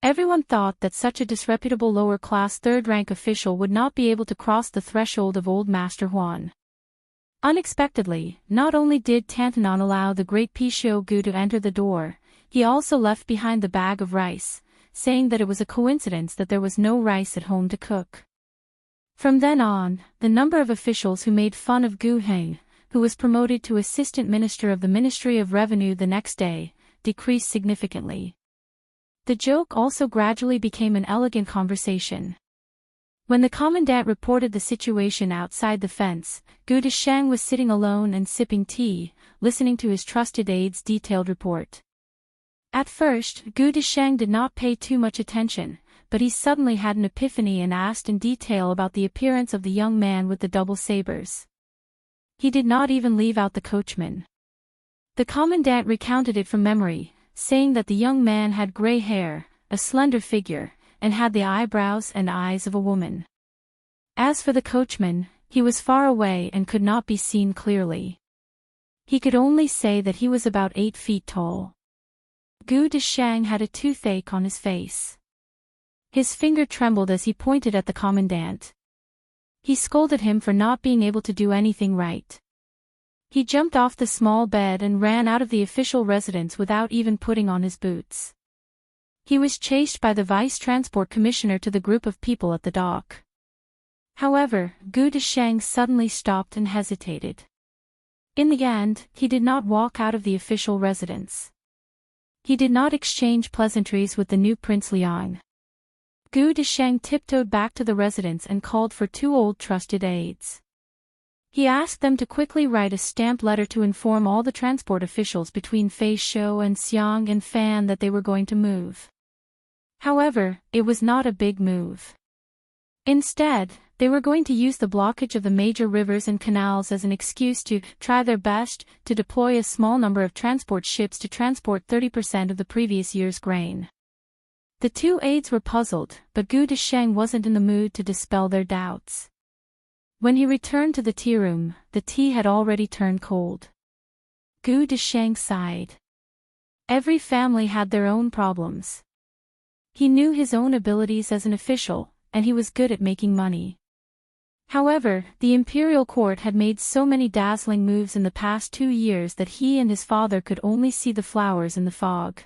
Everyone thought that such a disreputable lower-class third-rank official would not be able to cross the threshold of Old Master Huan. Unexpectedly, not only did Tantanon allow the great Pisho Gu to enter the door, he also left behind the bag of rice, saying that it was a coincidence that there was no rice at home to cook. From then on, the number of officials who made fun of Gu Hing, who was promoted to Assistant Minister of the Ministry of Revenue the next day, decreased significantly. The joke also gradually became an elegant conversation. When the commandant reported the situation outside the fence, Gu Desheng was sitting alone and sipping tea, listening to his trusted aide's detailed report. At first, Gu Desheng did not pay too much attention, but he suddenly had an epiphany and asked in detail about the appearance of the young man with the double sabers. He did not even leave out the coachman. The commandant recounted it from memory, saying that the young man had gray hair, a slender figure, and had the eyebrows and eyes of a woman. As for the coachman, he was far away and could not be seen clearly. He could only say that he was about 8 feet tall. Gu Desheng had a toothache on his face. His finger trembled as he pointed at the commandant. He scolded him for not being able to do anything right. He jumped off the small bed and ran out of the official residence without even putting on his boots. He was chased by the vice transport commissioner to the group of people at the dock. However, Gu Desheng suddenly stopped and hesitated. In the end, he did not walk out of the official residence. He did not exchange pleasantries with the new Prince Liang. Gu Desheng tiptoed back to the residence and called for 2 old trusted aides. He asked them to quickly write a stamped letter to inform all the transport officials between Fei Shou and Xiang and Fan that they were going to move. However, it was not a big move. Instead, they were going to use the blockage of the major rivers and canals as an excuse to try their best to deploy a small number of transport ships to transport 30% of the previous year's grain. The 2 aides were puzzled, but Gu Desheng wasn't in the mood to dispel their doubts. When he returned to the tea room, the tea had already turned cold. Gu Desheng sighed. Every family had their own problems. He knew his own abilities as an official, and he was good at making money. However, the imperial court had made so many dazzling moves in the past 2 years that he and his father could only see the flowers in the fog.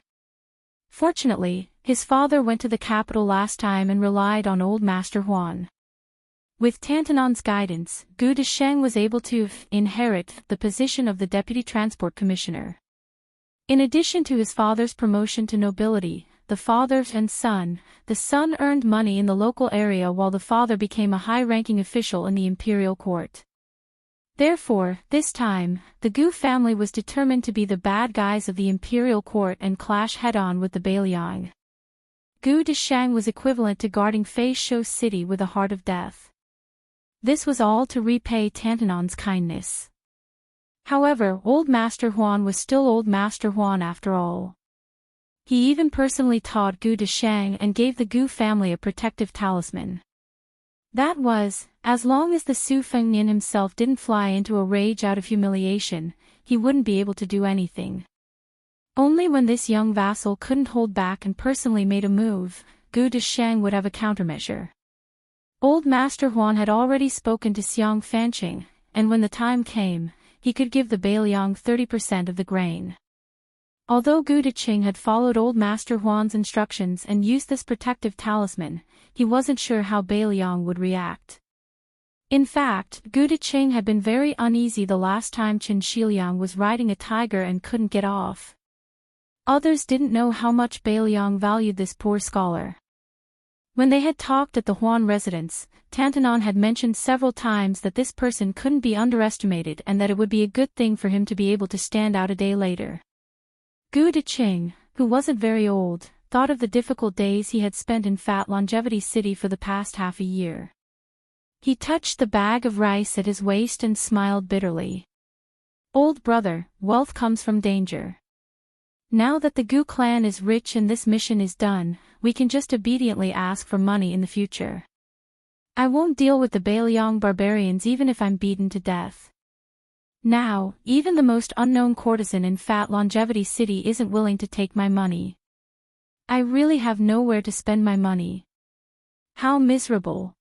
Fortunately, his father went to the capital last time and relied on Old Master Huan. With Tantanon's guidance, Gu Desheng was able to inherit the position of the Deputy Transport Commissioner. In addition to his father's promotion to nobility, the father and son, the son earned money in the local area while the father became a high-ranking official in the imperial court. Therefore, this time, the Gu family was determined to be the bad guys of the imperial court and clash head-on with the Bailiang. Gu Desheng was equivalent to guarding Fei Shou city with a heart of death. This was all to repay Tantanon's kindness. However, Old Master Huan was still Old Master Huan after all. He even personally taught Gu Desheng and gave the Gu family a protective talisman. That was, as long as the Su Fengnian himself didn't fly into a rage out of humiliation, he wouldn't be able to do anything. Only when this young vassal couldn't hold back and personally made a move, Gu Desheng would have a countermeasure. Old Master Huan had already spoken to Xiang Fanqing, and when the time came, he could give the Bailiang 30% of the grain. Although Gu Desheng had followed Old Master Huan's instructions and used this protective talisman, he wasn't sure how Bailiang would react. In fact, Gu Desheng had been very uneasy the last time Chen Shiliang was riding a tiger and couldn't get off. Others didn't know how much Bailiang valued this poor scholar. When they had talked at the Huan residence, Tantanon had mentioned several times that this person couldn't be underestimated and that it would be a good thing for him to be able to stand out a day later. Gu Deqing, who wasn't very old, thought of the difficult days he had spent in Fat Longevity City for the past half a year. He touched the bag of rice at his waist and smiled bitterly. Old brother, wealth comes from danger. Now that the Gu clan is rich and this mission is done, we can just obediently ask for money in the future. I won't deal with the Bailiang barbarians even if I'm beaten to death. Now, even the most unknown courtesan in Fat Longevity City isn't willing to take my money. I really have nowhere to spend my money. How miserable.